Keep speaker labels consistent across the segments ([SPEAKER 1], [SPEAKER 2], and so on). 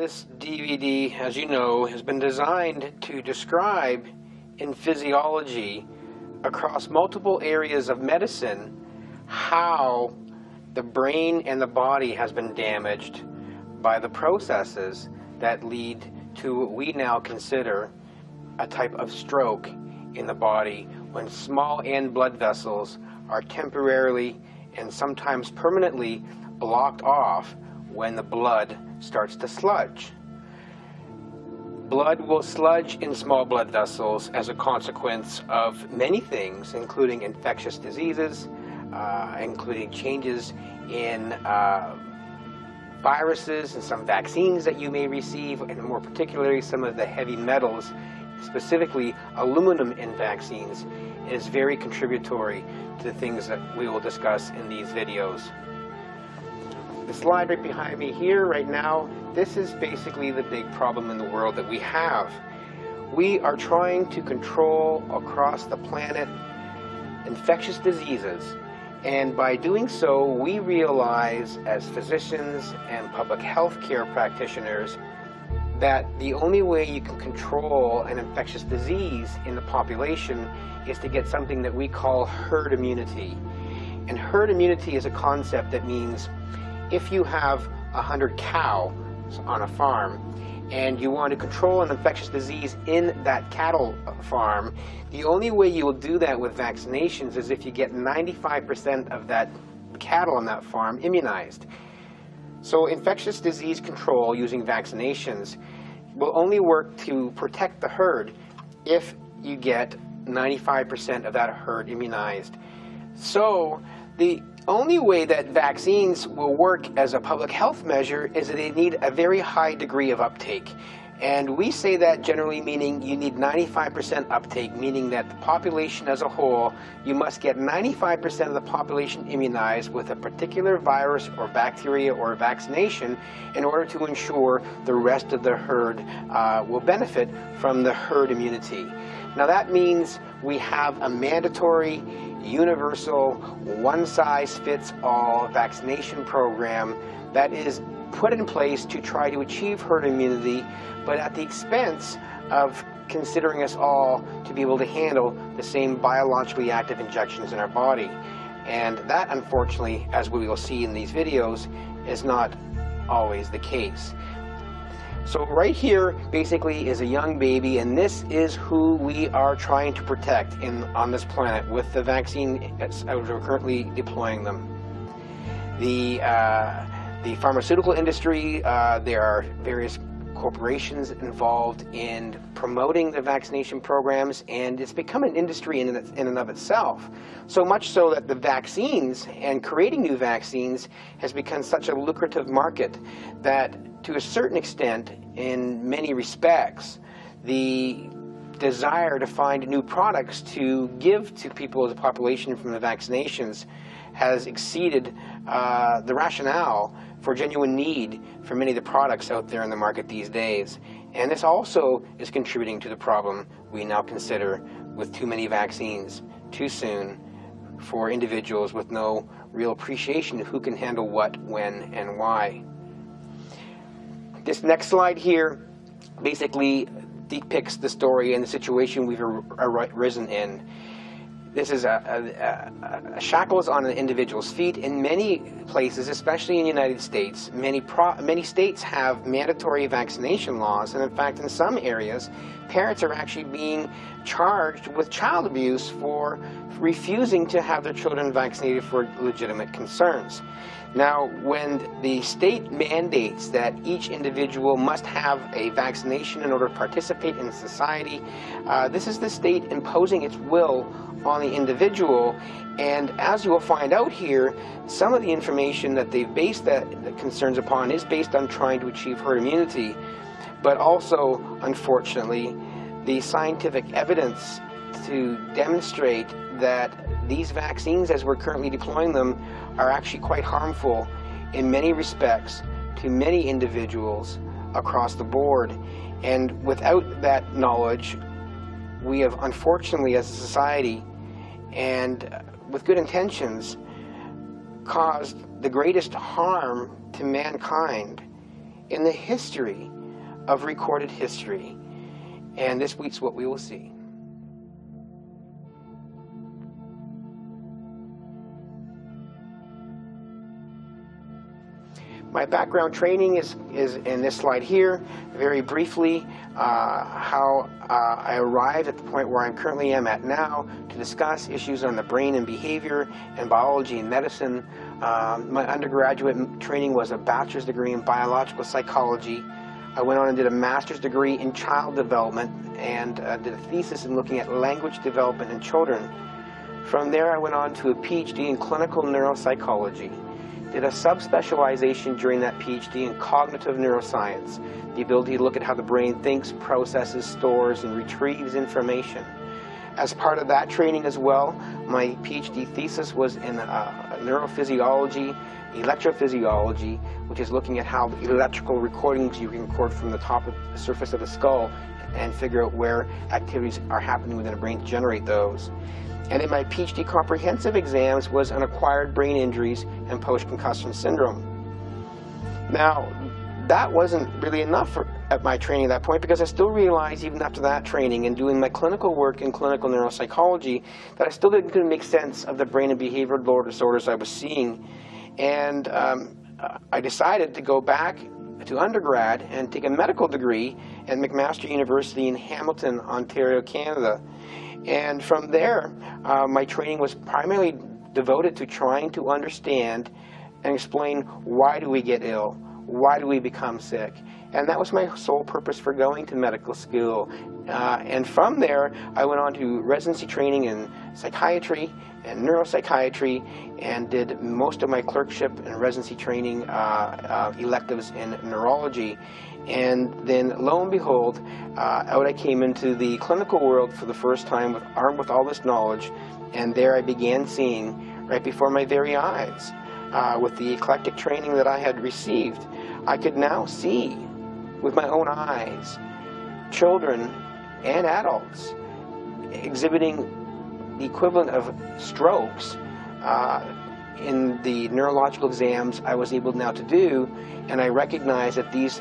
[SPEAKER 1] This DVD, as you know, has been designed to describe in physiology across multiple areas of medicine how the brain and the body has been damaged by the processes that lead to what we now consider a type of stroke in the body, when small end blood vessels are temporarily and sometimes permanently blocked off when the blood starts to sludge. Blood will sludge in small blood vessels as a consequence of many things, including infectious diseases, including changes in viruses and some vaccines that you may receive, and more particularly some of the heavy metals, specifically aluminum in vaccines, is very contributory to the things that we will discuss in these videos. The slide right behind me here right now, this is basically the big problem in the world that we have. We are trying to control across the planet infectious diseases, and by doing so we realize as physicians and public health care practitioners that the only way you can control an infectious disease in the population is to get something that we call herd immunity. And herd immunity is a concept that means if you have 100 cows on a farm and you want to control an infectious disease in that cattle farm, the only way you will do that with vaccinations is if you get 95% of that cattle on that farm immunized. So infectious disease control using vaccinations will only work to protect the herd if you get 95% of that herd immunized. So the only way that vaccines will work as a public health measure is that they need a very high degree of uptake. And we say that generally meaning you need 95% uptake, meaning that the population as a whole, you must get 95% of the population immunized with a particular virus or bacteria or vaccination in order to ensure the rest of the herd will benefit from the herd immunity. Now that means we have a mandatory, universal, one-size-fits-all vaccination program that is put in place to try to achieve herd immunity, but at the expense of considering us all to be able to handle the same biologically active injections in our body. And that, unfortunately, as we will see in these videos, is not always the case. So right here basically is a young baby, and this is who we are trying to protect on this planet with the vaccine as we're currently deploying them. The pharmaceutical industry, there are various corporations involved in promoting the vaccination programs, and it's become an industry in and of itself. So much so that the vaccines and creating new vaccines has become such a lucrative market that to a certain extent, in many respects, the desire to find new products to give to people as a population from the vaccinations has exceeded the rationale for genuine need for many of the products out there in the market these days. And this also is contributing to the problem we now consider with too many vaccines too soon for individuals with no real appreciation of who can handle what, when, and why. This next slide here basically depicts the story and the situation we've arisen in. This is shackles on an individual's feet. In many places, especially in the United States, many states have mandatory vaccination laws, and in fact in some areas parents are actually being charged with child abuse for refusing to have their children vaccinated for legitimate concerns. Now, when the state mandates that each individual must have a vaccination in order to participate in society, this is the state imposing its will on the individual. And as you will find out here, some of the information that they've based the concerns upon is based on trying to achieve herd immunity, but also, unfortunately, the scientific evidence to demonstrate that these vaccines, as we're currently deploying them, are actually quite harmful in many respects to many individuals across the board. And without that knowledge, we have, unfortunately, as a society, and with good intentions, caused the greatest harm to mankind in the history of recorded history. And this week's what we will see. My background training is in this slide here. Very briefly, how I arrived at the point where I currently am at now to discuss issues on the brain and behavior and biology and medicine. My undergraduate training was a bachelor's degree in biological psychology. I went on and did a master's degree in child development and did a thesis in looking at language development in children. From there, I went on to a PhD in clinical neuropsychology. Did a subspecialization during that PhD in cognitive neuroscience, the ability to look at how the brain thinks, processes, stores, and retrieves information. As part of that training as well, my PhD thesis was in neurophysiology, electrophysiology, which is looking at how electrical recordings you can record from the top of the surface of the skull and figure out where activities are happening within the brain to generate those. And in my PhD comprehensive exams was on acquired brain injuries and post-concussion syndrome. Now, that wasn't really enough at my training at that point, because I still realized, even after that training and doing my clinical work in clinical neuropsychology, that I still couldn't make sense of the brain and behavioral disorders I was seeing. And I decided to go back to undergrad and take a medical degree at McMaster University in Hamilton, Ontario, Canada. And from there, my training was primarily devoted to trying to understand and explain, why do we get ill? Why do we become sick? And that was my sole purpose for going to medical school. And from there, I went on to residency training in psychiatry and neuropsychiatry, and did most of my clerkship and residency training electives in neurology. And then, lo and behold, out I came into the clinical world for the first time, armed with all this knowledge, and there I began seeing, right before my very eyes, with the eclectic training that I had received, I could now see with my own eyes children and adults exhibiting the equivalent of strokes in the neurological exams I was able now to do, and I recognized that these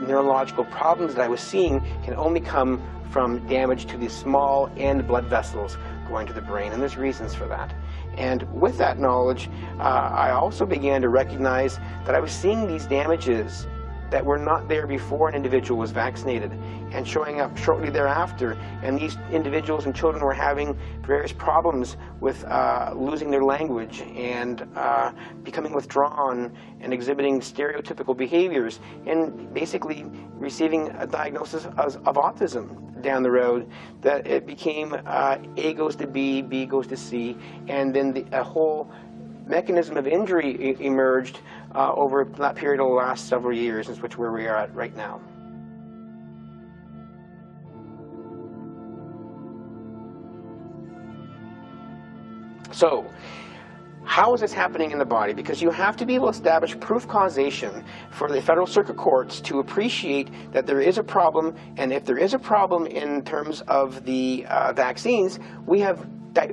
[SPEAKER 1] neurological problems that I was seeing can only come from damage to the small end blood vessels going to the brain, and there's reasons for that. And with that knowledge, I also began to recognize that I was seeing these damages that were not there before an individual was vaccinated, and showing up shortly thereafter, and these individuals and children were having various problems with losing their language and becoming withdrawn and exhibiting stereotypical behaviors, and basically receiving a diagnosis of autism down the road, that it became A goes to B, B goes to C, and then a whole mechanism of injury emerged over that period of the last several years, which is where we are at right now. So, how is this happening in the body? Because you have to be able to establish proof causation for the federal circuit courts to appreciate that there is a problem, and if there is a problem in terms of the vaccines, we have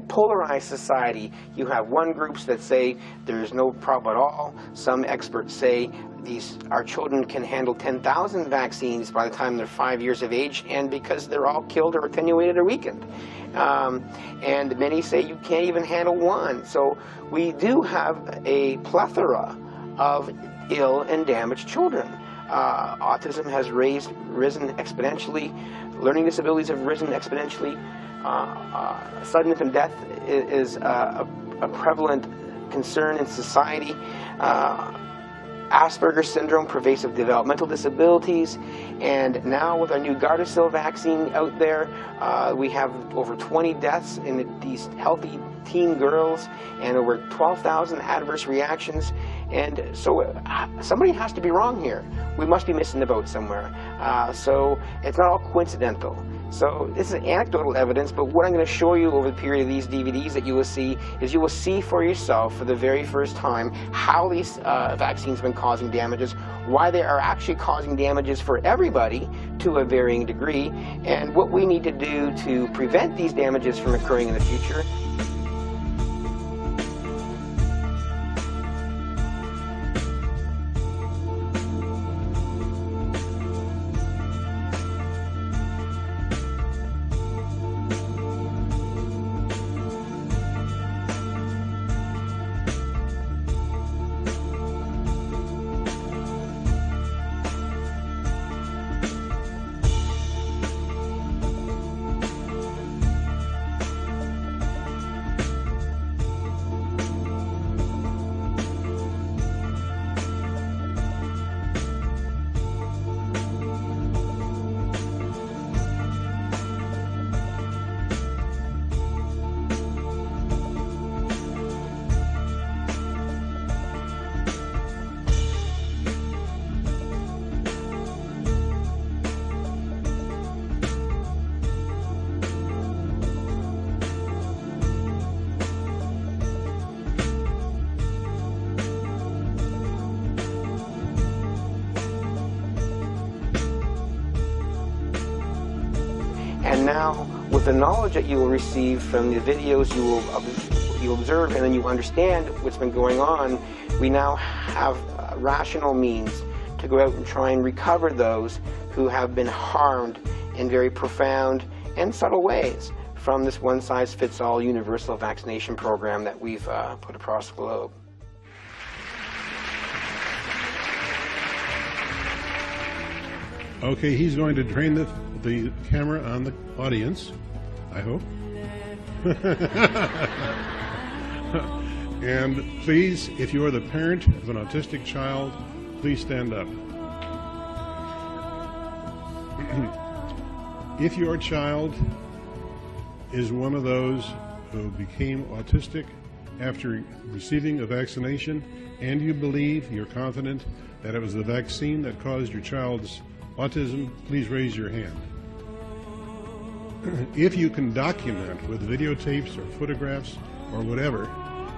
[SPEAKER 1] polarized society. You have one groups that say there's no problem at all. Some experts say our children can handle 10,000 vaccines by the time they're 5 years of age, and because they're all killed or attenuated or weakened. And many say you can't even handle one. So we do have a plethora of ill and damaged children. Autism has risen exponentially. Learning disabilities have risen exponentially. Sudden infant death is a prevalent concern in society. Asperger's syndrome, pervasive developmental disabilities, and now with our new Gardasil vaccine out there, we have over 20 deaths in these healthy teen girls and over 12,000 adverse reactions. And so somebody has to be wrong here. We must be missing the boat somewhere. So it's not all coincidental. So this is anecdotal evidence, but what I'm going to show you over the period of these DVDs that you will see is you will see for yourself for the very first time how these vaccines have been causing damages, why they are actually causing damages for everybody to a varying degree, and what we need to do to prevent these damages from occurring in the future. now, with the knowledge that you will receive from the videos you observe, and then you understand what's been going on, we now have rational means to go out and try and recover those who have been harmed in very profound and subtle ways from this one-size-fits-all universal vaccination program that we've put across the globe.
[SPEAKER 2] Okay, he's going to train the camera on the audience, I hope. And please, if you are the parent of an autistic child, please stand up. If your child is one of those who became autistic after receiving a vaccination, and you believe, you're confident that it was the vaccine that caused your child's autism, please raise your hand. If you can document with videotapes or photographs or whatever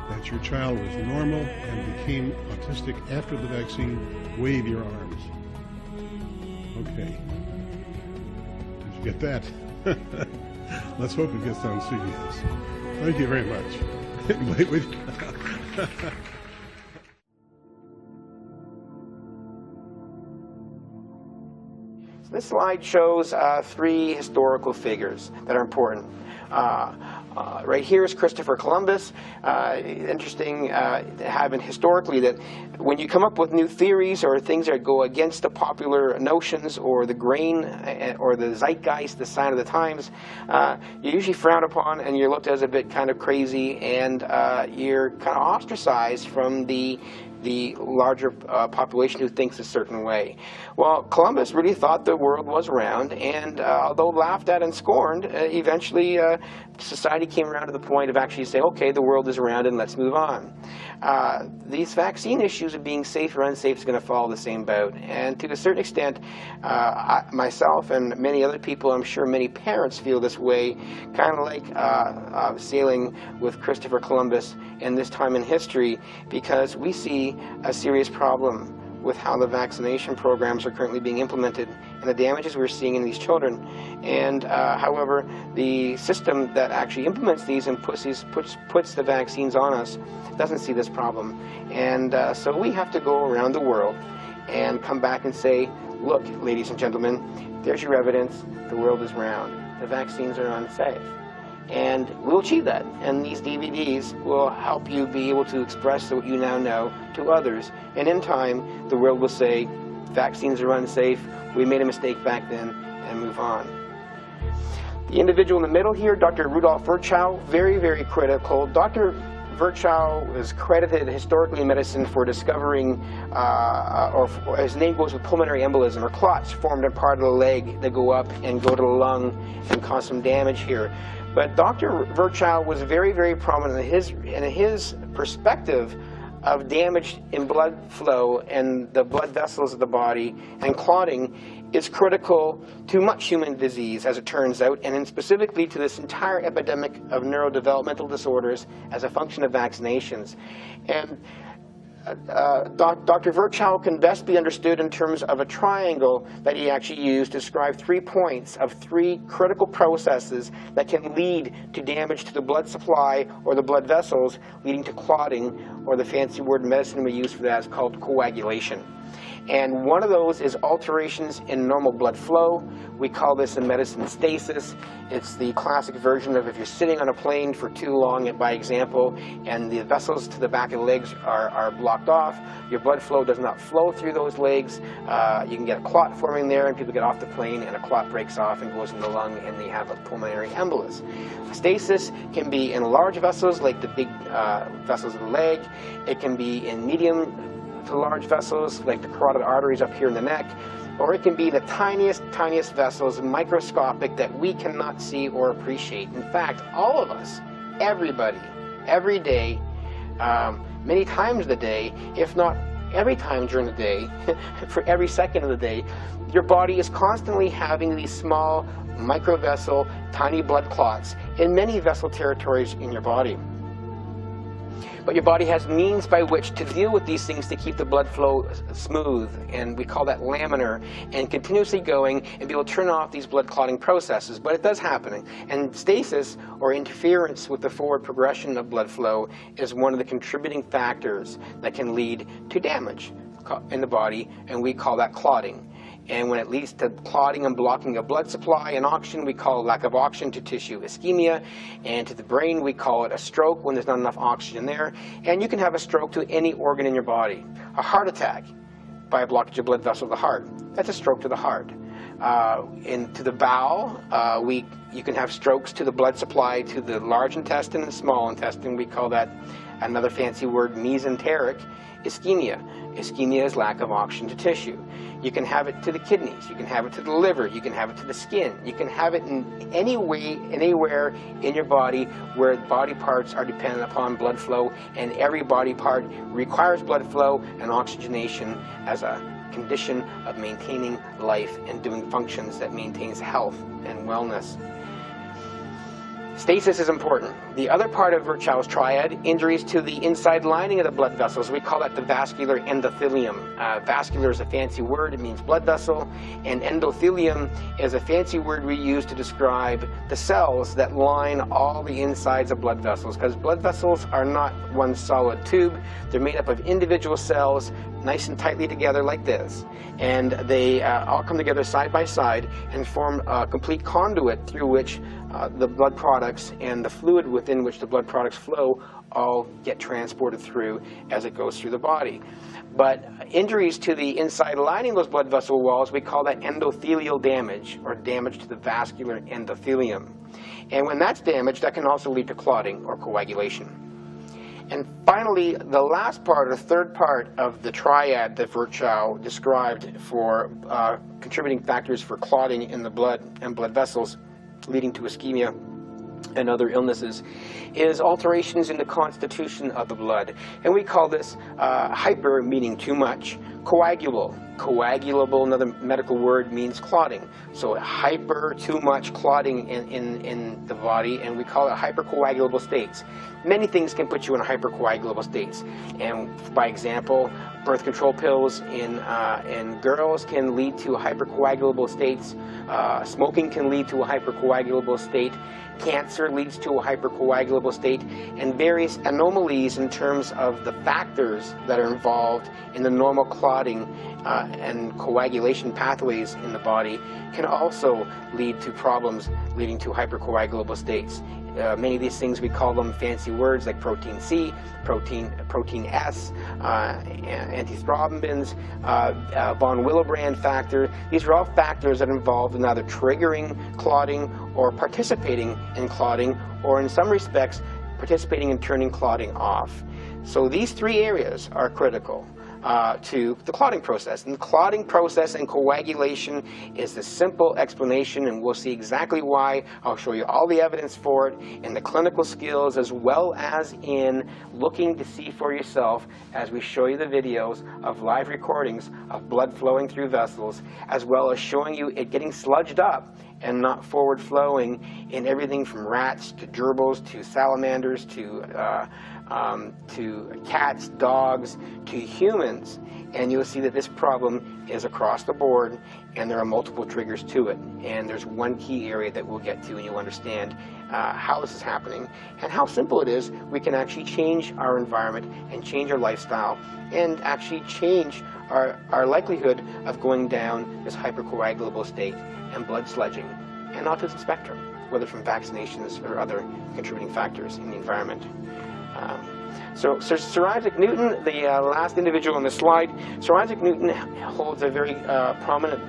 [SPEAKER 2] that your child was normal and became autistic after the vaccine, wave your arms. Okay. Did you get that? Let's hope it gets on CBS. Thank you very much.
[SPEAKER 1] This slide shows three historical figures that are important. Right here is Christopher Columbus. Interesting having historically that when you come up with new theories or things that go against the popular notions or the grain or the zeitgeist, the sign of the times, you're usually frowned upon and you're looked at as a bit kind of crazy, and you're kind of ostracized from the larger population who thinks a certain way. Well, Columbus really thought the world was round, and although laughed at and scorned, eventually society came around to the point of actually saying, okay, the world is round and let's move on. These vaccine issues of being safe or unsafe is going to follow the same boat, and to a certain extent, myself and many other people, I'm sure many parents feel this way, kind of like sailing with Christopher Columbus in this time in history, because we see a serious problem with how the vaccination programs are currently being implemented and the damages we're seeing in these children. And however, the system that actually implements these and puts the vaccines on us doesn't see this problem. And so we have to go around the world and come back and say, look, ladies and gentlemen, there's your evidence, the world is round, the vaccines are unsafe. And we'll achieve that, and these DVDs will help you be able to express what you now know to others. And in time, the world will say, vaccines are unsafe, we made a mistake back then, and move on. The individual in the middle here, Dr. Rudolf Virchow, very, very critical. Dr. Virchow is credited historically in medicine for discovering, or his name goes with pulmonary embolism, or clots formed in part of the leg that go up and go to the lung and cause some damage here. But Dr. Virchow was very, very prominent in his perspective of damage in blood flow and the blood vessels of the body, and clotting is critical to much human disease, as it turns out, and specifically to this entire epidemic of neurodevelopmental disorders as a function of vaccinations. And Dr. Virchow can best be understood in terms of a triangle that he actually used to describe 3 points of 3 critical processes that can lead to damage to the blood supply or the blood vessels, leading to clotting, or the fancy word in medicine we use for that is called coagulation. And one of those is alterations in normal blood flow. We call this in medicine stasis. It's the classic version of if you're sitting on a plane for too long, by example, and the vessels to the back of the legs are blocked off, your blood flow does not flow through those legs. You can get a clot forming there, and people get off the plane and a clot breaks off and goes in the lung, and they have a pulmonary embolus. Stasis can be in large vessels like the big vessels of the leg. It can be in medium to large vessels like the carotid arteries up here in the neck, or it can be the tiniest vessels, microscopic, that we cannot see or appreciate. In fact, all of us, everybody, every day, many times a day, if not every time during the day, for every second of the day, your body is constantly having these small microvessel, tiny blood clots in many vessel territories in your body. But your body has means by which to deal with these things to keep the blood flow smooth, and we call that laminar, and continuously going and be able to turn off these blood clotting processes. But it does happen, and stasis, or interference with the forward progression of blood flow, is one of the contributing factors that can lead to damage in the body, and we call that clotting. And when it leads to clotting and blocking of blood supply and oxygen, we call lack of oxygen to tissue ischemia. And to the brain, we call it a stroke when there's not enough oxygen there. And you can have a stroke to any organ in your body. A heart attack by a blockage of blood vessel of the heart, that's a stroke to the heart. To the bowel, you can have strokes to the blood supply to the large intestine and small intestine. We call that, another fancy word, mesenteric ischemia. Ischemia is lack of oxygen to tissue. You can have it to the kidneys, you can have it to the liver, you can have it to the skin, you can have it in any way, anywhere in your body where body parts are dependent upon blood flow, and every body part requires blood flow and oxygenation as a condition of maintaining life and doing functions that maintains health and wellness. Stasis is important. The other part of Virchow's triad, injuries to the inside lining of the blood vessels, we call that the vascular endothelium. Vascular is a fancy word, it means blood vessel, and endothelium is a fancy word we use to describe the cells that line all the insides of blood vessels, because blood vessels are not one solid tube. They're made up of individual cells, nice and tightly together like this, and they all come together side by side and form a complete conduit through which the blood products and the fluid within which the blood products flow all get transported through as it goes through the body. But injuries to the inside lining of those blood vessel walls, we call that endothelial damage, or damage to the vascular endothelium. And when that's damaged, that can also lead to clotting or coagulation. And finally, the last part, or third part of the triad that Virchow described for contributing factors for clotting in the blood and blood vessels, leading to ischemia and other illnesses, is alterations in the constitution of the blood. And we call this hyper, meaning too much, coagulable. Coagulable, another medical word, means clotting. So hyper, too much clotting in the body, and we call it hypercoagulable states. Many things can put you in hypercoagulable states. And by example, birth control pills in girls can lead to hypercoagulable states. Smoking can lead to a hypercoagulable state. Cancer leads to a hypercoagulable state, and various anomalies in terms of the factors that are involved in the normal clotting and coagulation pathways in the body can also lead to problems leading to hypercoagulable states. Many of these things, we call them fancy words like protein C, protein S, antithrombins, von Willebrand factor. These are all factors that are involved in either triggering clotting or participating in clotting, or in some respects participating in turning clotting off. So these three areas are critical to the clotting process. And the clotting process and coagulation is the simple explanation, and we'll see exactly why. I'll show you all the evidence for it in the clinical skills, as well as in looking to see for yourself as we show you the videos of live recordings of blood flowing through vessels, as well as showing you it getting sludged up and not forward flowing in everything from rats to gerbils to salamanders to cats, dogs, to humans. And you'll see that this problem is across the board, and there are multiple triggers to it. And there's one key area that we'll get to, and you'll understand how this is happening and how simple it is. We can actually change our environment and change our lifestyle and actually change our likelihood of going down this hypercoagulable state and blood sludging and autism spectrum, whether from vaccinations or other contributing factors in the environment. So Sir Isaac Newton, the last individual on the slide, Sir Isaac Newton holds a very prominent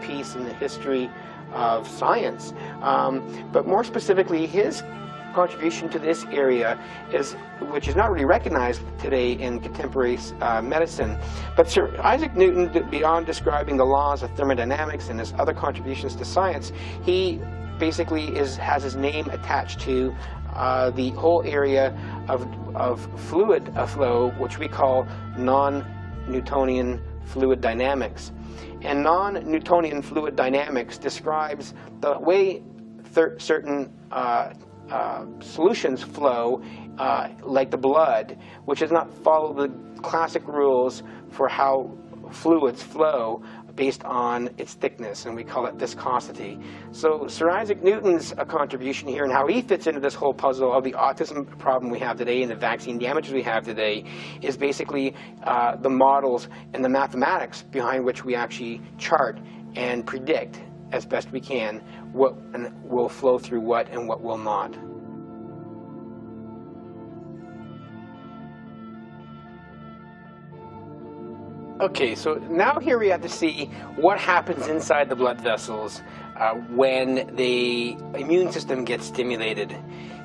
[SPEAKER 1] piece in the history of science. But more specifically, his contribution to this area which is not really recognized today in contemporary medicine. But Sir Isaac Newton, beyond describing the laws of thermodynamics and his other contributions to science, he basically has his name attached to the whole area of fluid flow, which we call non-Newtonian fluid dynamics. And non-Newtonian fluid dynamics describes the way certain solutions flow like the blood, which does not follow the classic rules for how fluids flow based on its thickness, and we call it viscosity. So Sir Isaac Newton's contribution here and how he fits into this whole puzzle of the autism problem we have today and the vaccine damages we have today is basically the models and the mathematics behind which we actually chart and predict as best we can what will flow through what and what will not. Okay, so now here we have to see what happens inside the blood vessels when the immune system gets stimulated.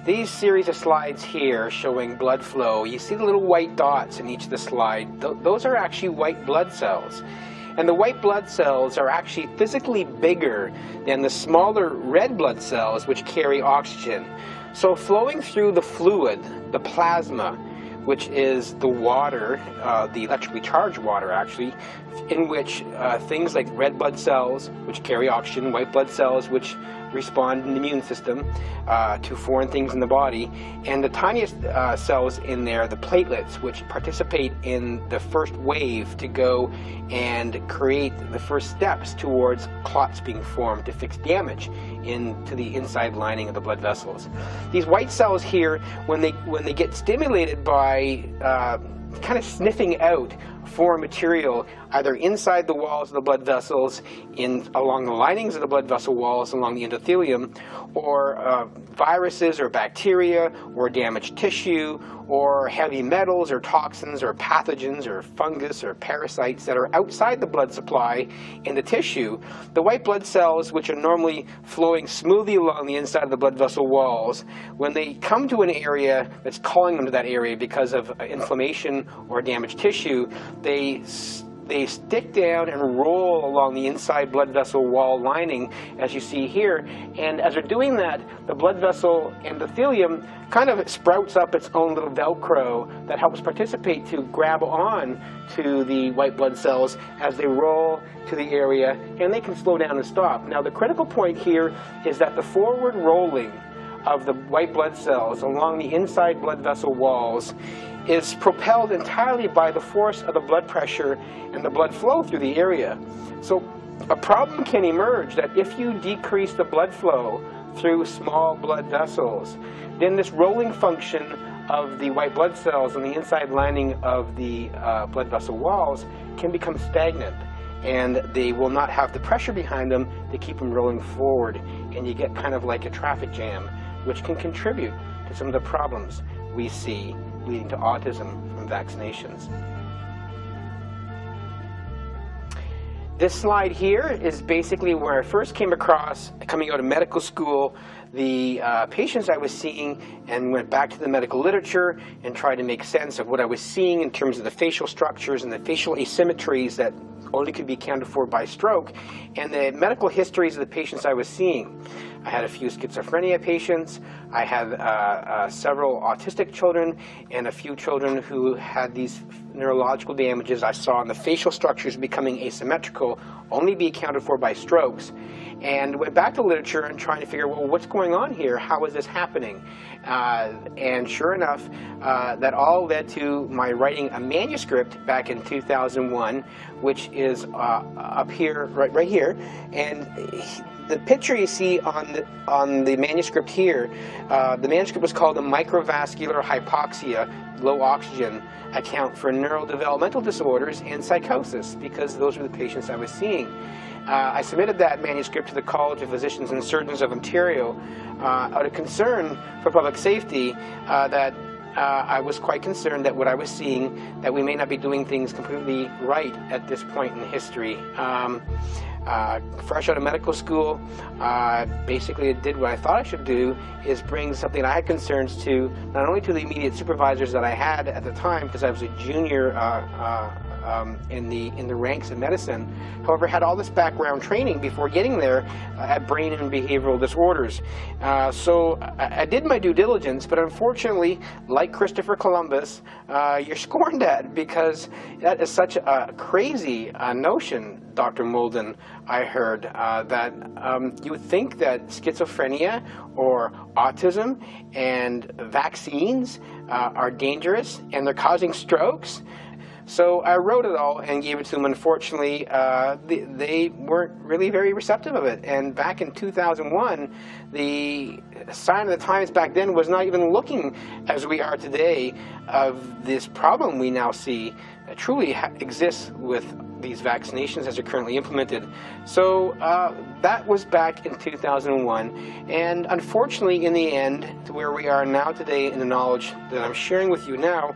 [SPEAKER 1] These series of slides here showing blood flow, you see the little white dots in each of the slide. Those are actually white blood cells. And the white blood cells are actually physically bigger than the smaller red blood cells which carry oxygen. So flowing through the fluid, the plasma, which is the water, the electrically charged water actually, in which things like red blood cells, which carry oxygen, white blood cells, which respond in the immune system to foreign things in the body, and the tiniest cells in there, the platelets, which participate in the first wave to go and create the first steps towards clots being formed to fix damage into the inside lining of the blood vessels. These white cells here, when they get stimulated by kind of sniffing out foreign material either inside the walls of the blood vessels, along the linings of the blood vessel walls, along the endothelium, or viruses or bacteria or damaged tissue or heavy metals or toxins or pathogens or fungus or parasites that are outside the blood supply in the tissue. The white blood cells, which are normally flowing smoothly along the inside of the blood vessel walls, when they come to an area that's calling them to that area because of inflammation or damaged tissue, they stick down and roll along the inside blood vessel wall lining, as you see here. And as they're doing that, the blood vessel endothelium kind of sprouts up its own little Velcro that helps participate to grab on to the white blood cells as they roll to the area, and they can slow down and stop. Now, the critical point here is that the forward rolling of the white blood cells along the inside blood vessel walls is propelled entirely by the force of the blood pressure and the blood flow through the area. So a problem can emerge that if you decrease the blood flow through small blood vessels, then this rolling function of the white blood cells on the inside lining of the blood vessel walls can become stagnant, and they will not have the pressure behind them to keep them rolling forward, and you get kind of like a traffic jam, which can contribute to some of the problems we see leading to autism from vaccinations. This slide here is basically where I first came across, coming out of medical school, the patients I was seeing, and went back to the medical literature and tried to make sense of what I was seeing in terms of the facial structures and the facial asymmetries that only could be accounted for by stroke, and the medical histories of the patients I was seeing. I had a few schizophrenia patients, I had several autistic children, and a few children who had these neurological damages I saw in the facial structures becoming asymmetrical, only be accounted for by strokes. And went back to literature and trying to figure, well, what's going on here? How is this happening? And sure enough, that all led to my writing a manuscript back in 2001, which is up here, right here. And the picture you see on the manuscript here, the manuscript was called "A Microvascular Hypoxia, Low Oxygen Account for Neurodevelopmental Disorders and Psychosis," because those were the patients I was seeing. I submitted that manuscript to the College of Physicians and Surgeons of Ontario out of concern for public safety, that I was quite concerned that what I was seeing, that we may not be doing things completely right at this point in history. Fresh out of medical school, basically did what I thought I should do, is bring something I had concerns to, not only to the immediate supervisors that I had at the time, because I was a junior in the ranks of medicine. However, had all this background training before getting there at brain and behavioral disorders. So I did my due diligence, but unfortunately, like Christopher Columbus, you're scorned at, because that is such a crazy notion, Dr. Moulden. I heard that you would think that schizophrenia or autism and vaccines are dangerous and they're causing strokes. So I wrote it all and gave it to them. Unfortunately, they weren't really very receptive of it. And back in 2001, the sign of the times back then was not even looking as we are today of this problem we now see that truly exists with these vaccinations as they're currently implemented. So that was back in 2001, and unfortunately in the end, to where we are now today in the knowledge that I'm sharing with you now,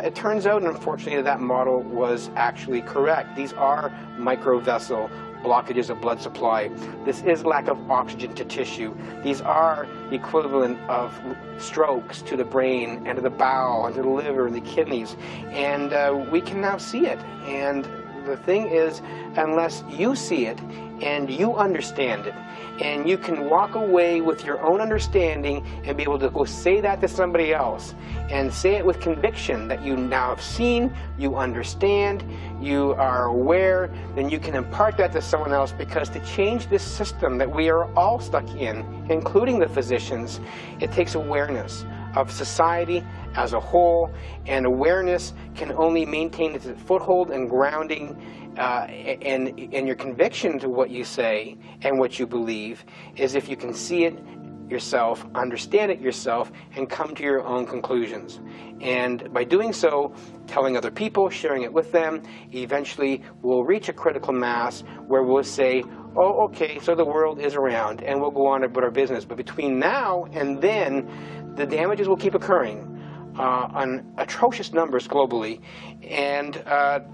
[SPEAKER 1] it turns out unfortunately that model was actually correct. These are microvessel blockages of blood supply. This is lack of oxygen to tissue. These are the equivalent of strokes to the brain and to the bowel and to the liver and the kidneys, and we can now see it. And the thing is, unless you see it and you understand it, and you can walk away with your own understanding and be able to go say that to somebody else, and say it with conviction that you now have seen, you understand, you are aware, then you can impart that to someone else, because to change this system that we are all stuck in, including the physicians, it takes awareness of society as a whole, and awareness can only maintain its foothold and grounding and your conviction to what you say and what you believe is if you can see it yourself, understand it yourself, and come to your own conclusions. And by doing so, telling other people, sharing it with them, eventually we'll reach a critical mass where we'll say, oh, okay, so the world is around, and we'll go on about our business. But between now and then, the damages will keep occurring on atrocious numbers globally, and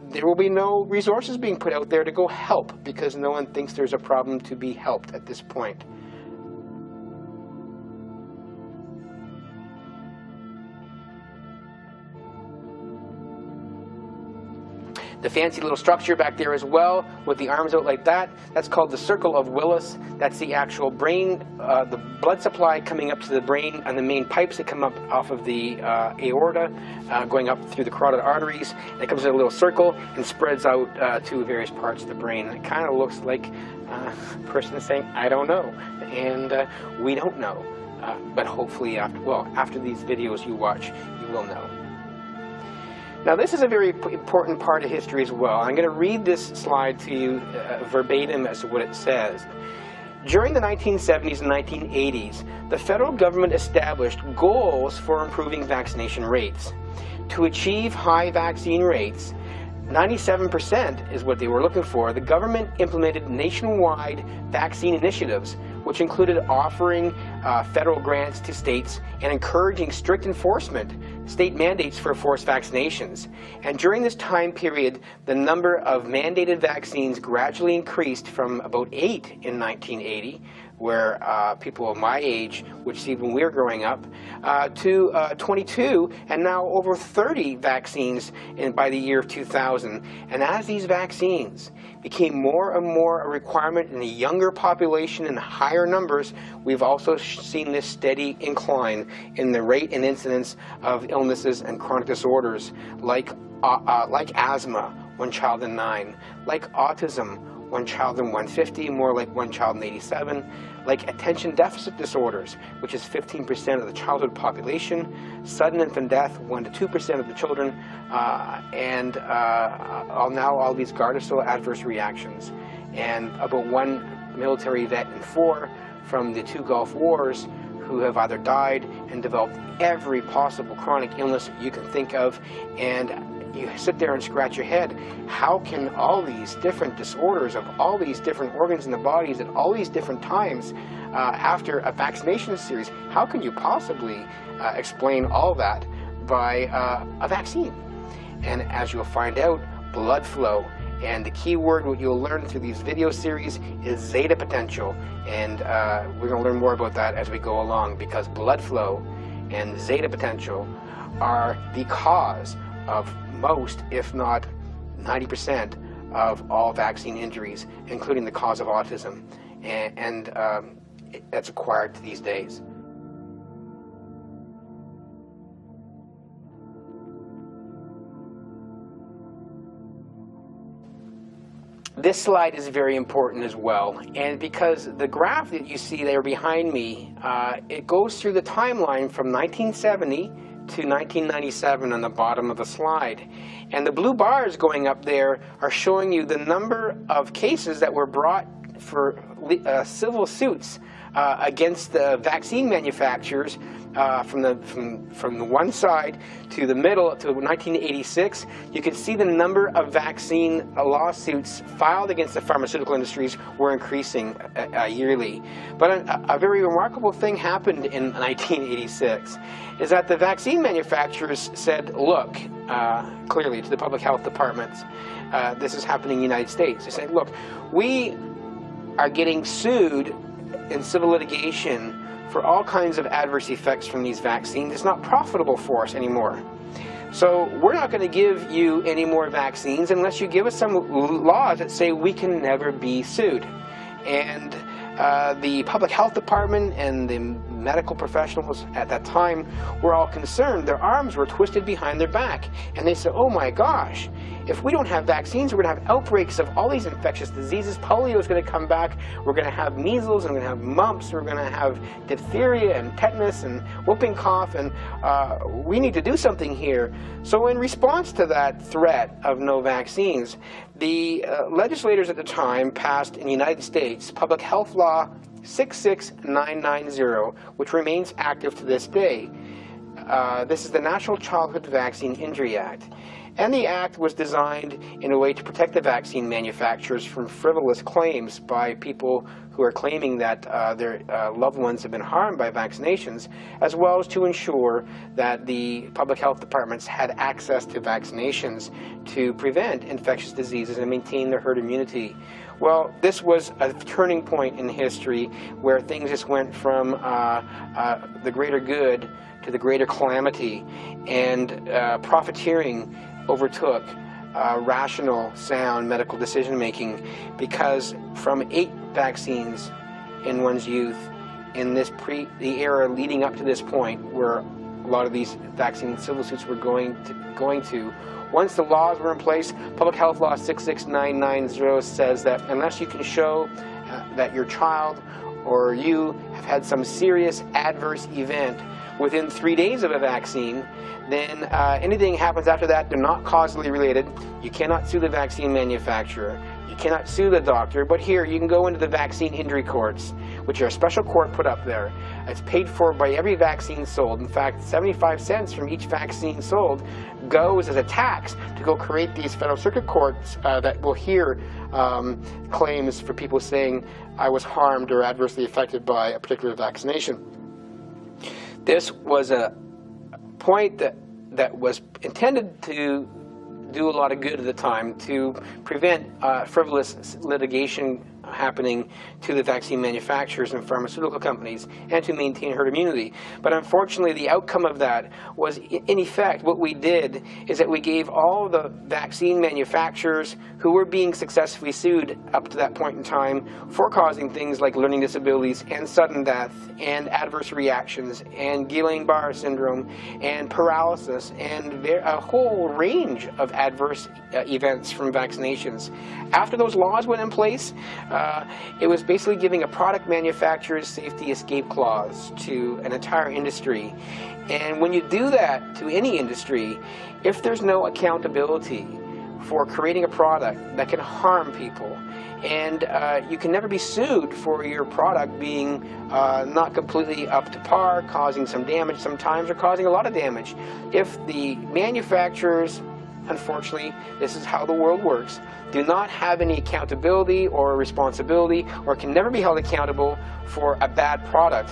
[SPEAKER 1] there will be no resources being put out there to go help, because no one thinks there's a problem to be helped at this point. The fancy little structure back there as well, with the arms out like that, that's called the circle of Willis. That's the actual brain, the blood supply coming up to the brain and the main pipes that come up off of the aorta, going up through the carotid arteries. And it comes in a little circle and spreads out to various parts of the brain. It kind of looks like a person saying, I don't know, and we don't know. But hopefully after these videos you watch, you will know. Now this is a very important part of history as well. I'm going to read this slide to you verbatim as to what it says. During the 1970s and 1980s, the federal government established goals for improving vaccination rates. To achieve high vaccine rates, 97% is what they were looking for, the government implemented nationwide vaccine initiatives, which included offering federal grants to states and encouraging strict enforcement, state mandates for forced vaccinations. And during this time period, the number of mandated vaccines gradually increased from about 8 in 1980, where people of my age would see when we were growing up, to 22, and now over 30 vaccines by the year 2000. And as these vaccines became more and more a requirement in the younger population in higher numbers, we've also seen this steady incline in the rate and incidence of illnesses and chronic disorders like asthma, 1 child in 9, like autism, 1 child in 150, more like 1 child in 87, like attention deficit disorders, which is 15% of the childhood population, sudden infant death, 1 to 2% of the children, and now all these Gardasil adverse reactions. And about 1 military vet in 4 from the 2 Gulf Wars who have either died and developed every possible chronic illness you can think of. And you sit there and scratch your head. How can all these different disorders of all these different organs in the bodies at all these different times after a vaccination series, how can you possibly explain all that by a vaccine? And as you'll find out, blood flow. And the key word what you'll learn through these video series is zeta potential. And we're going to learn more about that as we go along, because blood flow and zeta potential are the cause of most, if not 90% of all vaccine injuries, including the cause of autism, and that's acquired these days. This slide is very important as well, and because the graph that you see there behind me, it goes through the timeline from 1970 to 1997 on the bottom of the slide. And the blue bars going up there are showing you the number of cases that were brought for civil suits against the vaccine manufacturers from the one side to the middle to 1986. You can see the number of vaccine lawsuits filed against the pharmaceutical industries were increasing yearly. But a very remarkable thing happened in 1986 is that the vaccine manufacturers said, look, clearly to the public health departments, this is happening in the United States. They said, look, we are getting sued in civil litigation for all kinds of adverse effects from these vaccines. It's not profitable for us anymore. So we're not going to give you any more vaccines unless you give us some laws that say we can never be sued. And the public health department and the medical professionals at that time were all concerned. Their arms were twisted behind their back. And they said, oh my gosh, if we don't have vaccines, we're going to have outbreaks of all these infectious diseases. Polio is going to come back. We're going to have measles, and we're going to have mumps. We're going to have diphtheria and tetanus and whooping cough, and we need to do something here. So in response to that threat of no vaccines, the legislators at the time passed in the United States Public Health Law 66990, which remains active to this day. This is the National Childhood Vaccine Injury Act. And the act was designed in a way to protect the vaccine manufacturers from frivolous claims by people who are claiming that their loved ones have been harmed by vaccinations, as well as to ensure that the public health departments had access to vaccinations to prevent infectious diseases and maintain their herd immunity. Well, this was a turning point in history where things just went from the greater good to the greater calamity, and profiteering overtook rational, sound medical decision-making, because from 8 vaccines in one's youth in the era leading up to this point, where a lot of these vaccine civil suits were going to, once the laws were in place, Public Health Law 66990 says that unless you can show that your child or you have had some serious adverse event within 3 days of a vaccine, then anything happens after that, they're not causally related. You cannot sue the vaccine manufacturer. You cannot sue the doctor. But here, you can go into the vaccine injury courts, which are a special court put up there. It's paid for by every vaccine sold. In fact, 75 cents from each vaccine sold goes as a tax to go create these federal circuit courts that will hear claims for people saying, I was harmed or adversely affected by a particular vaccination. This was a point that was intended to do a lot of good at the time, to prevent frivolous litigation happening to the vaccine manufacturers and pharmaceutical companies, and to maintain herd immunity. But unfortunately, the outcome of that was, in effect, what we did is that we gave all the vaccine manufacturers who were being successfully sued up to that point in time for causing things like learning disabilities and sudden death and adverse reactions and Guillain-Barré syndrome and paralysis and a whole range of adverse events from vaccinations. After those laws went in place, it was basically giving a product manufacturer's safety escape clause to an entire industry. And when you do that to any industry, if there's no accountability for creating a product that can harm people, and you can never be sued for your product being not completely up to par, causing some damage sometimes, or causing a lot of damage. If the manufacturers, unfortunately, this is how the world works, do not have any accountability or responsibility, or can never be held accountable for a bad product,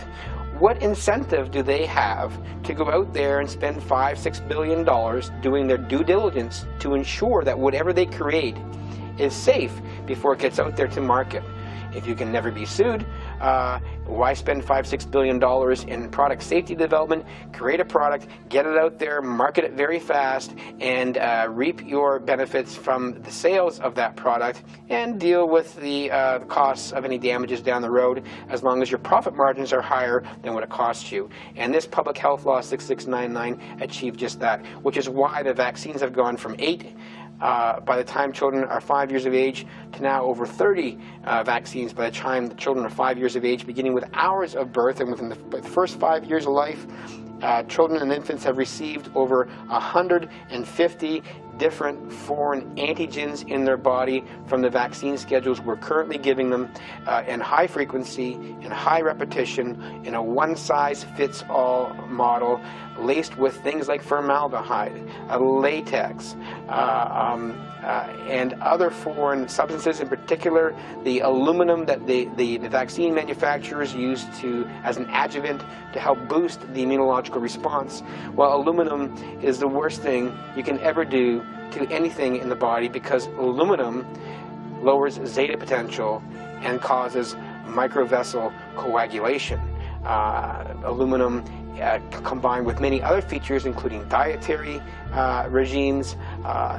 [SPEAKER 1] what incentive do they have to go out there and spend $5–6 billion doing their due diligence to ensure that whatever they create is safe before it gets out there to market? If you can never be sued, Why spend $5-6 billion in product safety development, create a product, get it out there, market it very fast, and reap your benefits from the sales of that product, and deal with the costs of any damages down the road, as long as your profit margins are higher than what it costs you. And this Public Health Law 6699 achieved just that, which is why the vaccines have gone from 8 by the time children are 5 years of age to now over 30 vaccines by the time the children are 5 years of age, beginning with hours of birth. And within the first 5 years of life, children and infants have received over 150 different foreign antigens in their body from the vaccine schedules we're currently giving them, in high frequency, in high repetition, in a one-size-fits-all model, laced with things like formaldehyde, latex, and other foreign substances, in particular the aluminum that the vaccine manufacturers use as an adjuvant to help boost the immunological response. Well, aluminum is the worst thing you can ever do to anything in the body, because aluminum lowers zeta potential and causes microvessel coagulation. Aluminum combined with many other features, including dietary regimes,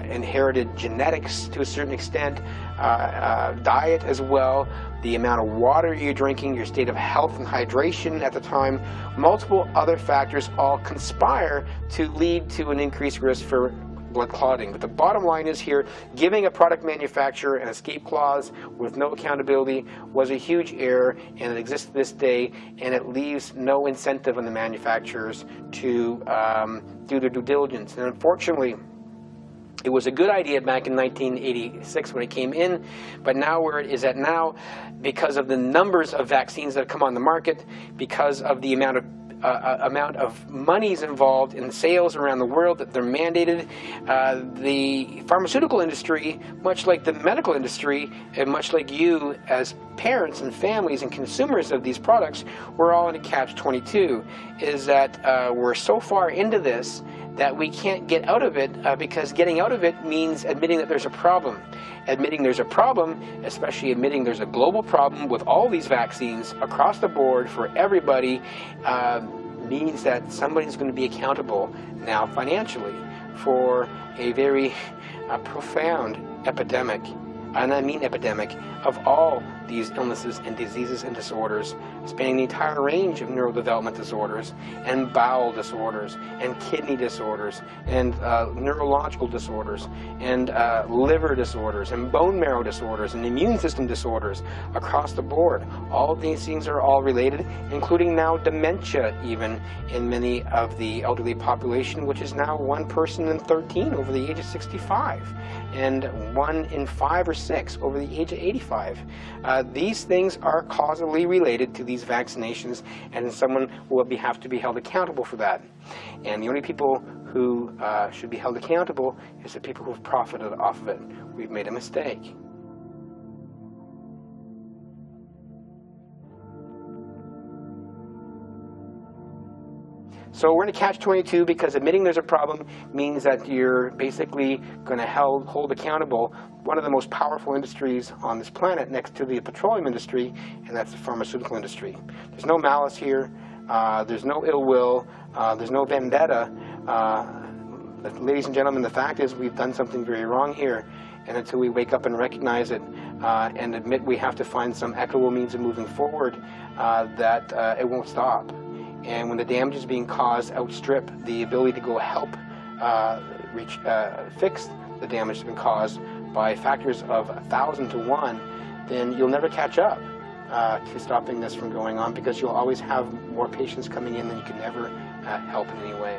[SPEAKER 1] inherited genetics to a certain extent, diet as well, the amount of water you're drinking, your state of health and hydration at the time, multiple other factors all conspire to lead to an increased risk for blood clotting. But the bottom line is here, giving a product manufacturer an escape clause with no accountability was a huge error, and it exists to this day, and it leaves no incentive on the manufacturers to do their due diligence. And unfortunately, it was a good idea back in 1986 when it came in, but now where it is at now, because of the numbers of vaccines that have come on the market, because of the amount of monies involved in sales around the world that they're mandated, the pharmaceutical industry, much like the medical industry, and much like you as parents and families and consumers of these products, we're all in a catch-22, is that we're so far into this that we can't get out of it, because getting out of it means admitting that there's a problem. Admitting there's a problem, especially admitting there's a global problem with all these vaccines across the board for everybody, means that somebody's going to be accountable now financially for a very profound epidemic, and I mean epidemic, of all these illnesses and diseases and disorders, spanning the entire range of neurodevelopment disorders, and bowel disorders, and kidney disorders, and neurological disorders, and liver disorders, and bone marrow disorders, and immune system disorders across the board. All of these things are all related, including now dementia even in many of the elderly population, which is now 1 person in 13 over the age of 65, and 1 in 5 or 6 over the age of 85. These things are causally related to these vaccinations, and someone will have to be held accountable for that. And the only people who should be held accountable is the people who have profited off of it. We've made a mistake. So we're in a catch-22, because admitting there's a problem means that you're basically going to hold accountable one of the most powerful industries on this planet next to the petroleum industry, and that's the pharmaceutical industry. There's no malice here. There's no ill will. There's no vendetta. Ladies and gentlemen, the fact is we've done something very wrong here, and until we wake up and recognize it and admit we have to find some equitable means of moving forward, that it won't stop. And when the damages being caused outstrip the ability to go help fix the damage that's been caused by factors of 1,000 to 1, then you'll never catch up to stopping this from going on, because you'll always have more patients coming in than you can ever help in any way.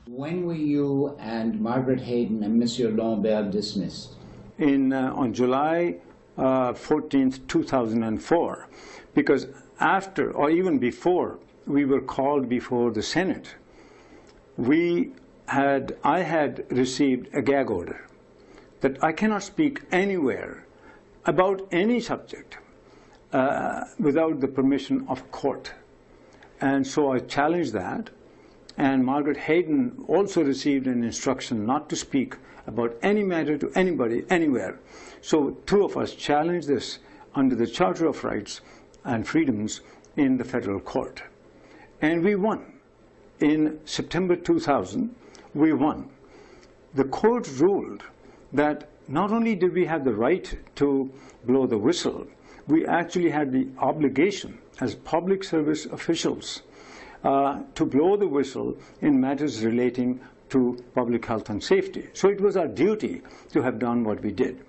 [SPEAKER 3] When were you and Margaret Hayden and Monsieur Lambert dismissed?
[SPEAKER 4] On July 14th, 2004, because after, or even before, we were called before the Senate. I had received a gag order that I cannot speak anywhere about any subject without the permission of court. And so I challenged that. And Margaret Hayden also received an instruction not to speak about any matter to anybody, anywhere. So two of us challenged this under the Charter of Rights and Freedoms in the federal court. And we won. In September 2000, we won. The court ruled that not only did we have the right to blow the whistle, we actually had the obligation as public service officials to blow the whistle in matters relating to public health and safety. So it was our duty to have done what we did.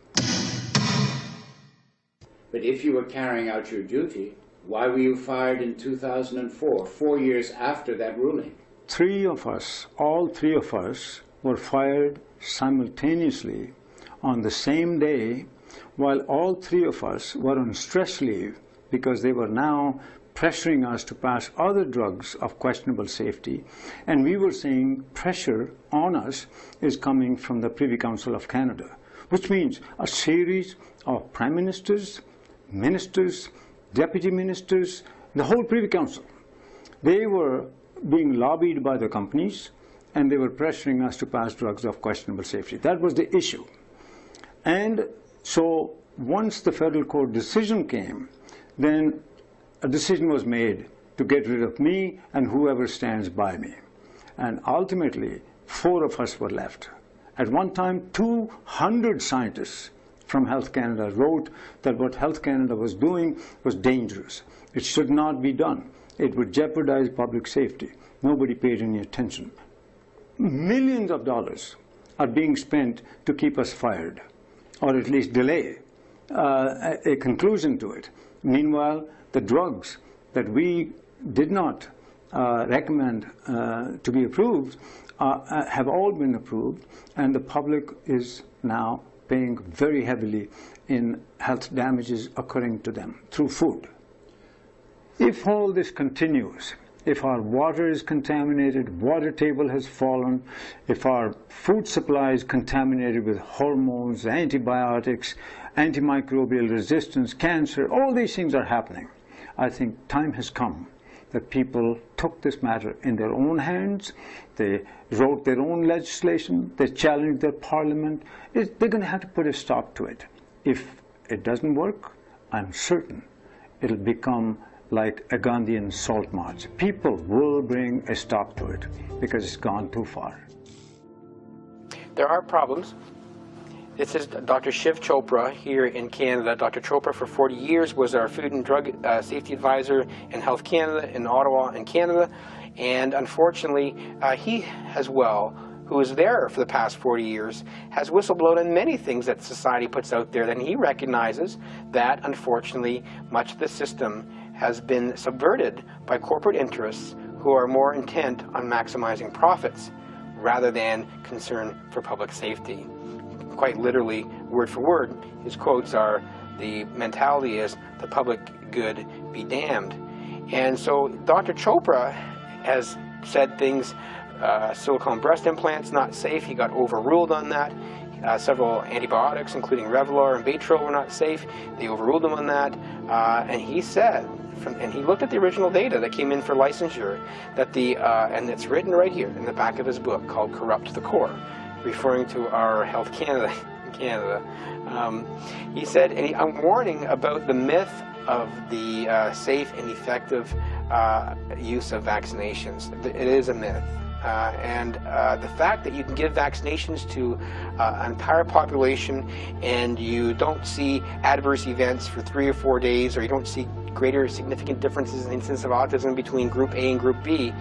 [SPEAKER 3] But if you were carrying out your duty, why were you fired in 2004, 4 years after that ruling?
[SPEAKER 4] Three of us, all three of us, were fired simultaneously on the same day, while all three of us were on stress leave because they were now pressuring us to pass other drugs of questionable safety. And we were saying pressure on us is coming from the Privy Council of Canada, which means a series of prime ministers, ministers, deputy ministers, the whole Privy Council. They were being lobbied by the companies, and they were pressuring us to pass drugs of questionable safety. That was the issue. And so once the federal court decision came, then a decision was made to get rid of me and whoever stands by me. And ultimately, 4 of us were left. At one time, 200 scientists from Health Canada wrote that what Health Canada was doing was dangerous. It should not be done. It would jeopardize public safety. Nobody paid any attention. Millions of dollars are being spent to keep us fired, or at least delay a conclusion to it. Meanwhile, the drugs that we did not recommend to be approved have all been approved, and the public is now paying very heavily in health damages occurring to them through food. If all this continues, if our water is contaminated, water table has fallen, if our food supply is contaminated with hormones, antibiotics, antimicrobial resistance, cancer, all these things are happening. I think time has come that people took this matter in their own hands. They wrote their own legislation. They challenged their parliament. They're going to have to put a stop to it. If it doesn't work, I'm certain it'll become like a Gandhian salt march. People will bring a stop to it because it's gone too far.
[SPEAKER 1] There are problems. This is Dr. Shiv Chopra here in Canada. Dr. Chopra for 40 years was our Food and Drug Safety Advisor in Health Canada in Ottawa in Canada. And unfortunately, he as well, who was there for the past 40 years, has whistleblowed on many things that society puts out there. And he recognizes that, unfortunately, much of the system has been subverted by corporate interests who are more intent on maximizing profits rather than concern for public safety. Quite literally, word for word, his quotes are, the mentality is, the public good be damned. And so Dr. Chopra has said things, silicone breast implants not safe. He got overruled on that. Several antibiotics, including Revlor and Baytril, were not safe. They overruled him on that. And he said, and he looked at the original data that came in for licensure, that and it's written right here in the back of his book called Corrupt to the Core, referring to our Health Canada. He said, and I'm warning about the myth of the safe and effective use of vaccinations. It is a myth. And the fact that you can give vaccinations to an entire population and you don't see adverse events for 3 or 4 days, or you don't see greater significant differences in the incidence of autism between Group A and Group B,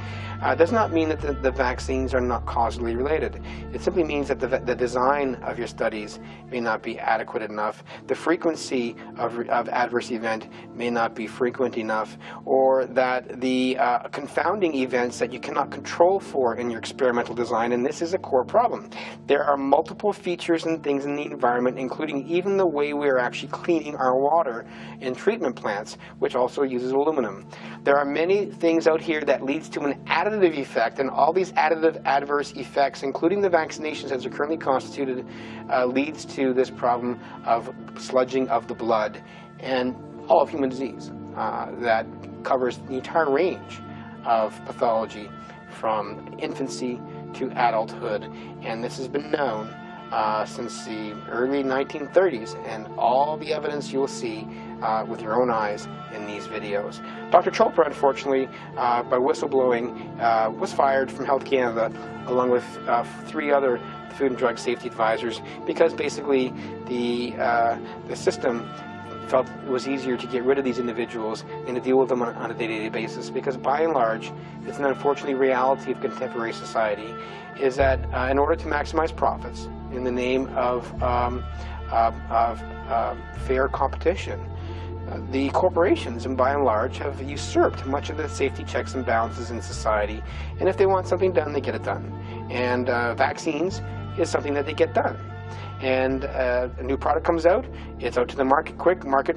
[SPEAKER 1] does not mean that the vaccines are not causally related. It simply means that the design of your studies may not be adequate enough, the frequency of adverse event may not be frequent enough, or that the confounding events that you cannot control for in your experimental design, and this is a core problem. There are multiple features and things in the environment, including even the way we are actually cleaning our water in treatment plants, which also uses aluminum. There are many things out here that leads to an additive effect, and all these additive adverse effects, including the vaccinations as they're currently constituted, leads to this problem of sludging of the blood and all of human disease that covers the entire range of pathology, from infancy to adulthood, and this has been known since the early 1930s, and all the evidence you'll see with your own eyes in these videos. Dr. Chopra, unfortunately, by whistleblowing, was fired from Health Canada, along with 3 other Food and Drug Safety advisors, because basically the system felt it was easier to get rid of these individuals than to deal with them on a day-to-day basis, because by and large, it's an unfortunate reality of contemporary society, is that in order to maximize profits in the name of fair competition, the corporations, and by and large, have usurped much of the safety checks and balances in society, and if they want something done, they get it done. And vaccines is something that they get done. And a new product comes out, it's out to the market quick, market,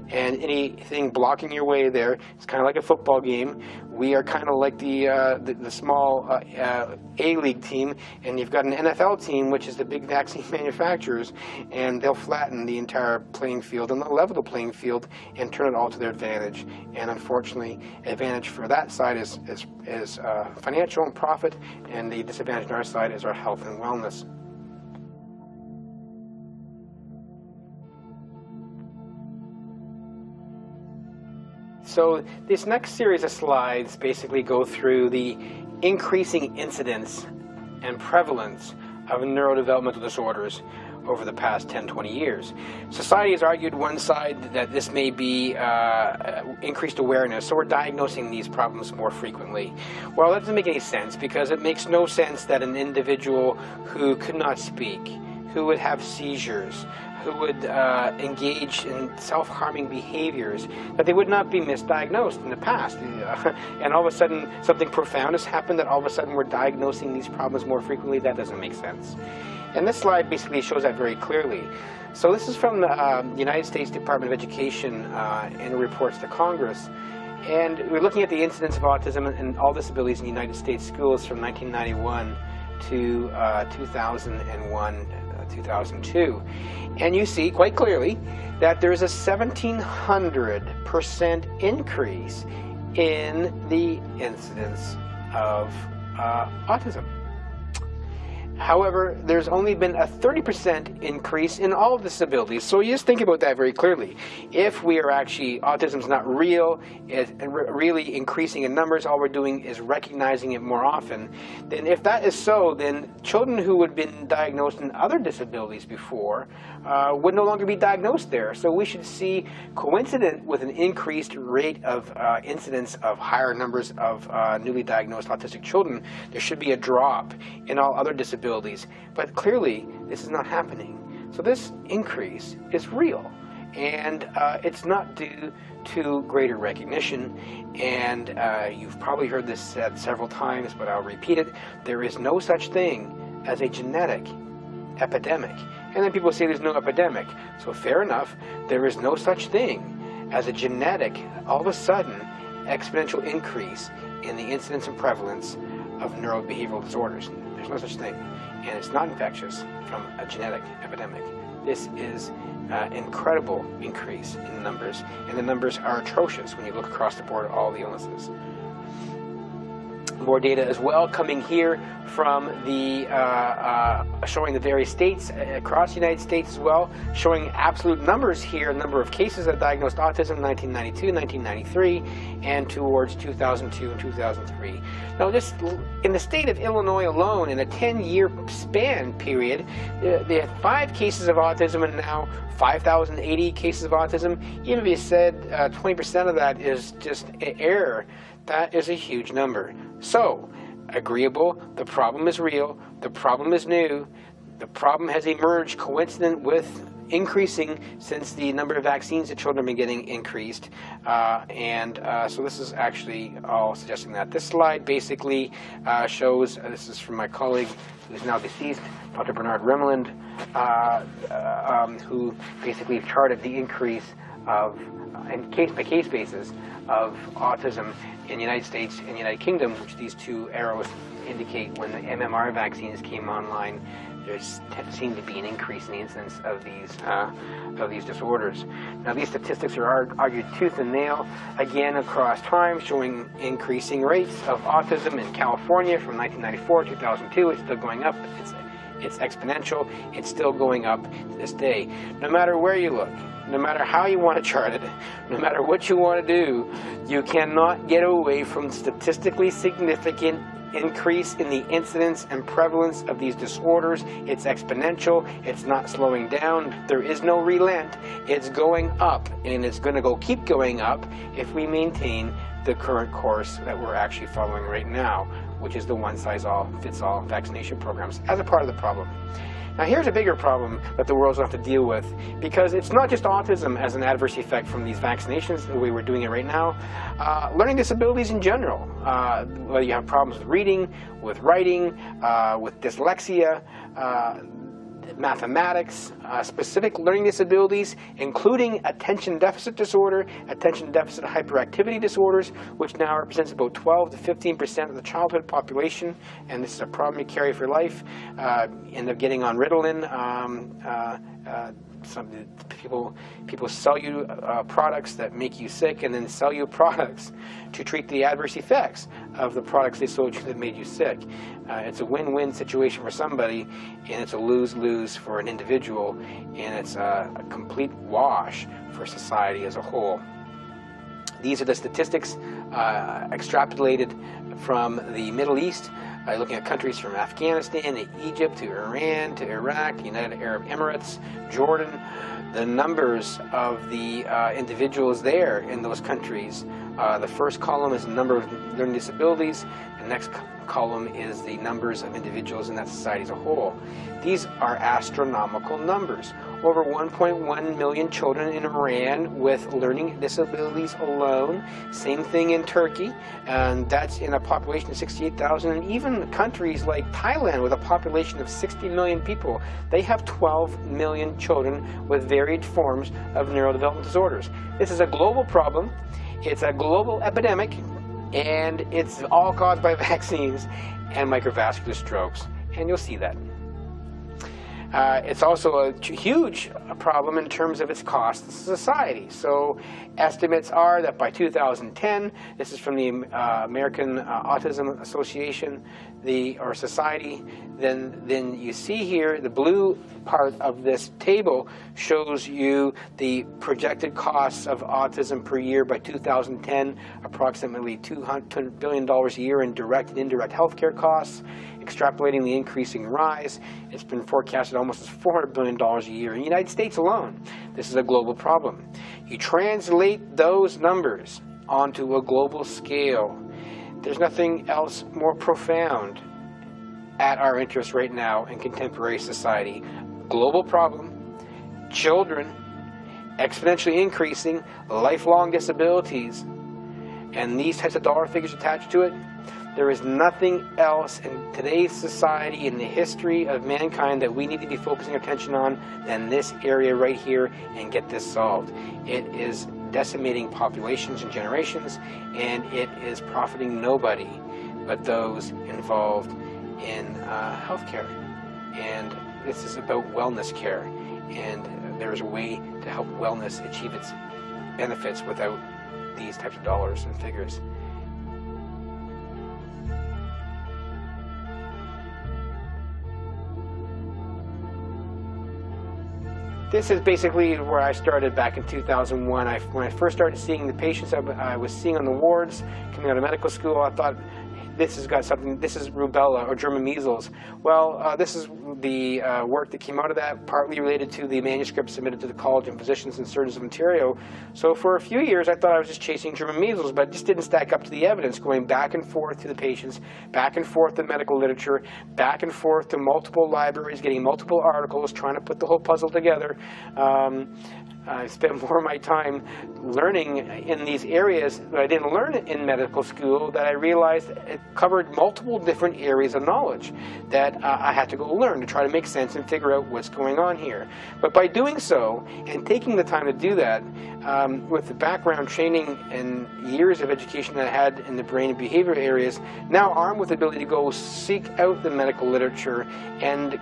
[SPEAKER 1] and anything blocking your way there, it's kind of like a football game. We are kind of like the small A-League team, and you've got an NFL team, which is the big vaccine manufacturers, and they'll flatten the entire playing field, and they'll level the playing field and turn it all to their advantage. And unfortunately, advantage for that side is financial and profit, and the disadvantage on our side is our health and wellness. So this next series of slides basically go through the increasing incidence and prevalence of neurodevelopmental disorders over the past 10-20 years. Society has argued one side that this may be increased awareness, so we're diagnosing these problems more frequently. Well, that doesn't make any sense, because it makes no sense that an individual who could not speak, who would have seizures, who would engage in self-harming behaviors, that they would not be misdiagnosed in the past. And all of a sudden, something profound has happened, that all of a sudden we're diagnosing these problems more frequently. That doesn't make sense. And this slide basically shows that very clearly. So this is from the United States Department of Education and reports to Congress. And we're looking at the incidence of autism and all disabilities in the United States schools from 1991 to 2001, 2002. And you see quite clearly that there's a 1,700% increase in the incidence of autism. However, there's only been a 30% increase in all disabilities. So you just think about that very clearly. If we are actually, autism's not real, it's really increasing in numbers, all we're doing is recognizing it more often, then if that is so, then children who had been diagnosed in other disabilities before would no longer be diagnosed there. So we should see, coincident with an increased rate of incidence of higher numbers of newly diagnosed autistic children, there should be a drop in all other disabilities. But clearly, this is not happening. So this increase is real, and it's not due to greater recognition. And you've probably heard this said several times, but I'll repeat it. There is no such thing as a genetic epidemic. And then people say there's no epidemic. So fair enough, there is no such thing as a genetic, all of a sudden, exponential increase in the incidence and prevalence of neurobehavioral disorders. There's no such thing. And it's not infectious from a genetic epidemic. This is an incredible increase in numbers, and the numbers are atrocious when you look across the board at all the illnesses. More data as well coming here from the showing the various states across the United States as well, showing absolute numbers here, number of cases that diagnosed autism in 1992, 1993, and towards 2002 and 2003. Now, this in the state of Illinois alone, in a 10-year span period, they had 5 cases of autism and now 5,080 cases of autism. Even if you said 20% of that is just error, that is a huge number. So, agreeable, the problem is real, the problem is new, the problem has emerged coincident with increasing since the number of vaccines that children have been getting increased. So this is actually all suggesting that. This slide basically shows, this is from my colleague who's now deceased, Dr. Bernard Rimland, who basically charted the increase of, in case-by-case basis, of autism in the United States and the United Kingdom, which these 2 arrows indicate when the MMR vaccines came online there seems to be an increase in the incidence of these disorders. Now, these statistics are argued tooth and nail again across time, showing increasing rates of autism in California from 1994 to 2002. It's still going up. It's exponential. It's still going up to this day. No matter where you look, no matter how you want to chart it, no matter what you want to do, you cannot get away from statistically significant increase in the incidence and prevalence of these disorders. It's exponential. It's not slowing down. There is no relent. It's going up, and it's going to keep going up if we maintain the current course that we're actually following right now, which is the one-size-all-fits-all vaccination programs as a part of the problem. Now, here's a bigger problem that the world's going to have to deal with, because it's not just autism as an adverse effect from these vaccinations, the way we're doing it right now. Learning disabilities in general, whether you have problems with reading, with writing, with dyslexia, mathematics, specific learning disabilities, including attention deficit disorder, attention deficit hyperactivity disorders, which now represents about 12 to 15% of the childhood population, and this is a problem you carry for life. End up getting on Ritalin. Some people sell you products that make you sick, and then sell you products to treat the adverse effects of the products they sold you that made you sick. It's a win-win situation for somebody, and it's a lose-lose for an individual, and it's a complete wash for society as a whole. These are the statistics extrapolated from the Middle East, looking at countries from Afghanistan to Egypt to Iran to Iraq, the United Arab Emirates, Jordan. The numbers of the individuals there in those countries. The first column is the number of learning disabilities. The next column is the numbers of individuals in that society as a whole. These are astronomical numbers. Over 1.1 million children in Iran with learning disabilities alone. Same thing in Turkey, and that's in a population of 68,000. And even countries like Thailand, with a population of 60 million people, they have 12 million children with varied forms of neurodevelopmental disorders. This is a global problem. It's a global epidemic, and it's all caused by vaccines and microvascular strokes, and you'll see that. It's also a huge problem in terms of its cost to society. So estimates are that by 2010, this is from the American Autism Association, or Society, then you see here the blue part of this table shows you the projected costs of autism per year by 2010, approximately $200 billion a year in direct and indirect healthcare costs. Extrapolating the increasing rise, it's been forecasted almost as $400 billion a year in the United States alone. This is a global problem. You translate those numbers onto a global scale. There's nothing else more profound at our interest right now in contemporary society. Global problem, children, exponentially increasing, lifelong disabilities, and these types of dollar figures attached to it. There is nothing else in today's society, in the history of mankind, that we need to be focusing our attention on than this area right here, and get this solved. It is decimating populations and generations, and it is profiting nobody but those involved in healthcare. And this is about wellness care, and there is a way to help wellness achieve its benefits without these types of dollars and figures. This is basically where I started back in 2001. When I first started seeing the patients I was seeing on the wards coming out of medical school, I thought, this has got something, this is rubella or German measles. Well, this is the work that came out of that, partly related to the manuscript submitted to the College of Physicians and Surgeons of Ontario. So for a few years, I thought I was just chasing German measles, but it just didn't stack up to the evidence, going back and forth to the patients, back and forth to medical literature, back and forth to multiple libraries, getting multiple articles, trying to put the whole puzzle together. I spent more of my time learning in these areas that I didn't learn in medical school, that I realized it covered multiple different areas of knowledge that I had to go learn to try to make sense and figure out what's going on here. But by doing so, and taking the time to do that, with the background training and years of education that I had in the brain and behavior areas, now armed with the ability to go seek out the medical literature and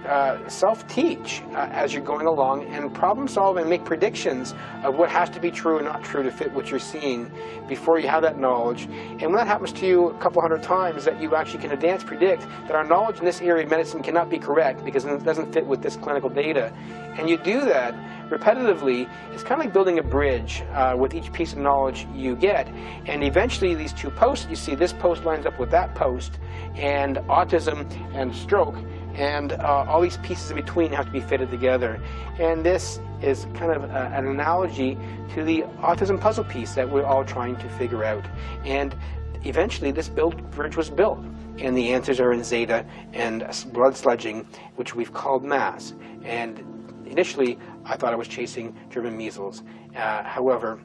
[SPEAKER 1] self-teach as you're going along and problem solve and make predictions of what has to be true and not true to fit what you're seeing before you have that knowledge. And when that happens to you a couple hundred times, that you actually can advance predict that our knowledge in this area of medicine cannot be correct because it doesn't fit with this clinical data. And you do that repetitively, it's kind of like building a bridge with each piece of knowledge you get. And eventually these two posts, you see this post lines up with that post, and autism and stroke, and all these pieces in between have to be fitted together. And this is kind of an analogy to the autism puzzle piece that we're all trying to figure out. And eventually this bridge was built, and the answers are in zeta and blood sludging, which we've called mass. And initially I thought I was chasing German measles. However,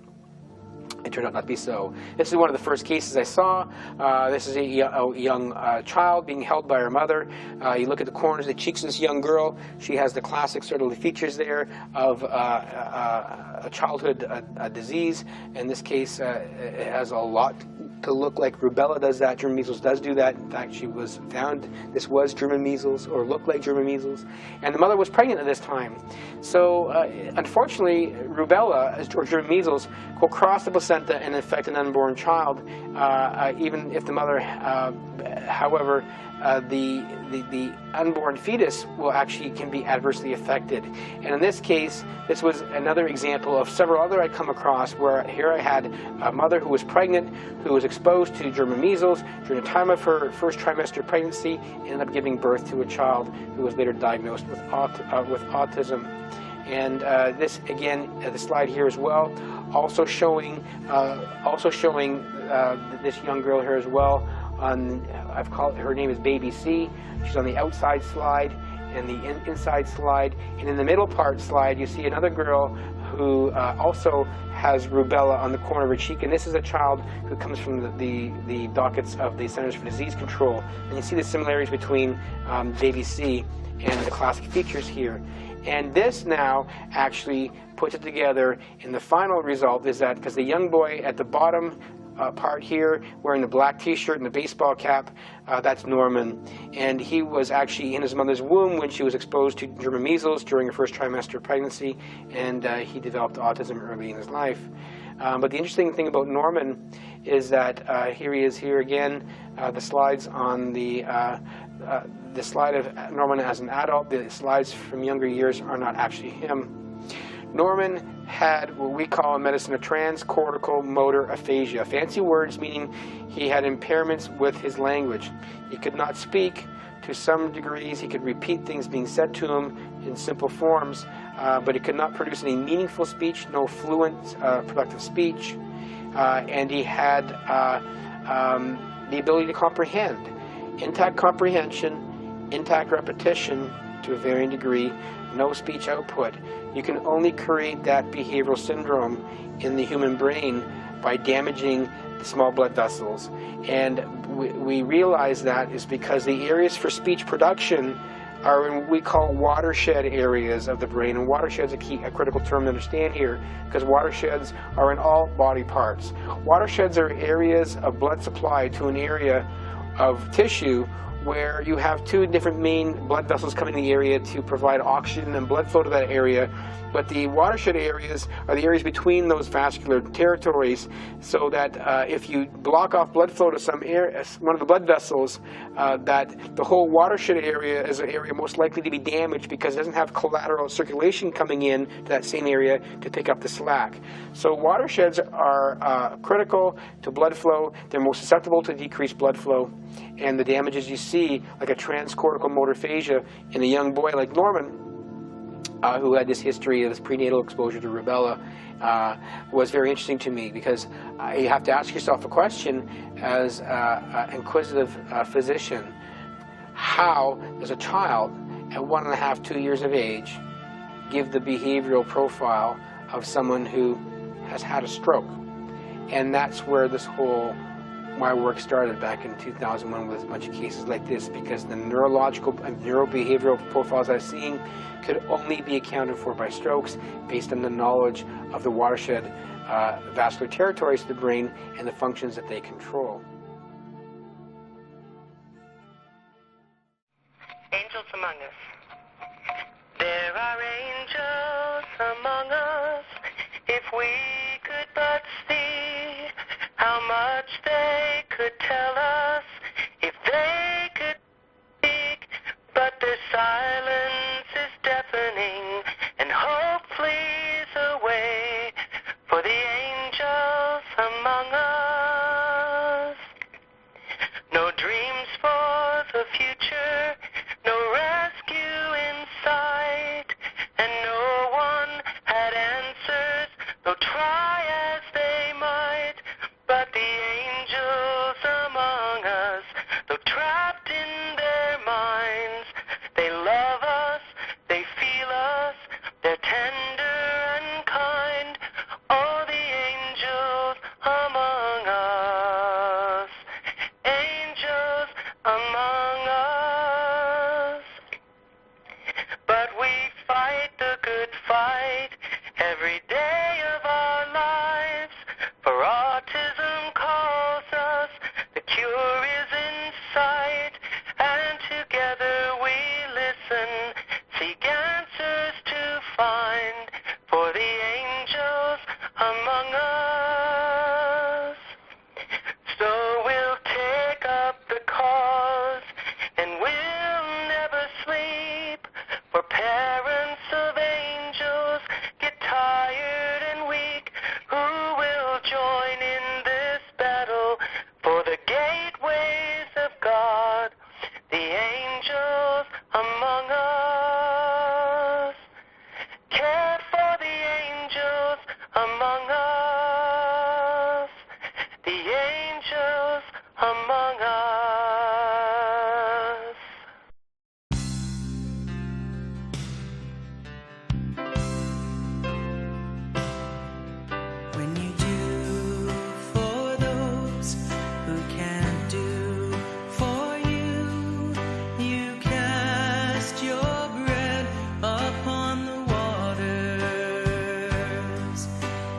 [SPEAKER 1] it turned out not to be so. This is one of the first cases I saw. This is a young child being held by her mother. You look at the corners of the cheeks of this young girl. She has the classic sort of features there of a childhood disease. In this case, it has a lot to look like rubella does that. German measles does do that. In fact, she was found this was German measles, or looked like German measles. And the mother was pregnant at this time. So unfortunately, rubella, or German measles, will cross the placenta and infect an unborn child, even if the mother, however, the unborn fetus can be adversely affected. And in this case, this was another example of several other I'd come across where here I had a mother who was pregnant, who was exposed to German measles during the time of her first trimester pregnancy, and ended up giving birth to a child who was later diagnosed with autism. And this, again, the slide here as well, also showing this young girl here as well. I've called her name is Baby C. She's on the outside slide and the inside slide, and in the middle part slide you see another girl who also has rubella on the corner of her cheek, and this is a child who comes from the dockets of the Centers for Disease Control. And you see the similarities between Baby C and the classic features here. And this now actually puts it together, and the final result is that because the young boy at the bottom part here, wearing the black t-shirt and the baseball cap, that's Norman. And he was actually in his mother's womb when she was exposed to German measles during her first trimester of pregnancy, and he developed autism early in his life. But the interesting thing about Norman is that here he is here again, the slides on the slide of Norman as an adult. The slides from younger years are not actually him. Norman had what we call in medicine a transcortical motor aphasia. Fancy words meaning he had impairments with his language. He could not speak to some degrees. He could repeat things being said to him in simple forms, but he could not produce any meaningful speech, no fluent, productive speech. And he had the ability to comprehend. Intact comprehension, intact repetition to a varying degree, no speech output. You can only create that behavioral syndrome in the human brain by damaging the small blood vessels. And we realize that is because the areas for speech production are in what we call watershed areas of the brain. And watershed is a critical term to understand here, because watersheds are in all body parts. Watersheds are areas of blood supply to an area of tissue where you have two different main blood vessels coming in the area to provide oxygen and blood flow to that area. But the watershed areas are the areas between those vascular territories, so that if you block off blood flow to some area, one of the blood vessels, that the whole watershed area is an area most likely to be damaged because it doesn't have collateral circulation coming in to that same area to pick up the slack. So watersheds are critical to blood flow. They're most susceptible to decreased blood flow, and the damages you see, like a transcortical motor aphasia in a young boy like Norman, who had this history of this prenatal exposure to rubella, was very interesting to me, because you have to ask yourself a question as an inquisitive physician. How does a child at 1.5, 2 years of age give the behavioral profile of someone who has had a stroke. And that's where my work started back in 2001 with a bunch of cases like this, because the neurological and neurobehavioral profiles I've seen could only be accounted for by strokes based on the knowledge of the watershed vascular territories of the brain and the functions that they control.
[SPEAKER 5] Angels among us. There are angels among us. If we could but see how much they could tell us, if they could speak, but their silence is deafening, and hope flees away for the angels among us. No dreams for the future, no rescue in sight, and no one had answers, though try as they might. But the angels among us, though trapped in their minds, they love us, they feel us, they're tender and kind. Oh, the angels among us, angels among us. But we fight the good fight every day of our lives, for autism calls us, the cure is in sight, and together we listen, seek answers to find, for the angels among us. So we'll take up the cause, and we'll never sleep, for parents of angels get tired and weak. Who will join in this battle for the gateways of God? The angels among us. Care for the angels among us. The angels among us.
[SPEAKER 6] When you do for those who can't do for you, you cast your bread upon the waters,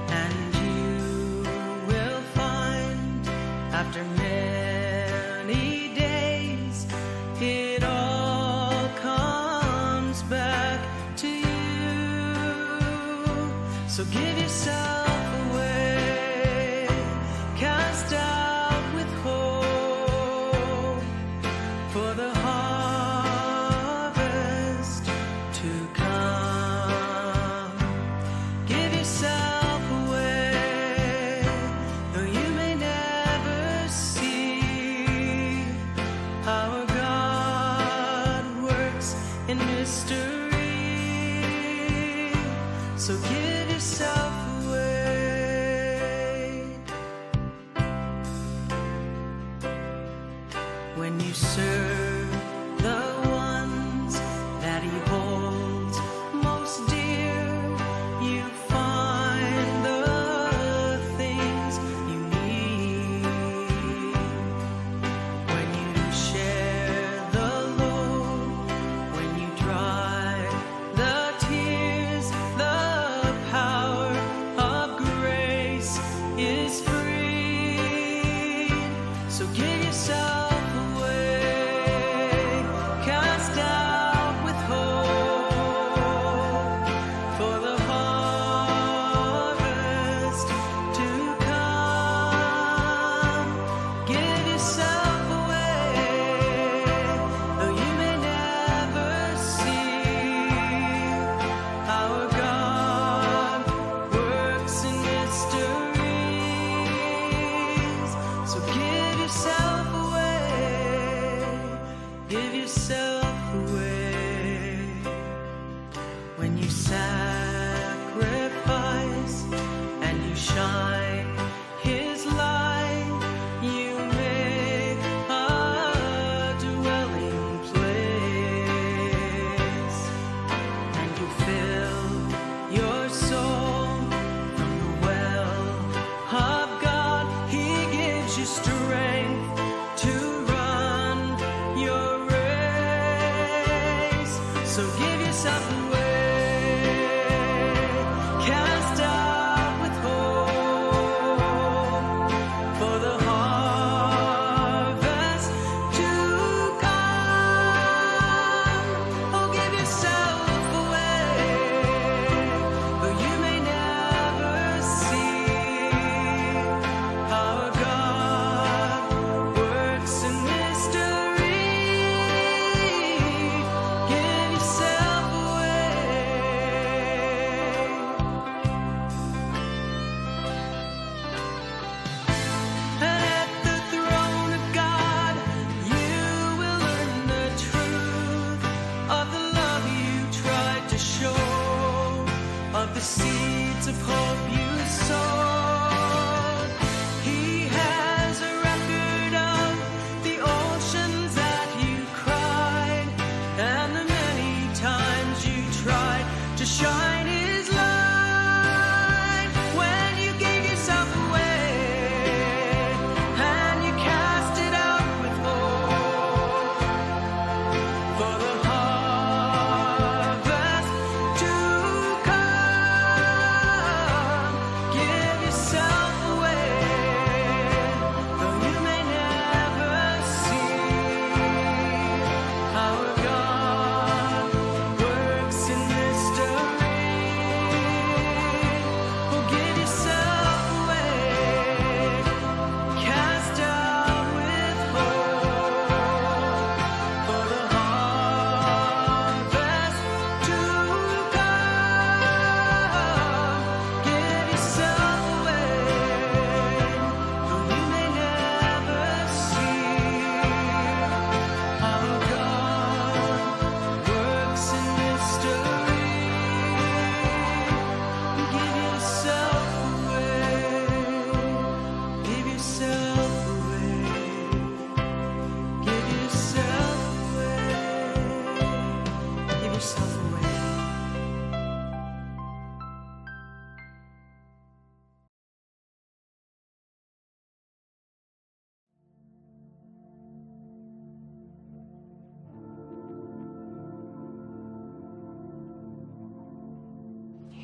[SPEAKER 6] and you will find after many days it all comes back to you. So give yourself away, cast out with hope for the harvest to come. Give yourself away, though you may never see how God works in mystery. So give yourself away. When you serve the ones that He holds most dear, you find the things you need. When you share the load, when you dry the tears, the power of grace is free. So give yourself away.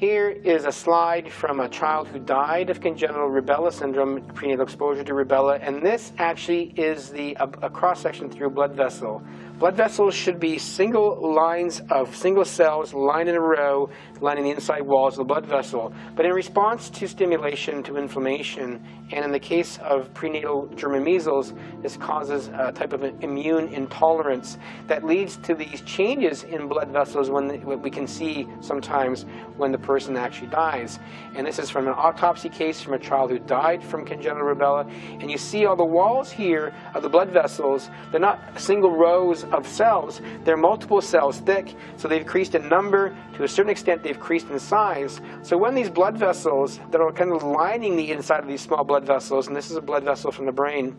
[SPEAKER 1] Here is a slide from a child who died of congenital rubella syndrome, prenatal exposure to rubella, and this actually is a cross-section through a blood vessel. Blood vessels should be single lines of single cells lined in a row, lining the inside walls of the blood vessel. But in response to stimulation to inflammation, and in the case of prenatal German measles, this causes a type of immune intolerance that leads to these changes in blood vessels what we can see sometimes when the person actually dies. And this is from an autopsy case from a child who died from congenital rubella. And you see all the walls here of the blood vessels, they're not single rows of cells, they're multiple cells thick, so they've increased in number. To a certain extent, they've increased in size. So when these blood vessels that are kind of lining the inside of these small blood vessels, and this is a blood vessel from the brain,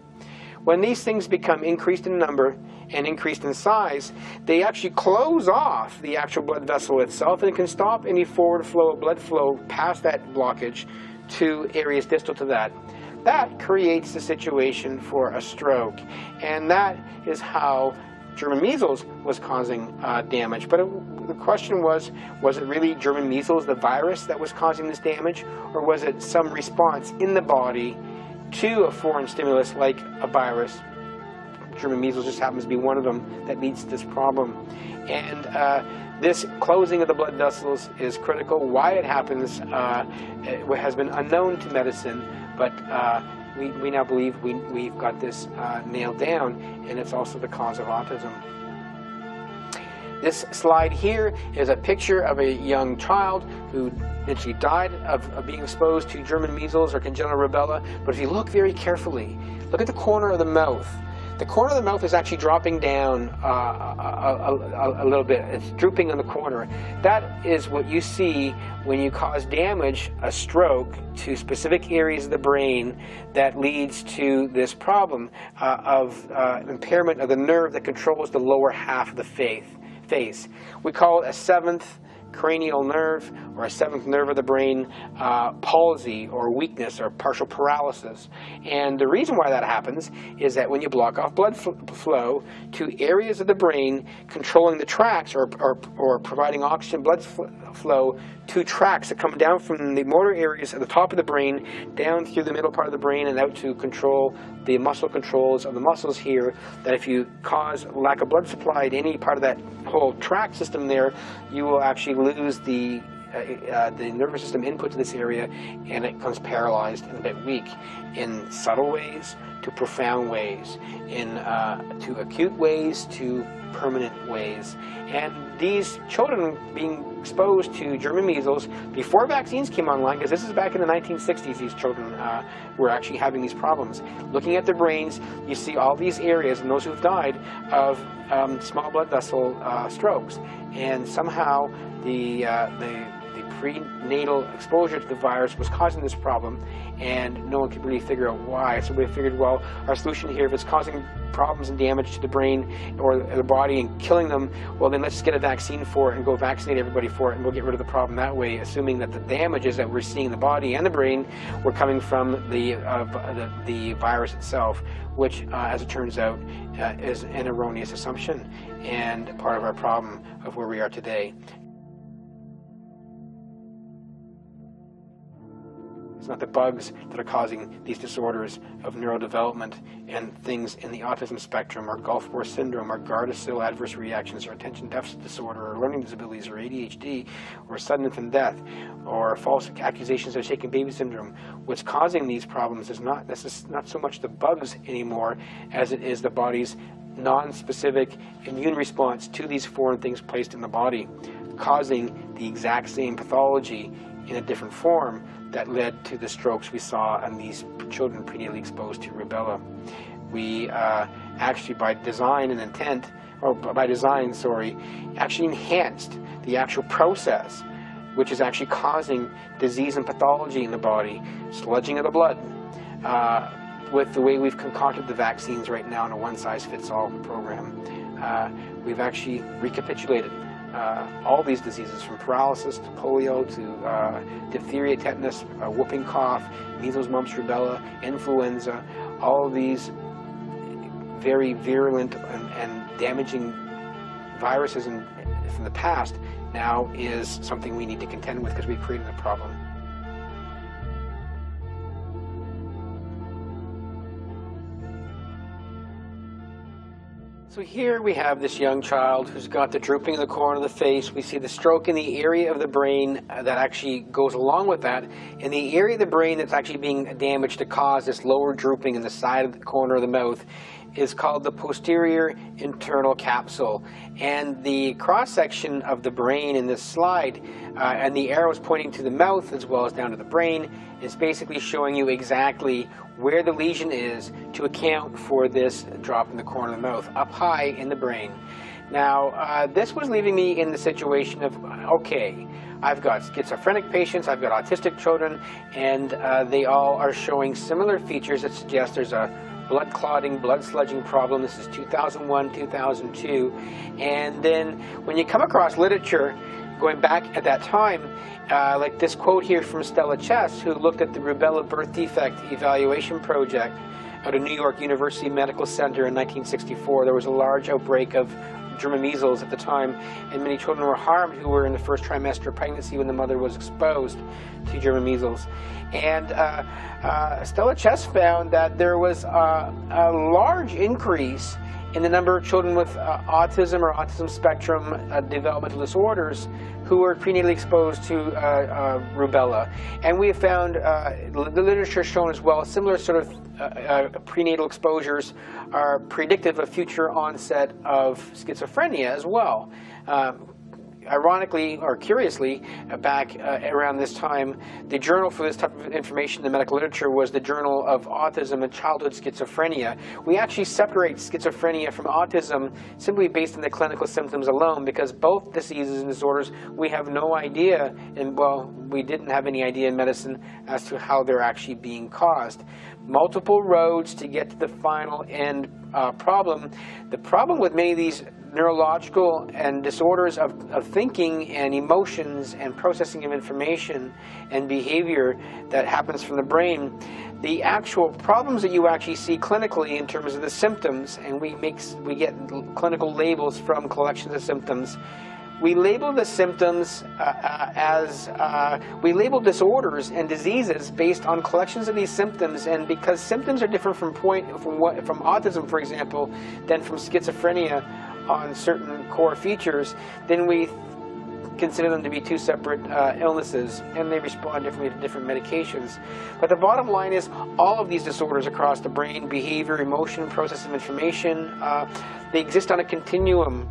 [SPEAKER 1] when these things become increased in number and increased in size, they actually close off the actual blood vessel itself, and it can stop any forward flow of blood flow past that blockage to areas distal to that. That creates the situation for a stroke, and that is how German measles was causing damage. But the question was it really German measles, the virus, that was causing this damage, or was it some response in the body to a foreign stimulus like a virus? German measles just happens to be one of them that leads to this problem. And this closing of the blood vessels is critical. Why it happens has been unknown to medicine, but we now believe we've got this nailed down, and it's also the cause of autism. This slide here is a picture of a young child who eventually died of being exposed to German measles or congenital rubella. But if you look very carefully, look at the corner of the mouth. The corner of the mouth is actually dropping down a little bit. It's drooping on the corner. That is what you see when you cause damage, a stroke, to specific areas of the brain that leads to this problem of impairment of the nerve that controls the lower half of the face. We call it a seventh cranial nerve, or a seventh nerve of the brain, palsy or weakness or partial paralysis. And the reason why that happens is that when you block off blood flow to areas of the brain controlling the tracts or providing oxygen blood flow to tracts that come down from the motor areas at the top of the brain down through the middle part of the brain and out to control the muscle controls of the muscles here, that if you cause lack of blood supply to any part of that whole tract system there, you will actually lose the nervous system input to this area, and it becomes paralyzed and a bit weak in subtle ways to profound ways, to acute ways to permanent ways. And these children being exposed to German measles before vaccines came online, because this is back in the 1960s, these children were actually having these problems. Looking at their brains, you see all these areas, and those who've died of small blood vessel strokes. And somehow the prenatal exposure to the virus was causing this problem, and no one could really figure out why. So we figured, well, our solution here, if it's causing problems and damage to the brain or the body and killing them, well, then let's just get a vaccine for it and go vaccinate everybody for it, and we'll get rid of the problem that way, assuming that the damages that we're seeing in the body and the brain were coming from the virus itself, which, as it turns out, is an erroneous assumption and part of our problem of where we are today. It's not the bugs that are causing these disorders of neurodevelopment and things in the autism spectrum, or Gulf War syndrome, or Gardasil adverse reactions, or attention deficit disorder, or learning disabilities, or ADHD, or sudden infant death, or false accusations of shaken baby syndrome. What's causing these problems is not so much the bugs anymore as it is the body's non-specific immune response to these foreign things placed in the body, causing the exact same pathology in a different form that led to the strokes we saw in these children prenatally exposed to rubella. We actually, by design and intent, or by design, sorry, actually enhanced the actual process, which is actually causing disease and pathology in the body, sludging of the blood, with the way we've concocted the vaccines right now in a one-size-fits-all program. We've actually recapitulated all these diseases, from paralysis to polio to diphtheria, tetanus, whooping cough, measles, mumps, rubella, influenza, all of these very virulent and damaging viruses from the past now is something we need to contend with because we've created a problem. So here we have this young child who's got the drooping in the corner of the face. We see the stroke in the area of the brain that actually goes along with that. And the area of the brain that's actually being damaged to cause this lower drooping in the side of the corner of the mouth is called the posterior internal capsule. And the cross-section of the brain in this slide, and the arrows pointing to the mouth as well as down to the brain, is basically showing you exactly where the lesion is to account for this drop in the corner of the mouth, up high in the brain. Now, this was leaving me in the situation of, okay, I've got schizophrenic patients, I've got autistic children, and they all are showing similar features that suggest there's a blood clotting, blood sludging problem. This is 2001, 2002. And then when you come across literature going back at that time, like this quote here from Stella Chess, who looked at the rubella birth defect evaluation project out of New York University Medical Center in 1964. There was a large outbreak of German measles at the time, and many children were harmed who were in the first trimester of pregnancy when the mother was exposed to German measles. And Stella Chess found that there was a large increase in the number of children with autism or autism spectrum developmental disorders who were prenatally exposed to rubella. And we have found the literature shown as well similar sort of prenatal exposures are predictive of future onset of schizophrenia as well. Ironically, or curiously, back around this time, the journal for this type of information in the medical literature was the Journal of Autism and Childhood Schizophrenia. We actually separate schizophrenia from autism simply based on the clinical symptoms alone, because both diseases and disorders, we have no idea, and well, we didn't have any idea in medicine as to how they're actually being caused. Multiple roads to get to the final end problem. The problem with many of these neurological and disorders of thinking and emotions and processing of information and behavior that happens from the brain, the actual problems that you actually see clinically in terms of the symptoms, and we get clinical labels from collections of symptoms. We label the symptoms we label disorders and diseases based on collections of these symptoms, and because symptoms are different from autism, for example, than from schizophrenia on certain core features, then we consider them to be two separate illnesses, and they respond differently to different medications. But the bottom line is all of these disorders across the brain, behavior, emotion, process of information, they exist on a continuum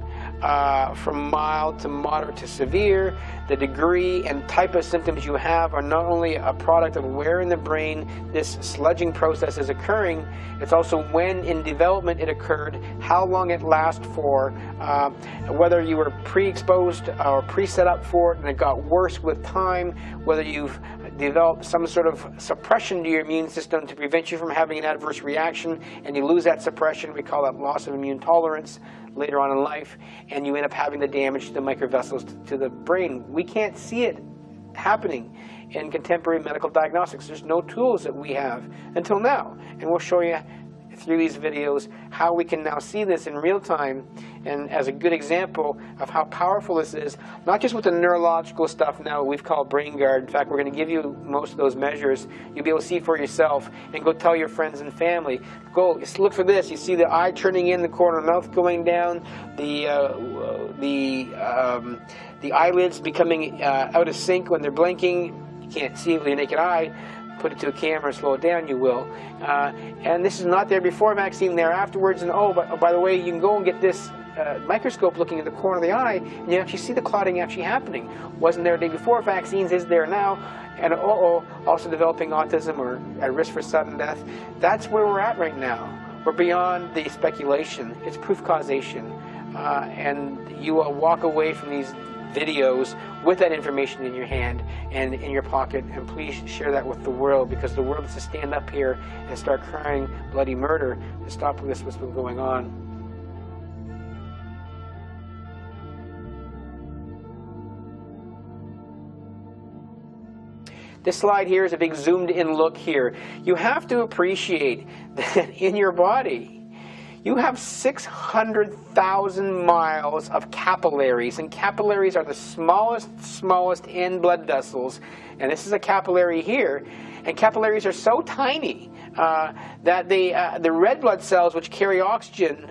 [SPEAKER 1] from mild to moderate to severe. The degree and type of symptoms you have are not only a product of where in the brain this sludging process is occurring, it's also when in development it occurred, how long it lasts for, whether you were pre-exposed or pre-set up for it and it got worse with time, whether you've developed some sort of suppression to your immune system to prevent you from having an adverse reaction, and you lose that suppression. We call that loss of immune tolerance later on in life, and you end up having the damage to the microvessels to the brain. We can't see it happening in contemporary medical diagnostics. There's no tools that we have until now, and we'll show you through these videos how we can now see this in real time, and as a good example of how powerful this is, not just with the neurological stuff now we've called Brain Guard. In fact, we're going to give you most of those measures. You'll be able to see for yourself and go tell your friends and family. Go look for this. You see the eye turning in, the corner of the mouth going down, the eyelids becoming out of sync when they're blinking. You can't see it with your naked eye. Put it to a camera and slow it down, you will. And this is not there before vaccine, there afterwards. And oh, by the way, you can go and get this microscope looking at the corner of the eye, and you actually see the clotting actually happening. Wasn't there a day before vaccines, is there now. And also developing autism or at risk for sudden death. That's where we're at right now. We're beyond the speculation. It's proof causation. And you will walk away from these videos with that information in your hand and in your pocket, and please share that with the world, because the world has to stand up here and start crying bloody murder to stop what's been going on. This slide here is a big zoomed in look here. You have to appreciate that in your body You have 600,000 miles of capillaries, and capillaries are the smallest end blood vessels. And this is a capillary here, and capillaries are so tiny that the red blood cells, which carry oxygen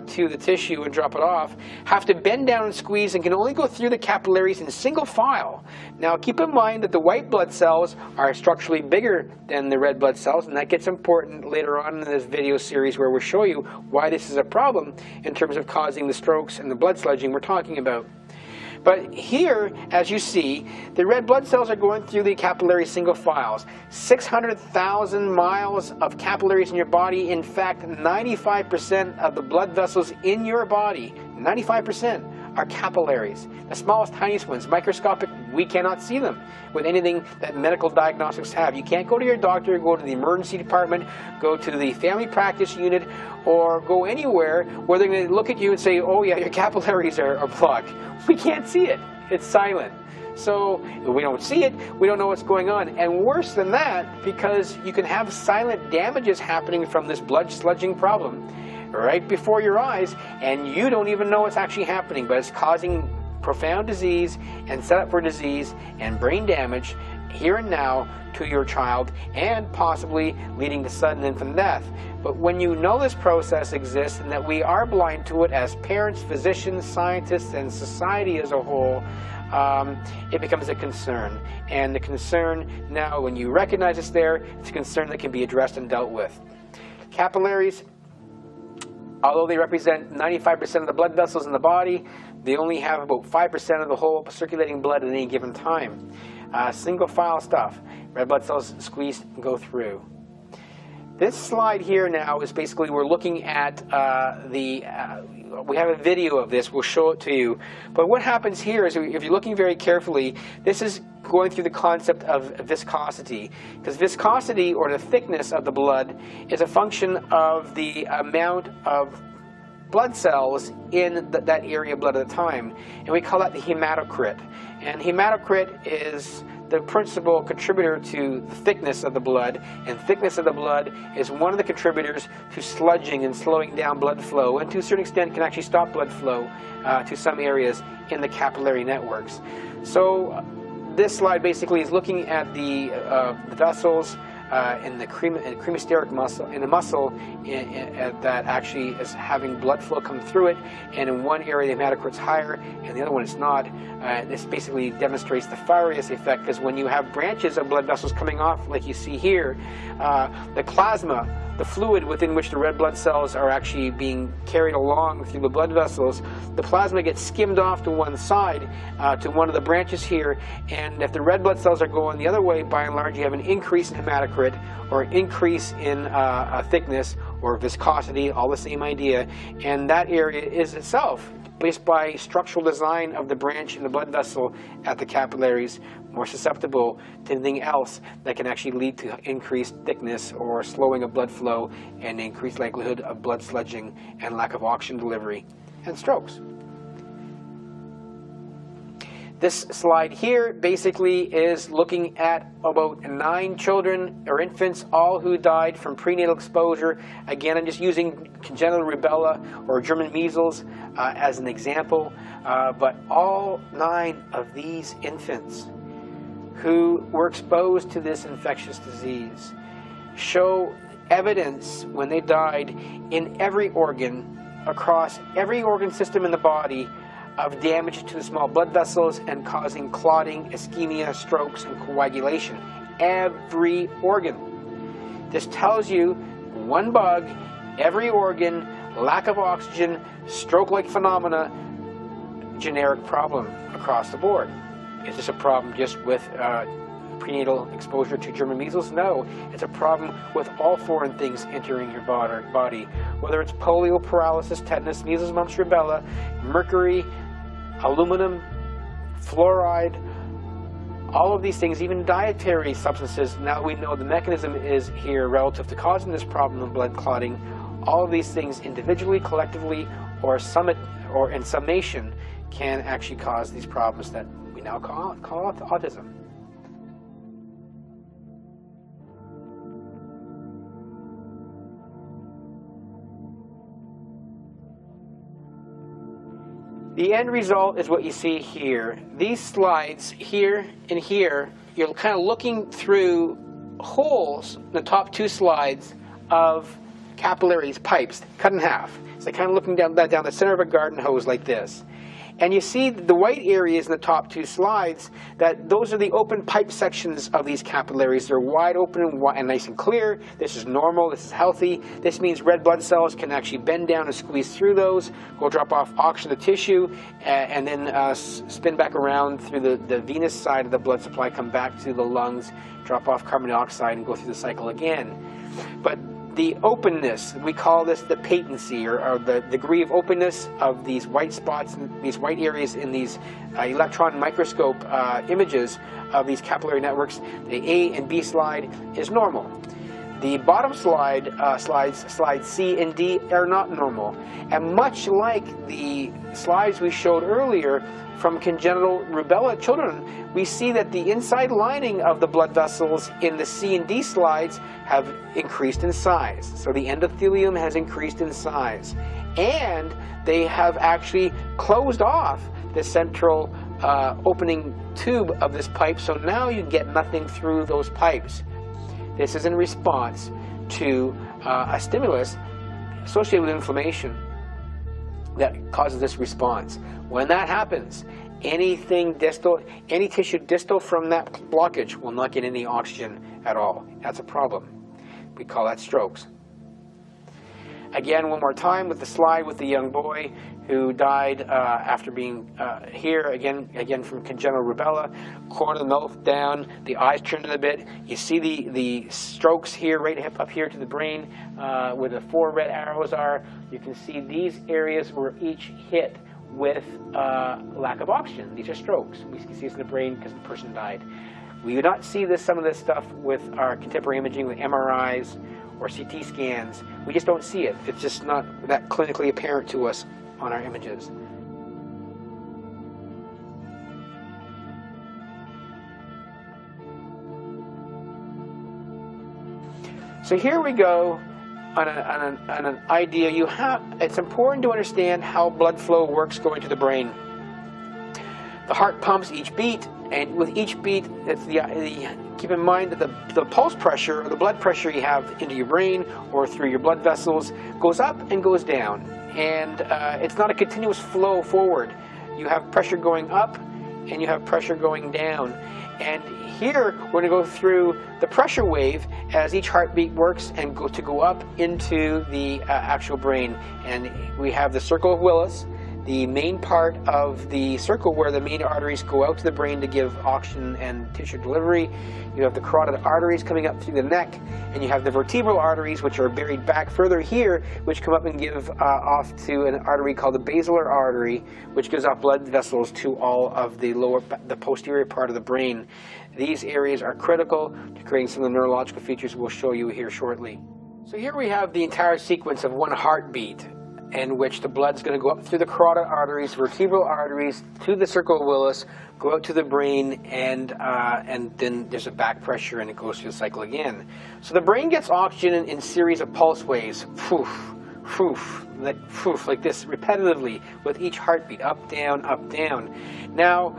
[SPEAKER 1] to the tissue and drop it off, have to bend down and squeeze and can only go through the capillaries in single file. Now keep in mind that the white blood cells are structurally bigger than the red blood cells, and that gets important later on in this video series where we'll show you why this is a problem in terms of causing the strokes and the blood sludging we're talking about. But here, as you see, the red blood cells are going through the capillary single files. 600,000 miles of capillaries in your body. In fact, 95% of the blood vessels in your body, 95%, are capillaries. The smallest, tiniest ones, microscopic, we cannot see them with anything that medical diagnostics have. You can't go to your doctor, go to the emergency department, go to the family practice unit, or go anywhere where they're going to look at you and say, oh yeah, your capillaries are blocked. We can't see it. It's silent. So we don't see it, we don't know what's going on. And worse than that, because you can have silent damages happening from this blood sludging problem right before your eyes, and you don't even know what's actually happening, but it's causing profound disease and setup for disease and brain damage here and now to your child, and possibly leading to sudden infant death. But when you know this process exists and that we are blind to it as parents, physicians, scientists, and society as a whole, it becomes a concern. And the concern now, when you recognize it's there, it's a concern that can be addressed and dealt with. Capillaries, although they represent 95% of the blood vessels in the body, they only have about 5% of the whole circulating blood at any given time. Single file stuff. Red blood cells squeeze and go through. This slide here now is basically, we're looking at we have a video of this, we'll show it to you. But what happens here is, if you're looking very carefully, this is going through the concept of viscosity. Because viscosity, or the thickness of the blood, is a function of the amount of blood cells in that area of blood at a time. And we call that the hematocrit. And hematocrit is the principal contributor to the thickness of the blood, and thickness of the blood is one of the contributors to sludging and slowing down blood flow, and to a certain extent can actually stop blood flow to some areas in the capillary networks. So this slide basically is looking at the vessels in the cremasteric muscle, in a muscle that actually is having blood flow come through it, and in one area the hematocrit's higher and the other one is not. This basically demonstrates the Farias effect, because when you have branches of blood vessels coming off, like you see here, the plasma, the fluid within which the red blood cells are actually being carried along through the blood vessels, the plasma gets skimmed off to one side, to one of the branches here, and if the red blood cells are going the other way, by and large you have an increase in hematocrit, or an increase in thickness or viscosity, all the same idea, and that area is itself, based by structural design of the branch in the blood vessel at the capillaries, more susceptible to anything else that can actually lead to increased thickness or slowing of blood flow and increased likelihood of blood sludging and lack of oxygen delivery and strokes. This slide here basically is looking at about 9 children or infants, all who died from prenatal exposure. Again, I'm just using congenital rubella or German measles as an example, but all 9 of these infants who were exposed to this infectious disease show evidence when they died in every organ, across every organ system in the body, of damage to the small blood vessels and causing clotting, ischemia, strokes, and coagulation. Every organ. This tells you one bug, every organ, lack of oxygen, stroke-like phenomena, generic problem across the board. Is this a problem just with prenatal exposure to German measles? No, it's a problem with all foreign things entering your body, whether it's polio, paralysis, tetanus, measles, mumps, rubella, mercury, aluminum, fluoride, all of these things, even dietary substances. Now we know the mechanism is here relative to causing this problem of blood clotting. All of these things individually, collectively, or in summation can actually cause these problems that we now call autism. The end result is what you see here. These slides here and here, you're kind of looking through holes, the top two slides of capillaries, pipes, cut in half. It's like kind of looking down the center of a garden hose like this. And you see the white areas in the top two slides, that those are the open pipe sections of these capillaries. They're wide open and nice and clear. This is normal, this is healthy. This means red blood cells can actually bend down and squeeze through those, go drop off oxygen to the tissue, and then spin back around through the venous side of the blood supply, come back to the lungs, drop off carbon dioxide, and go through the cycle again. But the openness, we call this the patency, or the degree of openness of these white spots, these white areas in these electron microscope images of these capillary networks. The A and B slide is normal. The bottom slides C and D are not normal. And much like the slides we showed earlier from congenital rubella children, we see that the inside lining of the blood vessels in the C and D slides have increased in size. So the endothelium has increased in size. And they have actually closed off the central opening tube of this pipe, so now you get nothing through those pipes. This is in response to a stimulus associated with inflammation that causes this response. When that happens, anything distal, any tissue distal from that blockage will not get any oxygen at all. That's a problem. We call that strokes. Again, one more time with the slide with the young boy who died after being here, again from congenital rubella. Corner of the mouth down, the eyes turned in a bit. You see the strokes here, right up here to the brain, where the 4 red arrows are. You can see these areas were each hit with lack of oxygen. These are strokes. We can see this in the brain because the person died. We do not see some of this stuff with our contemporary imaging, with MRIs or CT scans. We just don't see it. It's just not that clinically apparent to us on our images. So here we go on an idea. It's important to understand how blood flow works going to the brain. The heart pumps each beat, and with each beat, keep in mind that the pulse pressure, or the blood pressure you have into your brain or through your blood vessels, goes up and goes down. And it's not a continuous flow forward. You have pressure going up and you have pressure going down. And here we're going to go through the pressure wave as each heartbeat works and go up into the actual brain. And we have the circle of Willis, the main part of the circle where the main arteries go out to the brain to give oxygen and tissue delivery. You have the carotid arteries coming up through the neck, and you have the vertebral arteries, which are buried back further here, which come up and give off to an artery called the basilar artery, which gives off blood vessels to all of the posterior part of the brain. These areas are critical to creating some of the neurological features we'll show you here shortly. So here we have the entire sequence of one heartbeat, in which the blood's going to go up through the carotid arteries, vertebral arteries, to the circle of Willis, go out to the brain, and then there's a back pressure and it goes through the cycle again. So the brain gets oxygen in series of pulse waves, like this repetitively with each heartbeat, up, down, up, down. Now,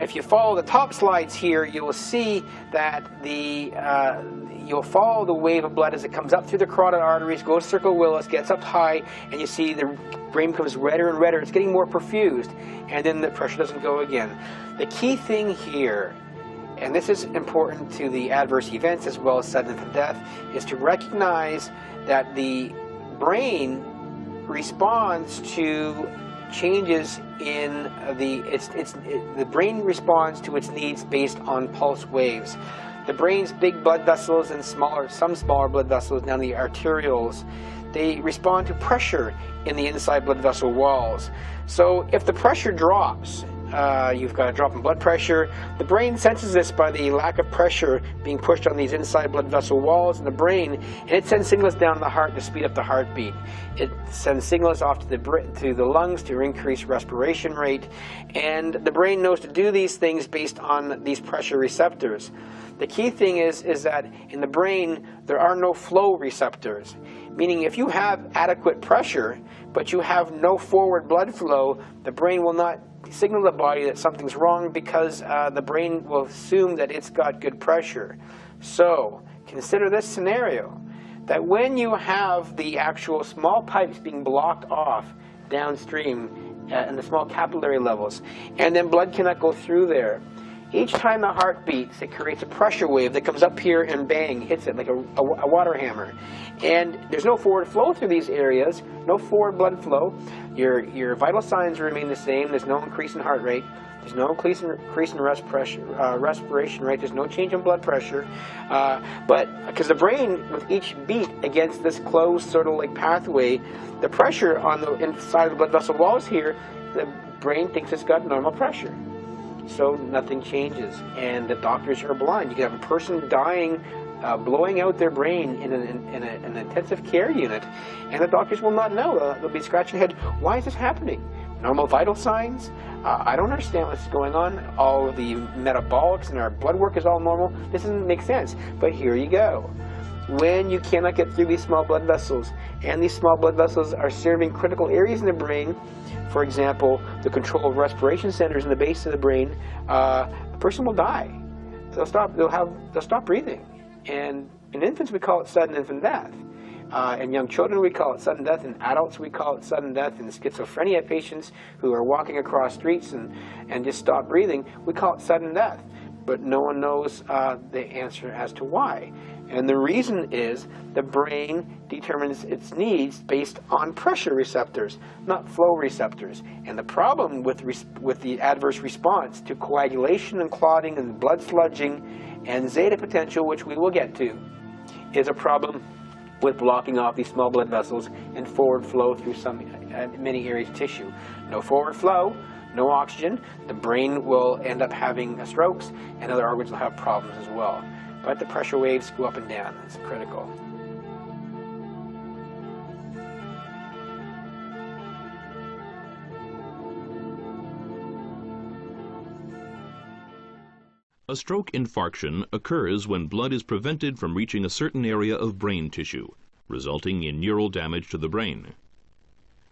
[SPEAKER 1] if you follow the top slides here, you will see that you'll follow the wave of blood as it comes up through the carotid arteries, goes circle of Willis, gets up high, and you see the brain becomes redder and redder. It's getting more perfused, and then the pressure doesn't go again. The key thing here, and this is important to the adverse events as well as sudden death, is to recognize that the brain responds to changes in the brain responds to its needs based on pulse waves. The brain's big blood vessels and some smaller blood vessels down the arterioles, they respond to pressure in the inside blood vessel walls. So if the pressure drops, you've got a drop in blood pressure. The brain senses this by the lack of pressure being pushed on these inside blood vessel walls in the brain, and it sends signals down to the heart to speed up the heartbeat. It sends signals off to the lungs to increase respiration rate, and the brain knows to do these things based on these pressure receptors. The key thing is that in the brain there are no flow receptors, meaning if you have adequate pressure, but you have no forward blood flow, the brain will not signal the body that something's wrong because the brain will assume that it's got good pressure. So consider this scenario, that when you have the actual small pipes being blocked off downstream in the small capillary levels, and then blood cannot go through there, each time the heart beats, it creates a pressure wave that comes up here and bang, hits it like a water hammer. And there's no forward flow through these areas, no forward blood flow. Your vital signs remain the same. There's no increase in heart rate. There's no increase in respiration rate. There's no change in blood pressure. But because the brain, with each beat against this closed sort of like pathway, the pressure on the inside of the blood vessel walls here, the brain thinks it's got normal pressure. So nothing changes, and the doctors are blind. You can have a person dying, blowing out their brain in an intensive care unit, and the doctors will not know. They'll be scratching their head, why is this happening? Normal vital signs? I don't understand what's going on. All of the metabolics and our blood work is all normal. This doesn't make sense, but here you go. When you cannot get through these small blood vessels, and these small blood vessels are serving critical areas in the brain, for example, the control of respiration centers in the base of the brain, a person will die. They'll stop breathing. And in infants, we call it sudden infant death. In young children, we call it sudden death. In adults, we call it sudden death. In schizophrenia patients who are walking across streets and just stop breathing, we call it sudden death. But no one knows the answer as to why. And the reason is the brain determines its needs based on pressure receptors, not flow receptors. And the problem with the adverse response to coagulation and clotting and blood sludging and zeta potential, which we will get to, is a problem with blocking off these small blood vessels and forward flow through many areas of tissue. No forward flow, no oxygen, the brain will end up having strokes, and other organs will have problems as well. But the pressure waves go up and down. That's critical.
[SPEAKER 7] A stroke infarction occurs when blood is prevented from reaching a certain area of brain tissue, resulting in neural damage to the brain.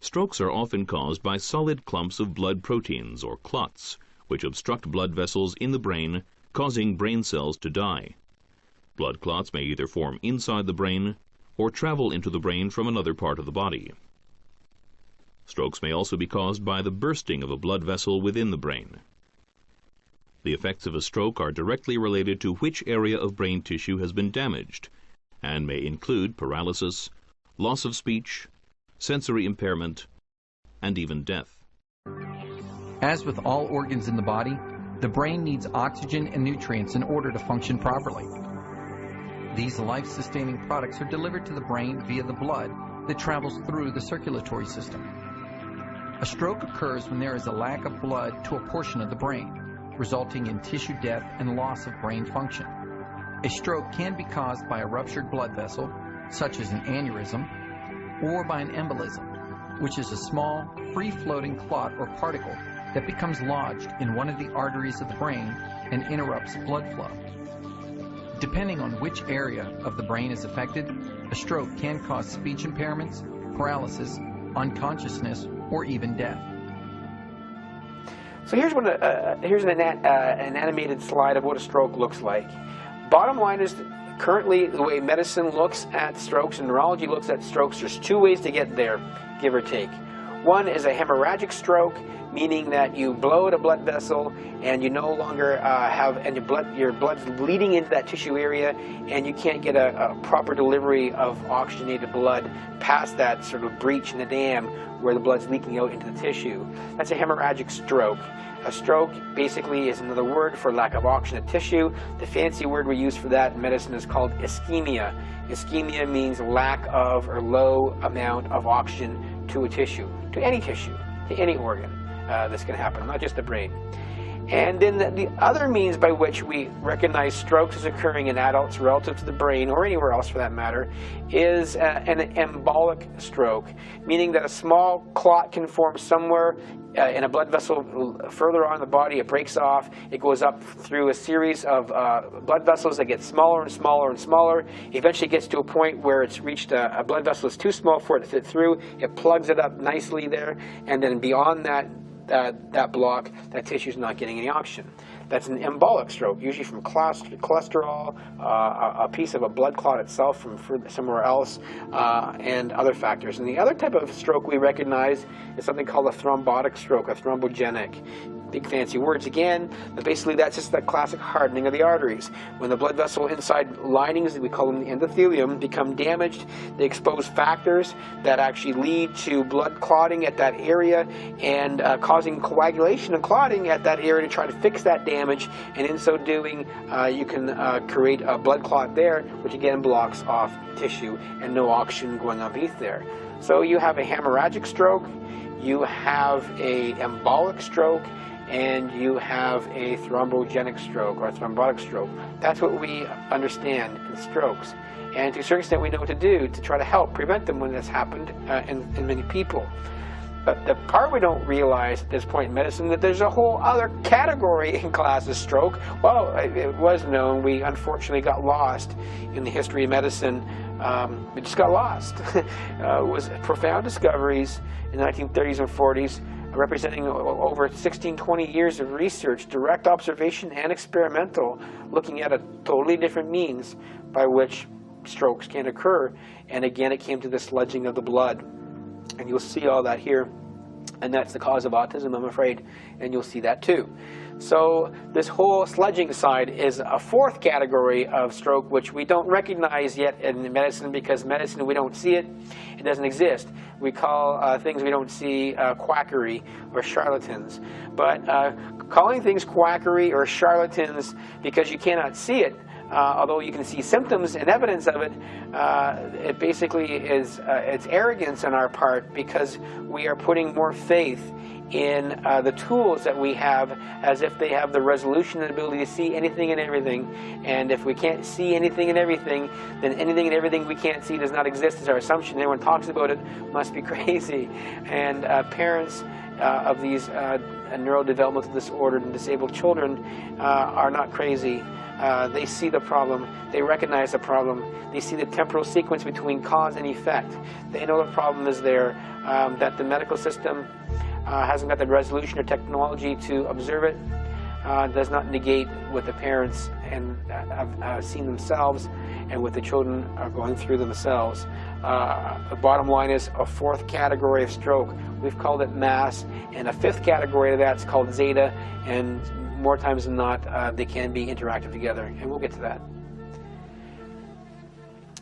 [SPEAKER 7] Strokes are often caused by solid clumps of blood proteins, or clots, which obstruct blood vessels in the brain, causing brain cells to die. Blood clots may either form inside the brain or travel into the brain from another part of the body. Strokes may also be caused by the bursting of a blood vessel within the brain. The effects of a stroke are directly related to which area of brain tissue has been damaged and may include paralysis, loss of speech, sensory impairment, and even death.
[SPEAKER 8] As with all organs in the body, the brain needs oxygen and nutrients in order to function properly. These life-sustaining products are delivered to the brain via the blood that travels through the circulatory system. A stroke occurs when there is a lack of blood to a portion of the brain, resulting in tissue death and loss of brain function. A stroke can be caused by a ruptured blood vessel, such as an aneurysm, or by an embolism, which is a small, free-floating clot or particle that becomes lodged in one of the arteries of the brain and interrupts blood flow. Depending on which area of the brain is affected, a stroke can cause speech impairments, paralysis, unconsciousness, or even death.
[SPEAKER 1] So here's an animated slide of what a stroke looks like. Bottom line is, currently the way medicine looks at strokes and neurology looks at strokes, there's two ways to get there, give or take. One is a hemorrhagic stroke, meaning that you blow at a blood vessel and you no longer and your blood's leading into that tissue area, and you can't get a proper delivery of oxygenated blood past that sort of breach in the dam where the blood's leaking out into the tissue. That's a hemorrhagic stroke. A stroke basically is another word for lack of oxygen in tissue. The fancy word we use for that in medicine is called ischemia. Ischemia means lack of or low amount of oxygen to a tissue, to any organ. This can happen, not just the brain. And then the other means by which we recognize strokes as occurring in adults relative to the brain, or anywhere else for that matter, is an embolic stroke, meaning that a small clot can form somewhere in a blood vessel further on in the body. It breaks off. It goes up through a series of blood vessels that get smaller and smaller and smaller. Eventually it gets to a point where it's reached a blood vessel that's too small for it to fit through. It plugs it up nicely there, and then beyond that block, that tissue is not getting any oxygen. That's an embolic stroke, usually from cholesterol, a piece of a blood clot itself from somewhere else, and other factors. And the other type of stroke we recognize is something called a thrombotic stroke, a thrombogenic. Big fancy words again, but basically that's just that classic hardening of the arteries. When the blood vessel inside linings, we call them the endothelium, become damaged, they expose factors that actually lead to blood clotting at that area and causing coagulation and clotting at that area to try to fix that damage, and in so doing you can create a blood clot there, which again blocks off tissue and no oxygen going underneath there. So you have a hemorrhagic stroke, you have a embolic stroke, and you have a thrombogenic stroke or thrombotic stroke. That's what we understand in strokes. And to a certain extent we know what to do to try to help prevent them when that's happened in many people. But the part we don't realize at this point in medicine that there's a whole other category in class of stroke. Well, it was known. We unfortunately got lost in the history of medicine. We just got lost. It was profound discoveries in the 1930s and 40s, representing over 16-20 years of research, direct observation and experimental, looking at a totally different means by which strokes can occur. And again, it came to the sludging of the blood. And you'll see all that here. And that's the cause of autism, I'm afraid. And you'll see that too. So this whole sludging side is a fourth category of stroke, which we don't recognize yet in medicine, because medicine, we don't see it. It doesn't exist. We call things we don't see quackery or charlatans. But calling things quackery or charlatans because you cannot see it, although you can see symptoms and evidence of it, it basically is it's arrogance on our part, because we are putting more faith in the tools that we have as if they have the resolution and ability to see anything and everything. And if we can't see anything and everything, then anything and everything we can't see does not exist is our assumption. Anyone talks about it must be crazy. And parents of these neurodevelopmental disordered and disabled children are not crazy. They see the problem, they recognize the problem, they see the temporal sequence between cause and effect. They know the problem is there, that the medical system hasn't got the resolution or technology to observe it, does not negate what the parents and have seen themselves and what the children are going through themselves. The bottom line is a fourth category of stroke. We've called it mass, and a fifth category of that's called zeta, and more times than not, they can be interactive together, and we'll get to that.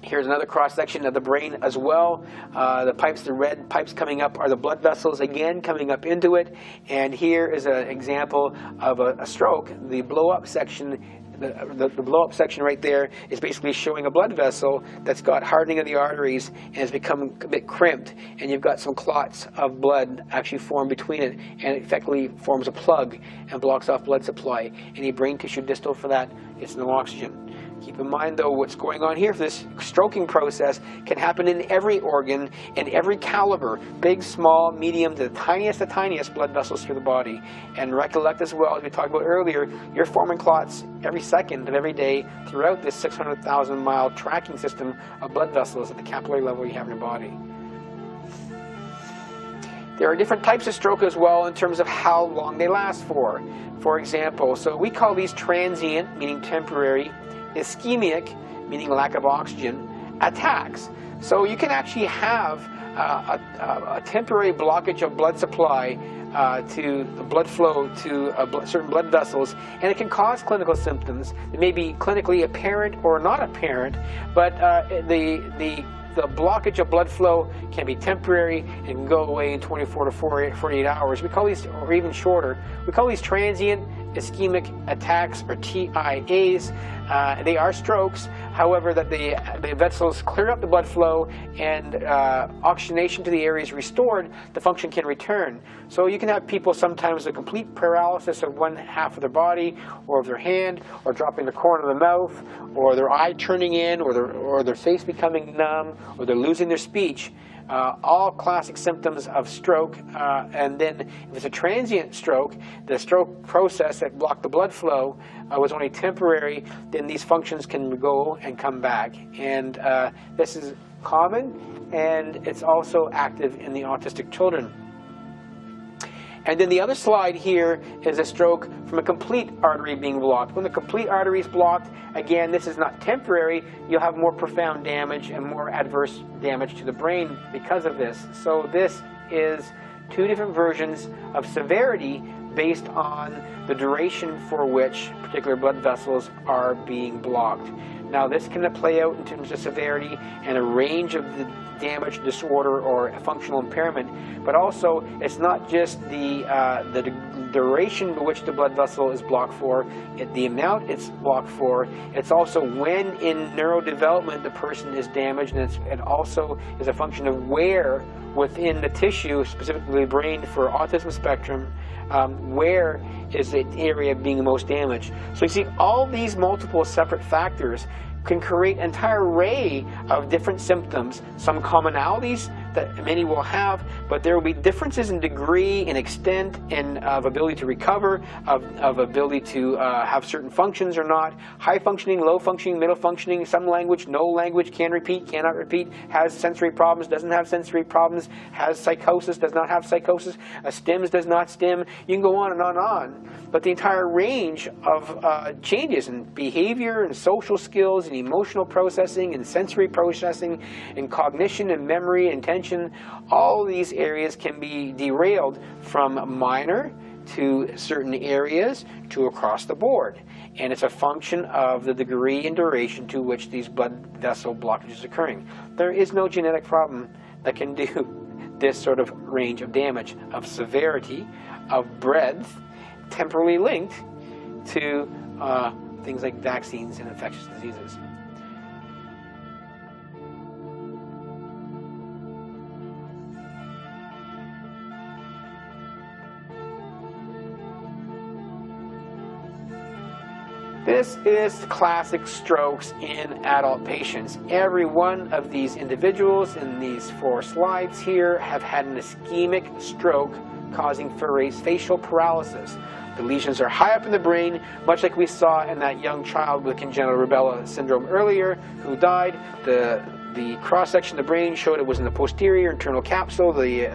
[SPEAKER 1] Here's another cross-section of the brain as well. The pipes, the red pipes coming up are the blood vessels, again, coming up into it. And here is an example of a stroke. The blow-up section, the blow-up section right there is basically showing a blood vessel that's got hardening of the arteries and has become a bit crimped. And you've got some clots of blood actually formed between it, and it effectively forms a plug and blocks off blood supply. Any brain tissue distal for that, it's no oxygen. Keep in mind, though, what's going on here. This stroking process can happen in every organ, in every caliber, big, small, medium, to the tiniest blood vessels through the body. And recollect as well, as we talked about earlier, you're forming clots every second of every day throughout this 600,000-mile tracking system of blood vessels at the capillary level you have in your body. There are different types of stroke as well in terms of how long they last for. For example, so we call these transient, meaning temporary, ischemic, meaning lack of oxygen, attacks. So you can actually have a temporary blockage of blood supply to the blood flow to certain blood vessels, and it can cause clinical symptoms that may be clinically apparent or not apparent, but the blockage of blood flow can be temporary and can go away in 24 to 48 hours. We call these, or even shorter, we call these transient ischemic attacks, or TIAs. They are strokes, however, that the vessels clear up the blood flow and oxygenation to the area is restored, the function can return. So you can have people sometimes with complete paralysis of one half of their body, or of their hand, or dropping the corner of the mouth, or their eye turning in, or their face becoming numb, or they're losing their speech. All classic symptoms of stroke, and then if it's a transient stroke, the stroke process that blocked the blood flow was only temporary, then these functions can go and come back. And this is common, and it's also active in the autistic children. And then the other slide here is a stroke from a complete artery being blocked. When the complete artery is blocked, again, this is not temporary. You'll have more profound damage and more adverse damage to the brain because of this. So this is two different versions of severity based on the duration for which particular blood vessels are being blocked. Now, this can play out in terms of severity and a range of the damage, disorder, or functional impairment, but also it's not just the duration by which the blood vessel is blocked for, the amount it's blocked for, it's also when in neurodevelopment the person is damaged, and it also is a function of where within the tissue, specifically the brain for autism spectrum, where is the area being most damaged. So you see, all these multiple separate factors can create an entire array of different symptoms, some commonalities that many will have, but there will be differences in degree, in extent, and of ability to recover, of ability to have certain functions or not. High functioning, low functioning, middle functioning, some language, no language, can repeat, cannot repeat, has sensory problems, doesn't have sensory problems, has psychosis, does not have psychosis, stims, does not stim. You can go on and on and on. But the entire range of changes in behavior and social skills and emotional processing and sensory processing and cognition and memory and attention, all these areas can be derailed from minor to certain areas to across the board. And it's a function of the degree and duration to which these blood vessel blockages are occurring. There is no genetic problem that can do this sort of range of damage, of severity, of breadth, temporally linked to things like vaccines and infectious diseases. This is classic strokes in adult patients. Every one of these individuals in these 4 slides here have had an ischemic stroke causing facial paralysis. The lesions are high up in the brain, much like we saw in that young child with congenital rubella syndrome earlier who died. The cross-section of the brain showed it was in the posterior internal capsule, the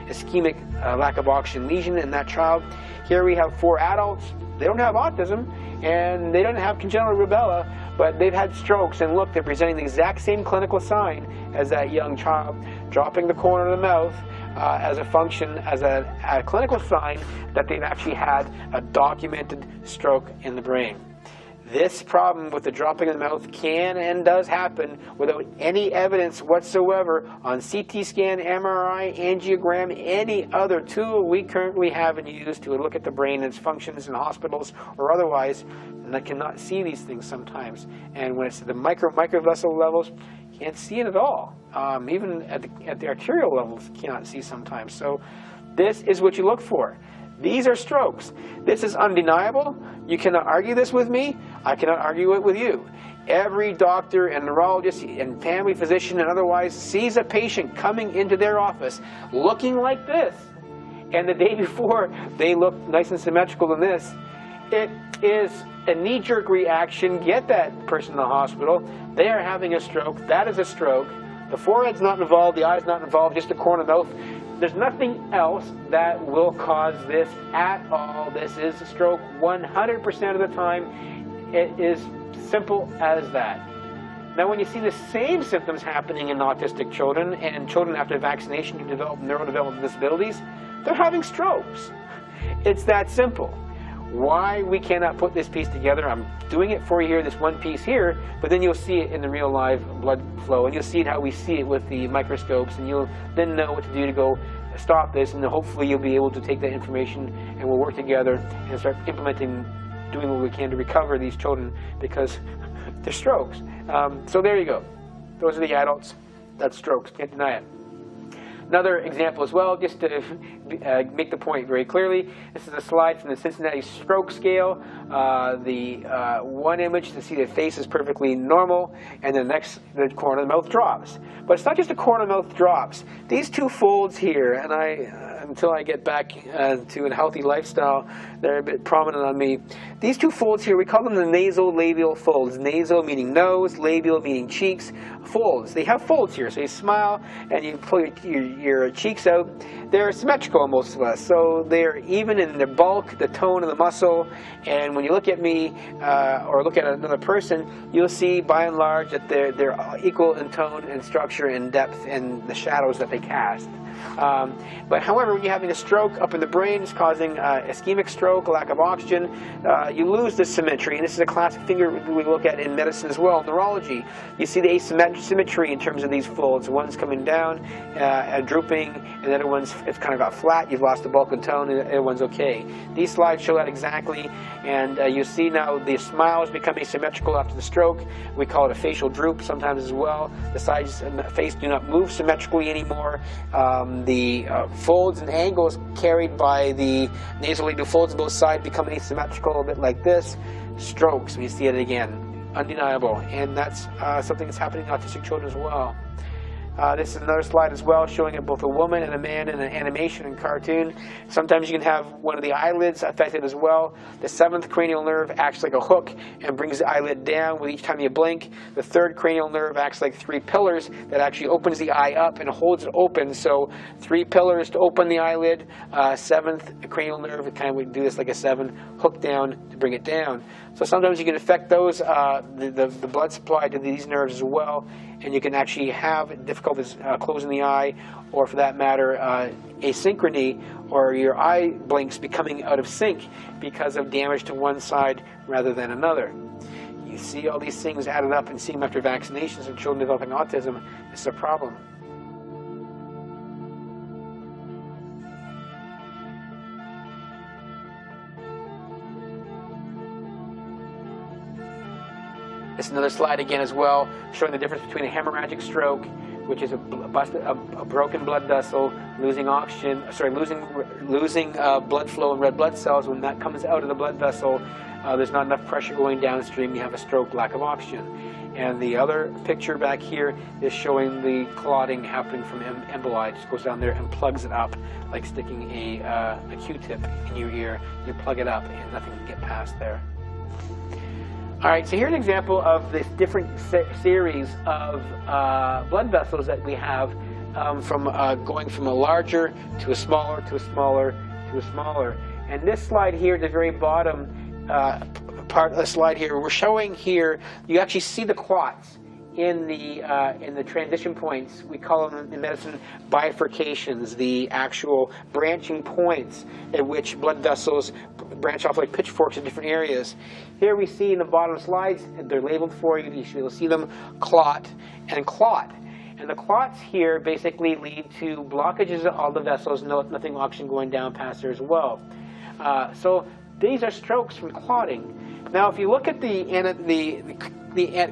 [SPEAKER 1] ischemic lack of oxygen lesion in that child. Here we have 4 adults. They don't have autism, and they don't have congenital rubella, but they've had strokes, and look, they're presenting the exact same clinical sign as that young child, dropping the corner of the mouth as a function, as a clinical sign that they've actually had a documented stroke in the brain. This problem with the dropping of the mouth can and does happen without any evidence whatsoever on CT scan, MRI, angiogram, any other tool we currently have and use to look at the brain and its functions in hospitals or otherwise, and I cannot see these things sometimes. And when it's at the microvessel levels, you can't see it at all. Even at the arterial levels, you cannot see sometimes. So this is what you look for. These are strokes. This is undeniable. You cannot argue this with me. I cannot argue it with you. Every doctor and neurologist and family physician and otherwise sees a patient coming into their office looking like this, and the day before they look nice and symmetrical than this. It is a knee-jerk reaction. Get that person in the hospital. They are having a stroke. That is a stroke. The forehead's not involved. The eye's not involved. Just the corner of the mouth. There's nothing else that will cause this at all. This is a stroke 100% of the time. It is simple as that. Now, when you see the same symptoms happening in autistic children and children after vaccination who develop neurodevelopmental disabilities, they're having strokes. It's that simple. Why we cannot put this piece together, I'm doing it for you here, this one piece here, but then you'll see it in the real live blood flow, and you'll see it how we see it with the microscopes, and you'll then know what to do to go stop this, and then hopefully you'll be able to take that information and we'll work together and start implementing doing what we can to recover these children because they're strokes. So there you go. Those are the adults. That's strokes. Can't deny it. Another example as well, just to make the point very clearly, this is a slide from the Cincinnati Stroke Scale. One image to see the face is perfectly normal, and then the corner of the mouth drops. But it's not just the corner of the mouth drops. These two folds here, and until I get back to a healthy lifestyle, they're a bit prominent on me. These two folds here, we call them the nasolabial folds. Nasal meaning nose, labial meaning cheeks. Folds. They have folds here, so you smile and you pull your cheeks out. They're symmetrical on most of us, so they're even in their bulk, the tone of the muscle, and when you look at me or look at another person, you'll see by and large that they're equal in tone and structure and depth and the shadows that they cast. But however, when you're having a stroke up in the brain, it's causing ischemic stroke, a lack of oxygen, you lose this symmetry, and this is a classic thing we look at in medicine as well, neurology. You see the asymmetry in terms of these folds. One's coming down, drooping, and the other one's it's kind of got flat. You've lost the bulk and tone, and the other one's okay. These slides show that exactly, and you see now the smile is becoming asymmetrical after the stroke. We call it a facial droop sometimes as well. The sides of the face do not move symmetrically anymore. The folds and angles carried by the nasolabial folds on both sides become asymmetrical, a bit like this. Strokes, we see it again, undeniable, and that's something that's happening in autistic children as well. This is another slide as well, showing it both a woman and a man in an animation and cartoon. Sometimes you can have one of the eyelids affected as well. The 7th cranial nerve acts like a hook and brings the eyelid down with each time you blink. The 3rd cranial nerve acts like 3 pillars that actually opens the eye up and holds it open. So 3 pillars to open the eyelid, 7th cranial nerve, it kind of would do this like a 7, hook down to bring it down. So sometimes you can affect those, the blood supply to these nerves as well, and you can actually have difficulties closing the eye, or for that matter, asynchrony, or your eye blinks becoming out of sync because of damage to one side rather than another. You see all these things added up and see them after vaccinations in children developing autism. It's a problem. This is another slide again as well, showing the difference between a hemorrhagic stroke, which is a broken blood vessel, losing oxygen, losing blood flow and red blood cells. When that comes out of the blood vessel, there's not enough pressure going downstream. You have a stroke, lack of oxygen. And the other picture back here is showing the clotting happening from emboli. It just goes down there and plugs it up, like sticking a Q-tip in your ear. You plug it up and nothing can get past there. All right, so here's an example of this different series of blood vessels that we have from going from a larger to a smaller to a smaller to a smaller. And this slide here at the very bottom part of the slide here, we're showing here, you actually see the clots in the transition points. We call them in medicine bifurcations, the actual branching points at which blood vessels branch off like pitchforks in different areas. Here we see in the bottom slides, they're labeled for you. You'll see them clot and clot. And the clots here basically lead to blockages of all the vessels, nothing oxygen going down past there as well. So these are strokes from clotting. Now if you look at the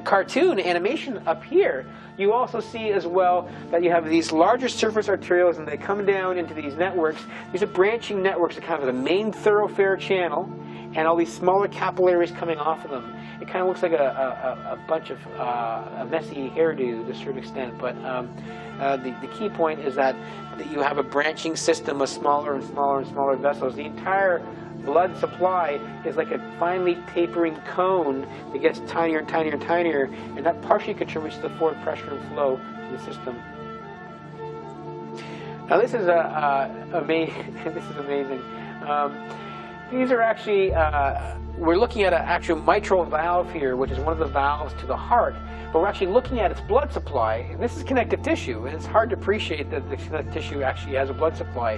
[SPEAKER 1] cartoon animation up here, you also see as well that you have these larger surface arterioles and they come down into these networks. These are branching networks that kind of the main thoroughfare channel and all these smaller capillaries coming off of them. It kind of looks like a bunch of a messy hairdo to a certain extent, but the key point is that you have a branching system of smaller and smaller and smaller vessels. The entire blood supply is like a finely tapering cone that gets tinier and tinier and tinier, and that partially contributes to the forward pressure and flow to the system. Now this is amazing. These are actually, we're looking at an actual mitral valve here, which is one of the valves to the heart, but we're actually looking at its blood supply, and this is connective tissue, and it's hard to appreciate that the connective tissue actually has a blood supply.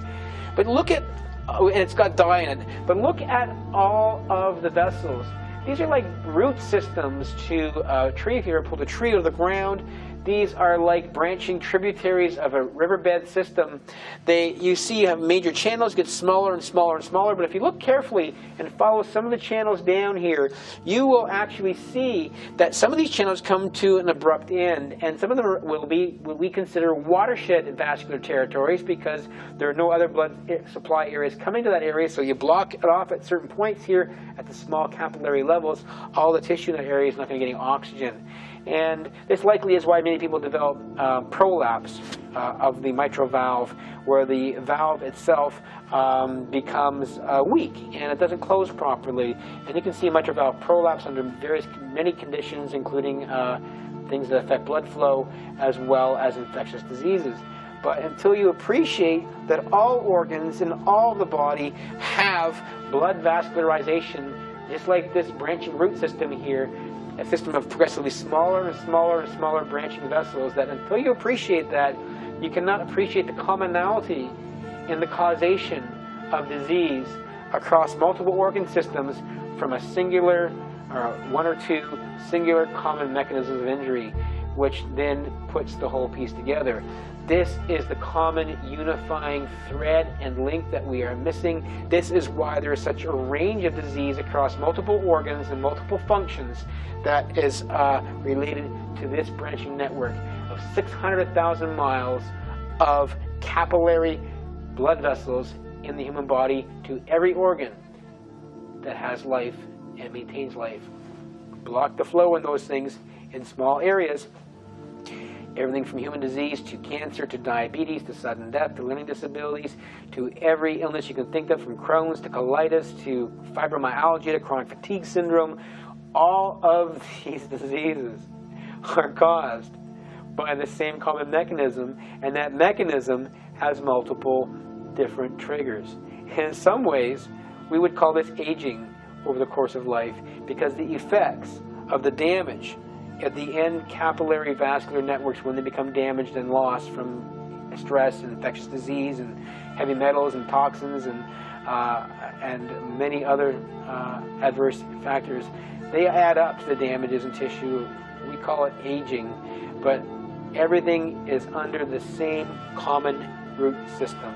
[SPEAKER 1] But look at, and it's got dye in it, but look at all of the vessels. These are like root systems to a tree. If you ever pulled a tree out of the ground, These are like branching tributaries of a riverbed system. You see major channels get smaller and smaller and smaller, but if you look carefully and follow some of the channels down here, you will actually see that some of these channels come to an abrupt end, and some of them will be what we consider watershed vascular territories because there are no other blood supply areas coming to that area, so you block it off at certain points here at the small capillary levels. All the tissue in that area is not going to get any oxygen. And this likely is why many people develop prolapse of the mitral valve, where the valve itself becomes weak and it doesn't close properly. And you can see mitral valve prolapse under many conditions, including things that affect blood flow as well as infectious diseases. But until you appreciate that all organs in all the body have blood vascularization, just like this branching root system here, a system of progressively smaller and smaller and smaller branching vessels, that until you appreciate that, you cannot appreciate the commonality in the causation of disease across multiple organ systems from a singular or one or two singular common mechanisms of injury, which then puts the whole piece together. This is the common unifying thread and link that we are missing. This is why there is such a range of disease across multiple organs and multiple functions that is related to this branching network of 600,000 miles of capillary blood vessels in the human body to every organ that has life and maintains life. Block the flow in those things in small areas. Everything from human disease to cancer to diabetes to sudden death to learning disabilities to every illness you can think of, from Crohn's to colitis to fibromyalgia to chronic fatigue syndrome. All of these diseases are caused by the same common mechanism, and that mechanism has multiple different triggers. And in some ways, we would call this aging over the course of life, because the effects of the damage at the end capillary vascular networks, when they become damaged and lost from stress and infectious disease and heavy metals and toxins and many other adverse factors, they add up to the damages in tissue. We call it aging, but everything is under the same common root system,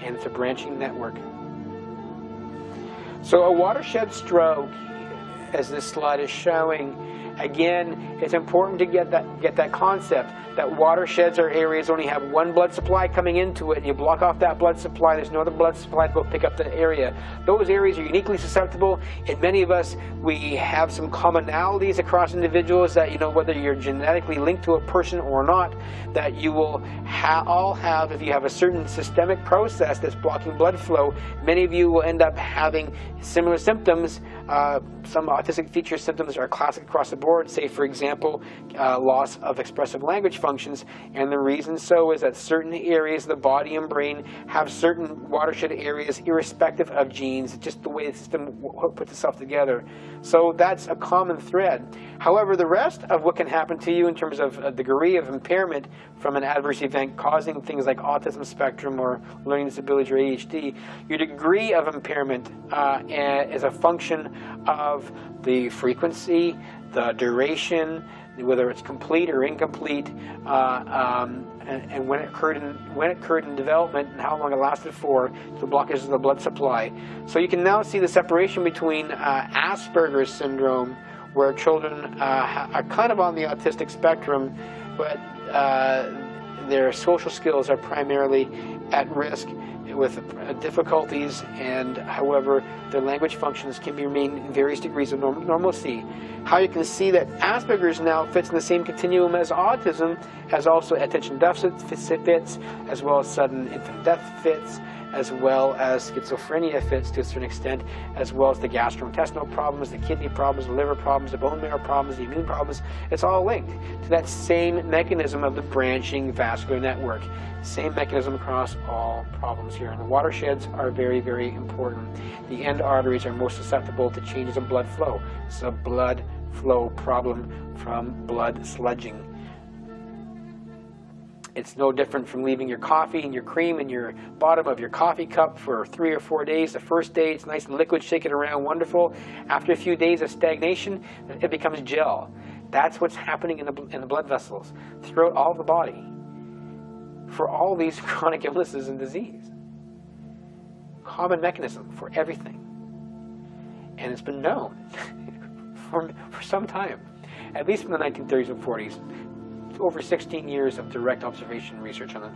[SPEAKER 1] and it's a branching network. So a watershed stroke, as this slide is showing, again, it's important to get that concept that watersheds are areas only have one blood supply coming into it, and you block off that blood supply, there's no other blood supply to go pick up the area. Those areas are uniquely susceptible. In many of us, we have some commonalities across individuals that, you know, whether you're genetically linked to a person or not, that you will all have, if you have a certain systemic process that's blocking blood flow, many of you will end up having similar symptoms. Some autistic feature symptoms are classic across the board, say, for example, loss of expressive language functions, and the reason so is that certain areas of the body and brain have certain watershed areas irrespective of genes, just the way the system puts itself together. So that's a common thread. However, the rest of what can happen to you in terms of a degree of impairment from an adverse event causing things like autism spectrum or learning disabilities or ADHD, your degree of impairment is a function of the frequency, the duration, whether it's complete or incomplete, and when it occurred in development and how long it lasted for, the blockages of the blood supply. So you can now see the separation between Asperger's syndrome, where children are kind of on the autistic spectrum, but their social skills are primarily at risk with difficulties, and however their language functions can remain in various degrees of normalcy. How you can see that Asperger's now fits in the same continuum as autism, as also attention deficit fits, as well as sudden infant death fits, as well as schizophrenia fits to a certain extent, as well as the gastrointestinal problems, the kidney problems, the liver problems, the bone marrow problems, the immune problems. It's all linked to that same mechanism of the branching vascular network. Same mechanism across all problems here. And the watersheds are very, very important. The end arteries are most susceptible to changes in blood flow. It's a blood flow problem from blood sludging. It's no different from leaving your coffee and your cream in your bottom of your coffee cup for 3 or 4 days. The first day it's nice and liquid, shake it around, wonderful. After a few days of stagnation, it becomes gel. That's what's happening in the blood vessels throughout all the body for all these chronic illnesses and disease. Common mechanism for everything. And it's been known for some time, at least from the 1930s and 40s. Over 16 years of direct observation and research on it.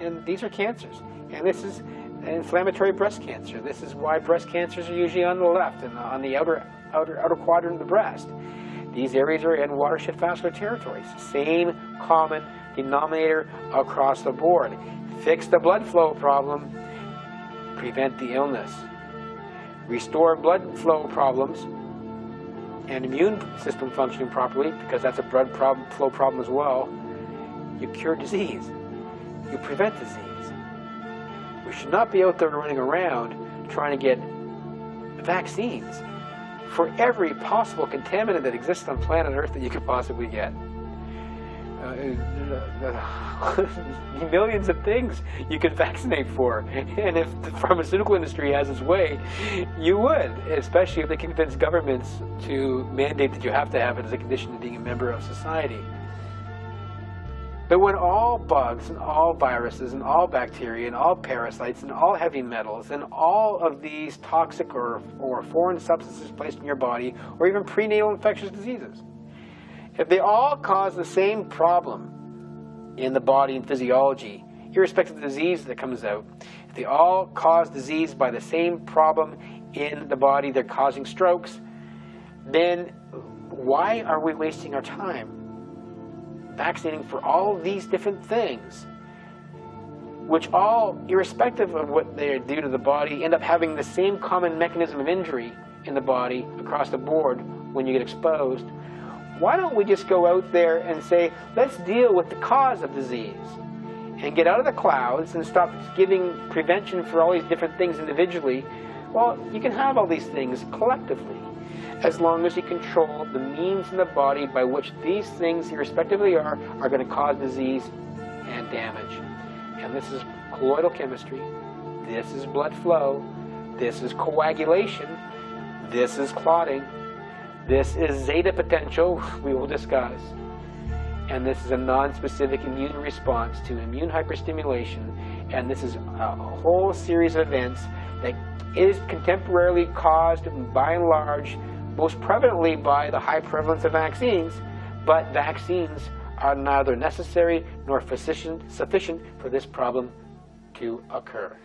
[SPEAKER 1] And these are cancers. And this is inflammatory breast cancer. This is why breast cancers are usually on the left and on the outer quadrant of the breast. These areas are in watershed vascular territories. Same common denominator across the board. Fix the blood flow problem, prevent the illness. Restore blood flow problems and immune system functioning properly, because that's a blood flow problem as well. You cure disease. You prevent disease. We should not be out there running around trying to get vaccines for every possible contaminant that exists on planet Earth that you could possibly get. Millions of things you could vaccinate for, and if the pharmaceutical industry has its way, you would, especially if they convince governments to mandate that you have to have it as a condition of being a member of society. But when all bugs and all viruses and all bacteria and all parasites and all heavy metals and all of these toxic or foreign substances placed in your body, or even prenatal infectious diseases, if they all cause the same problem in the body and physiology, irrespective of the disease that comes out, if they all cause disease by the same problem in the body, they're causing strokes, then why are we wasting our time vaccinating for all these different things, which all, irrespective of what they do to the body, end up having the same common mechanism of injury in the body across the board when you get exposed? Why don't we just go out there and say, let's deal with the cause of disease and get out of the clouds and stop giving prevention for all these different things individually? Well, you can have all these things collectively, as long as you control the means in the body by which these things, irrespectively are going to cause disease and damage. And this is colloidal chemistry, this is blood flow, this is coagulation, this is clotting, this is zeta potential, we will discuss. And this is a non-specific immune response to immune hyperstimulation. And this is a whole series of events that is contemporarily caused, by and large, most prevalently by the high prevalence of vaccines. But vaccines are neither necessary nor sufficient for this problem to occur.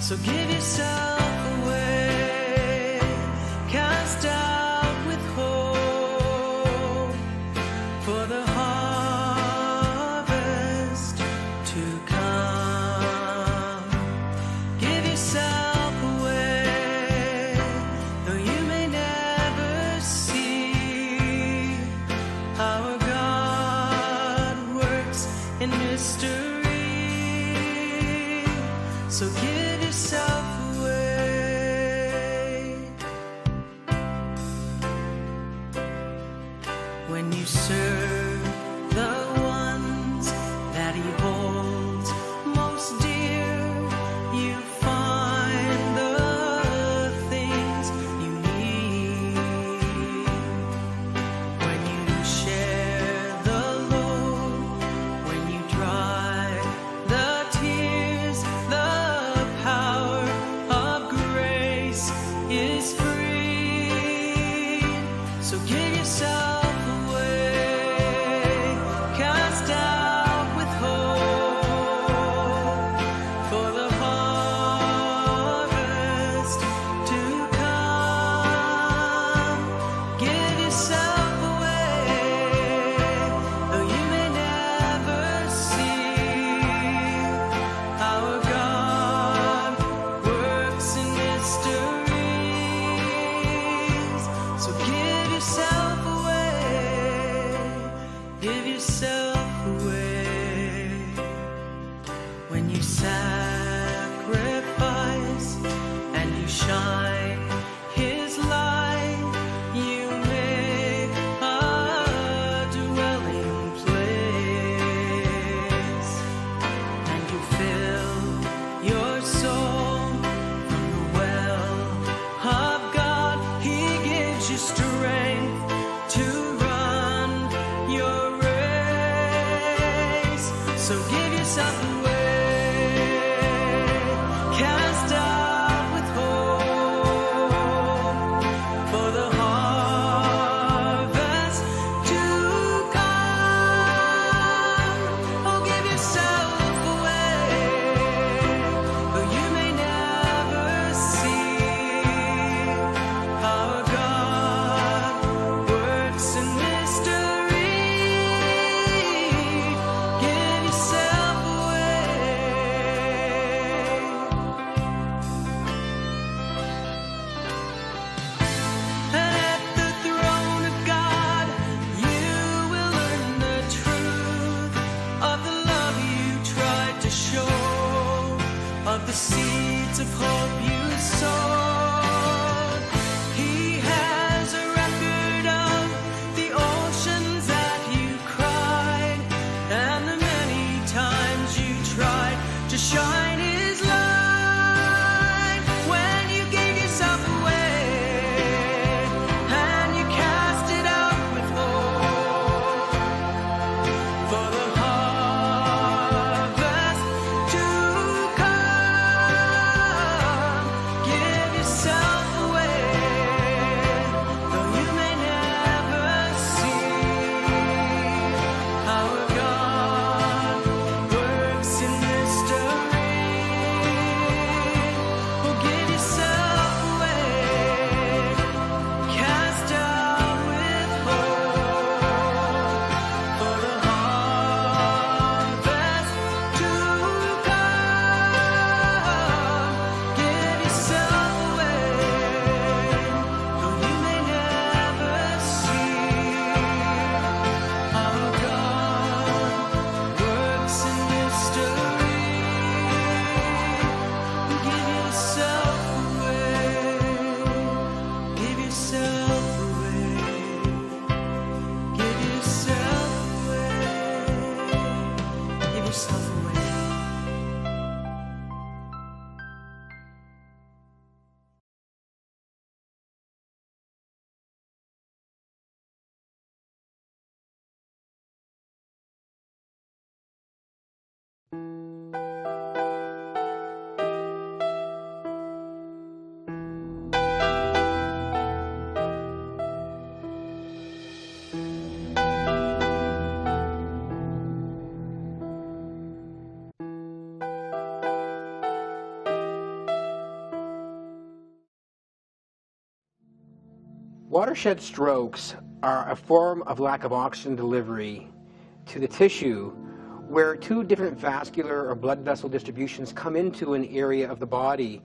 [SPEAKER 6] So give yourself away, cast out with hope for the harvest to come. Give yourself away, though you may never see how God works in mystery. So give yourself away. When you serve the ones that He holds most dear, you find the things you need. When you share the load, when you dry the tears, the power of grace is free. So give yourself away. yourself away, cast out with hope for the harvest to come. Oh, give yourself away, though you may never see how God works in mystery. Give yourself away. And at the throne of God, you will learn the truth of the love you tried to show, of the seeds of hope you sowed. He has a record of the oceans that you cried, and the many times you tried to shine His light. When you gave yourself away and you cast it out with hope for the harvest to come. Give yourself away, though you may never see how God works in mystery. Oh, give yourself away, cast out with hope for the harvest to come. Give yourself away, though you may never see how God works in mystery. Give yourself away, give yourself away, give yourself away, give yourself away.
[SPEAKER 1] Watershed strokes are a form of lack of oxygen delivery to the tissue where two different vascular or blood vessel distributions come into an area of the body.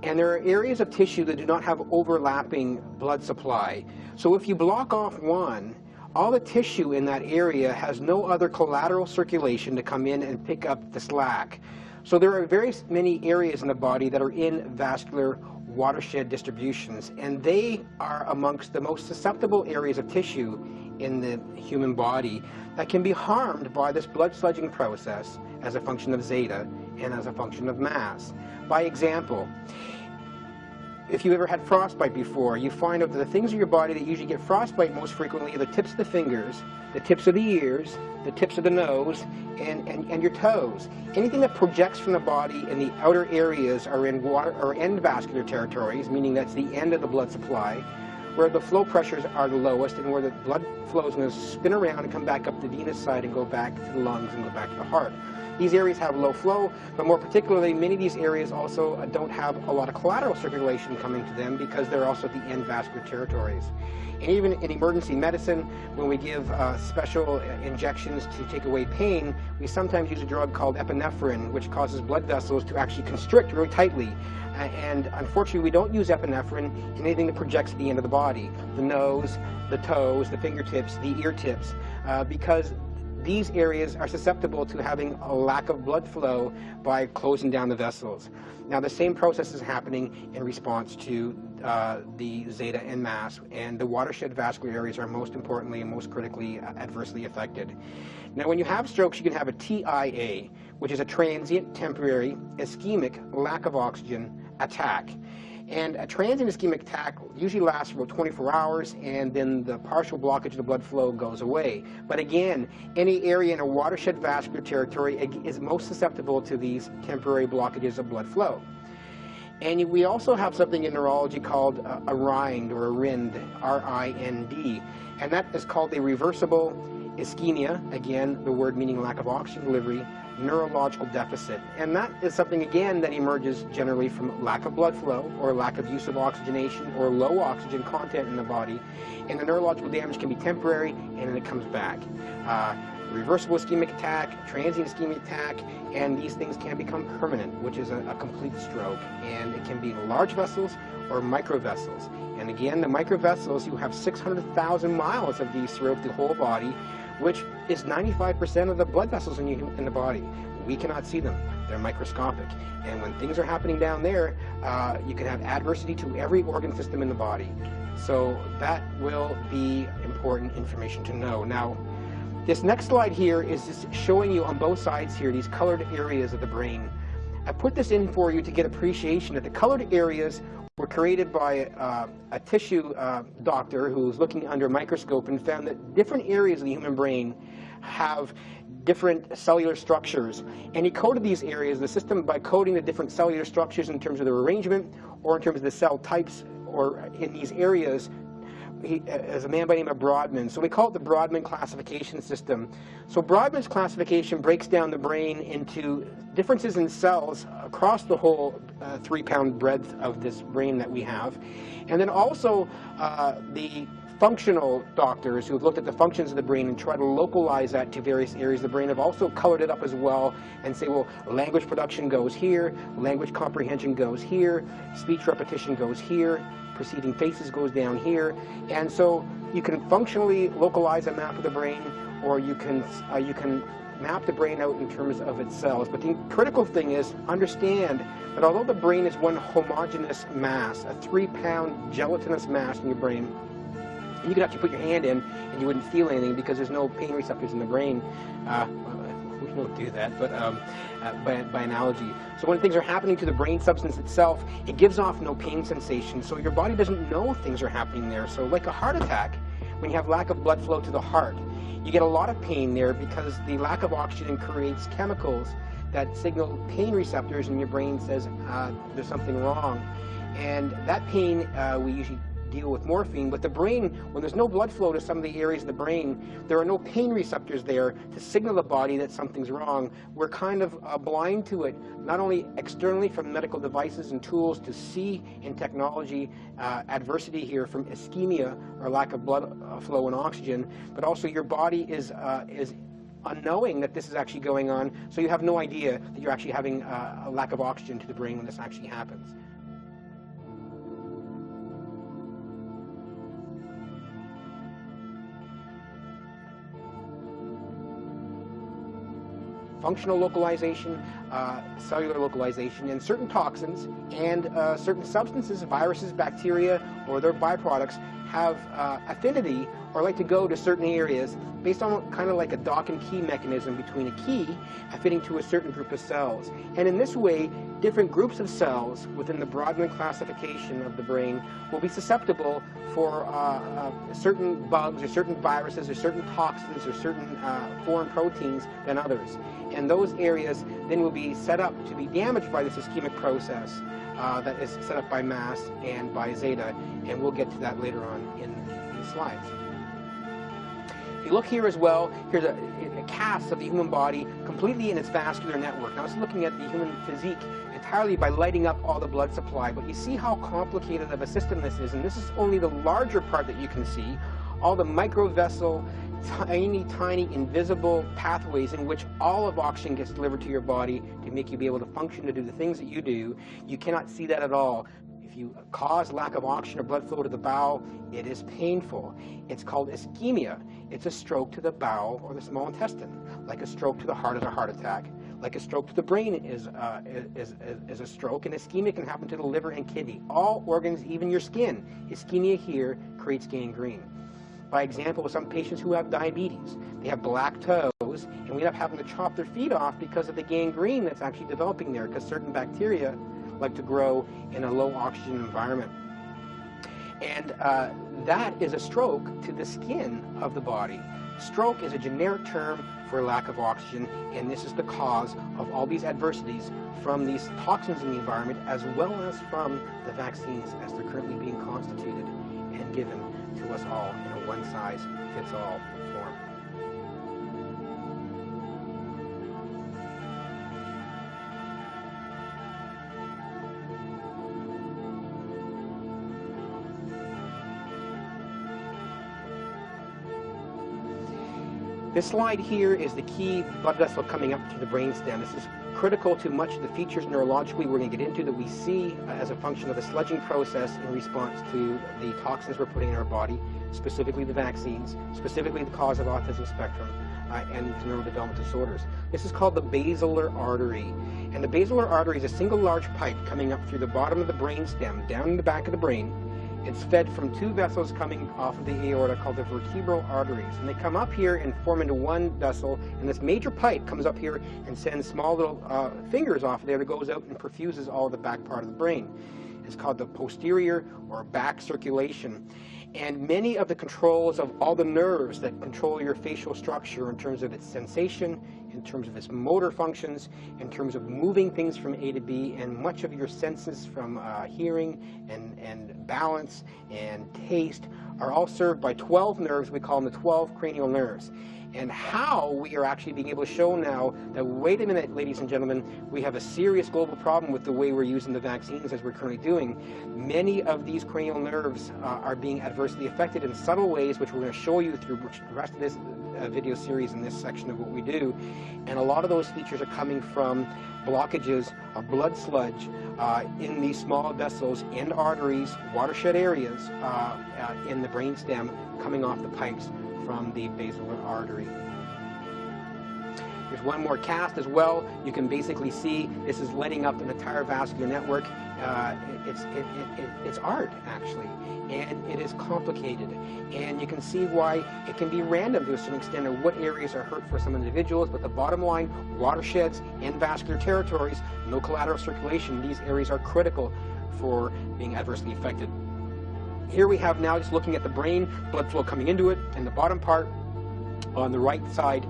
[SPEAKER 1] And there are areas of tissue that do not have overlapping blood supply. So if you block off one, all the tissue in that area has no other collateral circulation to come in and pick up the slack. So there are very many areas in the body that are in vascular watershed distributions, and they are amongst the most susceptible areas of tissue in the human body that can be harmed by this blood sludging process as a function of zeta and as a function of mass. By example, if you ever had frostbite before, you find out that the things in your body that usually get frostbite most frequently are the tips of the fingers, the tips of the ears, the tips of the nose, and your toes. Anything that projects from the body in the outer areas are in water or end vascular territories, meaning that's the end of the blood supply, where the flow pressures are the lowest and where the blood flow is going to spin around and come back up the venous side and go back to the lungs and go back to the heart. These areas have low flow, but more particularly, many of these areas also don't have a lot of collateral circulation coming to them because they're also at the end vascular territories. And even in emergency medicine, when we give special injections to take away pain, we sometimes use a drug called epinephrine, which causes blood vessels to actually constrict very tightly. And unfortunately, we don't use epinephrine in anything that projects at the end of the body, the nose, the toes, the fingertips, the ear tips, because these areas are susceptible to having a lack of blood flow by closing down the vessels. Now, the same process is happening in response to the zeta and mass, and the watershed vascular areas are most importantly and most critically adversely affected. Now, when you have strokes, you can have a TIA, which is a transient, temporary, ischemic, lack of oxygen attack. And a transient ischemic attack usually lasts for about 24 hours, and then the partial blockage of the blood flow goes away. But again, any area in a watershed vascular territory is most susceptible to these temporary blockages of blood flow. And we also have something in neurology called a RIND, or a RIND, R-I-N-D, and that is called a reversible ischemia, again, the word meaning lack of oxygen delivery, neurological deficit. And that is something, again, that emerges generally from lack of blood flow or lack of use of oxygenation or low oxygen content in the body. And the neurological damage can be temporary, and then it comes back. Reversible ischemic attack, transient ischemic attack, and these things can become permanent, which is a complete stroke. And it can be large vessels or microvessels. And again, the microvessels, you have 600,000 miles of these throughout the whole body, which is 95% of the blood vessels in the body. We cannot see them. They're microscopic. And when things are happening down there, you can have adversity to every organ system in the body. So that will be important information to know. Now, this next slide here is just showing you on both sides here these colored areas of the brain. I put this in for you to get appreciation that the colored areas were created by a tissue doctor who was looking under a microscope and found that different areas of the human brain have different cellular structures. And he coded these areas, the system, by coding the different cellular structures in terms of their arrangement or in terms of the cell types or in these areas. As a man by the name of Brodmann. So we call it the Brodmann classification system. So Brodmann's classification breaks down the brain into differences in cells across the whole 3-pound breadth of this brain that we have. And then also the functional doctors who have looked at the functions of the brain and try to localize that to various areas of the brain have also colored it up as well and say, well, language production goes here, language comprehension goes here, speech repetition goes here, perceiving faces goes down here. And so you can functionally localize a map of the brain, or you can map the brain out in terms of its cells. But the critical thing is understand that although the brain is one homogeneous mass, a 3-pound gelatinous mass in your brain, you could actually put your hand in and you wouldn't feel anything because there's no pain receptors in the brain. We don't do that, but by analogy. So when things are happening to the brain substance itself, it gives off no pain sensation, so your body doesn't know things are happening there. So like a heart attack, when you have lack of blood flow to the heart, you get a lot of pain there because the lack of oxygen creates chemicals that signal pain receptors, and your brain says there's something wrong. And that pain we usually deal with morphine, but the brain, when there's no blood flow to some of the areas of the brain, there are no pain receptors there to signal the body that something's wrong. We're kind of blind to it, not only externally from medical devices and tools to see in technology adversity here from ischemia or lack of blood flow and oxygen, but also your body is unknowing that this is actually going on, so you have no idea that you're actually having a lack of oxygen to the brain when this actually happens. Functional localization, cellular localization, and certain toxins and certain substances, viruses, bacteria, or their byproducts have affinity or like to go to certain areas based on kind of like a dock and key mechanism between a key fitting to a certain group of cells. And in this way, different groups of cells within the Brodmann classification of the brain will be susceptible for certain bugs or certain viruses or certain toxins or certain foreign proteins than others. And those areas then will be set up to be damaged by this ischemic process that is set up by mass and by zeta, and we'll get to that later on in the slides. If you look here as well, here's a cast of the human body completely in its vascular network. Now it's looking at the human physique entirely by lighting up all the blood supply, but you see how complicated of a system this is, and this is only the larger part that you can see, all the microvessel, tiny, invisible pathways in which all of oxygen gets delivered to your body to make you be able to function, to do the things that you do. You cannot see that at all. If you cause lack of oxygen or blood flow to the bowel, it is painful. It's called ischemia. It's a stroke to the bowel or the small intestine. Like a stroke to the heart is a heart attack. Like a stroke to the brain is a stroke, and ischemia can happen to the liver and kidney. All organs, even your skin. Ischemia here creates gangrene. By example, with some patients who have diabetes, they have black toes, and we end up having to chop their feet off because of the gangrene that's actually developing there, because certain bacteria, like to grow in a low oxygen environment. And that is a stroke to the skin of the body. Stroke is a generic term for lack of oxygen, and this is the cause of all these adversities from these toxins in the environment, as well as from the vaccines as they're currently being constituted and given to us all in a one-size-fits-all form. This slide here is the key blood vessel coming up to the brainstem. This is critical to much of the features neurologically we're going to get into that we see as a function of the sludging process in response to the toxins we're putting in our body, specifically the vaccines, specifically the cause of autism spectrum and neurodevelopmental disorders. This is called the basilar artery. And the basilar artery is a single large pipe coming up through the bottom of the brainstem, down in the back of the brain. It's fed from two vessels coming off of the aorta called the vertebral arteries. And they come up here and form into one vessel, and this major pipe comes up here and sends small little fingers off there that goes out and perfuses all the back part of the brain. It's called the posterior or back circulation. And many of the controls of all the nerves that control your facial structure in terms of its sensation, in terms of its motor functions, in terms of moving things from A to B, and much of your senses from hearing and balance and taste are all served by 12 nerves. We call them the 12 cranial nerves. And how we are actually being able to show now that, wait a minute, ladies and gentlemen, we have a serious global problem with the way we're using the vaccines as we're currently doing. Many of these cranial nerves are being adversely affected in subtle ways, which we're going to show you through the rest of this video series in this section of what we do. And a lot of those features are coming from blockages of blood sludge in these small vessels and arteries, watershed areas in the brainstem coming off the pipes from the basilar artery. There's one more cast as well. You can basically see this is letting up an entire vascular network. It's art, actually, and it is complicated. And you can see why it can be random to a certain extent of what areas are hurt for some individuals, but the bottom line, watersheds and vascular territories, no collateral circulation, these areas are critical for being adversely affected. Here we have now, just looking at the brain, blood flow coming into it. In the bottom part, on the right side,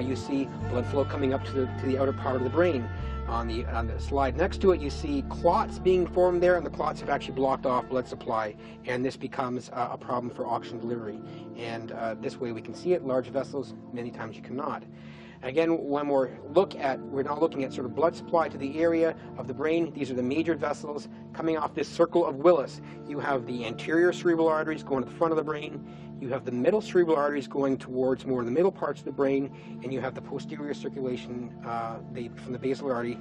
[SPEAKER 1] you see blood flow coming up to the outer part of the brain. On the slide next to it, you see clots being formed there, and the clots have actually blocked off blood supply, and this becomes a problem for oxygen delivery. And this way we can see it, large vessels, many times you cannot. Again, one more look at, we're now looking at sort of blood supply to the area of the brain. These are the major vessels coming off this circle of Willis. You have the anterior cerebral arteries going to the front of the brain. You have the middle cerebral arteries going towards more of the middle parts of the brain, and you have the posterior circulation from the basilar artery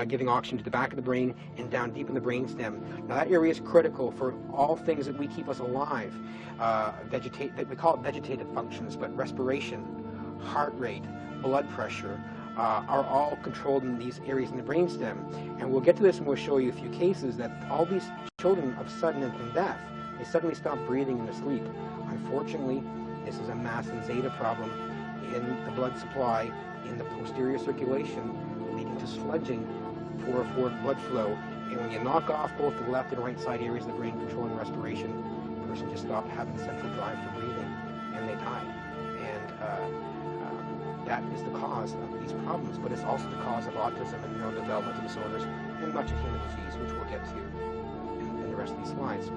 [SPEAKER 1] giving oxygen to the back of the brain and down deep in the brainstem. Now that area is critical for all things that we keep us alive. We call it vegetative functions, but respiration, heart rate, blood pressure are all controlled in these areas in the brainstem. And we'll get to this and we'll show you a few cases that all these children of sudden infant death, they suddenly stop breathing in their sleep. Unfortunately, this is a mast and zeta problem in the blood supply in the posterior circulation, leading to sludging, poor forward blood flow. And when you knock off both the left and right side areas of the brain controlling respiration, the person just stopped having central drive for breathing, and they die. And that is the cause of these problems, but it's also the cause of autism and neurodevelopmental disorders and much of human disease, which we'll get to in the rest of these slides.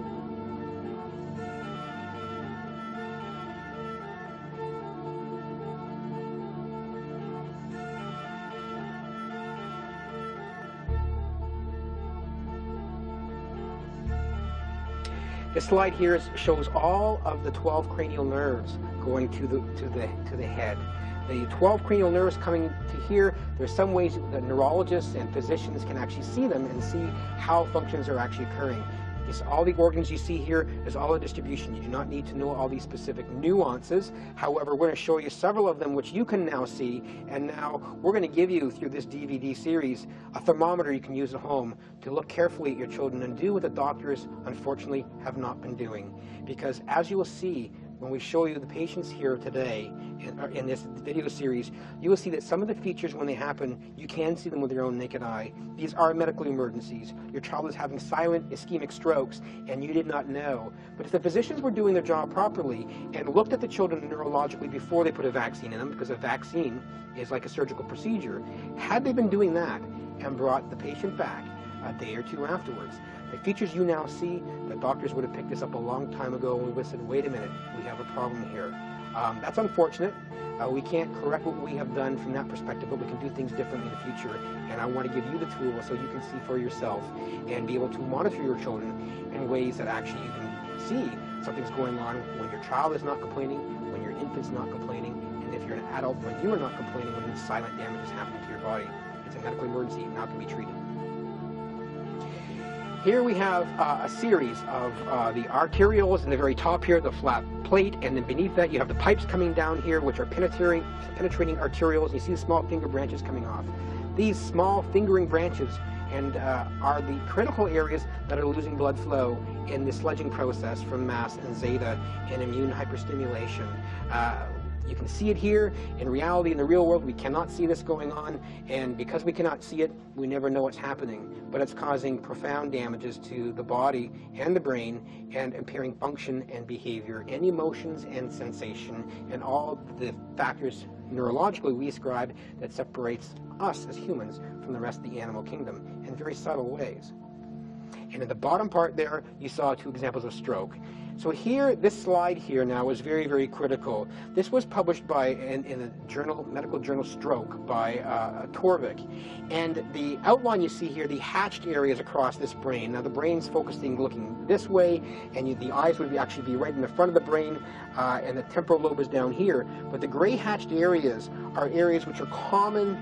[SPEAKER 1] This slide here shows all of the 12 cranial nerves going to the head. The 12 cranial nerves coming to here, there's some ways that neurologists and physicians can actually see them and see how functions are actually occurring. It's all the organs you see here is all the distribution. You do not need to know all these specific nuances. However, we're going to show you several of them which you can now see, and now we're going to give you, through this DVD series, a thermometer you can use at home to look carefully at your children and do what the doctors, unfortunately, have not been doing. Because as you will see, when we show you the patients here today in this video series, you will see that some of the features, when they happen, you can see them with your own naked eye. These are medical emergencies. Your child is having silent ischemic strokes, and you did not know. But if the physicians were doing their job properly and looked at the children neurologically before they put a vaccine in them, because a vaccine is like a surgical procedure, had they been doing that and brought the patient back a day or two afterwards, the features you now see, the doctors would have picked this up a long time ago and we would have said, wait a minute, we have a problem here. That's unfortunate. We can't correct what we have done from that perspective, but we can do things differently in the future. And I want to give you the tools so you can see for yourself and be able to monitor your children in ways that actually you can see something's going on when your child is not complaining, when your infant's not complaining, and if you're an adult, when you are not complaining, when silent damage is happening to your body. It's a medical emergency and now can be treated. Here we have a series of the arterioles in the very top here, the flat plate, and then beneath that you have the pipes coming down here, which are penetrating arterioles, and you see the small finger branches coming off. These small fingering branches are the critical areas that are losing blood flow in the sledging process from mast and zeta and immune hyperstimulation. You can see it here. In reality, in the real world, we cannot see this going on, and because we cannot see it, we never know what's happening. But it's causing profound damages to the body and the brain, and impairing function and behavior, and emotions and sensation, and all the factors neurologically we ascribe that separates us as humans from the rest of the animal kingdom in very subtle ways. And in the bottom part there, you saw two examples of stroke. So here, this slide here now is very, very critical. This was published in the journal, medical journal Stroke by Torvik. And the outline you see here, the hatched areas across this brain. Now the brain's focusing, looking this way, and the eyes would actually be right in the front of the brain, and the temporal lobe is down here. But the gray hatched areas are areas which are common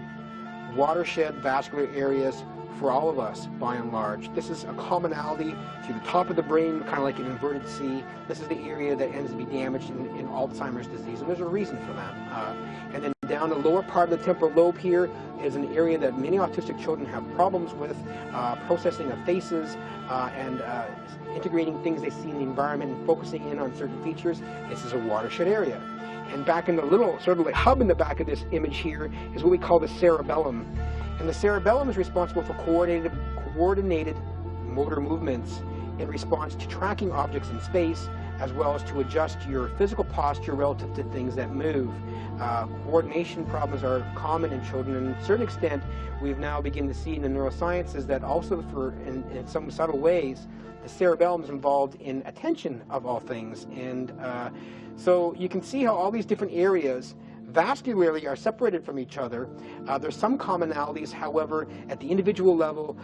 [SPEAKER 1] watershed vascular areas for all of us, by and large. This is a commonality to the top of the brain, kind of like an inverted C. This is the area that ends to be damaged in Alzheimer's disease, and there's a reason for that. And then down the lower part of the temporal lobe here is an area that many autistic children have problems with, processing of faces and integrating things they see in the environment and focusing in on certain features. This is a watershed area. And back in the little sort of like hub in the back of this image here is what we call the cerebellum. And the cerebellum is responsible for coordinated motor movements in response to tracking objects in space, as well as to adjust your physical posture relative to things that move. Coordination problems are common in children, and to a certain extent, we've now begun to see in the neurosciences that also in some subtle ways, the cerebellum is involved in attention of all things. And so you can see how all these different areas vascularly are separated from each other. There's some commonalities, however, at the individual level,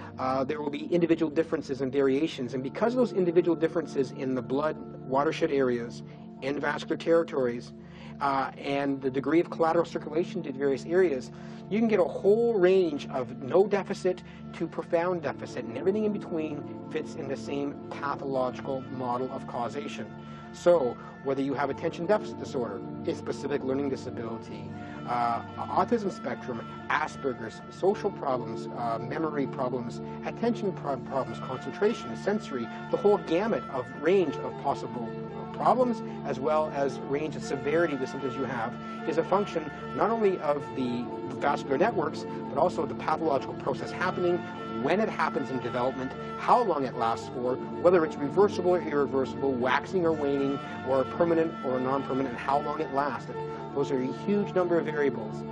[SPEAKER 1] there will be individual differences and variations. And because of those individual differences in the blood watershed areas and vascular territories, and the degree of collateral circulation to various areas, you can get a whole range of no deficit to profound deficit, and everything in between fits in the same pathological model of causation. So, whether you have attention deficit disorder, a specific learning disability, autism spectrum, Asperger's, social problems, memory problems, attention problems, concentration, sensory, the whole gamut of range of possible problems, as well as range of severity of the symptoms you have, is a function not only of the vascular networks, but also the pathological process happening, when it happens in development, how long it lasts for, whether it's reversible or irreversible, waxing or waning, or permanent or non-permanent, and how long it lasted. Those are a huge number of variables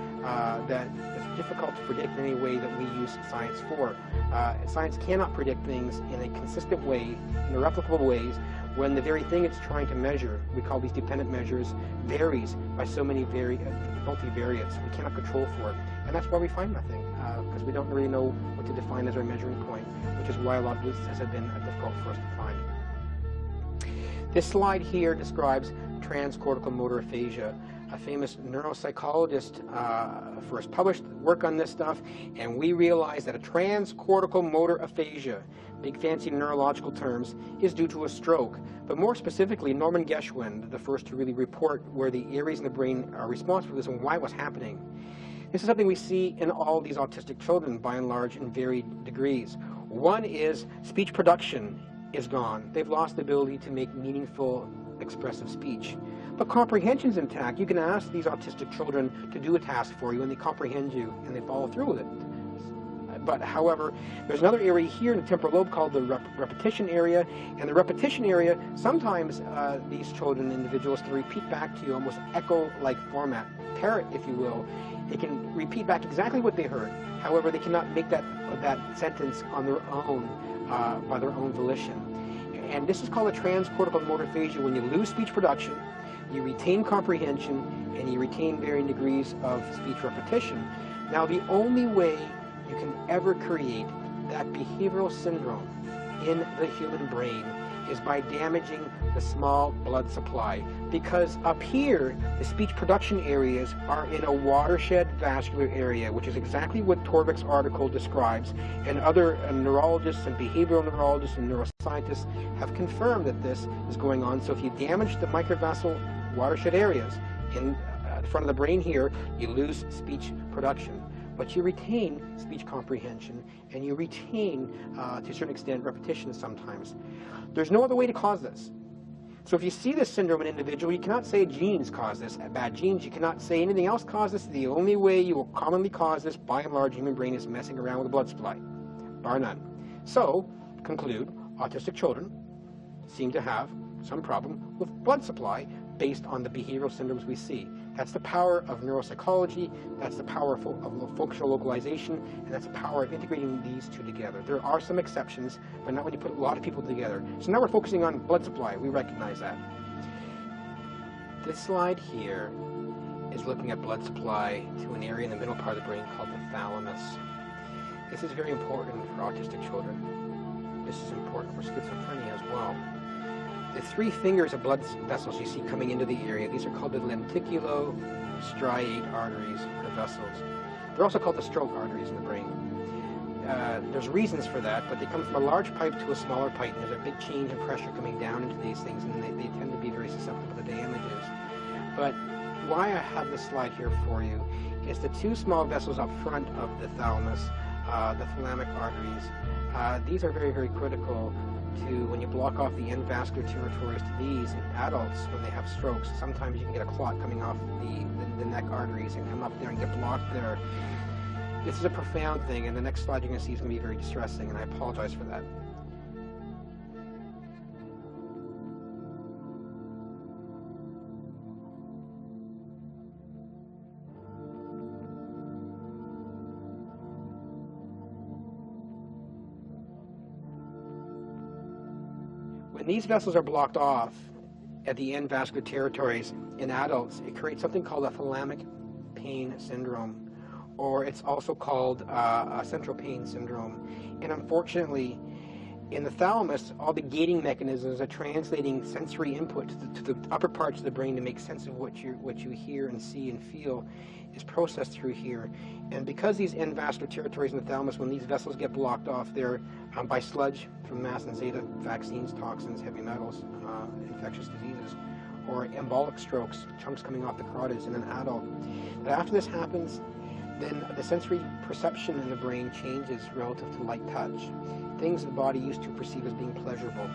[SPEAKER 1] that is difficult to predict in any way that we use science for. Science cannot predict things in a consistent way, in replicable ways, when the very thing it's trying to measure, we call these dependent measures, varies by so many multivariates. We cannot control for it. And that's why we find nothing, because we don't really know what to define as our measuring point, which is why a lot of this has been difficult for us to find. This slide here describes transcortical motor aphasia. A famous neuropsychologist first published work on this stuff, and we realized that a transcortical motor aphasia, big fancy neurological terms, is due to a stroke. But more specifically, Norman Geschwind, the first to really report where the areas in the brain are responsible for this and why it was happening. This is something we see in all these autistic children, by and large, in varied degrees. One is speech production is gone. They've lost the ability to make meaningful, expressive speech. but comprehension's intact. You can ask these autistic children to do a task for you, and they comprehend you, and they follow through with it. But however, there's another area here in the temporal lobe called the repetition area, and the repetition area, sometimes these children, individuals, can repeat back to you almost echo-like format, parrot, if you will. They can repeat back exactly what they heard. However, they cannot make that sentence on their own, by their own volition. And this is called a transcortical motor aphasia. When you lose speech production, you retain comprehension, and you retain varying degrees of speech repetition. Now, the only way you can ever create that behavioral syndrome in the human brain is by damaging the small blood supply. Because up here, the speech production areas are in a watershed vascular area, which is exactly what Torvik's article describes, and other neurologists and behavioral neurologists and neuroscientists have confirmed that this is going on. So if you damage the microvascular watershed areas in the front of the brain here, you lose speech production. But you retain speech comprehension, and you retain, to a certain extent, repetition sometimes. There's no other way to cause this. So if you see this syndrome in an individual, you cannot say genes cause this, bad genes. You cannot say anything else cause this. The only way you will commonly cause this, by and large, human brain is messing around with the blood supply, bar none. So, to conclude, autistic children seem to have some problem with blood supply based on the behavioral syndromes we see. That's the power of neuropsychology, that's the power of functional localization, and that's the power of integrating these two together. There are some exceptions, but not when you put a lot of people together. So now we're focusing on blood supply. We recognize that. This slide here is looking at blood supply to an area in the middle part of the brain called the thalamus. This is very important for autistic children. This is important for schizophrenia as well. The three fingers of blood vessels you see coming into the area, these are called the lenticulostriate arteries or vessels. They're also called the stroke arteries in the brain. There's reasons for that, but they come from a large pipe to a smaller pipe, and there's a big change in pressure coming down into these things, and they tend to be very susceptible to damages. But why I have this slide here for you is the two small vessels up front of the thalamus, the thalamic arteries. These are very, very critical to when you block off the end vascular territories to these in adults when they have strokes. Sometimes you can get a clot coming off the neck arteries and come up there and get blocked there. This is a profound thing, and the next slide you're going to see is going to be very distressing, and I apologize for that. When these vessels are blocked off at the end vascular territories in adults, it creates something called a thalamic pain syndrome, or it's also called a central pain syndrome. And unfortunately, in the thalamus, all the gating mechanisms are translating sensory input to the upper parts of the brain to make sense of what you hear and see and feel is processed through here. And because these end vascular territories in the thalamus, when these vessels get blocked off, they're by sludge from mast and zeta, vaccines, toxins, heavy metals, infectious diseases, or embolic strokes, chunks coming off the carotids in an adult. But after this happens, then the sensory perception in the brain changes relative to light touch. Things the body used to perceive as being pleasurable.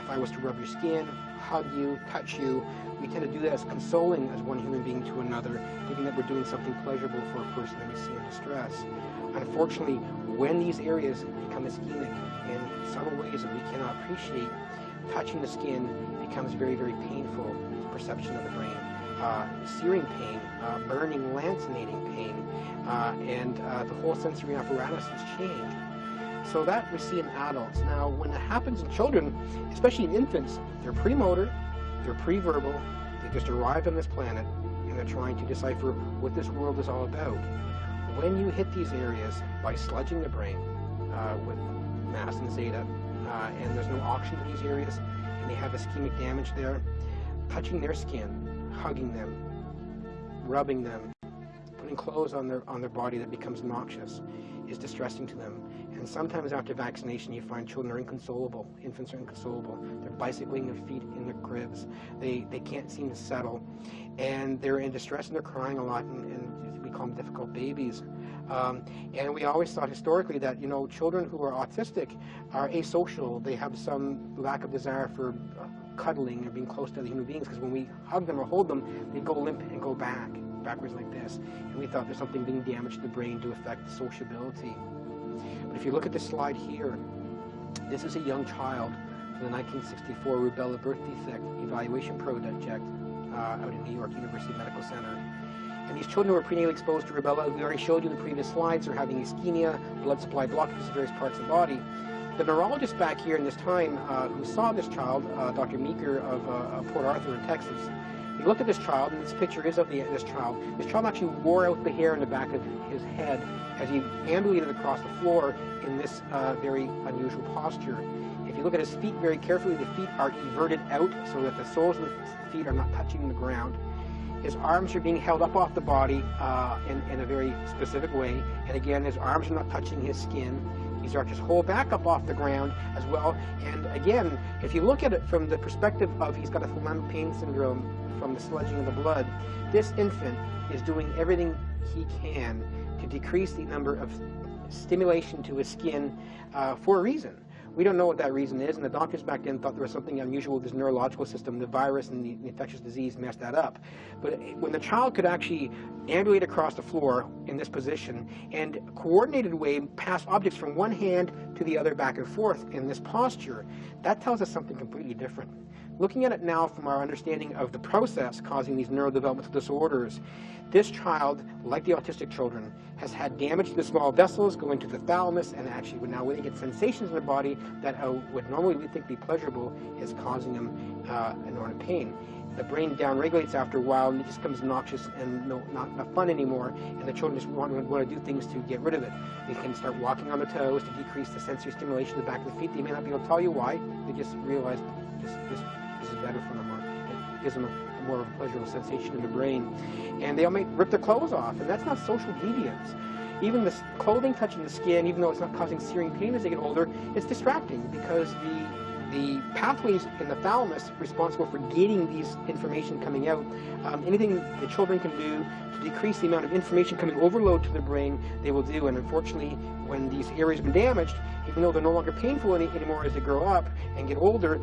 [SPEAKER 1] If I was to rub your skin, hug you, touch you, we tend to do that as consoling as one human being to another, thinking that we're doing something pleasurable for a person that we see in distress. Unfortunately, when these areas become ischemic in subtle ways that we cannot appreciate, touching the skin becomes very, very painful to the perception of the brain. Searing pain, burning, lancinating pain, and the whole sensory apparatus has changed. So that we see in adults. Now, when it happens in children, especially in infants, they're premotor, they're pre-verbal, they just arrived on this planet, and they're trying to decipher what this world is all about. When you hit these areas by sludging the brain with mast and zeta, and there's no oxygen to these areas, and they have ischemic damage there, touching their skin, hugging them, rubbing them, putting clothes on their body that becomes noxious is distressing to them. And sometimes after vaccination, you find children are inconsolable. Infants are inconsolable. They're bicycling their feet in their cribs. They can't seem to settle. And they're in distress and they're crying a lot, and we call them difficult babies. And we always thought historically that, children who are autistic are asocial. They have some lack of desire for cuddling or being close to other human beings, because when we hug them or hold them, they go limp and go backwards like this. And we thought there's something being damaged to the brain to affect sociability. But if you look at this slide here, this is a young child from the 1964 Rubella Birth Defect Evaluation Project out in New York University Medical Center. And these children who were prenatally exposed to rubella, we already showed you in the previous slides, are having ischemia, blood supply blockages to various parts of the body. The neurologist back here in this time who saw this child, Dr. Meeker of Port Arthur in Texas, he looked at this child, and this picture is of this child. This child actually wore out the hair in the back of his head as he ambulated across the floor in this very unusual posture. If you look at his feet very carefully, the feet are everted out so that the soles of the feet are not touching the ground. His arms are being held up off the body in a very specific way. And again, his arms are not touching his skin. These arches hold back up off the ground as well. And again, if you look at it from the perspective of he's got a thalamic pain syndrome from the sludging of the blood, this infant is doing everything he can to decrease the number of stimulation to his skin for a reason. We don't know what that reason is, and the doctors back then thought there was something unusual with his neurological system. The virus and the infectious disease messed that up. But when the child could actually ambulate across the floor in this position and coordinated way pass objects from one hand to the other back and forth in this posture, that tells us something completely different. Looking at it now from our understanding of the process causing these neurodevelopmental disorders, this child, like the autistic children, has had damage to the small vessels going to the thalamus, and actually now when they get sensations in the body that would normally we think be pleasurable is causing them enormous pain. The brain downregulates after a while, and it just becomes noxious and not fun anymore, and the children just want to do things to get rid of it. They can start walking on the toes to decrease the sensory stimulation of the back of the feet. They may not be able to tell you why. They just realize this is better for them, or it gives them a more of a pleasurable sensation in the brain. And they all may rip their clothes off, and that's not social deviance. Even the clothing touching the skin, even though it's not causing searing pain as they get older, it's distracting because the pathways in the thalamus responsible for gating these information coming out, anything the children can do to decrease the amount of information coming overload to the brain, they will do. And unfortunately, when these areas have been damaged, even though they're no longer painful anymore as they grow up and get older,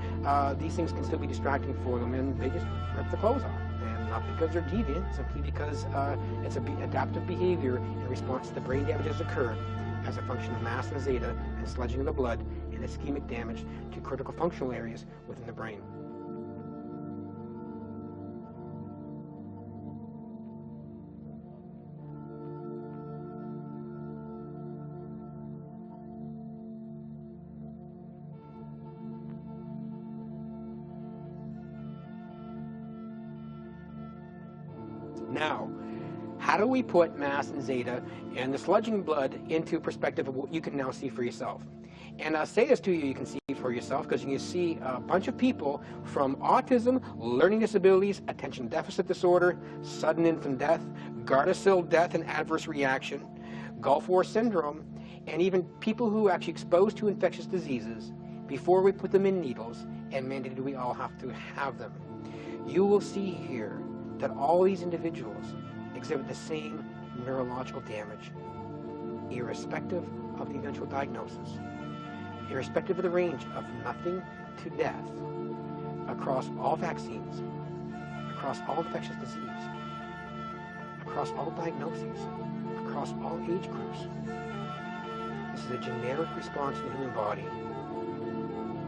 [SPEAKER 1] these things can still be distracting for them, and they just rip the clothes off. And not because they're deviant, simply because it's an adaptive behavior in response to the brain damage that's occurred as a function of mast and zeta and sludging of the blood and ischemic damage to critical functional areas within the brain. Now, how do we put mast and zeta and the sludging blood into perspective of what you can now see for yourself? And I'll say this to you, you can see for yourself, because you can see a bunch of people from autism, learning disabilities, attention deficit disorder, sudden infant death, Gardasil death and adverse reaction, Gulf War syndrome, and even people who are actually exposed to infectious diseases before we put them in needles, and mandated we all have to have them. You will see here that all these individuals exhibit the same neurological damage, irrespective of the eventual diagnosis, irrespective of the range of nothing to death, across all vaccines, across all infectious disease, across all diagnoses, across all age groups. This is a generic response in the human body.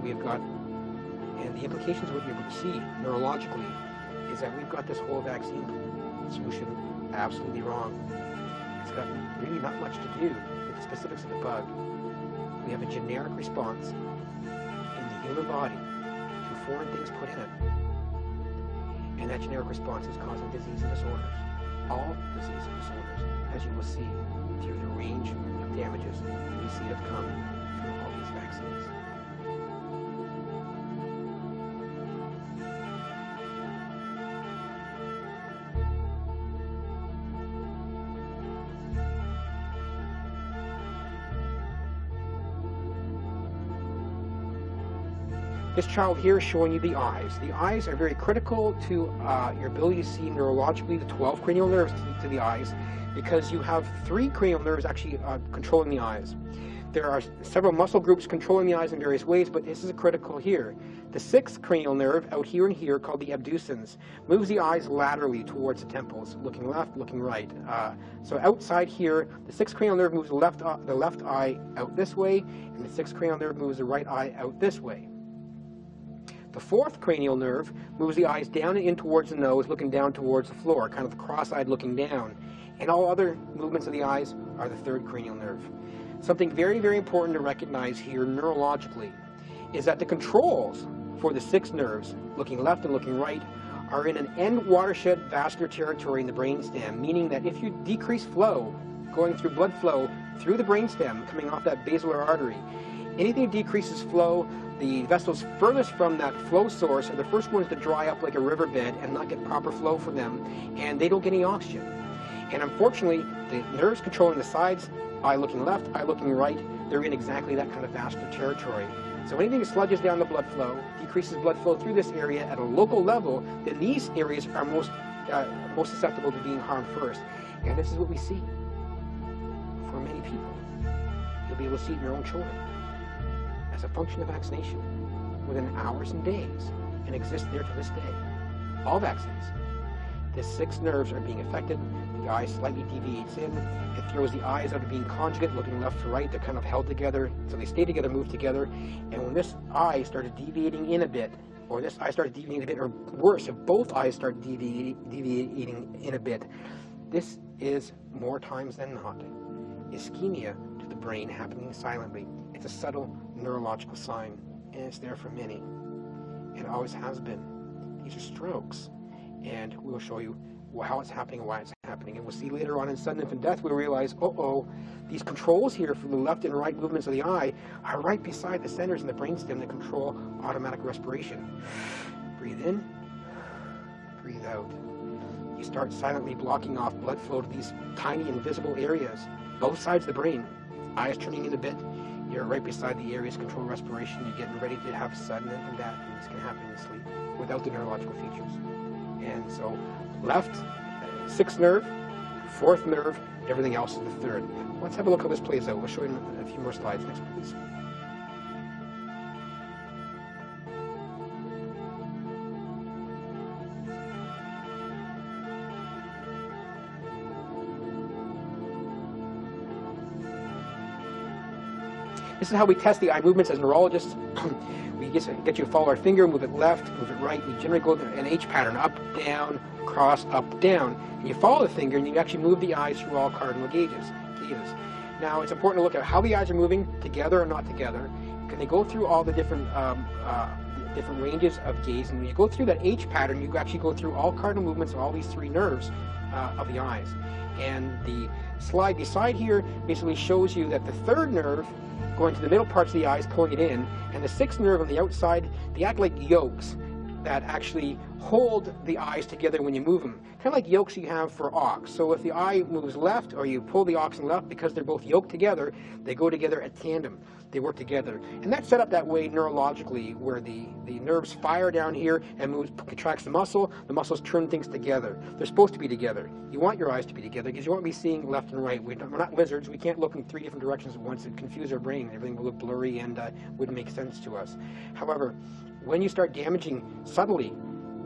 [SPEAKER 1] We have got, and the implications of what you're able to see neurologically is that we've got this whole vaccine solution absolutely wrong. It's got really not much to do with the specifics of the bug. We have a generic response in the human body to foreign things put in it. And that generic response is causing disease and disorders. All disease and disorders, as you will see through the range of damages we see have come from all these vaccines. This child here is showing you the eyes. The eyes are very critical to your ability to see neurologically, the 12 cranial nerves to the eyes, because you have 3 cranial nerves actually controlling the eyes. There are several muscle groups controlling the eyes in various ways, but this is critical here. The 6th cranial nerve out here and here, called the abducens, moves the eyes laterally towards the temples, looking left, looking right. So outside here, the 6th cranial nerve moves the left eye out this way, and the 6th cranial nerve moves the right eye out this way. The 4th cranial nerve moves the eyes down and in towards the nose, looking down towards the floor, kind of cross-eyed looking down. And all other movements of the eyes are the 3rd cranial nerve. Something very, very important to recognize here neurologically is that the controls for the 6 nerves, looking left and looking right, are in an end watershed vascular territory in the brainstem, meaning that if you decrease flow, going through blood flow through the brainstem, coming off that basilar artery, anything that decreases flow, the vessels furthest from that flow source are the first ones to dry up like a riverbed and not get proper flow from them, and they don't get any oxygen. And unfortunately, the nerves controlling the sides, eye looking left, eye looking right, they're in exactly that kind of vascular territory. So anything that sludges down the blood flow, decreases blood flow through this area at a local level, then these areas are most susceptible to being harmed first. And this is what we see for many people. You'll be able to see it in your own children as a function of vaccination within hours and days, and exists there to this day. All vaccines. The 6 nerves are being affected. The eye slightly deviates in. It throws the eyes out of being conjugate, looking left to right. They're kind of held together, so they stay together, move together. And when this eye started deviating in a bit, or this eye started deviating a bit, or worse, if both eyes start deviating in a bit, this is, more times than not, ischemia to the brain happening silently. It's a subtle neurological sign, and it's there for many. It always has been. These are strokes. And we'll show you how it's happening and why it's happening. And we'll see later on in sudden infant death, we'll realize, these controls here for the left and right movements of the eye are right beside the centers in the brainstem that control automatic respiration. Breathe in, breathe out. You start silently blocking off blood flow to these tiny invisible areas, both sides of the brain. Eyes turning in a bit, you're right beside the areas control respiration. You're getting ready to have sudden infant death, and this can happen in sleep without the neurological features. And so left, 6th nerve, 4th nerve, everything else is the 3rd. Let's have a look how this plays out. We'll show you in a few more slides. Next, please. This is how we test the eye movements as neurologists. We get you to follow our finger, move it left, move it right. We generally go an H pattern, up, down, cross, up, down. And you follow the finger and you actually move the eyes through all cardinal gauges. Now it's important to look at how the eyes are moving, together or not together. Can they go through all the different ranges of gaze? And when you go through that H pattern, you actually go through all cardinal movements of all these 3 nerves of the eyes. And the slide beside here basically shows you that the 3rd nerve going to the middle parts of the eyes, pulling it in, and the 6th nerve on the outside, they act like yolks that actually hold the eyes together when you move them. Kind of like yolks you have for ox. So if the eye moves left, or you pull the oxen left, because they're both yoked together, they go together at tandem. They work together. And that's set up that way neurologically, where the nerves fire down here and contracts the muscles turn things together. They're supposed to be together. You want your eyes to be together because you won't be seeing left and right. We're not lizards. We can't look in 3 different directions at once and confuse our brain. Everything will look blurry and wouldn't make sense to us. However, when you start damaging subtly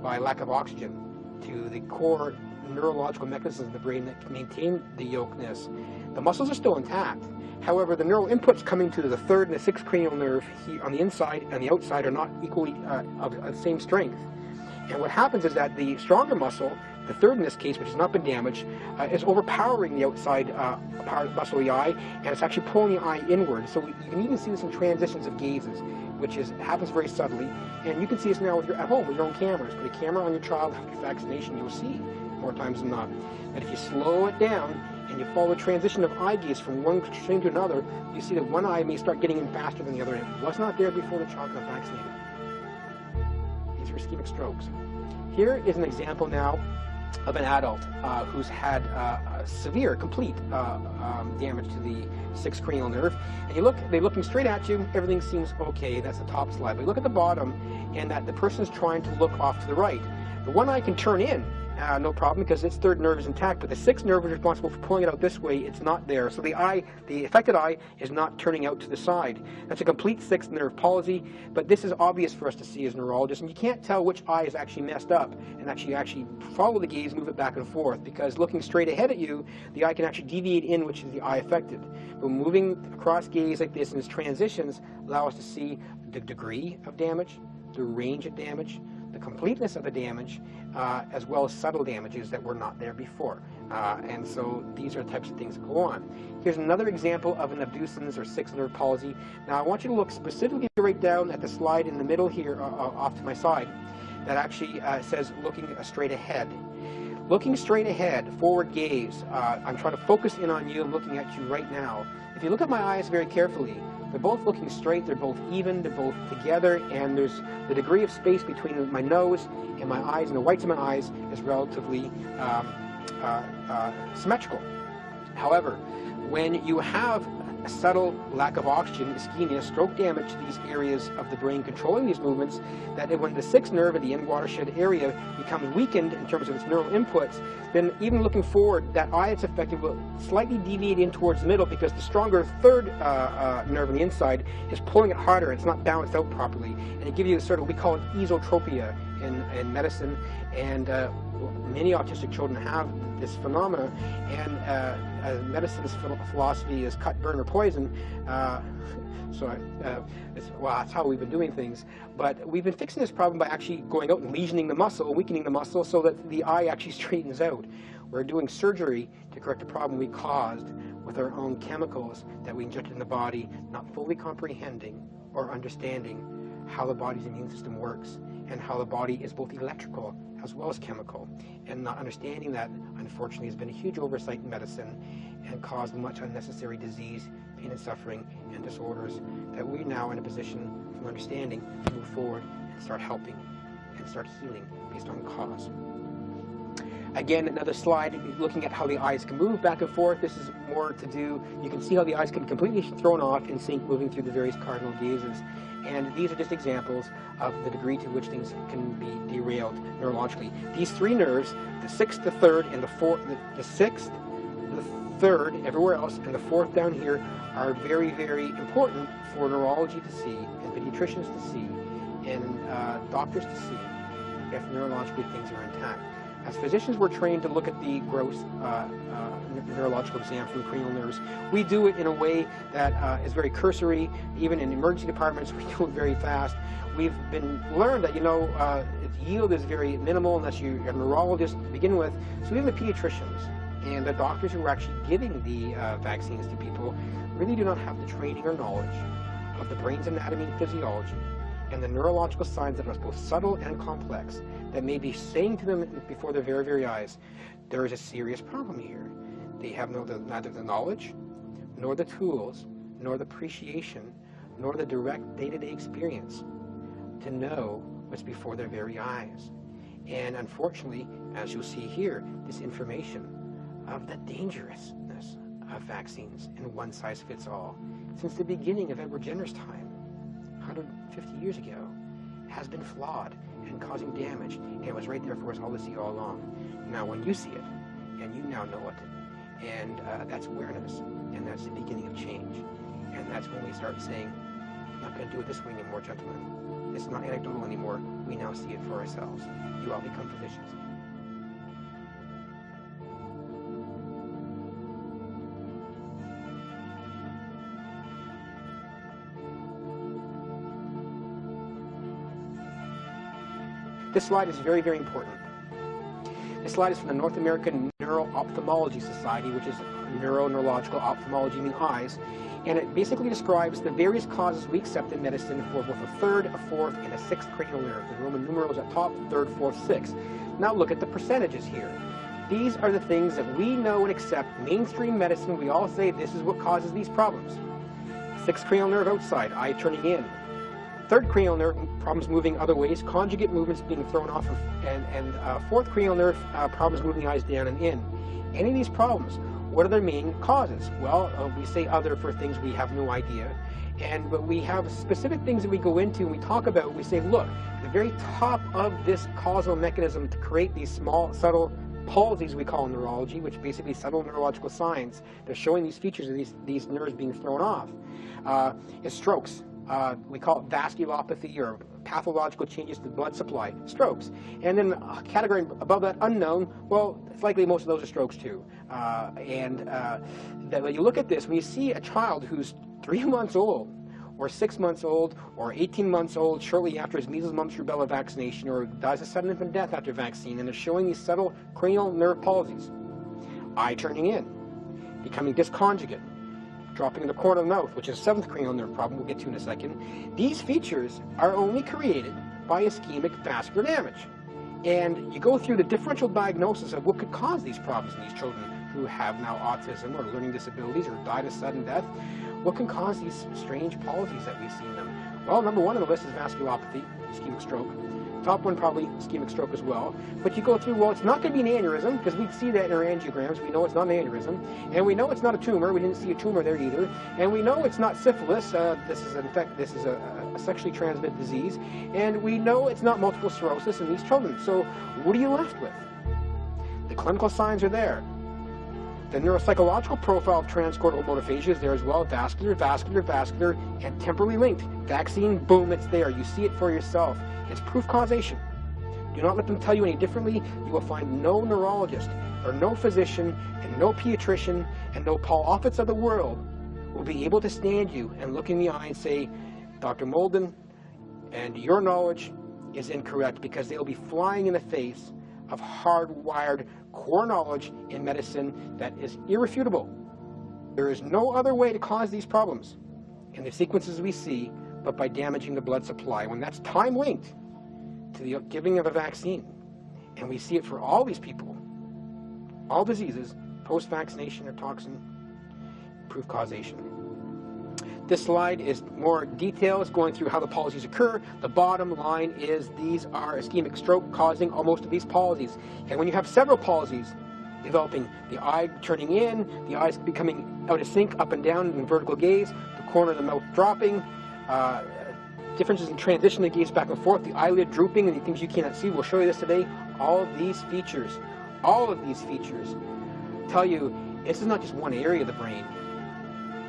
[SPEAKER 1] by lack of oxygen to the core neurological mechanisms of the brain that can maintain the yokeness, the muscles are still intact. However, the neural inputs coming to the 3rd and the 6th cranial nerve on the inside and the outside are not equally of the same strength. And what happens is that the stronger muscle, the 3rd in this case, which has not been damaged, is overpowering the outside muscle of the eye, and it's actually pulling the eye inward. So you can even see this in transitions of gazes, which happens very subtly. And you can see this now at home with your own cameras. Put a camera on your child after vaccination, you'll see more times than not that if you slow it down and you follow the transition of eye gaze from one extreme to another, you see that one eye may start getting in faster than the other. It was not there before the child got vaccinated. These are ischemic strokes. Here is an example now of an adult who's had severe, complete damage to the sixth cranial nerve. And you look, they're looking straight at you, everything seems okay, that's the top slide. But you look at the bottom, and that the person is trying to look off to the right. The one eye can turn in, no problem, because its third nerve is intact, but the sixth nerve is responsible for pulling it out this way. It's not there. So the eye, the affected eye, is not turning out to the side. That's a complete sixth nerve palsy, but this is obvious for us to see as neurologists, and you can't tell which eye is actually messed up, and actually follow the gaze, move it back and forth, because looking straight ahead at you, the eye can actually deviate in, which is the eye affected. But moving across gaze like this in its transitions allow us to see the degree of damage, the range of damage, the completeness of the damage, as well as subtle damages that were not there before. And so these are the types of things that go on. Here's another example of an abducens or sixth nerve palsy. Now I want you to look specifically right down at the slide in the middle here, off to my side, that actually says looking straight ahead. Looking straight ahead, forward gaze. I'm trying to focus in on you. I'm looking at you right now. If you look at my eyes very carefully, they're both looking straight, they're both even, they're both together, and there's the degree of space between my nose and my eyes, and the whites of my eyes is relatively symmetrical. However, when you have a subtle lack of oxygen, ischemia, stroke damage to these areas of the brain controlling these movements, that when the sixth nerve in the end watershed area becomes weakened in terms of its neural inputs, then even looking forward, that eye that's affected will slightly deviate in towards the middle because the stronger third nerve on the inside is pulling it harder. It's not balanced out properly, and it gives you sort of, we call it esotropia in medicine, and many autistic children have this phenomena, and medicine's philosophy is cut, burn, or poison. That's how we've been doing things. But we've been fixing this problem by actually going out and lesioning the muscle, weakening the muscle, so that the eye actually straightens out. We're doing surgery to correct a problem we caused with our own chemicals that we injected in the body, not fully comprehending or understanding how the body's immune system works and how the body is both electrical as well as chemical. And not understanding that, unfortunately, has been a huge oversight in medicine and caused much unnecessary disease, pain and suffering, and disorders that we're now in a position, from understanding, to move forward and start helping and start healing based on cause. Again, another slide looking at how the eyes can move back and forth. This is more to do, you can see how the eyes can be completely thrown off in sync, moving through the various cardinal gazes. And these are just examples of the degree to which things can be derailed neurologically. These three nerves, the sixth, the third, and the fourth, the sixth, the third, everywhere else, and the fourth down here are very, very important for neurology to see, and pediatricians to see, and doctors to see if neurologically things are intact. As physicians, we're trained to look at the gross neurological exam from the cranial nerves. We do it in a way that is very cursory. Even in emergency departments, we do it very fast. We've been learned that, its yield is very minimal unless you're a neurologist to begin with. So even the pediatricians and the doctors who are actually giving the vaccines to people really do not have the training or knowledge of the brain's anatomy and physiology and the neurological signs that are both subtle and complex that may be saying to them before their very, very eyes, there is a serious problem here. They have neither the knowledge, nor the tools, nor the appreciation, nor the direct day-to-day experience to know what's before their very eyes. And unfortunately, as you'll see here, this information of the dangerousness of vaccines in one-size-fits-all, since the beginning of Edward Jenner's time, 150 years ago, has been flawed and causing damage, and it was right there for us all to see all along. Now when you see it, and you now know it, and that's awareness, and that's the beginning of change, and that's when we start saying, I'm not going to do it this way anymore, gentlemen. It's not anecdotal anymore. We now see it for ourselves. You all become physicians. This slide is very, very important. This slide is from the North American Neuro-Ophthalmology Society, which is neurological ophthalmology, meaning eyes, and it basically describes the various causes we accept in medicine for both a third, a fourth, and a sixth cranial nerve. The Roman numerals at top, third, fourth, sixth. Now look at the percentages here. These are the things that we know and accept. Mainstream medicine, we all say this is what causes these problems. Sixth cranial nerve outside, eye turning in. Third cranial nerve, problems moving other ways, conjugate movements being thrown off, and fourth cranial nerve, problems moving the eyes down and in. any of these problems, what are their main causes? Well, we say other for things we have no idea. But we have specific things that we go into and we talk about. We say, look, the very top of this causal mechanism to create these small, subtle palsies we call in neurology, which basically subtle neurological signs, they're showing these features of these nerves being thrown off, is strokes. We call it vasculopathy or pathological changes to the blood supply, strokes. And then a category above that, unknown, well, it's likely most of those are strokes too. That when you look at this, when you see a child who's 3 months old, or 6 months old, or 18 months old shortly after his measles, mumps, rubella vaccination, or dies of sudden infant death after vaccine, and they're showing these subtle cranial nerve palsies, eye turning in, becoming disconjugate, dropping in the corner of the mouth, which is a seventh cranial nerve problem we'll get to in a second. These features are only created by ischemic vascular damage. And you go through the differential diagnosis of what could cause these problems in these children who have now autism or learning disabilities or died of sudden death. What can cause these strange palsies that we see in them? Well, number one on the list is vasculopathy, ischemic stroke. Top one, probably ischemic stroke as well. But you go through, well, it's not going to be an aneurysm, because we see that in our angiograms. We know it's not an aneurysm. And we know it's not a tumor. We didn't see a tumor there either. And we know it's not syphilis. This is a sexually transmitted disease. And we know it's not multiple sclerosis in these children. So what are you left with? The clinical signs are there. The neuropsychological profile of transcortical monophagia is there as well. Vascular, vascular, vascular, and temporally linked. Vaccine, boom, it's there. You see it for yourself. It's proof causation. Do not let them tell you any differently. You will find no neurologist or no physician and no pediatrician and no Paul Offits of the world will be able to stand you and look in the eye and say, Dr. Moulden, and your knowledge is incorrect, because they'll be flying in the face of hardwired core knowledge in medicine that is irrefutable. There is no other way to cause these problems in the sequences we see but by damaging the blood supply, when that's time linked to the giving of a vaccine. And we see it for all these people, all diseases, post-vaccination or toxin, proof causation. This slide is more details going through how the palsies occur. The bottom line is these are ischemic stroke causing most of these palsies. And when you have several palsies developing, the eye turning in, the eyes becoming out of sync, up and down in vertical gaze, the corner of the mouth dropping, differences in transition of gaze back and forth, the eyelid drooping, and things you cannot see. We'll show you this today. All of these features tell you this is not just one area of the brain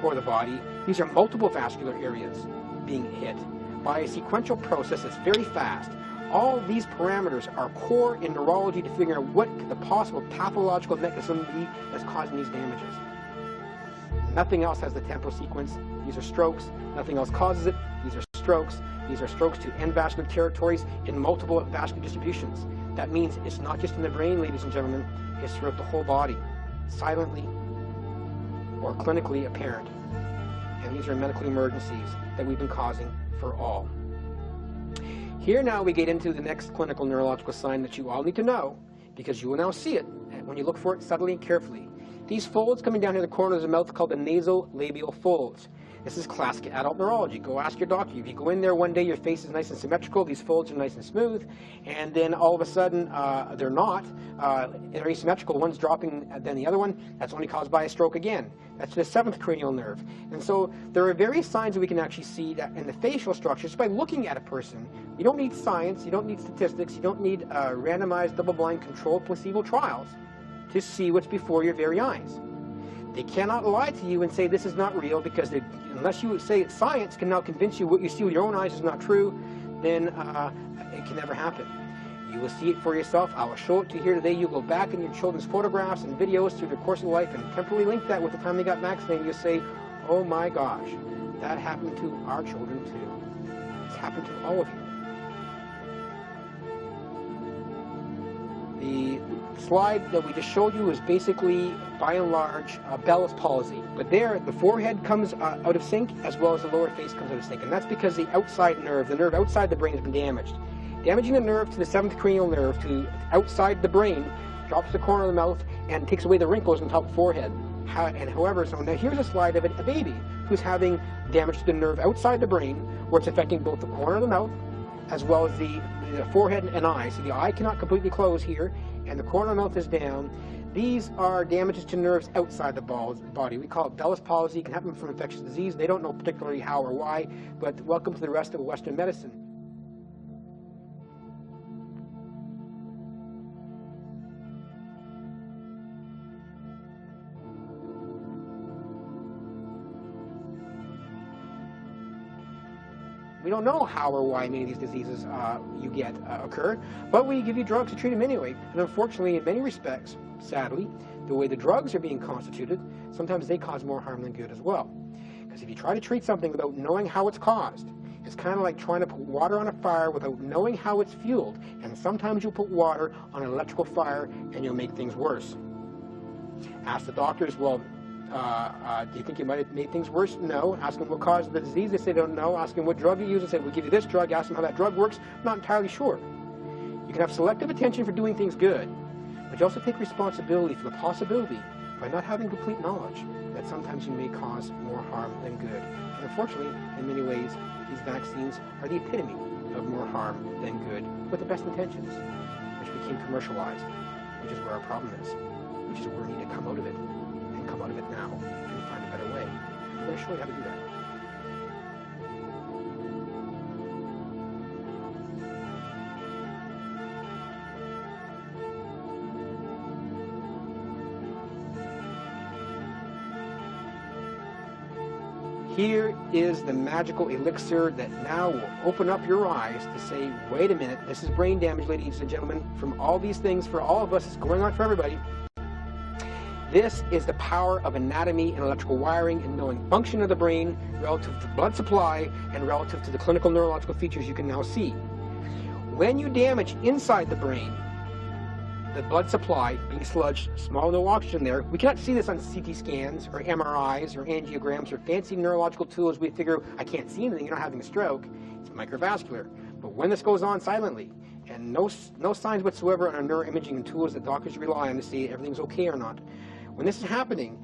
[SPEAKER 1] or the body. These are multiple vascular areas being hit by a sequential process that's very fast. All these parameters are core in neurology to figure out what the possible pathological mechanism be that's causing these damages. Nothing else has the temporal sequence. These are strokes. Nothing else causes it. These are strokes. These are strokes to end vascular territories in multiple vascular distributions. That means it's not just in the brain, ladies and gentlemen. It's throughout the whole body, silently or clinically apparent. And these are medical emergencies that we've been causing for all. Here now we get into the next clinical neurological sign that you all need to know, because you will now see it when you look for it subtly and carefully. These folds coming down here in the corner of the mouth are called the nasolabial folds. This is classic adult neurology. Go ask your doctor. If you go in there one day, your face is nice and symmetrical, these folds are nice and smooth, and then all of a sudden they're not. They're asymmetrical. One's dropping than the other one. That's only caused by a stroke again. That's the seventh cranial nerve. And so there are various signs that we can actually see that in the facial structure just by looking at a person. You don't need science. You don't need statistics. You don't need randomized, double-blind, controlled placebo trials to see what's before your very eyes. They cannot lie to you and say this is not real, because unless you say it's science can now convince you what you see with your own eyes is not true, then it can never happen. You will see it for yourself. I will show it to you here today. You'll go back in your children's photographs and videos through their course of life and temporally link that with the time they got vaccinated. You'll say, oh my gosh, that happened to our children too. It's happened to all of you. The slide that we just showed you is basically, by and large, Bell's palsy. But there, the forehead comes out of sync, as well as the lower face comes out of sync. And that's because the outside nerve, the nerve outside the brain, has been damaged. Damaging the nerve to the seventh cranial nerve to outside the brain drops the corner of the mouth and takes away the wrinkles on top of the forehead. However, so now here's a slide of a baby who's having damage to the nerve outside the brain, where it's affecting both the corner of the mouth as well as the forehead and eye. So the eye cannot completely close here, and the corner of the mouth is down. These are damages to nerves outside the body. We call it Bell's palsy. It can happen from infectious disease. They don't know particularly how or why, but welcome to the rest of Western medicine. We don't know how or why many of these diseases you get occur, but we give you drugs to treat them anyway. And unfortunately, in many respects, sadly, the way the drugs are being constituted, sometimes they cause more harm than good as well. Because if you try to treat something without knowing how it's caused, it's kind of like trying to put water on a fire without knowing how it's fueled. And sometimes you'll put water on an electrical fire and you'll make things worse. Ask the doctors, well, do you think you might have made things worse? No. Ask them what caused the disease. They say they don't know. Ask them what drug you use. They say, we'll give you this drug. Ask them how that drug works. I'm not entirely sure. You can have selective attention for doing things good, but you also take responsibility for the possibility, by not having complete knowledge, that sometimes you may cause more harm than good. And unfortunately, in many ways, these vaccines are the epitome of more harm than good, with the best intentions, which became commercialized, which is where our problem is, which is where we need to come out of it. Come out of it now and find a better way. I'm going to show you how to do that. Here is the magical elixir that now will open up your eyes to say, wait a minute, this is brain damage, ladies and gentlemen, from all these things for all of us. It's going on for everybody. This is the power of anatomy and electrical wiring and knowing function of the brain relative to blood supply and relative to the clinical neurological features you can now see. When you damage inside the brain, the blood supply being sludged, small no oxygen there, we cannot see this on CT scans or MRIs or angiograms or fancy neurological tools. We figure, I can't see anything, you're not having a stroke. It's microvascular. But when this goes on silently, and no signs whatsoever on our neuroimaging and tools that doctors rely on to see if everything's okay or not, when this is happening,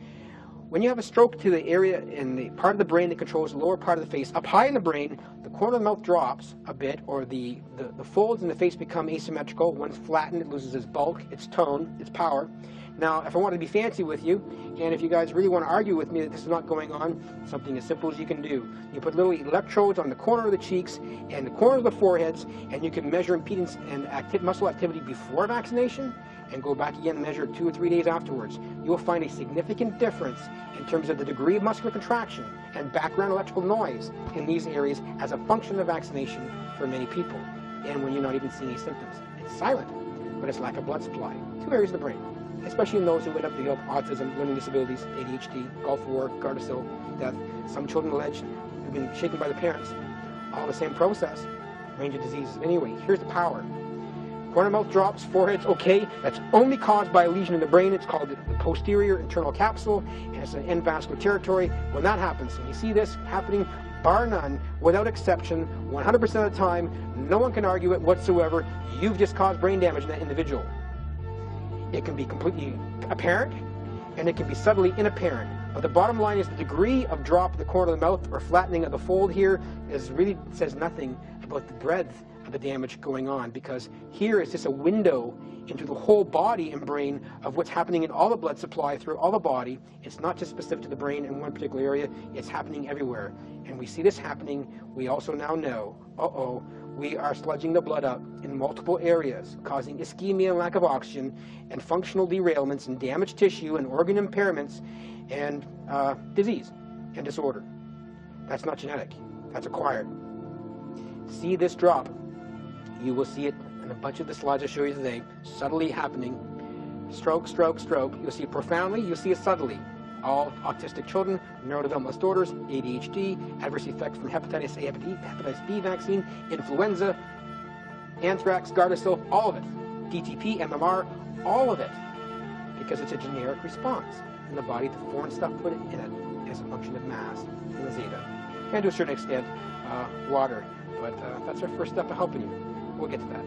[SPEAKER 1] when you have a stroke to the area in the part of the brain that controls the lower part of the face, up high in the brain, the corner of the mouth drops a bit, or the folds in the face become asymmetrical. One's flattened, it loses its bulk, its tone, its power. Now, if I want to be fancy with you, and if you guys really want to argue with me that this is not going on, something as simple as you can do. You put little electrodes on the corner of the cheeks and the corner of the foreheads, and you can measure impedance and muscle activity before vaccination, and go back again and measure 2 or 3 days afterwards. You will find a significant difference in terms of the degree of muscular contraction and background electrical noise in these areas as a function of vaccination for many people. And when you're not even seeing any symptoms. It's silent, but it's lack of blood supply. 2 areas of the brain, especially in those who end up developing autism, learning disabilities, ADHD, Gulf War, Gardasil, death. Some children alleged have been shaken by the parents. All the same process, range of diseases. Anyway, here's the power. Corner mouth drops, forehead's okay. That's only caused by a lesion in the brain. It's called the posterior internal capsule, and it's an end vascular territory. When that happens, when you see this happening, bar none, without exception, 100% of the time, no one can argue it whatsoever. You've just caused brain damage in that individual. It can be completely apparent, and it can be subtly inapparent. But the bottom line is the degree of drop of the corner of the mouth or flattening of the fold here really says nothing about the breadth of the damage going on, because here is just a window into the whole body and brain of what's happening in all the blood supply through all the body. It's not just specific to the brain in one particular area, it's happening everywhere. And we see this happening. We also now know, we are sludging the blood up in multiple areas, causing ischemia and lack of oxygen, and functional derailments and damaged tissue and organ impairments, and disease and disorder. That's not genetic, that's acquired. See this drop. You will see it in a bunch of the slides I show you today, subtly happening. Stroke, stroke, stroke. You'll see it profoundly, you'll see it subtly. All autistic children, neurodevelopmental disorders, ADHD, adverse effects from hepatitis A, hepatitis B vaccine, influenza, anthrax, Gardasil, all of it. DTP, MMR, all of it. Because it's a generic response in the body to foreign stuff put in it as a function of mass in the zeta. And to a certain extent, water. But that's our first step of helping you. We'll get to that.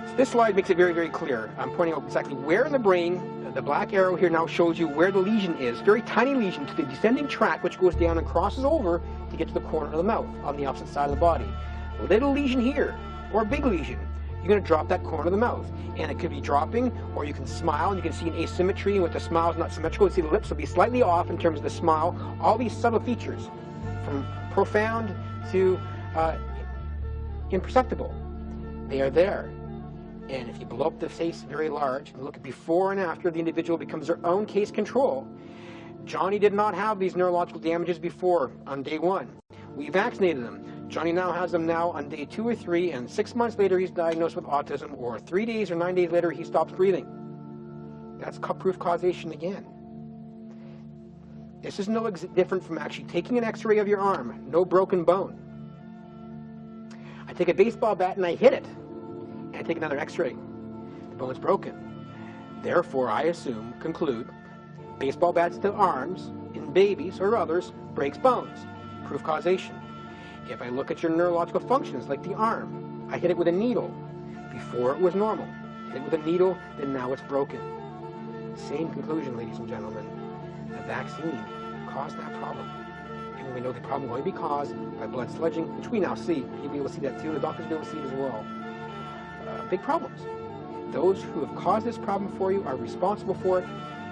[SPEAKER 1] So this slide makes it very, very clear. I'm pointing out exactly where in the brain. The black arrow here now shows you where the lesion is. Very tiny lesion to the descending tract, which goes down and crosses over to get to the corner of the mouth on the opposite side of the body. A little lesion here, or a big lesion. you're going to drop that corner of the mouth. And it could be dropping, or you can smile, and you can see an asymmetry, and with the smile is not symmetrical. You see the lips will be slightly off in terms of the smile. All these subtle features, from profound to imperceptible, they are there. And if you blow up the face very large and look at before and after, the individual becomes their own case control. Johnny did not have these neurological damages before on day 1. We vaccinated him. Johnny now has them now on day 2 or 3, and 6 months later he's diagnosed with autism, or 3 days or 9 days later he stops breathing. That's proof causation again. This is no different from actually taking an x-ray of your arm, no broken bone. I take a baseball bat and I hit it, and I take another x-ray. The bone's broken. Therefore, I conclude, baseball bats to arms in babies or others breaks bones. Proof causation. If I look at your neurological functions, like the arm, I hit it with a needle. Before it was normal. Hit it with a needle, then now it's broken. Same conclusion, ladies and gentlemen. The vaccine caused that problem. And we know the problem will only be caused by blood sludging, which we now see. You'll be able to see that too. The doctors will be able to see it as well. Big problems. Those who have caused this problem for you are responsible for it.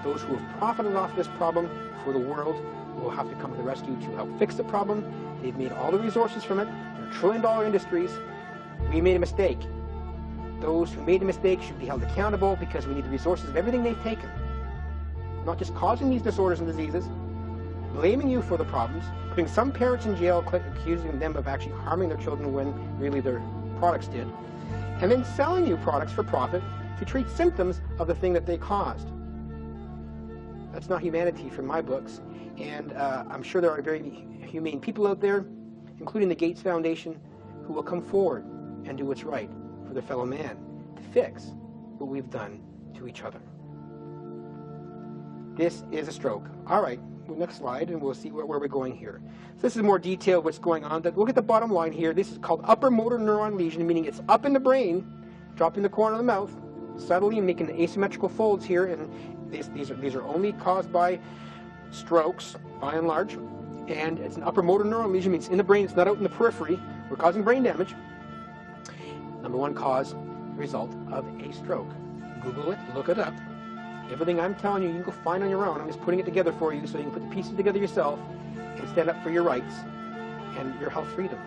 [SPEAKER 1] Those who have profited off this problem for the world will have to come to the rescue to help fix the problem. They've made all the resources from it. They're trillion-dollar industries. We made a mistake. Those who made the mistake should be held accountable because we need the resources of everything they've taken. Not just causing these disorders and diseases, blaming you for the problems, putting some parents in jail, accusing them of actually harming their children when really their products did, and then selling you products for profit to treat symptoms of the thing that they caused. That's not humanity from my books, and I'm sure there are very humane people out there, including the Gates Foundation, who will come forward and do what's right for their fellow man to fix what we've done to each other. This is a stroke. All right, next slide, and we'll see where we're going here. So this is more detailed what's going on. Look at the bottom line here. This is called upper motor neuron lesion, meaning it's up in the brain, dropping the corner of the mouth, subtly making asymmetrical folds here, and these are only caused by strokes, by and large. And it's an upper motor neuron lesion, means in the brain, it's not out in the periphery. We're causing brain damage. Number 1 cause, result of a stroke. Google it, look it up. Everything I'm telling you, you can go find on your own. I'm just putting it together for you so you can put the pieces together yourself and stand up for your rights and your health freedom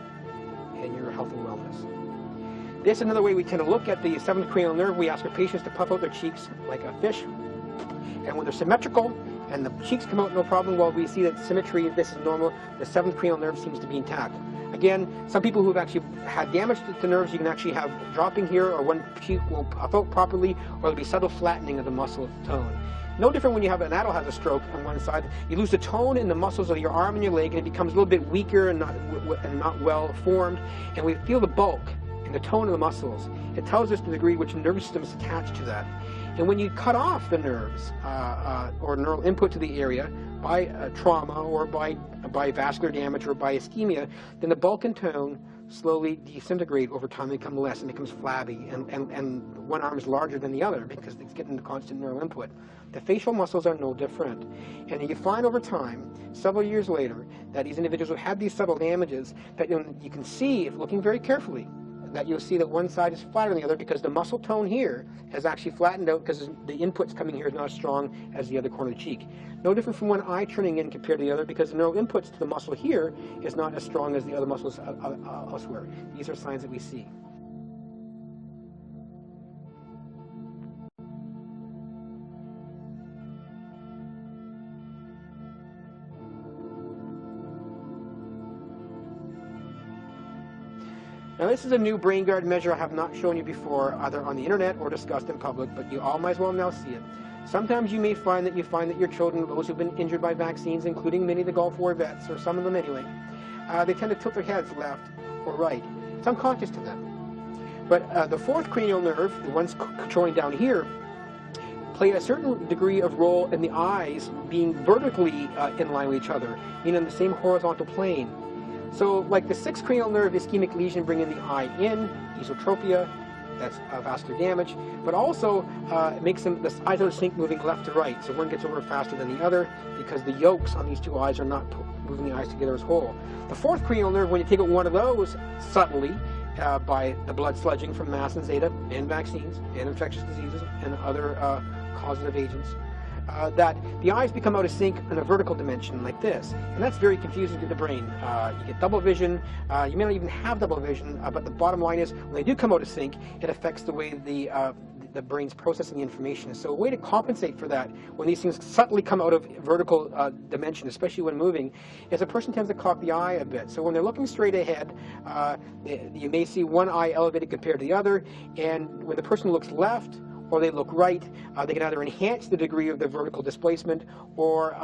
[SPEAKER 1] and your health and wellness. This is another way we tend to look at the 7th cranial nerve. We ask our patients to puff out their cheeks like a fish. And when they're symmetrical and the cheeks come out no problem, well, we see that symmetry, this is normal. The 7th cranial nerve seems to be intact. Again, some people who have actually had damage to nerves, you can actually have dropping here, or one cheek won't puff out properly, or there'll be subtle flattening of the muscle of the tone. No different when you have an adult has a stroke on one side. You lose the tone in the muscles of your arm and your leg, and it becomes a little bit weaker and not well formed, and we feel the bulk and the tone of the muscles. It tells us the degree which nervous system is attached to that. And when you cut off the nerves or neural input to the area by trauma or by vascular damage or by ischemia, then the bulk and tone slowly disintegrate over time. They become less and becomes flabby, and one arm is larger than the other because it's getting the constant neural input. The facial muscles are no different. And you find over time, several years later, that these individuals who had these subtle damages, that you can see, if looking very carefully, that you'll see that one side is flatter than the other because the muscle tone here has actually flattened out because the inputs coming here is not as strong as the other corner of the cheek. No different from one eye turning in compared to the other because the neural inputs to the muscle here is not as strong as the other muscles elsewhere. These are signs that we see. Now this is a new brain guard measure I have not shown you before, either on the internet or discussed in public, but you all might as well now see it. Sometimes you may find that your children, those who've been injured by vaccines, including many of the Gulf War vets, or some of them anyway, they tend to tilt their heads left or right. It's unconscious to them. But the 4th cranial nerve, the ones controlling down here, play a certain degree of role in the eyes being vertically in line with each other, meaning on the same horizontal plane. So, like the 6th cranial nerve ischemic lesion bringing the eye in, esotropia, that's vascular damage, but also it makes the eyes of the sink moving left to right, so one gets over faster than the other because the yolks on these 2 eyes are not moving the eyes together as whole. The 4th cranial nerve, when you take out one of those subtly, by the blood sludging from mast and zeta and vaccines and infectious diseases and other causative agents. That the eyes become out of sync in a vertical dimension like this, and that's very confusing to the brain. You get double vision, you may not even have double vision, but the bottom line is when they do come out of sync, it affects the way the brain's processing the information. So a way to compensate for that when these things subtly come out of vertical dimension, especially when moving, is a person tends to cock the eye a bit. So when they're looking straight ahead, you may see one eye elevated compared to the other, and when the person looks left or they look right, they can either enhance the degree of the vertical displacement or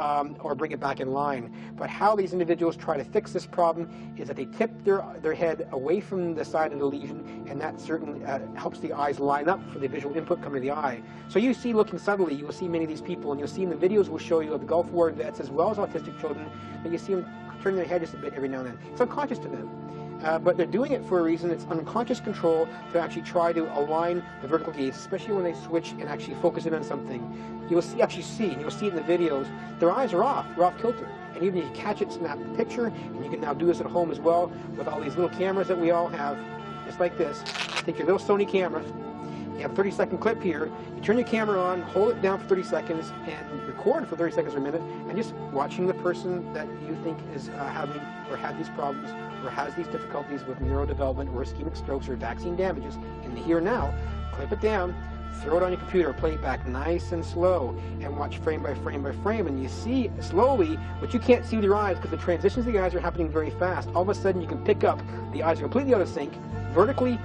[SPEAKER 1] bring it back in line. But how these individuals try to fix this problem is that they tip their head away from the side of the lesion, and that certainly helps the eyes line up for the visual input coming to the eye. So you see, looking subtly, you will see many of these people, and you'll see in the videos we'll show you of the Gulf War vets as well as autistic children, that you see them turning their head just a bit every now and then. It's unconscious to them. But they're doing it for a reason. It's unconscious control to actually try to align the vertical gaze, especially when they switch and actually focus in on something. You'll see it in the videos, their eyes are off, they're off kilter. And even if you catch it, snap the picture, and you can now do this at home as well with all these little cameras that we all have, just like this. Take your little Sony camera, you have a 30-second clip here, you turn your camera on, hold it down for 30 seconds, and record for 30 seconds or a minute, and just watching the person that you think is having or had these problems, or has these difficulties with neurodevelopment or ischemic strokes or vaccine damages in the here and now, clip it down, throw it on your computer, play it back nice and slow, and watch frame by frame by frame, and you see slowly, but you can't see with your eyes because the transitions of the eyes are happening very fast. All of a sudden you can pick up the eyes are completely out of sync, vertically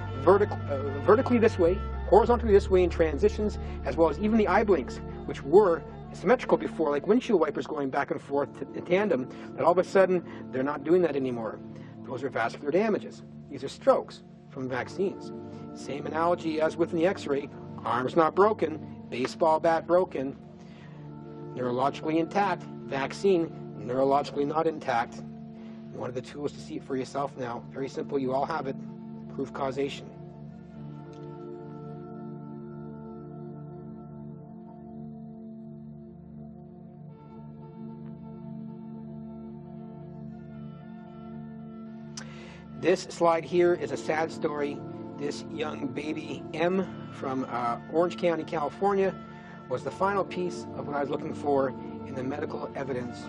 [SPEAKER 1] this way, horizontally this way in transitions, as well as even the eye blinks, which were symmetrical before, like windshield wipers going back and forth in tandem, but all of a sudden they're not doing that anymore. Those are vascular damages. These are strokes from vaccines. Same analogy as with the X-ray. Arm's not broken, baseball bat broken, neurologically intact, vaccine neurologically not intact. One of the tools to see it for yourself now. Very simple, you all have it. Proof causation. This slide here is a sad story. This young baby M from Orange County, California, was the final piece of what I was looking for in the medical evidence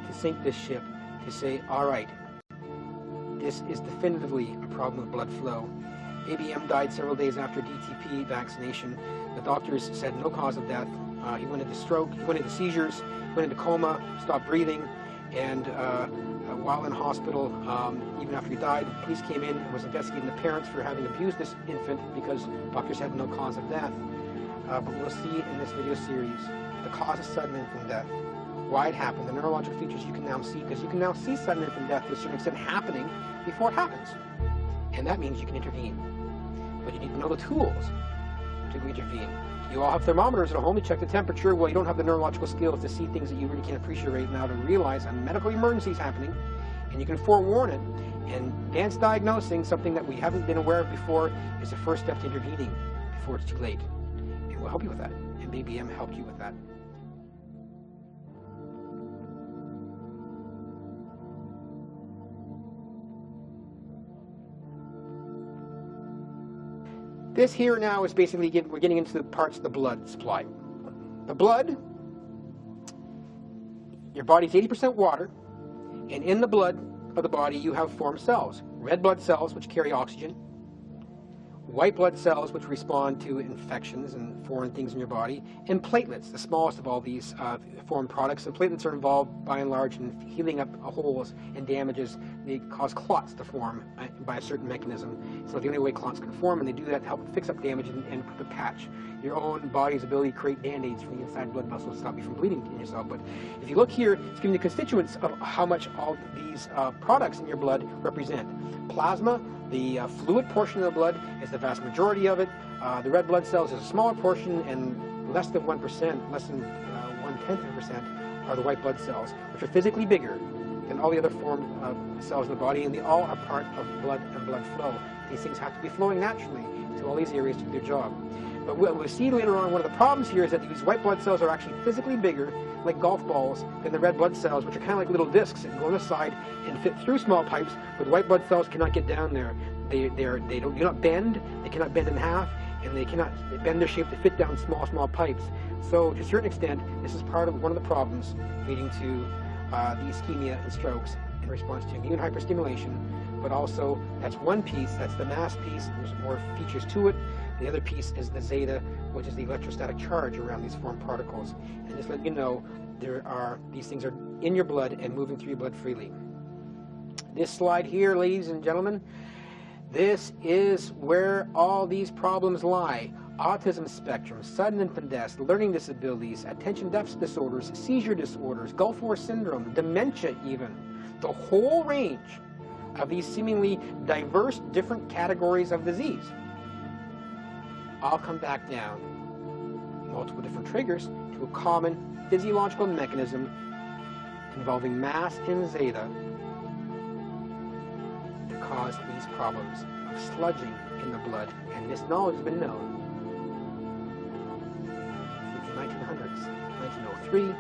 [SPEAKER 1] to sink this ship, to say, all right, this is definitively a problem with blood flow. Baby M died several days after DTP vaccination. The doctors said no cause of death. He went into stroke, he went into seizures, went into coma, stopped breathing, and while in hospital, even after he died, police came in and was investigating the parents for having abused this infant because doctors had no cause of death. But we'll see in this video series the cause of sudden infant death, why it happened, the neurological features you can now see, because you can now see sudden infant death to a certain extent happening before it happens. And that means you can intervene. But you need to know the tools to intervene. You all have thermometers at home to check the temperature. Well, you don't have the neurological skills to see things that you really can't appreciate right now, to realize a medical emergency is happening, and you can forewarn it. And advanced diagnosing, something that we haven't been aware of before, is the first step to intervening before it's too late. And we'll help you with that. And Baby M helped you with that. This here now is basically, we're getting into the parts of the blood supply. The blood, your body's 80% water, and in the blood of the body you have formed cells. Red blood cells, which carry oxygen, white blood cells, which respond to infections and foreign things in your body, and platelets, the smallest of all these foreign products. And platelets are involved, by and large, in healing up holes and damages. They cause clots to form by a certain mechanism. It's not the only way clots can form, and they do that to help fix up damage and put the patch. Your own body's ability to create band-aids from the inside blood vessels to stop you from bleeding in yourself. But if you look here, it's giving you the constituents of how much all these products in your blood represent. Plasma, the fluid portion of the blood, is the vast majority of it. The red blood cells is a smaller portion, and less than 1%, less than 0.1% are the white blood cells, which are physically bigger than all the other formed cells in the body, and they all are part of blood and blood flow. These things have to be flowing naturally to all these areas to do their job. But what we'll see later on, one of the problems here is that these white blood cells are actually physically bigger, like golf balls, than the red blood cells, which are kind of like little discs that go on the side and fit through small pipes, but the white blood cells cannot get down there. They do not bend. They cannot bend in half, and they cannot bend their shape to fit down small pipes. So to a certain extent, this is part of one of the problems leading to the ischemia and strokes in response to immune hyperstimulation. But also, that's one piece, that's the mass piece. There's more features to it. The other piece is the zeta, which is the electrostatic charge around these foreign particles. And just let you know, these things are in your blood and moving through your blood freely. This slide here, ladies and gentlemen, this is where all these problems lie. Autism spectrum, sudden infant deaths, learning disabilities, attention deficit disorders, seizure disorders, Gulf War syndrome, dementia even. The whole range of these seemingly diverse different categories of disease all come back down, multiple different triggers, to a common physiological mechanism involving mass and zeta to cause these problems of sludging in the blood. And this knowledge has been known since the 1900s, 1903,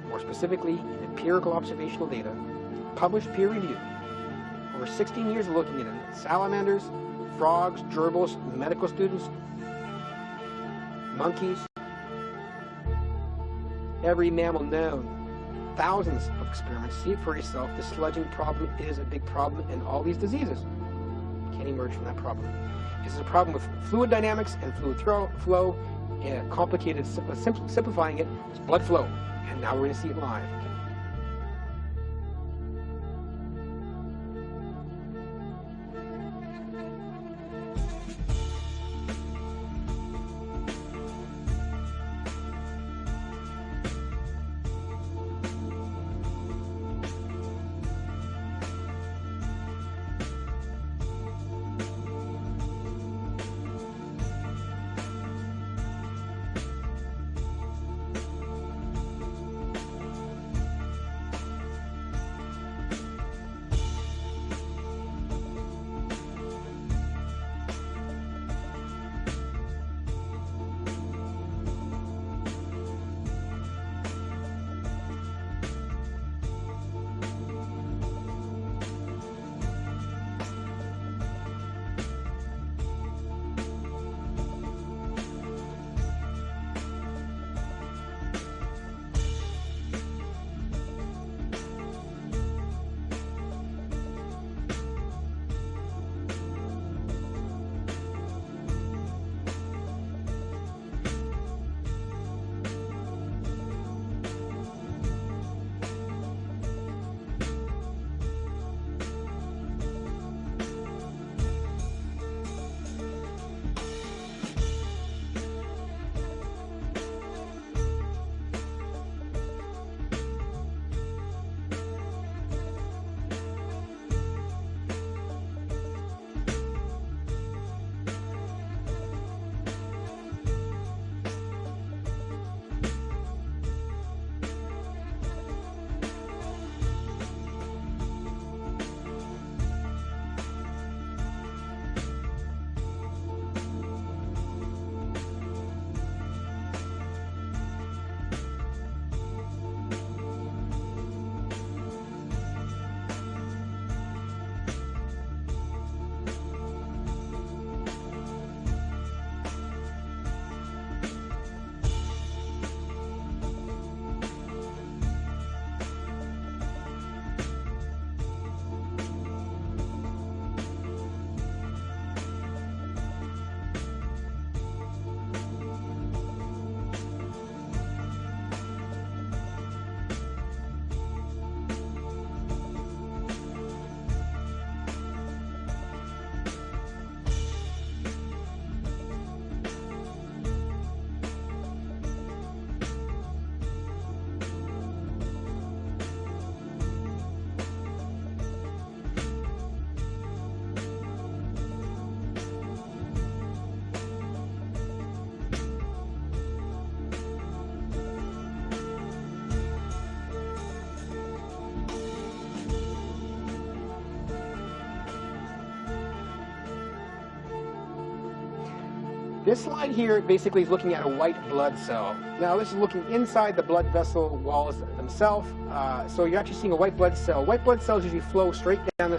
[SPEAKER 1] more specifically in empirical observational data, published peer review. Over 16 years of looking at it. Salamanders, frogs, gerbils, medical students, monkeys, every mammal known. Thousands of experiments. See it for yourself. The sludging problem is a big problem, and all these diseases can emerge from that problem. This is a problem with fluid dynamics and fluid flow. Complicated, simplifying it, is blood flow. And now we're going to see it live. This slide here basically is looking at a white blood cell. Now this is looking inside the blood vessel walls themselves. So you're actually seeing a white blood cell. White blood cells usually flow straight down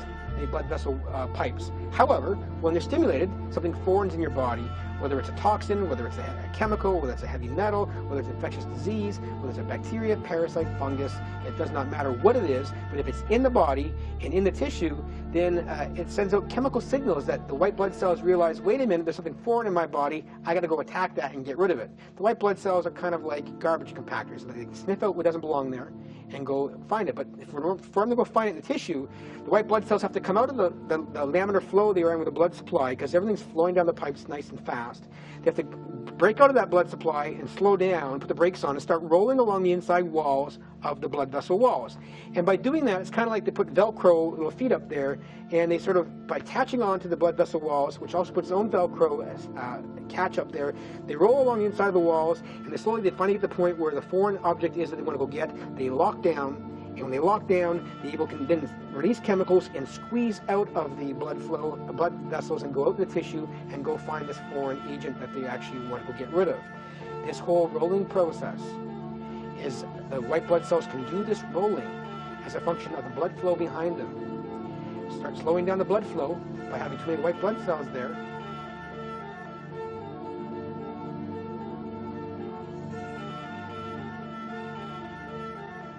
[SPEAKER 1] the blood vessel pipes. However, when they're stimulated, something foreign's in your body, whether it's a toxin, whether it's a chemical, whether it's a heavy metal, whether it's infectious disease, whether it's a bacteria, parasite, fungus, it does not matter what it is, but if it's in the body and in the tissue, then it sends out chemical signals that the white blood cells realize, wait a minute, there's something foreign in my body, I got to go attack that and get rid of it. The white blood cells are kind of like garbage compactors. They sniff out what doesn't belong there and go find it. But for them to go find it in the tissue, the white blood cells have to come out of the laminar flow they are in with the blood supply, because everything's flowing down the pipes nice and fast. They have to break out of that blood supply and slow down, put the brakes on, and start rolling along the inside walls of the blood vessel walls. And by doing that, it's kind of like they put Velcro little feet up there, and they sort of, by attaching onto the blood vessel walls, which also puts its own Velcro as catch up there, they roll along the inside of the walls, and they finally get to the point where the foreign object is that they want to go get. They lock down, and when they lock down, the evil can then release chemicals and squeeze out of the blood vessels and go out in the tissue and go find this foreign agent that they actually want to go get rid of. This whole rolling process is the white blood cells can do this rolling as a function of the blood flow behind them. Start slowing down the blood flow by having too many white blood cells there.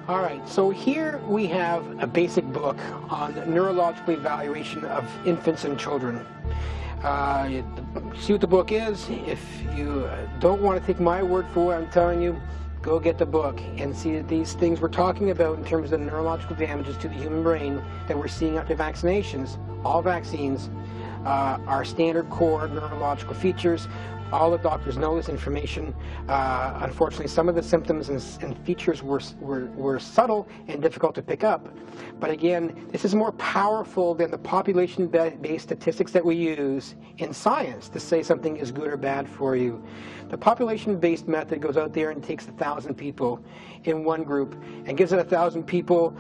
[SPEAKER 1] All right, so here we have a basic book on neurological evaluation of infants and children. See what the book is. If you don't want to take my word for what I'm telling you, go get the book and see that these things we're talking about in terms of the neurological damages to the human brain that we're seeing after vaccinations, all vaccines are standard core neurological features. All the doctors know this information. Unfortunately, some of the symptoms and features were subtle and difficult to pick up. But again, this is more powerful than the population-based statistics that we use in science to say something is good or bad for you. The population-based method goes out there and takes 1,000 people in one group and gives it 1,000 people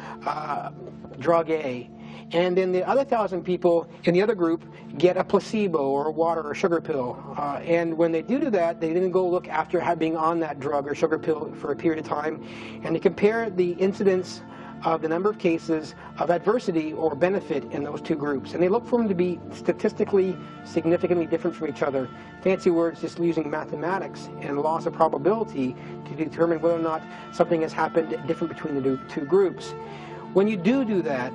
[SPEAKER 1] drug A. And then the other 1,000 people in the other group get a placebo or a water or sugar pill. And when they do that, they then go look after being on that drug or sugar pill for a period of time, and they compare the incidence of the number of cases of adversity or benefit in those two groups. And they look for them to be statistically significantly different from each other. Fancy words, just using mathematics and loss of probability to determine whether or not something has happened different between the two groups. When you do that,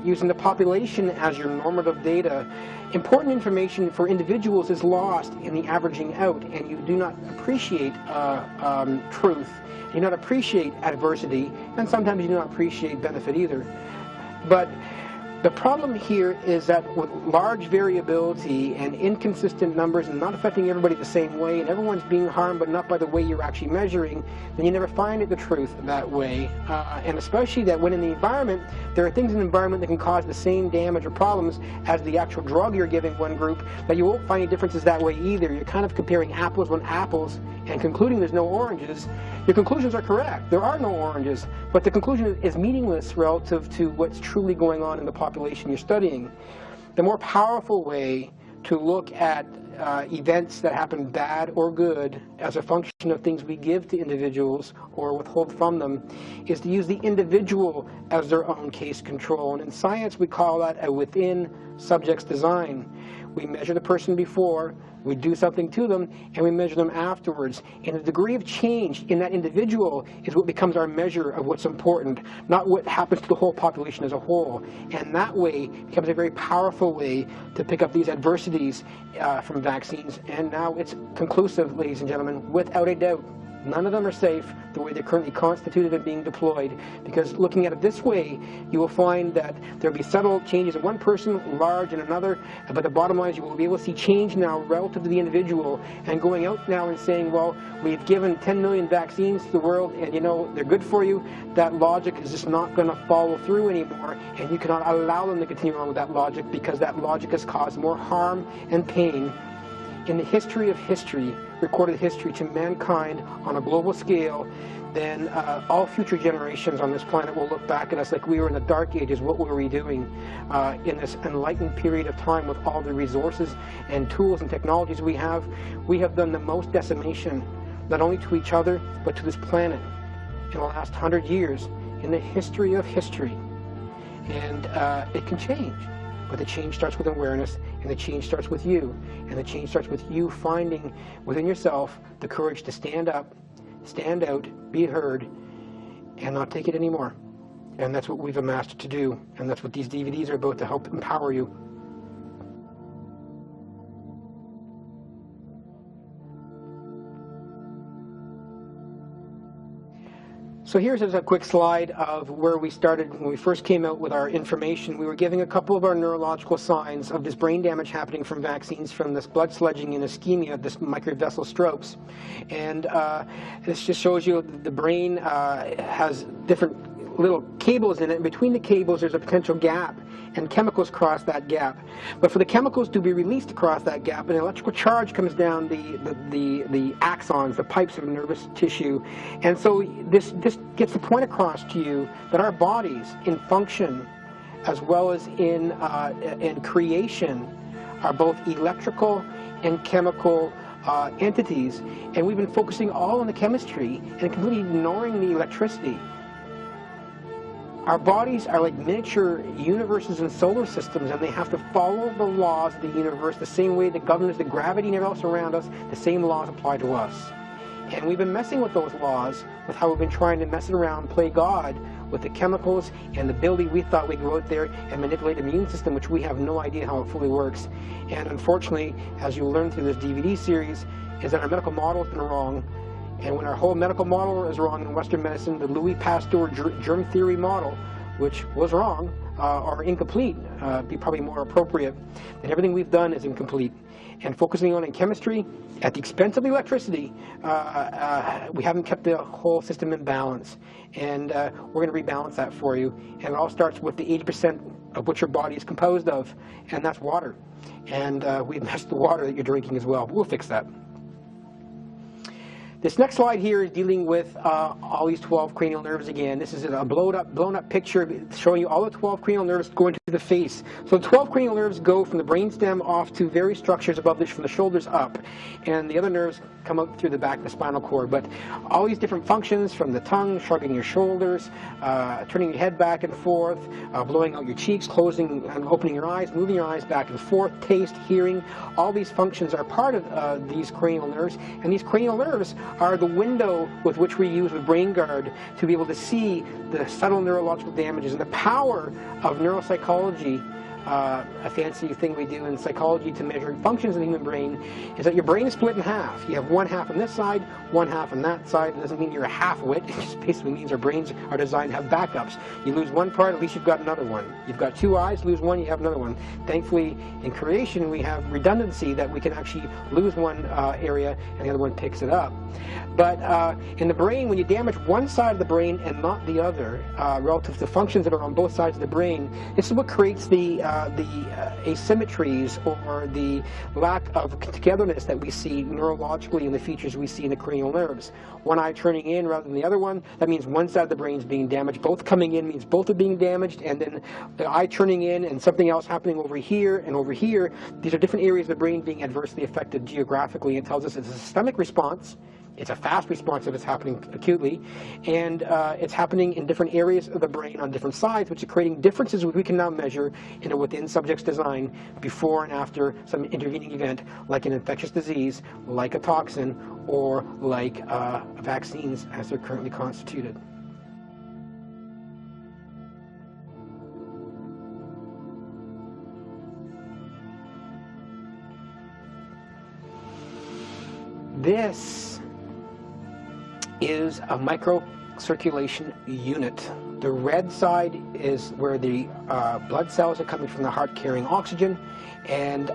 [SPEAKER 1] using the population as your normative data, important information for individuals is lost in the averaging out, and you do not appreciate truth, you do not appreciate adversity, and sometimes you do not appreciate benefit either. But the problem here is that with large variability and inconsistent numbers and not affecting everybody the same way, and everyone's being harmed but not by the way you're actually measuring, then you never find the truth that way. And especially that when in the environment, there are things in the environment that can cause the same damage or problems as the actual drug you're giving one group, that you won't find any differences that way either. You're kind of comparing apples with apples and concluding there's no oranges. Your conclusions are correct. There are no oranges, but the conclusion is meaningless relative to what's truly going on in the population you're studying. The more powerful way to look at events that happen bad or good as a function of things we give to individuals or withhold from them is to use the individual as their own case control. And in science we call that a within subjects design. We measure the person before, we do something to them, and we measure them afterwards. And the degree of change in that individual is what becomes our measure of what's important, not what happens to the whole population as a whole. And that way becomes a very powerful way to pick up these adversities from vaccines. And now it's conclusive, ladies and gentlemen, without a doubt. None of them are safe the way they're currently constituted and being deployed, because looking at it this way, you will find that there will be subtle changes in one person, large in another, but the bottom line is you will be able to see change now relative to the individual, and going out now and saying, well, we've given 10 million vaccines to the world and you know they're good for you, that logic is just not going to follow through anymore, and you cannot allow them to continue on with that logic, because that logic has caused more harm and pain in the history of history, recorded history to mankind on a global scale, then all future generations on this planet will look back at us like we were in the dark ages. What were we doing in this enlightened period of time with all the resources and tools and technologies we have? We have done the most decimation, not only to each other, but to this planet in the last 100 years in the history of history. And it can change. But the change starts with awareness, and the change starts with you. And the change starts with you finding within yourself the courage to stand up, stand out, be heard, and not take it anymore. And that's what we've amassed to do. And that's what these DVDs are about, to help empower you. So here's a quick slide of where we started when we first came out with our information. We were giving a couple of our neurological signs of this brain damage happening from vaccines, from this blood sludging and ischemia, this microvessel strokes. And this just shows you the brain has different little cables in it. And between the cables there's a potential gap, and chemicals cross that gap. But for the chemicals to be released across that gap, an electrical charge comes down the axons, the pipes of nervous tissue. And so this gets the point across to you that our bodies, in function as well as in creation, are both electrical and chemical entities. And we've been focusing all on the chemistry and completely ignoring the electricity. Our bodies are like miniature universes and solar systems, and they have to follow the laws of the universe the same way that governs the gravity and everything else around us. The same laws apply to us. And we've been messing with those laws, with how we've been trying to mess it around, play God with the chemicals and the ability we thought we could go out there and manipulate the immune system, which we have no idea how it fully works. And unfortunately, as you learn through this DVD series, is that our medical model has been wrong. And when our whole medical model is wrong in Western medicine, the Louis Pasteur germ theory model, which was wrong, or incomplete, be probably more appropriate, then everything we've done is incomplete. And focusing on in chemistry, at the expense of electricity, we haven't kept the whole system in balance. And we're going to rebalance that for you. And it all starts with the 80% of what your body is composed of, and that's water. And we've messed the water that you're drinking as well. We'll fix that. This next slide here is dealing with all these 12 cranial nerves again. This is a blown up picture showing you all the 12 cranial nerves going to the face. So the 12 cranial nerves go from the brainstem off to various structures above this, from the shoulders up. And the other nerves come out through the back of the spinal cord. But all these different functions, from the tongue, shrugging your shoulders, turning your head back and forth, blowing out your cheeks, closing and opening your eyes, moving your eyes back and forth, taste, hearing, all these functions are part of these cranial nerves. And these cranial nerves are the window with which we use with BrainGuard to be able to see the subtle neurological damages. And the power of neuropsychology, a fancy thing we do in psychology to measure functions of the human brain, is that your brain is split in half. You have one half on this side, one half on that side. It doesn't mean you're a half-wit. It just basically means our brains are designed to have backups. You lose one part, at least you've got another one. You've got two eyes, lose one, you have another one. Thankfully, in creation, we have redundancy that we can actually lose one area and the other one picks it up. But in the brain, when you damage one side of the brain and not the other, relative to functions that are on both sides of the brain, this is what creates the asymmetries or the lack of togetherness that we see neurologically in the features we see in the cranial nerves. One eye turning in rather than the other one, that means one side of the brain is being damaged. Both coming in means both are being damaged, and then the eye turning in and something else happening over here and over here. These are different areas of the brain being adversely affected geographically. It tells us it's a systemic response. It's a fast response if it's happening acutely, and it's happening in different areas of the brain on different sides, which is creating differences which we can now measure in a within subject's design before and after some intervening event, like an infectious disease, like a toxin, or like vaccines as they're currently constituted. This is a microcirculation unit. The red side is where the blood cells are coming from the heart carrying oxygen, and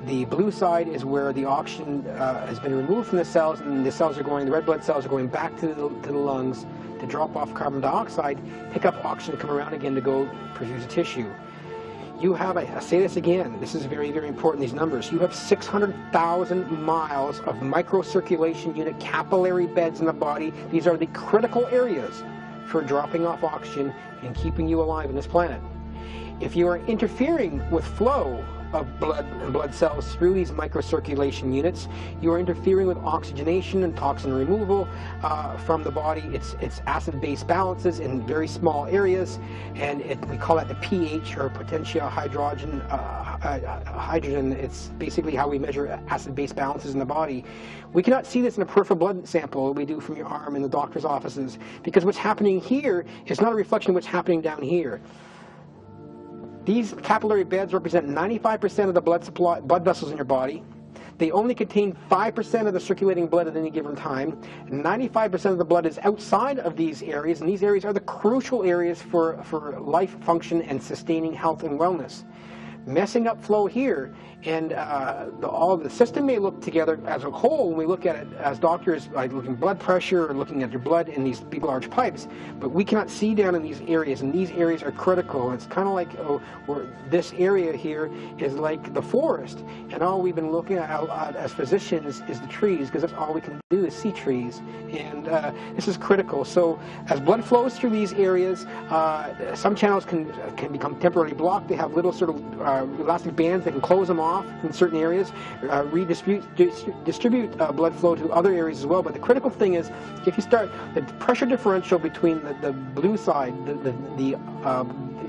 [SPEAKER 1] the blue side is where the oxygen has been removed from the cells, and the cells are going, the red blood cells are going back to the lungs to drop off carbon dioxide, pick up oxygen, come around again to go perfuse the tissue. You have, I say this again, this is very, very important, these numbers. You have 600,000 miles of microcirculation unit capillary beds in the body. These are the critical areas for dropping off oxygen and keeping you alive on this planet. If you are interfering with flow of blood and blood cells through these microcirculation units. You are interfering with oxygenation and toxin removal from the body. It's acid-base balances in very small areas, and we call that the pH, or potentia hydrogen. It's basically how we measure acid-base balances in the body. We cannot see this in a peripheral blood sample we do from your arm in the doctor's offices, because what's happening here is not a reflection of what's happening down here. These capillary beds represent 95% of the blood vessels in your body. They only contain 5% of the circulating blood at any given time. 95% of the blood is outside of these areas, and these areas are the crucial areas for life function and sustaining health and wellness. Messing up flow here, and all the system may look together as a whole when we look at it as doctors, like looking at blood pressure or looking at your blood in these big large pipes, but we cannot see down in these areas, and these areas are critical. It's kind of like where this area here is like the forest, and all we've been looking at as physicians is the trees, because that's all we can do is see trees, and this is critical. So as blood flows through these areas, some channels can become temporarily blocked. They have little sort of elastic bands that can close them off in certain areas, distribute blood flow to other areas as well. But the critical thing is, if you start the pressure differential between the blue side, the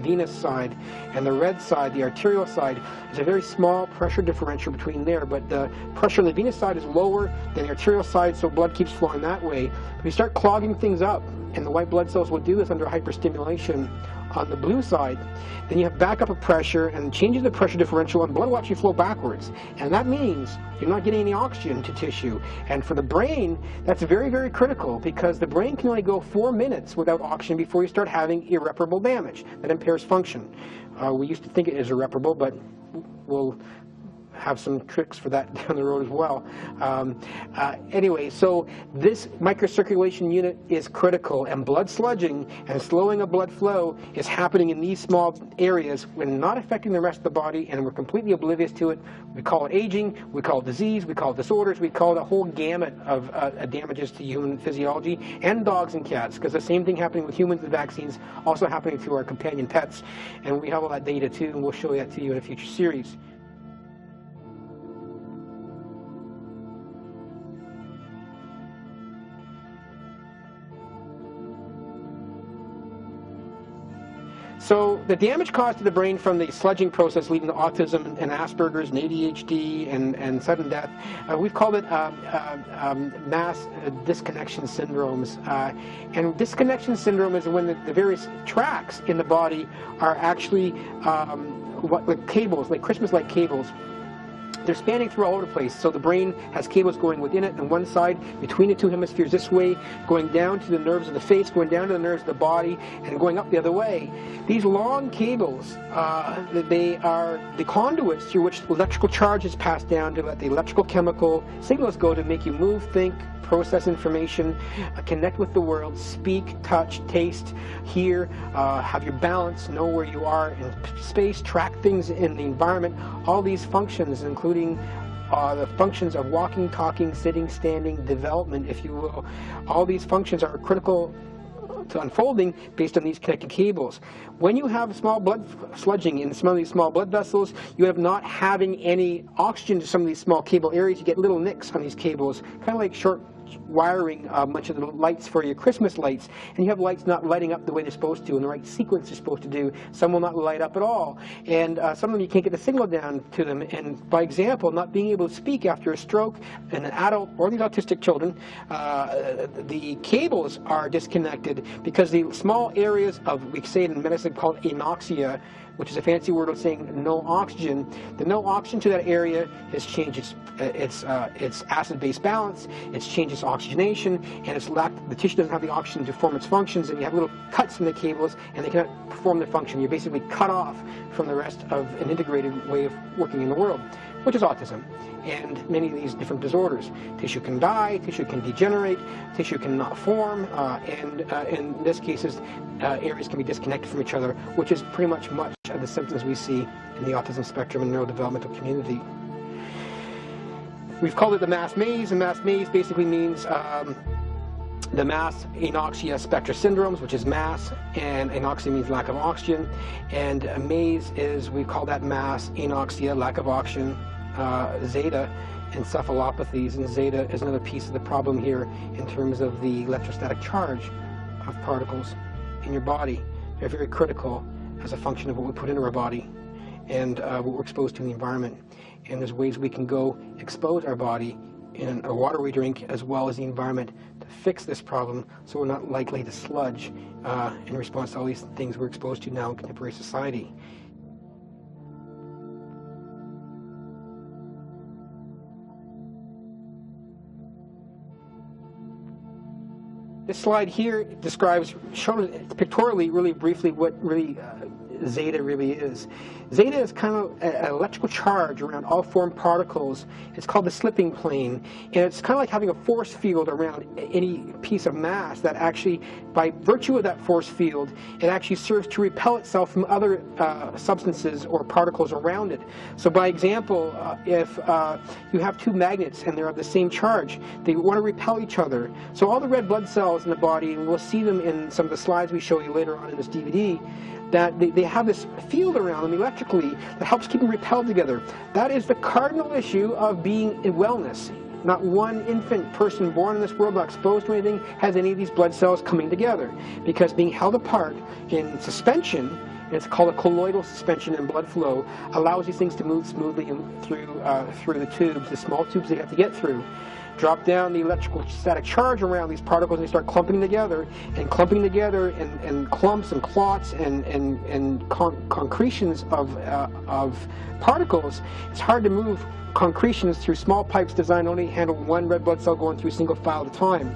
[SPEAKER 1] venous side, and the red side, the arterial side, is a very small pressure differential between there, but the pressure on the venous side is lower than the arterial side, so blood keeps flowing that way. If you start clogging things up, and the white blood cells will do this under hyperstimulation on the blue side, then you have backup of pressure, and changes the pressure differential, and blood will actually flow backwards. And that means you're not getting any oxygen to tissue. And for the brain, that's very, very critical, because the brain can only go 4 minutes without oxygen before you start having irreparable damage that impairs function. We used to think it is irreparable, but we'll have some tricks for that down the road as well. Anyway, so this microcirculation unit is critical, and blood sludging and slowing of blood flow is happening in these small areas when not affecting the rest of the body, and we're completely oblivious to it. We call it aging, we call it disease, we call it disorders, we call it a whole gamut of damages to human physiology and dogs and cats, because the same thing happening with humans with vaccines also happening to our companion pets, and we have all that data too, and we'll show that to you in a future series. So the damage caused to the brain from the sludging process leading to autism and Asperger's and ADHD and sudden death, we've called it mass disconnection syndromes. And disconnection syndrome is when the various tracks in the body are actually like cables, like Christmas light cables. They're spanning through all over the place, so the brain has cables going within it on one side, between the two hemispheres this way, going down to the nerves of the face, going down to the nerves of the body, and going up the other way. These long cables, they are the conduits through which electrical charge is passed down to let the electrical chemical signals go to make you move, think, process information, connect with the world, speak, touch, taste, hear, have your balance, know where you are in space, track things in the environment. All these functions, including the functions of walking, talking, sitting, standing, development, if you will, all these functions are critical to unfolding based on these connected cables. When you have small blood sludging in some of these small blood vessels, you have not having any oxygen to some of these small cable areas. You get little nicks on these cables, kind of like short wiring much of the lights for your Christmas lights, and you have lights not lighting up the way they're supposed to in the right sequence they're supposed to do. Some will not light up at all, and some of them you can't get the signal down to them, and by example, not being able to speak after a stroke in an adult or these autistic children, the cables are disconnected because the small areas of, we say it in medicine called anoxia, which is a fancy word of saying no oxygen. The no oxygen to that area has changed its acid-base balance, it's changed its oxygenation, and the tissue doesn't have the oxygen to form its functions, and you have little cuts in the cables, and they cannot perform their function. You're basically cut off from the rest of an integrated way of working in the world, which is autism and many of these different disorders. Tissue can die, tissue can degenerate, tissue cannot form, and in this cases, areas can be disconnected from each other, which is pretty much of the symptoms we see in the autism spectrum and neurodevelopmental community. We've called it the mass maze, and mass maze basically means the mass anoxia spectra syndromes, which is mass, and anoxia means lack of oxygen, and maze is, we call that mass anoxia, lack of oxygen, zeta encephalopathies, and zeta is another piece of the problem here in terms of the electrostatic charge of particles in your body. They're very critical as a function of what we put into our body and what we're exposed to in the environment. And there's ways we can go expose our body in our water we drink as well as the environment to fix this problem so we're not likely to sludge in response to all these things we're exposed to now in contemporary society. This slide here describes, shows pictorially, really briefly, what really zeta really is. Zeta is kind of an electrical charge around all formed particles. It's called the slipping plane, and it's kind of like having a force field around any piece of mass that actually, by virtue of that force field, it actually serves to repel itself from other substances or particles around it. So by example, if you have two magnets and they're of the same charge, they want to repel each other. So all the red blood cells in the body, and we'll see them in some of the slides we show you later on in this DVD, that they have this field around them electrically that helps keep them repelled together. That is the cardinal issue of being in wellness. Not one infant person born in this world not exposed to anything has any of these blood cells coming together, because being held apart in suspension, and it's called a colloidal suspension in blood flow, allows these things to move smoothly through the tubes, the small tubes they have to get through. Drop down the electrical static charge around these particles and they start clumping together in clumps and clots and concretions of particles. It's hard to move concretions through small pipes designed only to handle one red blood cell going through a single file at a time.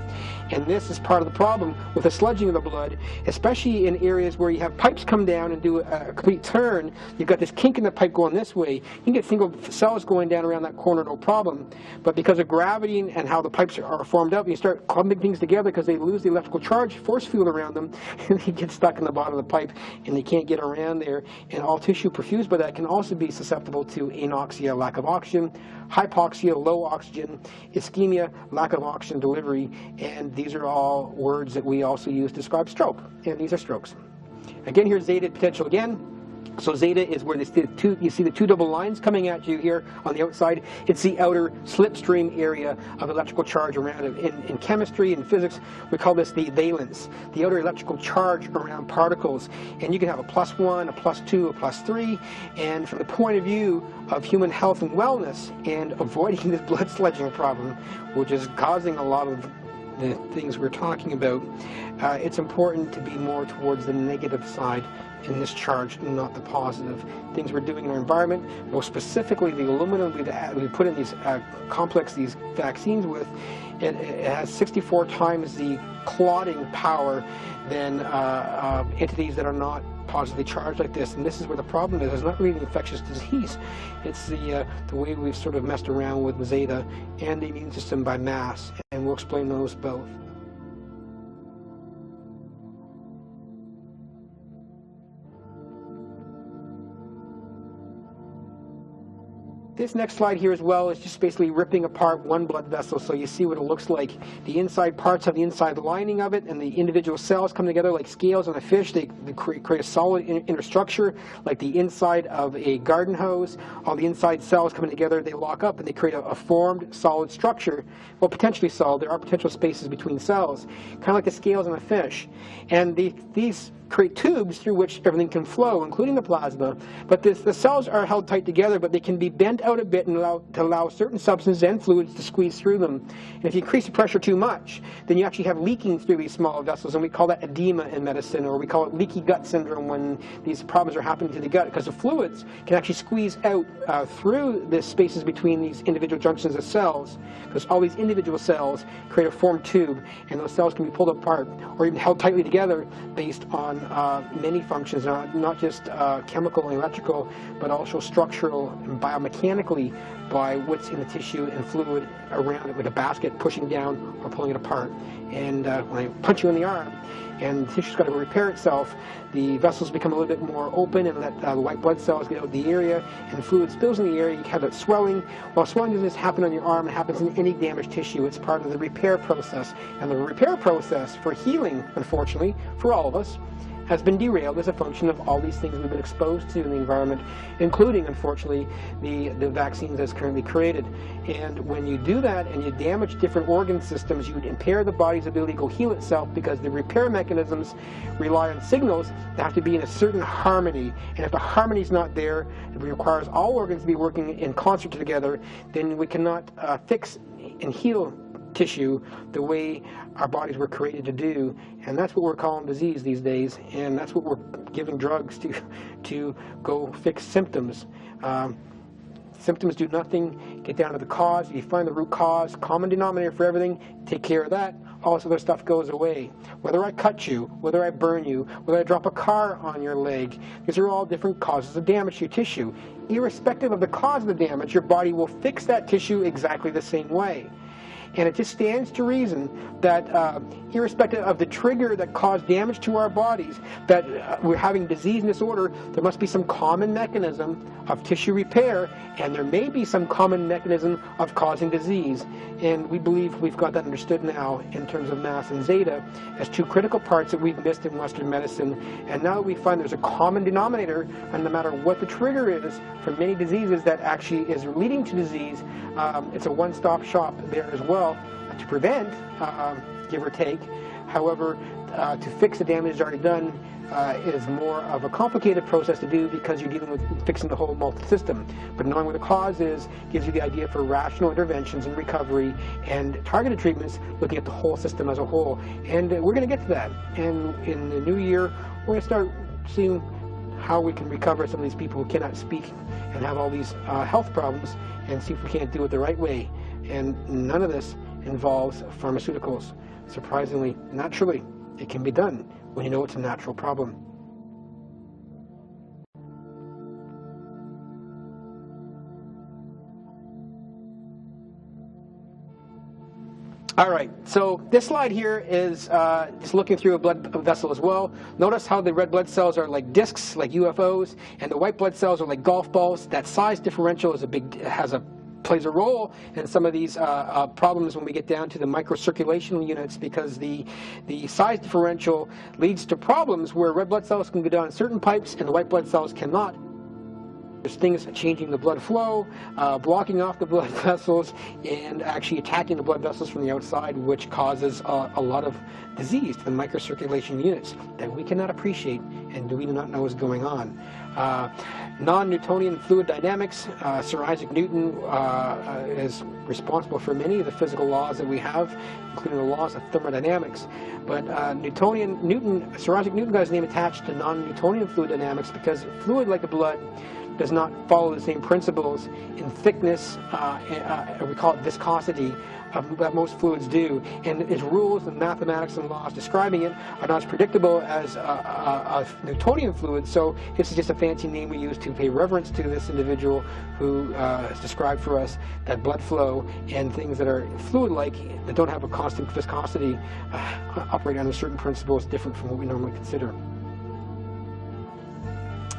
[SPEAKER 1] And this is part of the problem with the sludging of the blood, especially in areas where you have pipes come down and do a complete turn. You've got this kink in the pipe going this way. You can get single cells going down around that corner, no problem. But because of gravity and how the pipes are formed up, you start clumping things together because they lose the electrical charge force field around them, and they get stuck in the bottom of the pipe and they can't get around there. And all tissue perfused by that can also be susceptible to anoxia, lack of oxygen, hypoxia, low oxygen, ischemia, lack of oxygen delivery, and these are all words that we also use to describe stroke, and these are strokes. Again, here's zeta potential again. So zeta is where you see the two double lines coming at you here on the outside. It's the outer slipstream area of electrical charge around it. In chemistry and physics, we call this the valence, the outer electrical charge around particles. And you can have a +1, a +2, a +3. And from the point of view of human health and wellness and avoiding this blood sludging problem, which is causing a lot of the things we're talking about, it's important to be more towards the negative side in this charge, not the positive. Things we're doing in our environment, most specifically the aluminum we put in these these vaccines with, it has 64 times the clotting power than entities that are not positively charged like this. And this is where the problem is. It's not really the infectious disease. It's the way we've sort of messed around with zeta and the immune system by mass. And we'll explain those both. This next slide here as well is just basically ripping apart one blood vessel, so you see what it looks like. The inside parts have the inside lining of it, and the individual cells come together like scales on a fish. They create a solid inner structure, like the inside of a garden hose. All the inside cells coming together, they lock up, and they create a formed solid structure. Well, potentially solid. There are potential spaces between cells, kind of like the scales on a fish. And these create tubes through which everything can flow, including the plasma. But the cells are held tight together, but they can be bent out a bit and allow certain substances and fluids to squeeze through them. And if you increase the pressure too much, then you actually have leaking through these small vessels, and we call that edema in medicine, or we call it leaky gut syndrome when these problems are happening to the gut, because the fluids can actually squeeze out through the spaces between these individual junctions of cells, because all these individual cells create a formed tube, and those cells can be pulled apart or even held tightly together based on many functions, not just chemical and electrical, but also structural and biomechanically by what's in the tissue and fluid around it, with a basket pushing down or pulling it apart. And when I punch you in the arm and the tissue's got to repair itself. The vessels become a little bit more open and let the white blood cells get out of the area, and fluid spills in the area. You have that swelling. Well, swelling doesn't just happen on your arm. It happens in any damaged tissue. It's part of the repair process. And the repair process for healing, unfortunately, for all of us, has been derailed as a function of all these things we've been exposed to in the environment, including, unfortunately, the vaccines as currently created. And when you do that and you damage different organ systems, you impair the body's ability to go heal itself, because the repair mechanisms rely on signals that have to be in a certain harmony. And if the harmony is not there, it requires all organs to be working in concert together, then we cannot fix and heal tissue the way our bodies were created to do. And that's what we're calling disease these days, and that's what we're giving drugs to go fix symptoms. Symptoms do nothing. Get down to the cause. You find the root cause, common denominator for everything, take care of that, all this other stuff goes away. Whether I cut you, whether I burn you, whether I drop a car on your leg, these are all different causes of damage to your tissue. Irrespective of the cause of the damage, your body will fix that tissue exactly the same way. And it just stands to reason that irrespective of the trigger that caused damage to our bodies, that we're having disease and disorder, there must be some common mechanism of tissue repair, and there may be some common mechanism of causing disease. And we believe we've got that understood now in terms of mass and zeta as two critical parts that we've missed in Western medicine. And now that we find there's a common denominator, and no matter what the trigger is for many diseases that actually is leading to disease, it's a one-stop shop there as well to prevent, give or take. However, to fix the damage already done is more of a complicated process to do, because you're dealing with fixing the whole multi-system. But knowing what the cause is gives you the idea for rational interventions and recovery and targeted treatments, looking at the whole system as a whole. And we're going to get to that. And in the new year, we're going to start seeing how we can recover some of these people who cannot speak and have all these health problems, and see if we can't do it the right way. And none of this involves pharmaceuticals. Surprisingly, naturally, it can be done when you know it's a natural problem. All right, so this slide here is just looking through a blood vessel as well. Notice how the red blood cells are like discs, like UFOs, and the white blood cells are like golf balls. That size differential is plays a role in some of these problems when we get down to the microcirculation units, because the size differential leads to problems where red blood cells can go down certain pipes and the white blood cells cannot. There's things changing the blood flow, blocking off the blood vessels, and actually attacking the blood vessels from the outside, which causes a lot of disease to the microcirculation units that we cannot appreciate and we do not know is going on. Non-Newtonian fluid dynamics, Sir Isaac Newton is responsible for many of the physical laws that we have, including the laws of thermodynamics. But Sir Isaac Newton got his name attached to non-Newtonian fluid dynamics because fluid, like the blood, does not follow the same principles in thickness, we call it viscosity, that most fluids do. And its rules and mathematics and laws describing it are not as predictable as a Newtonian fluid. So this is just a fancy name we use to pay reverence to this individual who has described for us that blood flow and things that are fluid-like, that don't have a constant viscosity, operate under certain principles different from what we normally consider.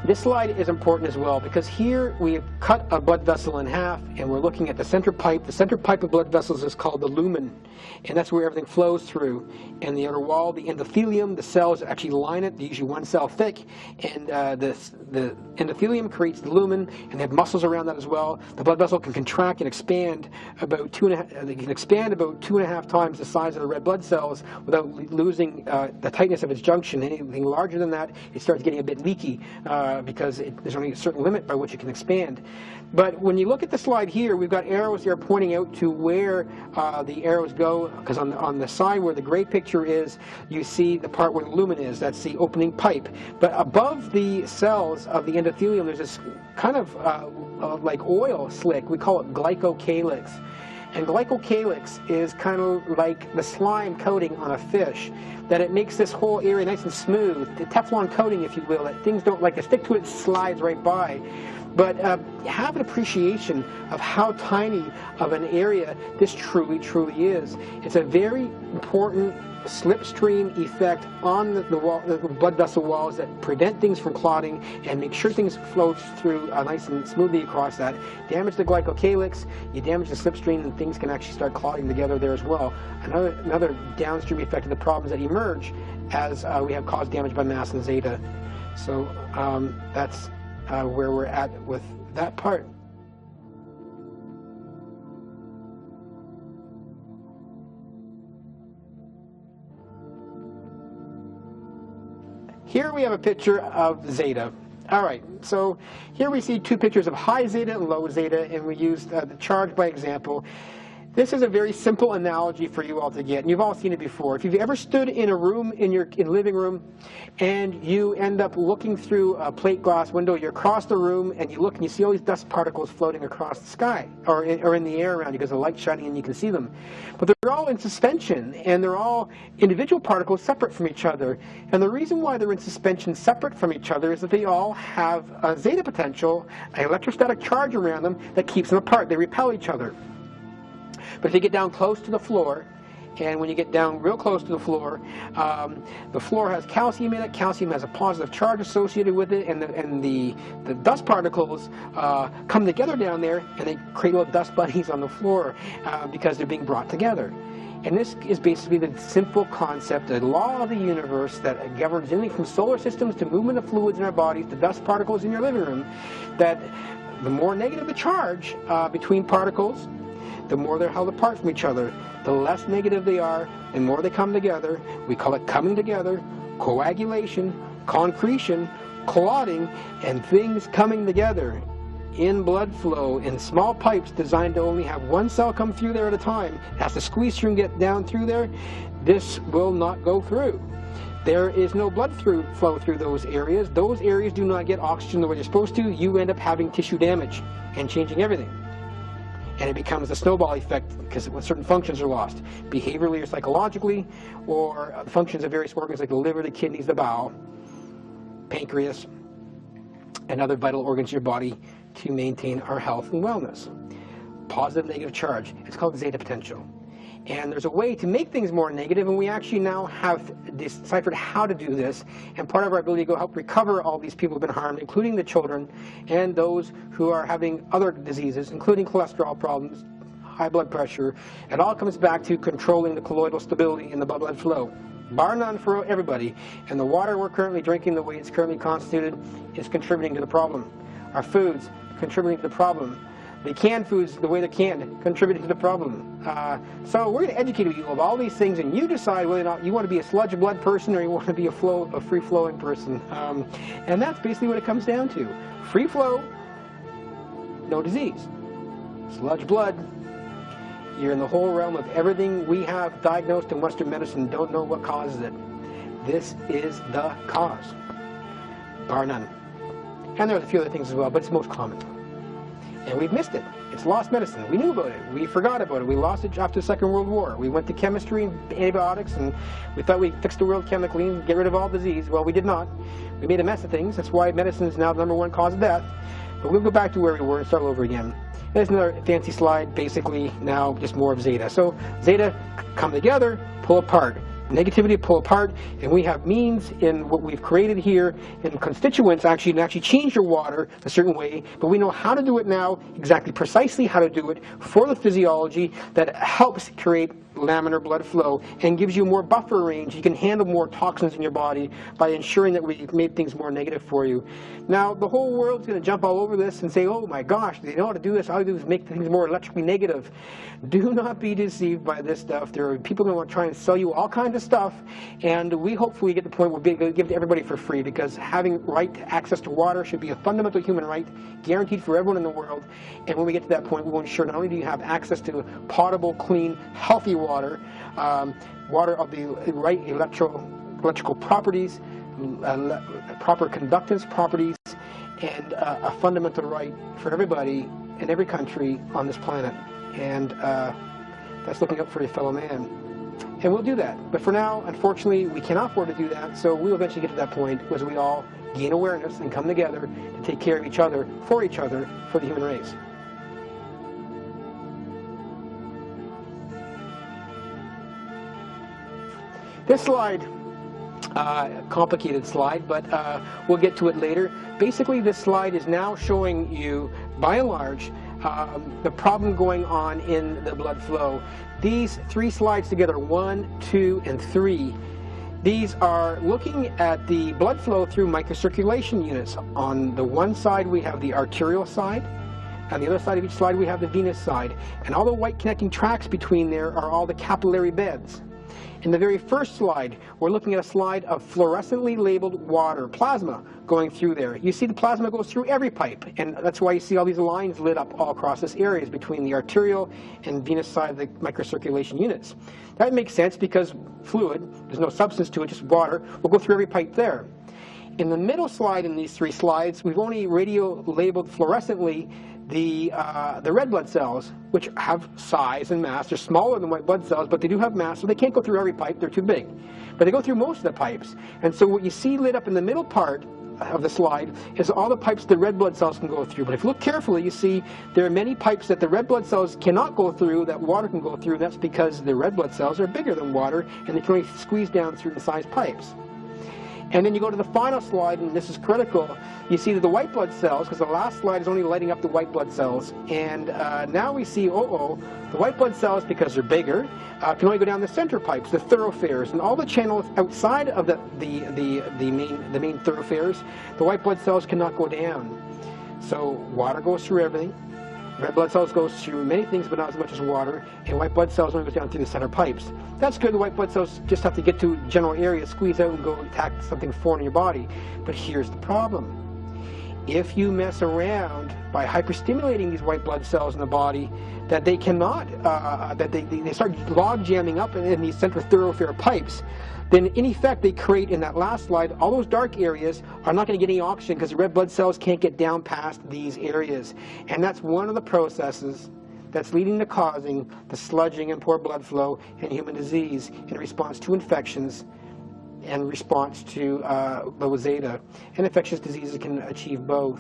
[SPEAKER 1] This slide is important as well, because here we have cut a blood vessel in half and we're looking at the center pipe. The center pipe of blood vessels is called the lumen, and that's where everything flows through. And the outer wall, the endothelium, the cells actually line it. They're usually one cell thick, and the endothelium creates the lumen, and they have muscles around that as well. The blood vessel can contract and expand about 2.5 times the size of the red blood cells without losing the tightness of its junction. Anything larger than that, it starts getting a bit leaky, because there's only a certain limit by which it can expand. But when you look at the slide here, we've got arrows there pointing out to where the arrows go, because on the side where the gray picture is, you see the part where the lumen is. That's the opening pipe. But above the cells of the endothelium, there's this kind of like oil slick. We call it glycocalyx. And glycocalyx is kind of like the slime coating on a fish, that it makes this whole area nice and smooth, the Teflon coating, if you will, that things don't, like, stick to it, slides right by. But have an appreciation of how tiny of an area this truly is. It's a very important slipstream effect on the blood vessel walls that prevent things from clotting and make sure things flow through nice and smoothly across that. Damage the glycocalyx, you damage the slipstream, and things can actually start clotting together there as well. Another downstream effect of the problems that emerge as we have caused damage by mass and zeta. So that's where we're at with that part. Here we have a picture of zeta. All right, so here we see two pictures of high zeta and low zeta, and we used the charge by example. This is a very simple analogy for you all to get, and you've all seen it before. If you've ever stood in a room in your living room and you end up looking through a plate glass window, you're across the room and you look and you see all these dust particles floating across the sky or in the air around you because the light's shining and you can see them. But they're all in suspension and they're all individual particles separate from each other. And the reason why they're in suspension separate from each other is that they all have a zeta potential, an electrostatic charge around them that keeps them apart. They repel each other. But if you get down close to the floor, and when you get down real close to the floor has calcium in it. Calcium has a positive charge associated with it, and the dust particles come together down there, and they create little dust bunnies on the floor because they're being brought together. And this is basically the simple concept, the law of the universe that governs anything from solar systems to movement of fluids in our bodies to dust particles in your living room, that the more negative the charge between particles, the more they're held apart from each other. The less negative they are, the more they come together. We call it coming together, coagulation, concretion, clotting, and things coming together in blood flow in small pipes designed to only have one cell come through there at a time. It has to squeeze through and get down through there. This will not go through. There is no blood flow through those areas. Those areas do not get oxygen the way they're supposed to. You end up having tissue damage and changing everything. And it becomes a snowball effect because certain functions are lost, behaviorally or psychologically, or the functions of various organs like the liver, the kidneys, the bowel, pancreas, and other vital organs in your body to maintain our health and wellness. Positive, negative charge. It's called zeta potential. And there's a way to make things more negative, and we actually now have deciphered how to do this. And part of our ability to go help recover all these people who have been harmed, including the children and those who are having other diseases, including cholesterol problems, high blood pressure, it all comes back to controlling the colloidal stability in the blood flow. Bar none for everybody. And the water we're currently drinking, the way it's currently constituted, is contributing to the problem. Our foods contributing to the problem. The canned foods, the way they're canned, contributing to the problem. So we're going to educate you of all these things, and you decide whether or not you want to be a sludge of blood person or you want to be a free-flowing person. And that's basically what it comes down to. Free flow, no disease. Sludge blood, you're in the whole realm of everything we have diagnosed in Western medicine, don't know what causes it. This is the cause, bar none. And there's a few other things as well, but it's most common. And we've missed it. It's lost medicine. We knew about it. We forgot about it. We lost it after the Second World War. We went to chemistry and antibiotics, and we thought we fixed the world chemically and get rid of all disease. Well, we did not. We made a mess of things. That's why medicine is now the #1 cause of death. But we'll go back to where we were and start all over again. There's another fancy slide, basically now just more of zeta. So zeta come together, pull apart. Negativity pull apart, and we have means in what we've created here and constituents actually to actually change your water a certain way, but we know how to do it now, exactly precisely how to do it for the physiology that helps create laminar blood flow and gives you more buffer range. You can handle more toxins in your body by ensuring that we've made things more negative for you. Now the whole world's going to jump all over this and say, oh my gosh, they know how to do this. All they do is make things more electrically negative. Do not be deceived by this stuff. There are people going to try and sell you all kinds of stuff, and we hopefully get to the point where we'll be able to give it to everybody for free, because having right to access to water should be a fundamental human right, guaranteed for everyone in the world. And when we get to that point, we will ensure not only do you have access to potable, clean, healthy water, water of the right electrical properties, proper conductance properties, and a fundamental right for everybody in every country on this planet. And that's looking out for your fellow man. And we'll do that. But for now, unfortunately, we cannot afford to do that, so we'll eventually get to that point as we all gain awareness and come together to take care of each other, for the human race. This slide, complicated slide, but we'll get to it later. Basically, this slide is now showing you, by and large, the problem going on in the blood flow. These three slides together, 1, 2, and 3, these are looking at the blood flow through microcirculation units. On the one side we have the arterial side, on the other side of each slide we have the venous side, and all the white connecting tracks between there are all the capillary beds. In the very first slide, we're looking at a slide of fluorescently labeled water, plasma, going through there. You see the plasma goes through every pipe, and that's why you see all these lines lit up all across this area between the arterial and venous side of the microcirculation units. That makes sense because fluid, there's no substance to it, just water, will go through every pipe there. In the middle slide in these three slides, we've only radio labeled fluorescently the red blood cells, which have size and mass. They're smaller than white blood cells, but they do have mass, so they can't go through every pipe. They're too big. But they go through most of the pipes. And so what you see lit up in the middle part of the slide is all the pipes the red blood cells can go through. But if you look carefully, you see there are many pipes that the red blood cells cannot go through that water can go through. That's because the red blood cells are bigger than water, and they can only squeeze down certain size pipes. And then you go to the final slide, and this is critical. You see that the white blood cells, because the last slide is only lighting up the white blood cells, and now we see, the white blood cells, because they're bigger, can only go down the center pipes, the thoroughfares, and all the channels outside of the main thoroughfares, the white blood cells cannot go down. So water goes through everything. Red blood cells goes through many things, but not as much as water, and white blood cells only goes down through the center pipes. That's good. The white blood cells just have to get to general areas, squeeze out, and go attack something foreign in your body. But here's the problem. If you mess around by hyperstimulating these white blood cells in the body, that they cannot, that they start log jamming up in these center thoroughfare pipes, then in effect they create, in that last slide, all those dark areas are not going to get any oxygen because the red blood cells can't get down past these areas. And that's one of the processes that's leading to causing the sludging and poor blood flow and human disease in response to infections and response to low zeta. And infectious diseases can achieve both.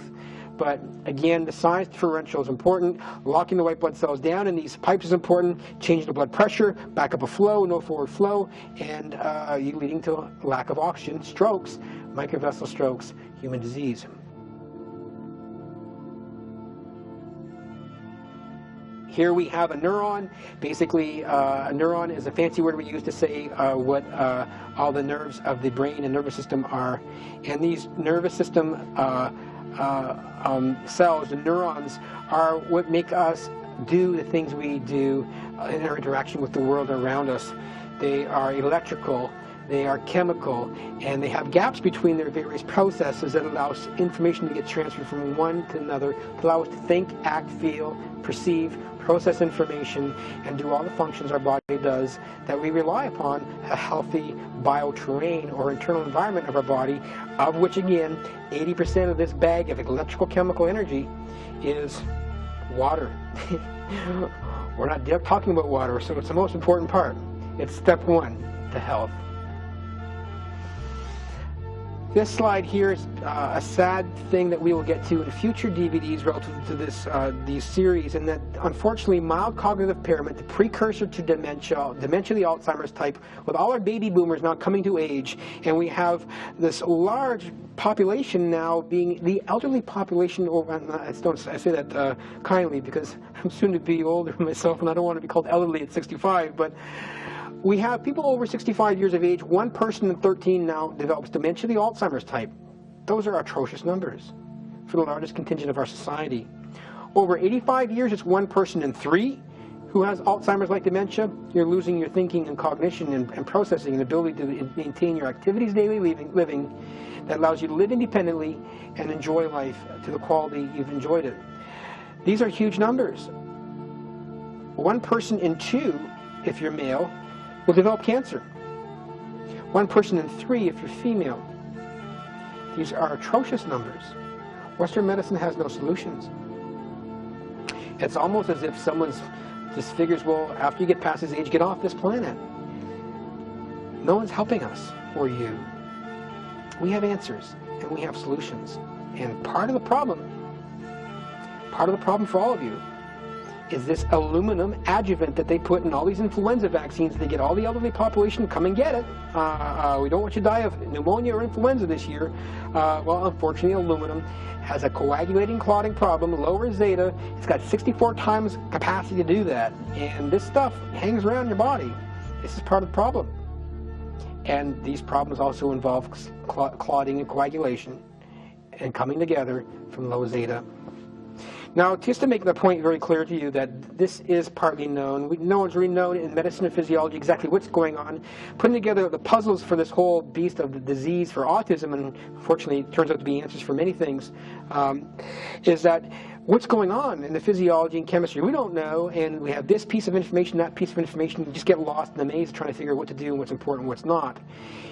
[SPEAKER 1] But again, the size differential is important. Locking the white blood cells down in these pipes is important. Changing the blood pressure, back up a flow, no forward flow, and leading to lack of oxygen, strokes, microvessel strokes, human disease. Here we have a neuron. Basically, a neuron is a fancy word we use to say what all the nerves of the brain and nervous system are. And these nervous system cells, the neurons, are what make us do the things we do in our interaction with the world around us. They are electrical, they are chemical, and they have gaps between their various processes that allows information to get transferred from one to another, to allow us to think, act, feel, perceive, process information, and do all the functions our body does that we rely upon a healthy bioterrain or internal environment of our body, of which again 80% of this bag of electrical chemical energy is water. We're not talking about water, so it's the most important part. It's step one to health. This slide here is a sad thing that we will get to in future DVDs relative to these series, and that unfortunately mild cognitive impairment, the precursor to dementia the Alzheimer's type, with all our baby boomers now coming to age, and we have this large population now being the elderly population. I say that kindly because I'm soon to be older myself, and I don't want to be called elderly at 65, but we have people over 65 years of age. 1 person in 13 now develops dementia, the Alzheimer's type. Those are atrocious numbers for the largest contingent of our society. Over 85 years, it's 1 person in 3 who has Alzheimer's-like dementia. You're losing your thinking and cognition and processing and ability to maintain your activities, daily living that allows you to live independently and enjoy life to the quality you've enjoyed it. These are huge numbers. 1 person in 2, if you're male, will develop cancer. 1 person in 3 if you're female. These are atrocious numbers. Western medicine has no solutions. It's almost as if someone just figures, well, after you get past this age, get off this planet. No one's helping us or you. We have answers and we have solutions. And part of the problem for all of you is this aluminum adjuvant that they put in all these influenza vaccines. They get all the elderly population to come and get it. We don't want you to die of pneumonia or influenza this year. Well, unfortunately, aluminum has a coagulating clotting problem, lower zeta. It's got 64 times capacity to do that. And this stuff hangs around your body. This is part of the problem. And these problems also involve clotting and coagulation and coming together from low zeta. Now, just to make the point very clear to you that this is partly known, no one's really known in medicine and physiology exactly what's going on. Putting together the puzzles for this whole beast of the disease for autism, and unfortunately it turns out to be answers for many things, is that what's going on in the physiology and chemistry, we don't know, and we have this piece of information, that piece of information, we just get lost in the maze trying to figure out what to do and what's important and what's not.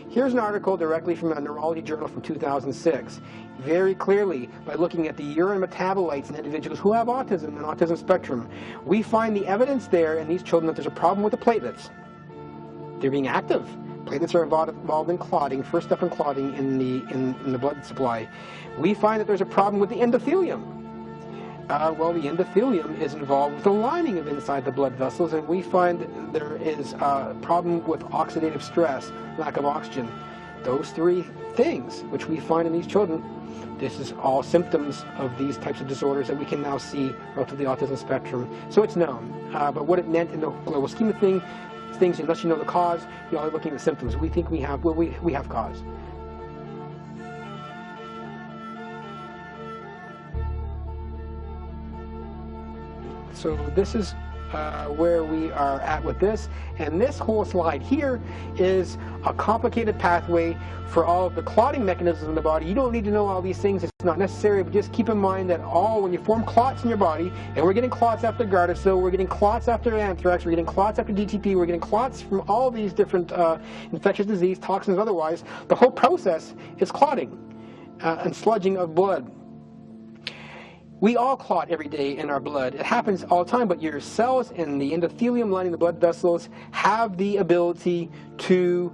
[SPEAKER 1] Here's an article directly from a neurology journal from 2006. Very clearly, by looking at the urine metabolites in individuals who have autism and autism spectrum, we find the evidence there in these children that there's a problem with the platelets. They're being active. Platelets are involved in clotting, first step in clotting in the blood supply. We find that there's a problem with the endothelium. Well, the endothelium is involved with the lining of inside the blood vessels, and we find there is a problem with oxidative stress, lack of oxygen. Those three things, which we find in these children, this is all symptoms of these types of disorders that we can now see relative to the autism spectrum. So it's known. But what it meant in the global scheme of things, unless you know the cause, you're only looking at the symptoms. We think we have, well, we have cause. So this is where we are at with this, and this whole slide here is a complicated pathway for all of the clotting mechanisms in the body. You don't need to know all these things, it's not necessary, but just keep in mind that when you form clots in your body, and we're getting clots after Gardasil, we're getting clots after anthrax, we're getting clots after DTP, we're getting clots from all these different infectious disease, toxins otherwise, the whole process is clotting and sludging of blood. We all clot every day in our blood. It happens all the time, but your cells in the endothelium lining the blood vessels have the ability to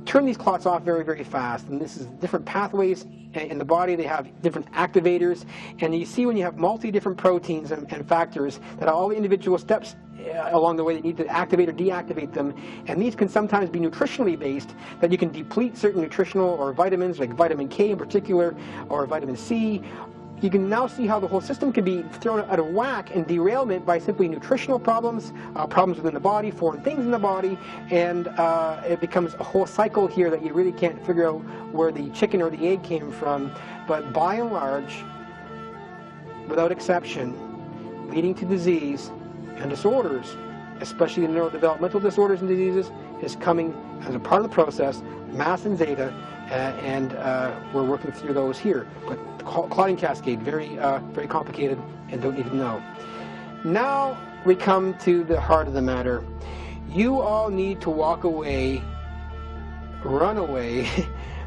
[SPEAKER 1] turn these clots off very, very fast. And this is different pathways in the body. They have different activators. And you see when you have different proteins and factors that all the individual steps along the way that need to activate or deactivate them. And these can sometimes be nutritionally based, that you can deplete certain nutritional or vitamins, like vitamin K in particular, or vitamin C. You can now see how the whole system can be thrown out of whack and derailment by simply nutritional problems, problems within the body, foreign things in the body, and it becomes a whole cycle here that you really can't figure out where the chicken or the egg came from. But by and large, without exception, leading to disease and disorders, especially the neurodevelopmental disorders and diseases, is coming as a part of the process, mass and zeta, and we're working through those here. But clotting cascade, very complicated, and don't need to know. Now we come to the heart of the matter. You all need to walk away, run away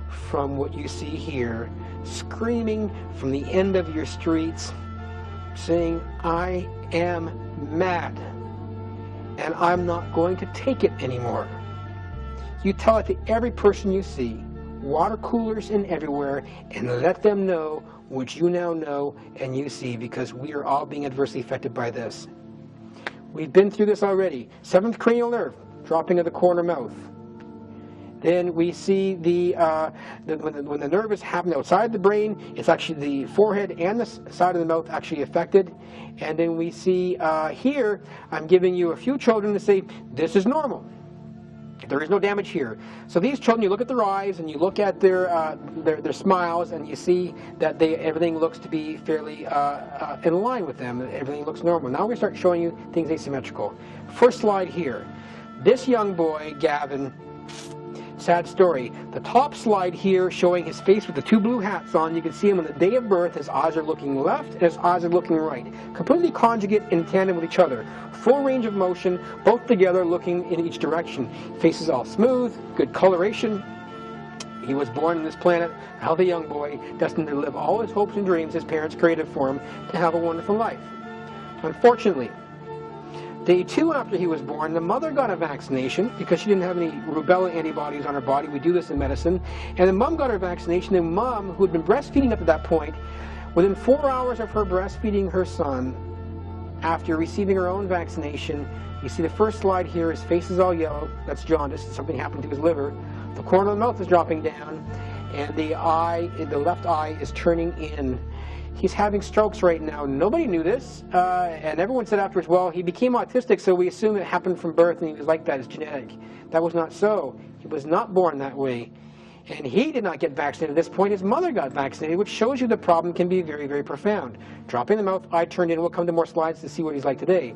[SPEAKER 1] from what you see here, screaming from the end of your streets, saying, I am mad, and I'm not going to take it anymore. You tell it to every person you see, water coolers and everywhere, and let them know what you now know and you see, because we are all being adversely affected by this. We've been through this already. 7th cranial nerve, dropping of the corner mouth. Then we see when the nerve is happening outside the brain, it's actually the forehead and the side of the mouth actually affected. And then we see here, I'm giving you a few children to say, this is normal. There is no damage here. So these children, you look at their eyes and you look at their smiles, and you see that everything looks to be fairly in line with them. Everything looks normal. Now we start showing you things asymmetrical. First slide here. This young boy, Gavin, sad story. The top slide here showing his face with the 2 blue hats on. You can see him on the day of birth. His eyes are looking left and his eyes are looking right. Completely conjugate in tandem with each other. Full range of motion, both together looking in each direction. Face is all smooth, good coloration. He was born on this planet, a healthy young boy, destined to live all his hopes and dreams his parents created for him to have a wonderful life. Unfortunately, Day 2 after he was born, the mother got a vaccination because she didn't have any rubella antibodies on her body. We do this in medicine. And the mom got her vaccination. And mom, who had been breastfeeding up to that point, within 4 hours of her breastfeeding her son, after receiving her own vaccination, you see the first slide here, his face is all yellow. That's jaundice. Something happened to his liver. The corner of the mouth is dropping down, and the left eye is turning in. He's having strokes right now. Nobody knew this, and everyone said afterwards, well, he became autistic, so we assume it happened from birth, and he was like that. It's genetic. That was not so. He was not born that way. And he did not get vaccinated at this point. His mother got vaccinated, which shows you the problem can be very, very profound. Dropping the mouth, eye turned in. We'll come to more slides to see what he's like today.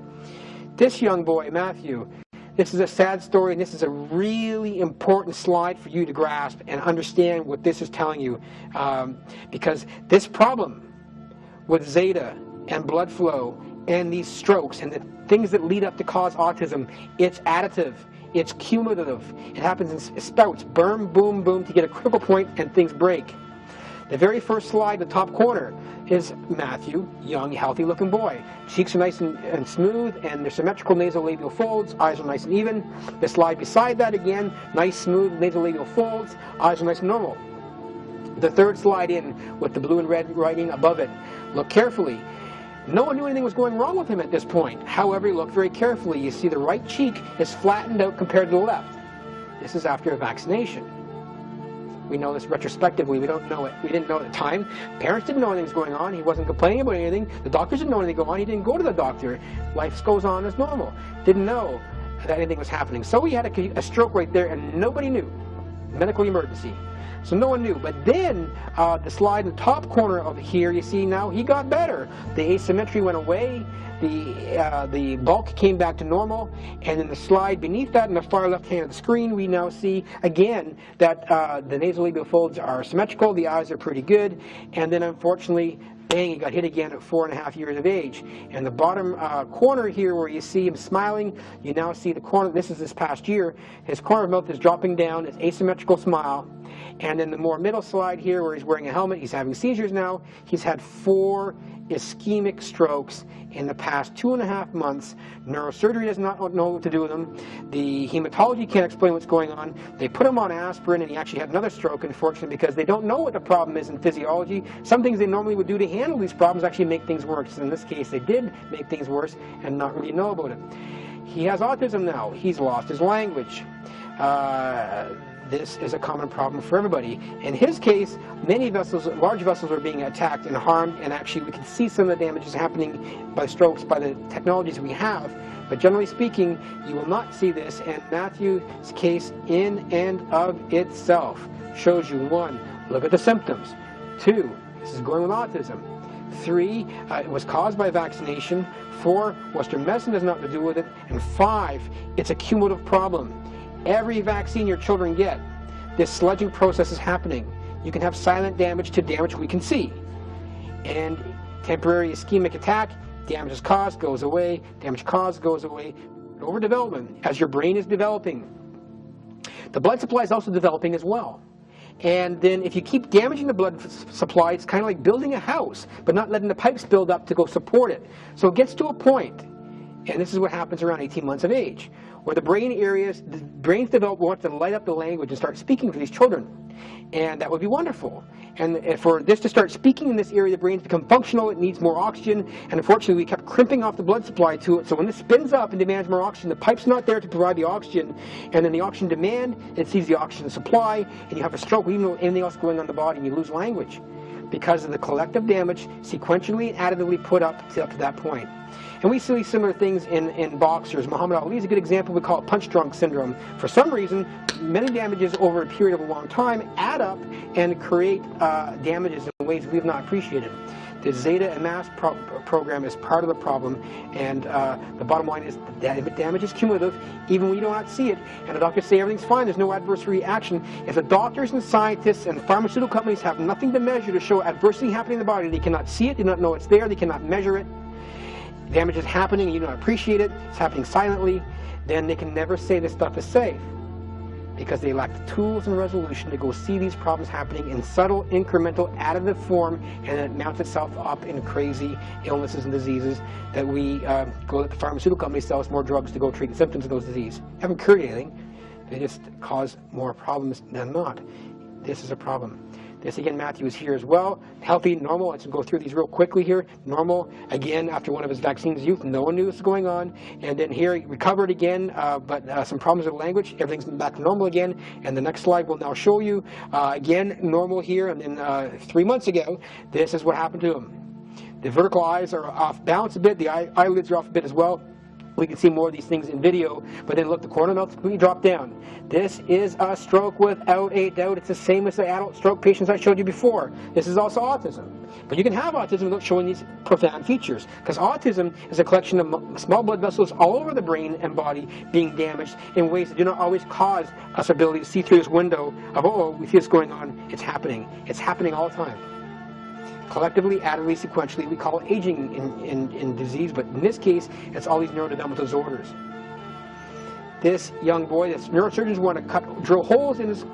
[SPEAKER 1] This young boy, Matthew, this is a sad story, and this is a really important slide for you to grasp and understand what this is telling you. Because this problem with zeta and blood flow and these strokes and the things that lead up to cause autism, it's additive. It's cumulative. It happens in spouts. Boom, boom, boom, to get a critical point and things break. The very first slide, the top corner, is Matthew, young, healthy-looking boy. Cheeks are nice and smooth, and they're symmetrical nasolabial folds. Eyes are nice and even. The slide beside that again, nice, smooth nasolabial folds. Eyes are nice and normal. The third slide in with the blue and red writing above it. Look carefully. No one knew anything was going wrong with him at this point. However, look very carefully. You see the right cheek is flattened out compared to the left. This is after a vaccination. We know this retrospectively. We don't know it. We didn't know at the time. Parents didn't know anything was going on. He wasn't complaining about anything. The doctors didn't know anything going on. He didn't go to the doctor. Life goes on as normal. Didn't know that anything was happening. So he had a stroke right there, and nobody knew. Medical emergency. So no one knew. But then the slide in the top corner of here, you see now he got better. The asymmetry went away. The bulk came back to normal. And in the slide beneath that, in the far left hand of the screen, we now see again that the nasolabial folds are symmetrical. The eyes are pretty good. And then unfortunately, bang, he got hit again at 4.5 years of age. And the bottom corner here where you see him smiling, you now see the corner, this is this past year, his corner of mouth is dropping down, it's asymmetrical smile. And in the more middle slide here where he's wearing a helmet, he's having seizures now. He's had 4 ischemic strokes in the past 2.5 months. Neurosurgery does not know what to do with him. The hematology can't explain what's going on. They put him on aspirin, and he actually had another stroke, unfortunately, because they don't know what the problem is in physiology. Some things they normally would do to handle these problems actually make things worse. In this case, they did make things worse and not really know about it. He has autism now. He's lost his language. This is a common problem for everybody. In his case, many vessels, large vessels, are being attacked and harmed, and actually we can see some of the damages happening by strokes by the technologies we have. But generally speaking, you will not see this, and Matthew's case in and of itself shows you, 1, look at the symptoms. 2, this is going with autism. 3, it was caused by vaccination. 4, Western medicine has nothing to do with it. And 5, it's a cumulative problem. Every vaccine your children get, this sledging process is happening. You can have silent damage to damage we can see. And temporary ischemic attack, damage is caused, goes away, damage caused, goes away. Overdevelopment, as your brain is developing. The blood supply is also developing as well. And then if you keep damaging the blood supply, it's kind of like building a house, but not letting the pipes build up to go support it. So it gets to a point, and this is what happens around 18 months of age, where the brains develop, want to light up the language and start speaking for these children. And that would be wonderful. And for this to start speaking in this area, the brains become functional, it needs more oxygen, and unfortunately we kept crimping off the blood supply to it, so when this spins up and demands more oxygen, the pipe's not there to provide the oxygen, and then the oxygen demand, it sees the oxygen supply, and you have a stroke, even though anything else going on in the body, and you lose language, because of the collective damage sequentially and additively put up to that point. And we see similar things in boxers. Muhammad Ali is a good example. We call it punch drunk syndrome. For some reason, many damages over a period of a long time add up and create damages in ways we have not appreciated. The Zeta and MASS program is part of the problem, and the bottom line is the damage is cumulative, even when you do not see it, and the doctors say everything's fine, there's no adverse reaction. If the doctors and scientists and pharmaceutical companies have nothing to measure to show adversity happening in the body, they cannot see it, they do not know it's there, they cannot measure it, damage is happening and you don't appreciate it, it's happening silently, then they can never say this stuff is safe. because they lack the tools and resolution to go see these problems happening in subtle, incremental, additive form, and it mounts itself up in crazy illnesses and diseases that we go to the pharmaceutical companies, sell us more drugs to go treat the symptoms of those diseases. Haven't cured anything. They just cause more problems than not. This is a problem. This again, Matthew is here as well. Healthy, normal. Let's go through these real quickly here. Normal, again, after one of his vaccines youth, no one knew this was going on. And then here, he recovered again, but some problems with language. Everything's back to normal again. And the next slide will now show you, again, normal here. And then 3 months ago, this is what happened to him. The vertical eyes are off balance a bit. The eyelids are off a bit as well. We can see more of these things in video, but then look, the corner mouth completely dropped down. This is a stroke without a doubt. It's the same as the adult stroke patients I showed you before. This is also autism. But you can have autism without showing these profound features, because autism is a collection of small blood vessels all over the brain and body being damaged in ways that do not always cause us ability to see through this window of, oh, we see this going on. It's happening. It's happening all the time. Collectively, additively, sequentially, we call it aging in disease, but in this case, it's all these neurodevelopmental disorders. This young boy, this neurosurgeons want to drill holes in his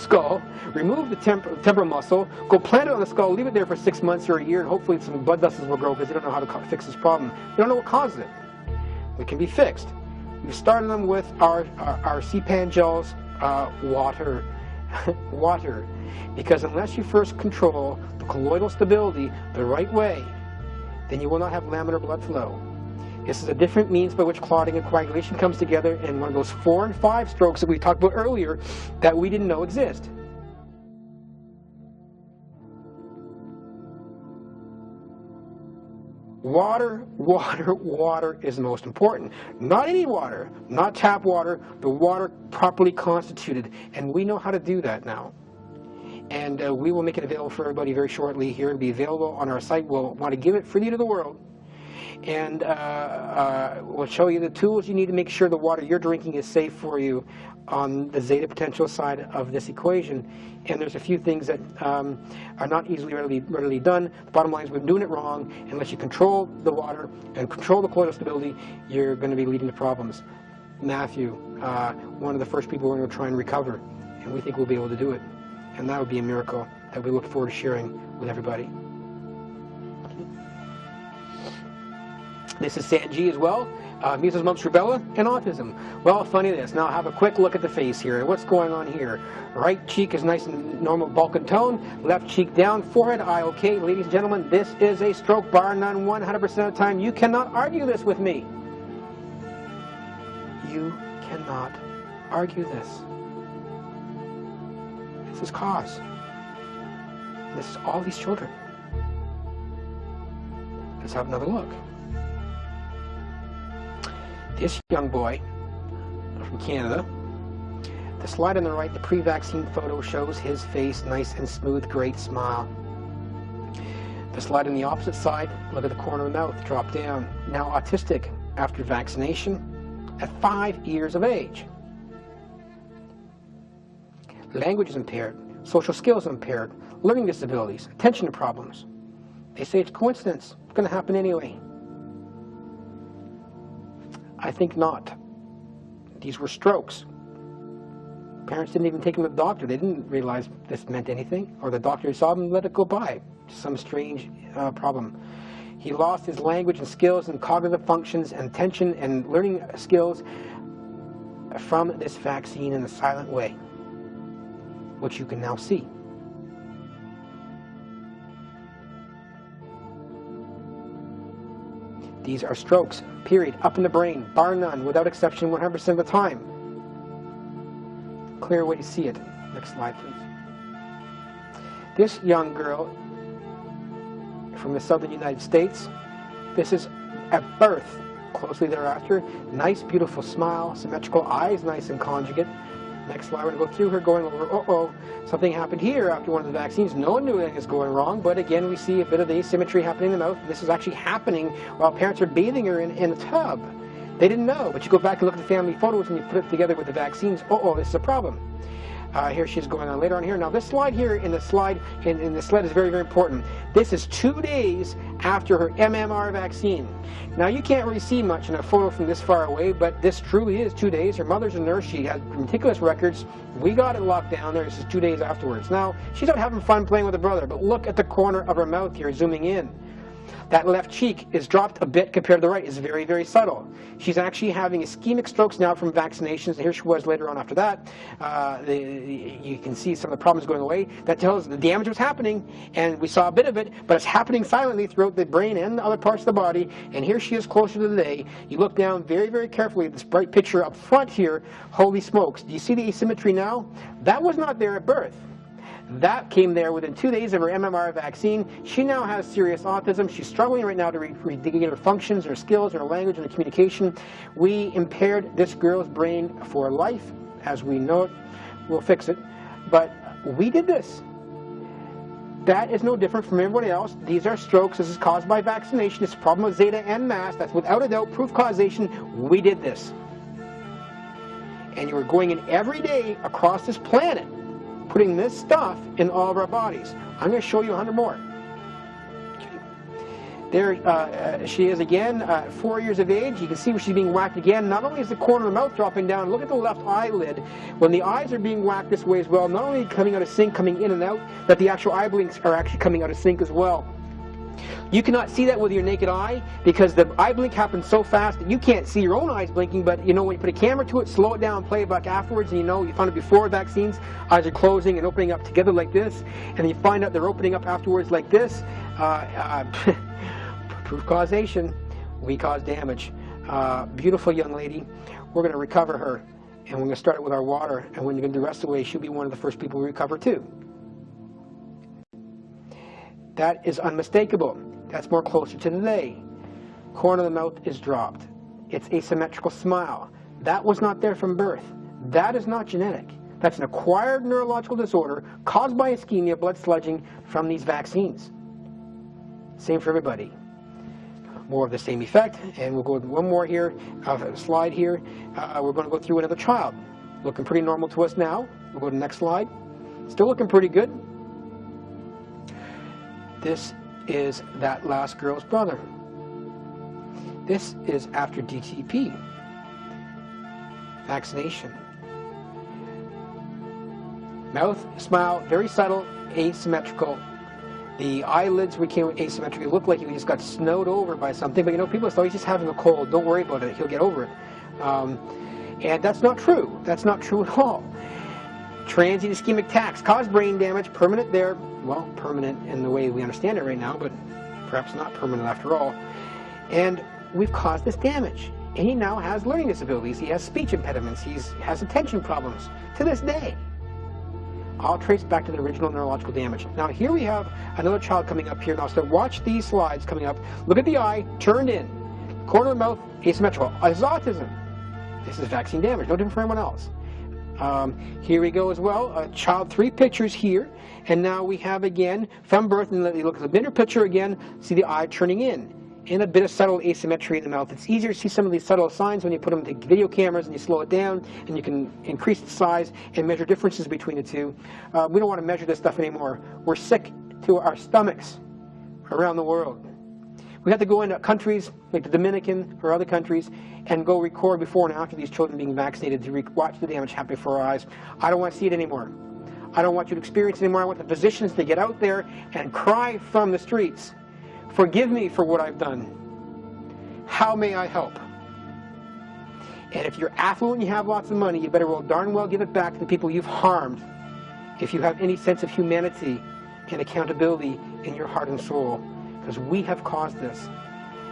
[SPEAKER 1] skull, remove the temporal muscle, go plant it on the skull, leave it there for 6 months or a year, and hopefully some blood vessels will grow because they don't know how to fix this problem. They don't know what causes it. It can be fixed. We started them with our CPAN gels, water. Water. Because unless you first control the colloidal stability the right way, then you will not have laminar blood flow. This is a different means by which clotting and coagulation comes together in one of those 4 and 5 strokes that we talked about earlier that we didn't know exist. Water, water, water is the most important. Not any water, not tap water, the water properly constituted. And we know how to do that now. And we will make it available for everybody very shortly here. It'll be available on our site. We'll want to give it freely to the world. And we'll show you the tools you need to make sure the water you're drinking is safe for you on the zeta potential side of this equation. And there's a few things that are not easily readily done. The bottom line is we're doing it wrong. Unless you control the water and control the colloidal stability, you're going to be leading to problems. Matthew, one of the first people we're going to try and recover, and we think we'll be able to do it. And that would be a miracle that we look forward to sharing with everybody. This is Sanji as well. Measles, mumps, rubella, and autism. Well, funny this. Now have a quick look at the face here. What's going on here? Right cheek is nice and normal Balkan tone. Left cheek down. Forehead, eye okay. Ladies and gentlemen, this is a stroke, bar none, 100% of the time. You cannot argue this with me. You cannot argue this. This is cause. This is all these children. Let's have another look. This young boy from Canada, the slide on the right, the pre-vaccine photo shows his face, nice and smooth, great smile. The slide on the opposite side, look at the corner of the mouth, drop down. Now autistic after vaccination at 5 years of age. Language is impaired, social skills impaired, learning disabilities, attention problems. They say it's coincidence, it's going to happen anyway. I think not. These were strokes. Parents didn't even take him to the doctor. They didn't realize this meant anything, or the doctor saw him and let it go by. Some strange problem. He lost his language and skills and cognitive functions and attention and learning skills from this vaccine in a silent way, which you can now see. These are strokes, period, up in the brain, bar none, without exception, 100% of the time. Clear way to see it. Next slide, please. This young girl from the southern United States, this is at birth, closely thereafter. Nice, beautiful smile, symmetrical eyes, nice and conjugate. Next slide, we're going to go through her going over, uh-oh, something happened here after one of the vaccines. No one knew anything was going wrong, but again, we see a bit of the asymmetry happening in the mouth. This is actually happening while parents are bathing her in a tub. They didn't know, but you go back and look at the family photos and you put it together with the vaccines. Uh-oh, this is a problem. Here she's going on later on here. Now this slide here in the slide is very, very important. This is 2 days after her MMR vaccine. Now you can't really see much in a photo from this far away, but this truly is 2 days. Her mother's a nurse. She has meticulous records. We got it locked down there. This is 2 days afterwards. Now she's out having fun playing with her brother, but look at the corner of her mouth here, zooming in. That left cheek is dropped a bit compared to the right. It's very, very subtle. She's actually having ischemic strokes now from vaccinations. Here she was later on after that. You can see some of the problems going away. That tells the damage was happening, and we saw a bit of it, but it's happening silently throughout the brain and the other parts of the body. And here she is closer to the day. You look down very, very carefully at this bright picture up front here. Holy smokes. Do you see the asymmetry now? That was not there at birth. That came there within 2 days of her MMR vaccine. She now has serious autism. She's struggling right now to regain her functions, her skills, her language, and her communication. We impaired this girl's brain for life, as we know it. We'll fix it. But we did this. That is no different from everybody else. These are strokes. This is caused by vaccination. It's a problem with zeta and mass. That's without a doubt proof causation. We did this. And you were going in every day across this planet, putting this stuff in all of our bodies. I'm going to show you 100 more. There she is again, 4 years of age. You can see where she's being whacked again. Not only is the corner of the mouth dropping down, look at the left eyelid. When the eyes are being whacked this way as well, not only coming out of sync, coming in and out, but the actual eye blinks are actually coming out of sync as well. You cannot see that with your naked eye because the eye blink happens so fast that you can't see your own eyes blinking, but you know when you put a camera to it, slow it down, play it back afterwards, and you know you found it before vaccines, eyes are closing and opening up together like this, and you find out they're opening up afterwards like this. Proof causation, we cause damage. Beautiful young lady. We're going to recover her, and we're going to start it with our water, and when you're going to do the rest of the way, she'll be one of the first people we recover too. That is unmistakable. That's more closer to the day. Corner of the mouth is dropped. It's asymmetrical smile. That was not there from birth. That is not genetic. That's an acquired neurological disorder caused by ischemia, blood sludging from these vaccines. Same for everybody. More of the same effect, and we'll go with one more here, slide here. We're going to go through another child. Looking pretty normal to us now. We'll go to the next slide. Still looking pretty good. This is that last girl's brother. This is after DTP. Vaccination. Mouth, smile, very subtle, asymmetrical. The eyelids became asymmetrical. It looked like he just got snowed over by something, but you know, people say, oh, he's just having a cold. Don't worry about it. He'll get over it. And that's not true. That's not true at all. Transient ischemic attacks cause brain damage, permanent there. Well, permanent in the way we understand it right now, but perhaps not permanent after all. And we've caused this damage. And he now has learning disabilities. He has speech impediments. He has attention problems to this day. All traced back to the original neurological damage. Now here we have another child coming up here. Now so watch these slides coming up. Look at the eye, turned in. Corner of the mouth, asymmetrical. This is autism. This is vaccine damage, no different from anyone else. Here we go as well, child 3 pictures here, and now we have again from birth, and you look at the bigger picture again, see the eye turning in, and a bit of subtle asymmetry in the mouth. It's easier to see some of these subtle signs when you put them into video cameras and you slow it down, and you can increase the size and measure differences between the two. We don't want to measure this stuff anymore. We're sick to our stomachs around the world. We have to go into countries like the Dominican or other countries and go record before and after these children being vaccinated to watch the damage happen before our eyes. I don't want to see it anymore. I don't want you to experience it anymore. I want the physicians to get out there and cry from the streets, forgive me for what I've done. How may I help? And if you're affluent and you have lots of money, you better well darn well give it back to the people you've harmed if you have any sense of humanity and accountability in your heart and soul. Because we have caused this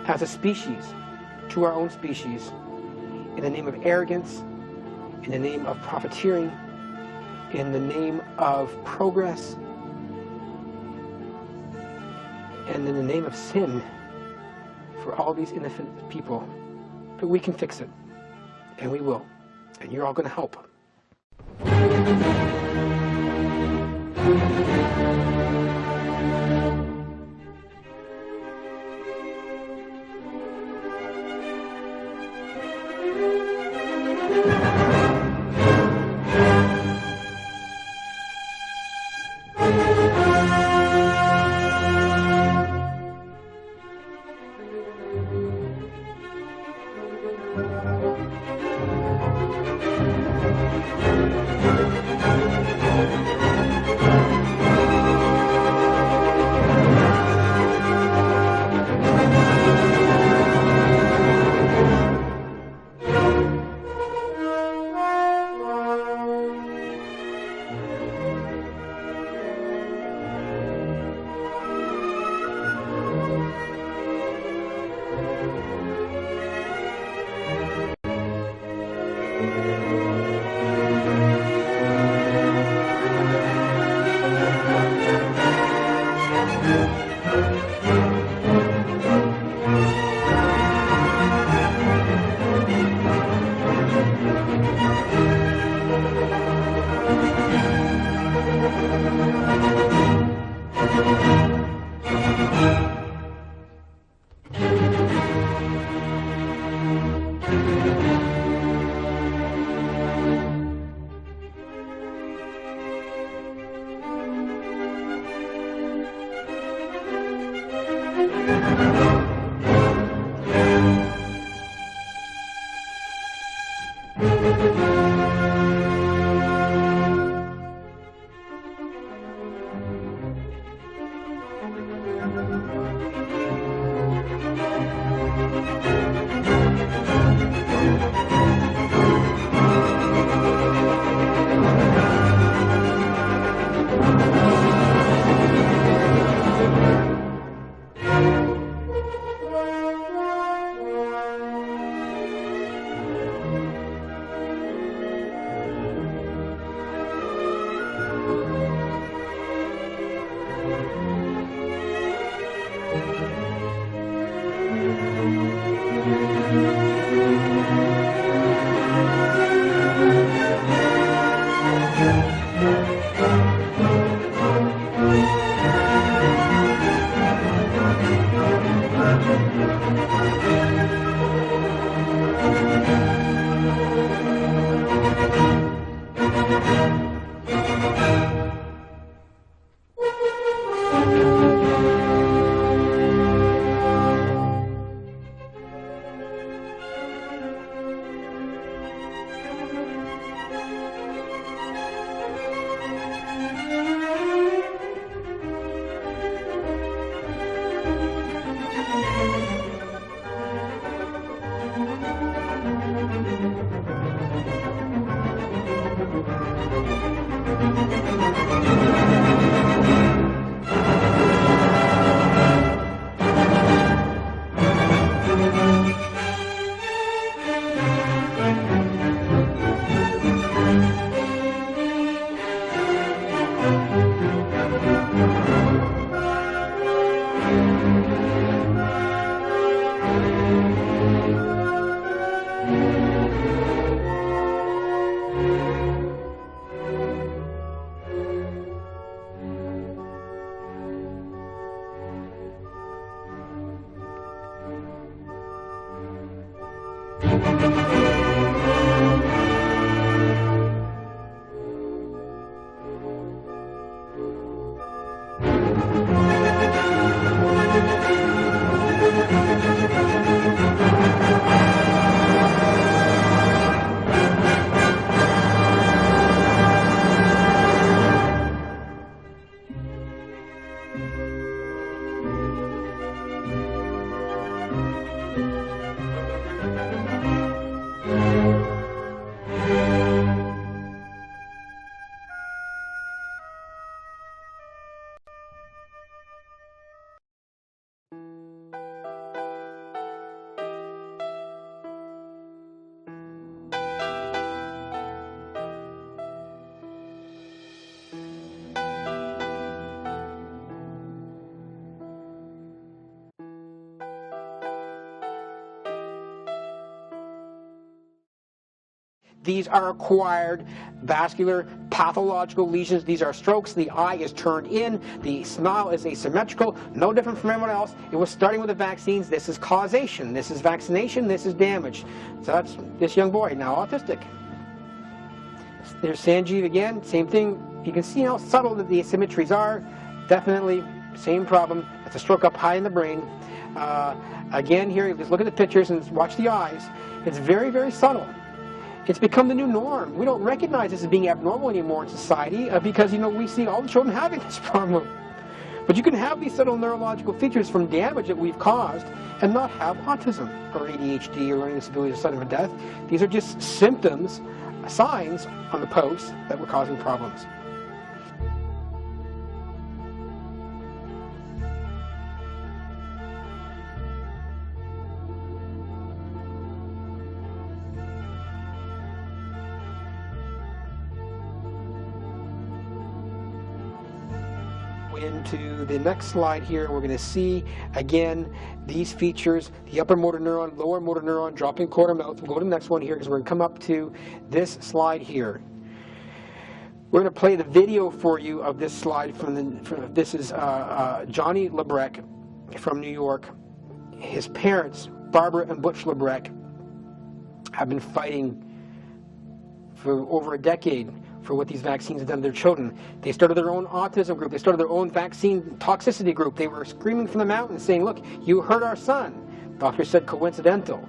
[SPEAKER 1] as a species to our own species in the name of arrogance, in the name of profiteering, in the name of progress, and in the name of sin for all these innocent people. But we can fix it, and we will, and you're all going to help. These are acquired vascular pathological lesions. These are strokes. The eye is turned in. The smile is asymmetrical, no different from everyone else. It was starting with the vaccines. This is causation. This is vaccination. This is damage. So that's this young boy, now autistic. There's Sanjeev again, same thing. You can see how subtle the asymmetries are. Definitely same problem. It's a stroke up high in the brain. Again here, just look at the pictures and watch the eyes. It's very, very subtle. It's become the new norm. We don't recognize this as being abnormal anymore in society because, you know, we see all the children having this problem. But you can have these subtle neurological features from damage that we've caused and not have autism or ADHD or learning disabilities or sudden death. These are just symptoms, signs on the post that were causing problems. into the next slide here. We're going to see, again, these features, the upper motor neuron, lower motor neuron, dropping quarter mouth. We'll go to the next one here because we're going to come up to this slide here. We're going to play the video for you of this slide this is Johnny Lebrec from New York. His parents, Barbara and Butch Lebrec, have been fighting for over a decade for what these vaccines have done to their children. They started their own autism group. They started their own vaccine toxicity group. They were screaming from the mountains saying, look, you hurt our son. Doctors said coincidental.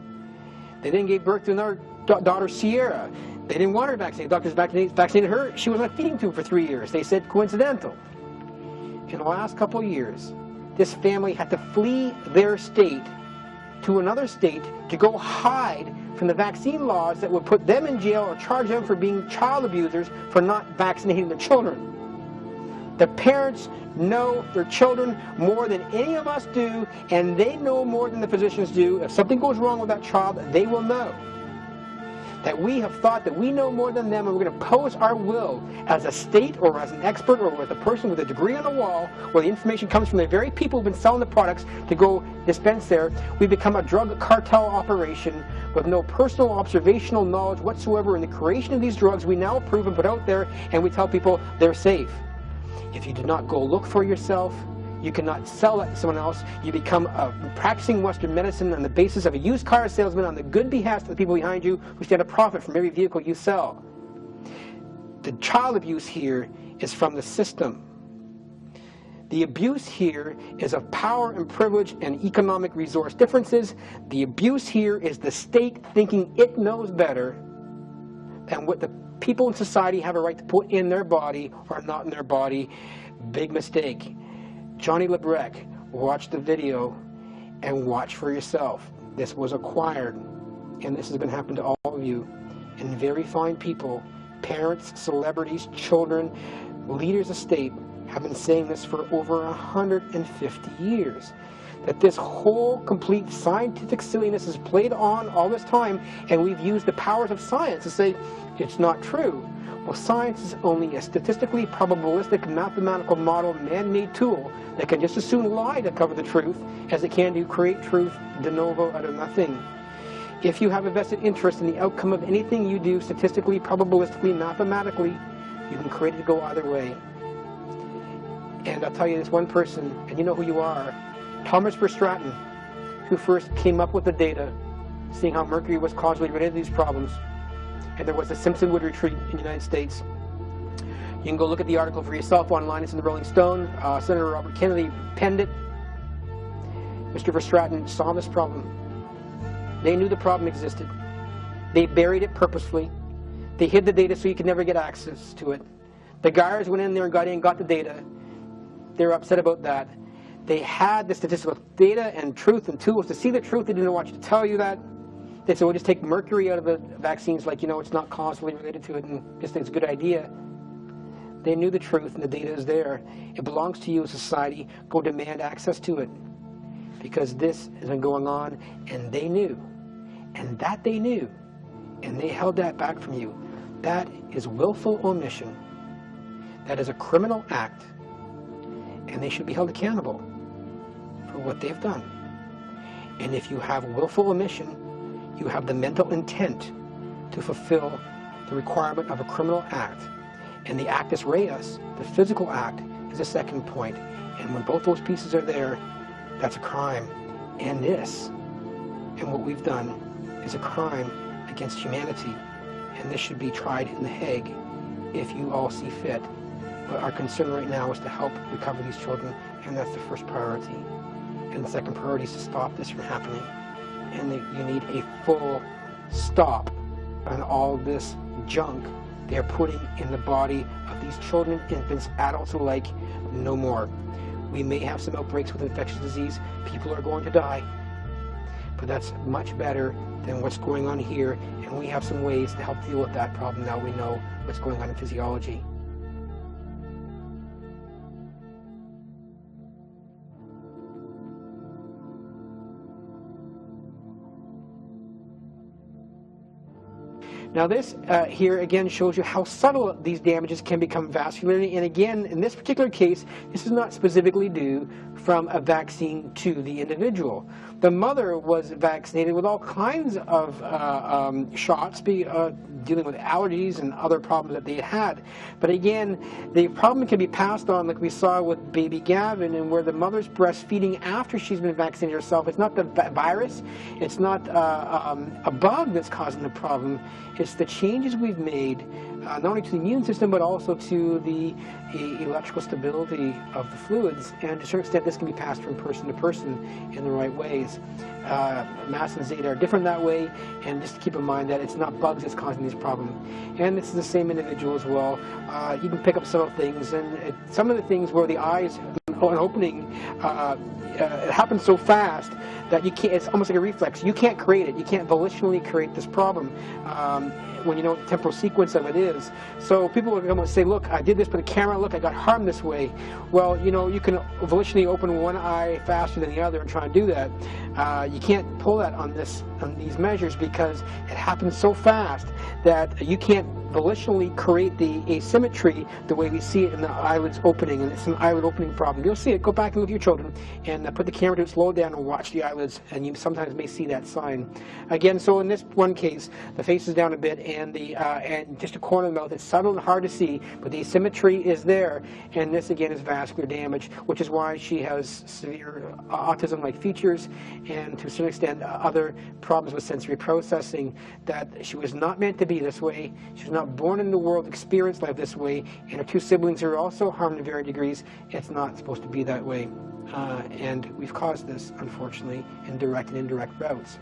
[SPEAKER 1] They then gave birth to another daughter, Sierra. They didn't want her vaccinated. Doctors vaccinated her. She was on a feeding tube for 3 years. They said coincidental. In the last couple of years, this family had to flee their state to another state to go hide from the vaccine laws that would put them in jail or charge them for being child abusers for not vaccinating their children. The parents know their children more than any of us do, and they know more than the physicians do. If something goes wrong with that child, they will know. That we have thought that we know more than them, and we're going to impose our will as a state or as an expert or as a person with a degree on the wall, where the information comes from the very people who've been selling the products to go dispense there. We become a drug cartel operation with no personal observational knowledge whatsoever in the creation of these drugs we now approve and put out there, and we tell people they're safe. If you do not go look for yourself, you cannot sell it to someone else. You become a practicing Western medicine on the basis of a used car salesman on the good behest of the people behind you who stand to profit from every vehicle you sell. The child abuse here is from the system. The abuse here is of power and privilege and economic resource differences. The abuse here is the state thinking it knows better than what the people in society have a right to put in their body or not in their body. Big mistake. Johnny Lebrec, watch the video and watch for yourself. This was acquired, and this has been happening to all of you, and very fine people, parents, celebrities, children, leaders of state have been saying this for over 150 years. That this whole complete scientific silliness is played on all this time, and we've used the powers of science to say it's not true. Well, science is only a statistically probabilistic mathematical model man-made tool that can just as soon lie to cover the truth as it can to create truth de novo out of nothing. If you have a vested interest in the outcome of anything you do statistically, probabilistically, mathematically, you can create it to go either way. And I'll tell you this one person, and you know who you are, Thomas Verstraeten, who first came up with the data, seeing how mercury was causally related to these problems. And there was a Simpson Wood Retreat in the United States. You can go look at the article for yourself online. It's in the Rolling Stone. Senator Robert Kennedy penned it. Mr. Verstraeten saw this problem. They knew the problem existed. They buried it purposefully. They hid the data so you could never get access to it. The guys went in there and got the data. They were upset about that. They had the statistical data and truth and tools to see the truth. They didn't want you to tell you that. They said, we'll just take mercury out of the vaccines, like, it's not causally related to it, and just think it's a good idea. They knew the truth, and the data is there. It belongs to you as a society. Go demand access to it. Because this has been going on, and they knew. And that they knew. And they held that back from you. That is willful omission. That is a criminal act. And they should be held accountable for what they've done. And if you have willful omission, you have the mental intent to fulfill the requirement of a criminal act. And the actus reus, the physical act, is the second point. And when both those pieces are there, that's a crime. And this, and what we've done, is a crime against humanity. And this should be tried in The Hague if you all see fit. But our concern right now is to help recover these children, and that's the first priority. And the second priority is to stop this from happening. And you need a full stop on all this junk they're putting in the body of these children, infants, adults alike. No more. We may have some outbreaks with infectious disease. People are going to die. But that's much better than what's going on here. And we have some ways to help deal with that problem now we know what's going on in physiology. Now this here again shows you how subtle these damages can become vascularly, and again in this particular case this is not specifically due from a vaccine to the individual. The mother was vaccinated with all kinds of shots, dealing with allergies and other problems that they had. But again, the problem can be passed on, like we saw with baby Gavin, and where the mother's breastfeeding after she's been vaccinated herself. It's not the virus, it's not a bug that's causing the problem. It's the changes we've made, not only to the immune system, but also to the electrical stability of the fluids. And to a certain extent, this can be passed from person to person in the right ways. Mast and Zeta are different that way, and just keep in mind that it's not bugs that's causing these problems. And this is the same individual as well. You can pick up some of things, and some of the things where the eyes opening, it happens so fast that you can't. It's almost like a reflex. You can't create it. You can't volitionally create this problem when you know what the temporal sequence of it is. So people will come and say, look, I did this with a camera, look, I got harmed this way. Well, you know, you can volitionally open one eye faster than the other and try and do that. You can't pull that on these measures because it happens so fast that you can't volitionally create the asymmetry the way we see it in the eyelids opening, and it's an eyelid opening problem. You'll see it. Go back and look at your children and put the camera to it, slow it down and watch the eyelids, and you sometimes may see that sign. Again, so in this one case, the face is down a bit and just a corner of the mouth. It's subtle and hard to see, but the asymmetry is there, and this again is vascular damage, which is why she has severe autism-like features and to a certain extent other problems with sensory processing, that she was not meant to be this way. She was not born in the world, experienced life this way, and her two siblings are also harmed in varying degrees. It's not supposed to be that way, and we've caused this, unfortunately, in direct and indirect routes.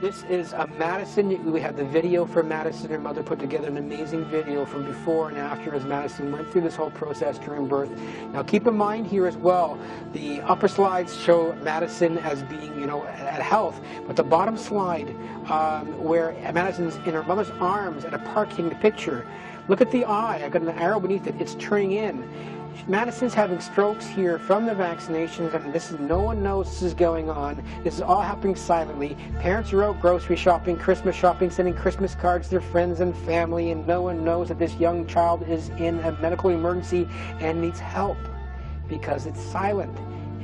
[SPEAKER 1] This is Madison. We have the video for Madison. Her mother put together an amazing video from before and after as Madison went through this whole process during birth. Now keep in mind here as well, the upper slides show Madison as being, you know, at health, but the bottom slide where Madison's in her mother's arms at a park taking the picture, look at the eye. I've got an arrow beneath it. It's turning in. Madison's having strokes here from the vaccinations, and this is, no one knows this is going on. This is all happening silently. Parents are out grocery shopping, Christmas shopping, sending Christmas cards to their friends and family, and no one knows that this young child is in a medical emergency and needs help because it's silent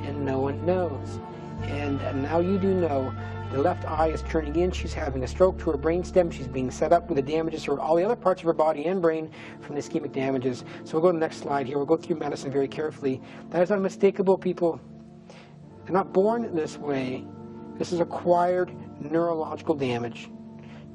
[SPEAKER 1] and no one knows. And now you do know. The left eye is turning in. She's having a stroke to her brainstem. She's being set up with the damages to all the other parts of her body and brain from the ischemic damages. So we'll go to the next slide here. We'll go through Madison very carefully. That is unmistakable, people. They're not born this way. This is acquired neurological damage,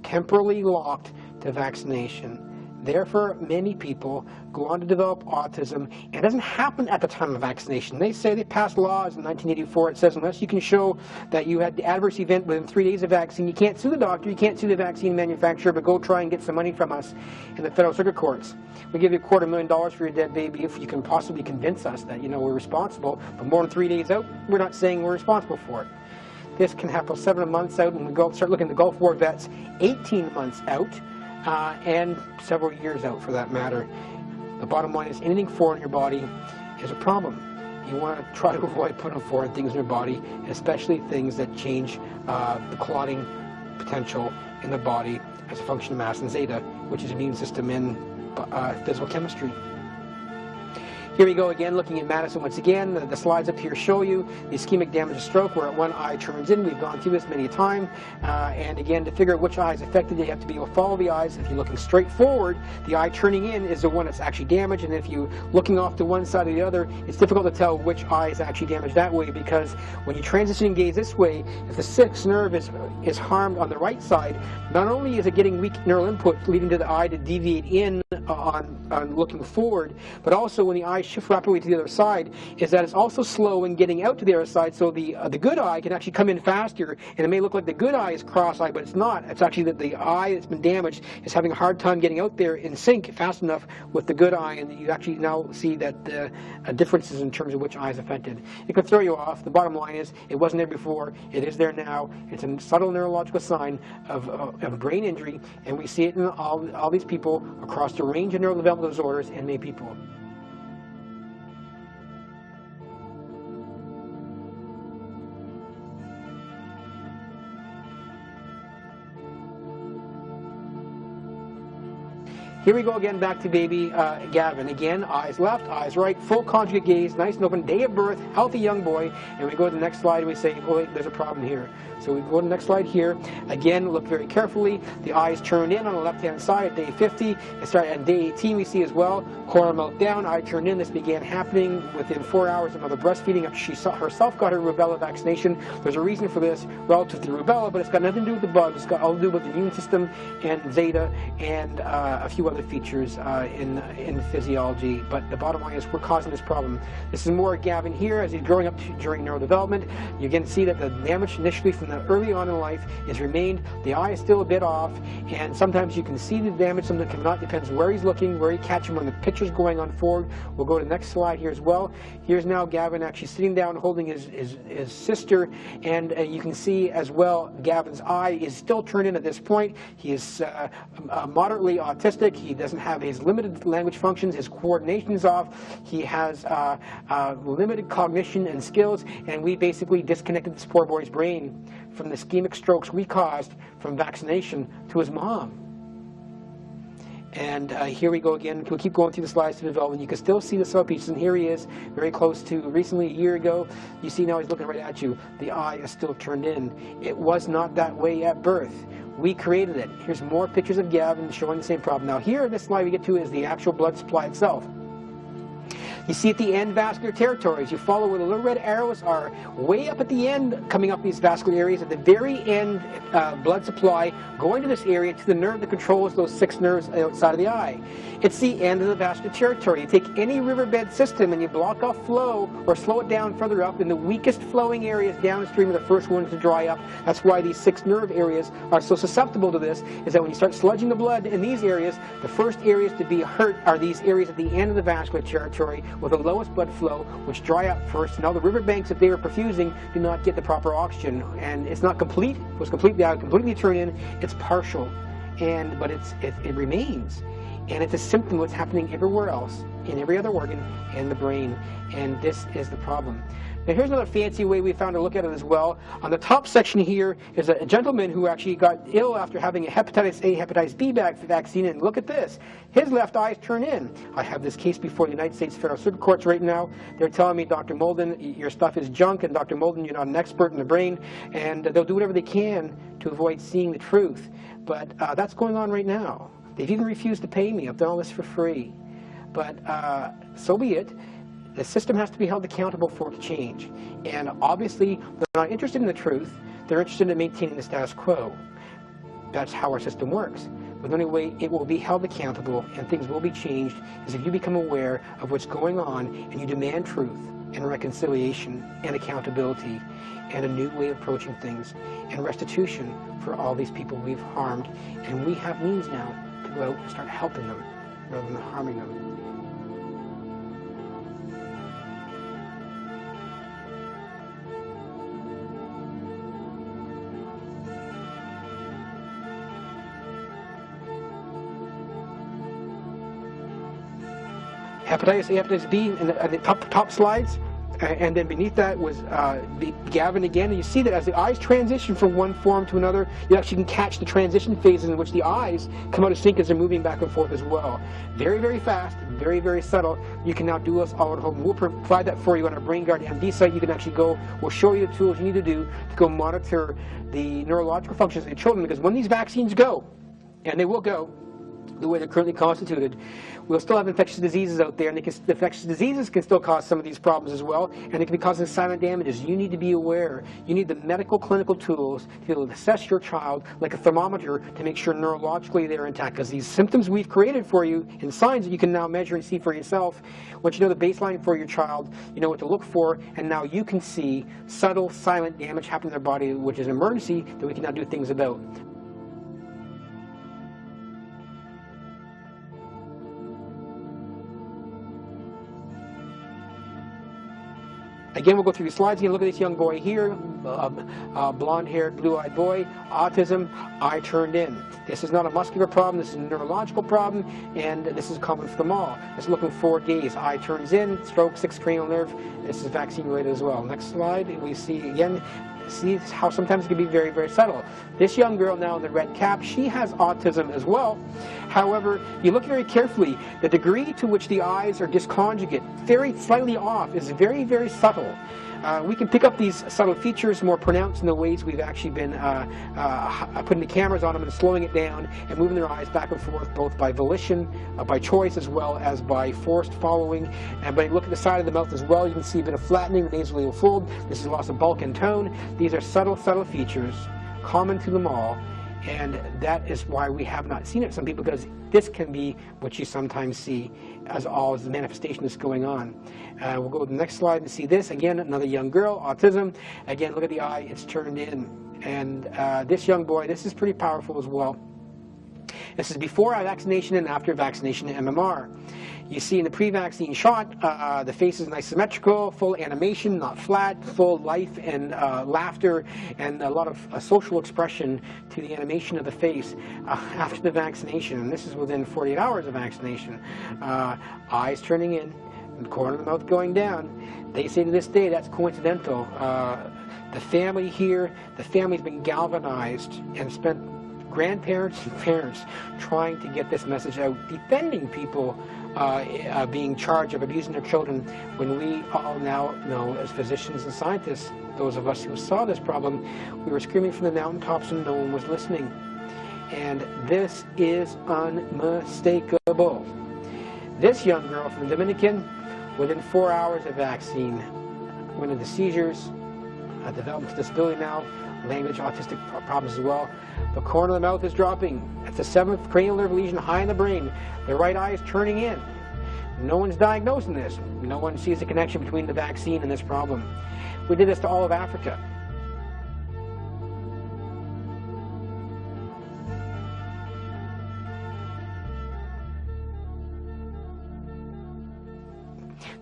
[SPEAKER 1] temporally locked to vaccination. Therefore, many people go on to develop autism. It doesn't happen at the time of vaccination. They say they passed laws in 1984. It says unless you can show that you had the adverse event within 3 days of vaccine, you can't sue the doctor, you can't sue the vaccine manufacturer, but go try and get some money from us in the federal circuit courts. We give you $250,000 for your dead baby if you can possibly convince us that, you know, we're responsible. But more than 3 days out, we're not saying we're responsible for it. This can happen 7 months out, and we start looking at the Gulf War vets 18 months out. And several years out for that matter. The bottom line is anything foreign in your body is a problem. You want to try to avoid putting foreign things in your body, especially things that change the clotting potential in the body as a function of mast and zeta, which is immune system and physical chemistry. Here we go again, looking at Madison once again. The slides up here show you the ischemic damage of stroke where one eye turns in. We've gone through this many a time. And again, to figure out which eye is affected, you have to be able to follow the eyes. If you're looking straight forward, the eye turning in is the one that's actually damaged. And if you're looking off to one side or the other, it's difficult to tell which eye is actually damaged that way, because when you transition and gaze this way, if the sixth nerve is harmed on the right side, not only is it getting weak neural input leading to the eye to deviate in on looking forward, but also when the eye shift rapidly to the other side is that it's also slow in getting out to the other side, so the good eye can actually come in faster, and it may look like the good eye is cross-eyed, but it's not. It's actually that the eye that's been damaged is having a hard time getting out there in sync fast enough with the good eye, and you actually now see that differences in terms of which eye is affected. It could throw you off. The bottom line is it wasn't there before, it is there now. It's a subtle neurological sign of brain injury, and we see it in all these people across the range of neurodevelopmental disorders in many people. Here we go again, back to baby Gavin. Again, eyes left, eyes right, full conjugate gaze, nice and open, day of birth, healthy young boy. And we go to the next slide and we say, oh wait, there's a problem here. So we go to the next slide here. Again, look very carefully. The eyes turned in on the left-hand side at day 50. It started at day 18, we see as well. Corner mouth down, eye turned in. This began happening within 4 hours of mother breastfeeding after she herself got her rubella vaccination. There's a reason for this relative to rubella, but it's got nothing to do with the bugs. It's got all to do with the immune system and zeta and a few other features in physiology. But the bottom line is we're causing this problem. This is more Gavin here as he's growing up during neurodevelopment. You again see that the damage initially from the early on in life is remained. The eye is still a bit off, and sometimes you can see the damage, sometimes cannot. Depends where he's looking, where he catches him, when the picture's going on forward. We'll go to the next slide here as well. Here's now Gavin actually sitting down holding his sister, and you can see as well Gavin's eye is still turned in at this point. He is moderately autistic. He doesn't have his limited language functions. His coordination is off. He has limited cognition and skills, and we basically disconnected this poor boy's brain from the ischemic strokes we caused from vaccination to his mom. And here we go again. We'll keep going through the slides to development. You can still see the cell pieces, and here he is, very close to recently, a year ago. You see now he's looking right at you. The eye is still turned in. It was not that way at birth. We created it. Here's more pictures of Gavin showing the same problem. Now here, this slide we get to is the actual blood supply itself. You see at the end vascular territories. You follow where the little red arrows are, way up at the end, coming up these vascular areas. At the very end, blood supply going to this area to the nerve that controls those 6 nerves outside of the eye. It's the end of the vascular territory. You take any riverbed system and you block off flow or slow it down further up in the weakest flowing areas downstream of the first ones to dry up. That's why these 6 nerve areas are so susceptible to this, is that when you start sludging the blood in these areas, the first areas to be hurt are these areas at the end of the vascular territory with the lowest blood flow, which dry up first. And all the riverbanks, if they were perfusing, do not get the proper oxygen. And it's not complete. It was completely out, completely turned in. It's partial, but it remains. And it's a symptom of what's happening everywhere else, in every other organ, in the brain. And this is the problem. Now here's another fancy way we found to look at it as well. On the top section here is a gentleman who actually got ill after having a hepatitis A, hepatitis B vaccine, and look at this. His left eye is turned in. I have this case before the United States Federal Circuit Courts right now. They're telling me, Dr. Moulden, your stuff is junk, and Dr. Moulden, you're not an expert in the brain, and they'll do whatever they can to avoid seeing the truth. But that's going on right now. They've even refused to pay me. I've done all this for free. But so be it. The system has to be held accountable for it to change. And obviously, they're not interested in the truth. They're interested in maintaining the status quo. That's how our system works. But the only way it will be held accountable and things will be changed is if you become aware of what's going on and you demand truth and reconciliation and accountability and a new way of approaching things and restitution for all these people we've harmed. And we have means now to go out and start helping them rather than harming them. Hepatitis A, hepatitis B, and the top slides, and then beneath that was Gavin again. And you see that as the eyes transition from one form to another, you actually can catch the transition phases in which the eyes come out of sync as they're moving back and forth as well. Very, very fast, very, very subtle. You can now do this all at home. We'll provide that for you on our BrainGuard MD site. You can actually go, we'll show you the tools you need to do to go monitor the neurological functions of your children, because when these vaccines go, and they will go, the way they're currently constituted. We'll still have infectious diseases out there, and the infectious diseases can still cause some of these problems as well, and they can be causing silent damages. You need to be aware. You need the medical clinical tools to be able to assess your child, like a thermometer, to make sure neurologically they're intact, because these symptoms we've created for you and signs that you can now measure and see for yourself. Once you know the baseline for your child, you know what to look for, and now you can see subtle silent damage happening in their body, which is an emergency that we can now do things about. Again, we'll go through the slides again. Look at this young boy here, blonde-haired, blue-eyed boy, autism, eye turned in. This is not a muscular problem, this is a neurological problem, and this is common for them all. It's looking 4 days, eye turns in, stroke, 6th cranial nerve. This is vaccine related as well. Next slide, we see again, see how sometimes it can be very, very subtle. This young girl now in the red cap, she has autism as well. However, you look very carefully, the degree to which the eyes are disconjugate, very slightly off, is very, very subtle. We can pick up these subtle features more pronounced in the ways we've actually been putting the cameras on them and slowing it down and moving their eyes back and forth, both by volition, by choice, as well as by forced following. And when you look at the side of the mouth as well, you can see a bit of flattening, the nasolabial fold. This is loss of bulk and tone. These are subtle, subtle features, common to them all. And that is why we have not seen it in some people, because this can be what you sometimes see as all as the manifestation that's going on. We'll go to the next slide and see this. Again, another young girl, autism. Again, look at the eye, it's turned in. And this young boy, this is pretty powerful as well. This is before vaccination and after vaccination MMR. You see in the pre-vaccine shot, the face is nice symmetrical, full animation, not flat, full life and laughter, and a lot of social expression to the animation of the face after the vaccination. And this is within 48 hours of vaccination. Eyes turning in, the corner of the mouth going down. They say to this day that's coincidental. The family here, the family's been galvanized and spent grandparents and parents trying to get this message out, defending people being charged of abusing their children, when we all now know, as physicians and scientists, those of us who saw this problem, we were screaming from the mountaintops and no one was listening. And this is unmistakable. This young girl from the Dominican, within 4 hours of vaccine, went into seizures, developmental disability now, language, autistic problems as well. The corner of the mouth is dropping. It's a 7th cranial nerve lesion high in the brain. The right eye is turning in. No one's diagnosing this. No one sees the connection between the vaccine and this problem. We did this to all of Africa.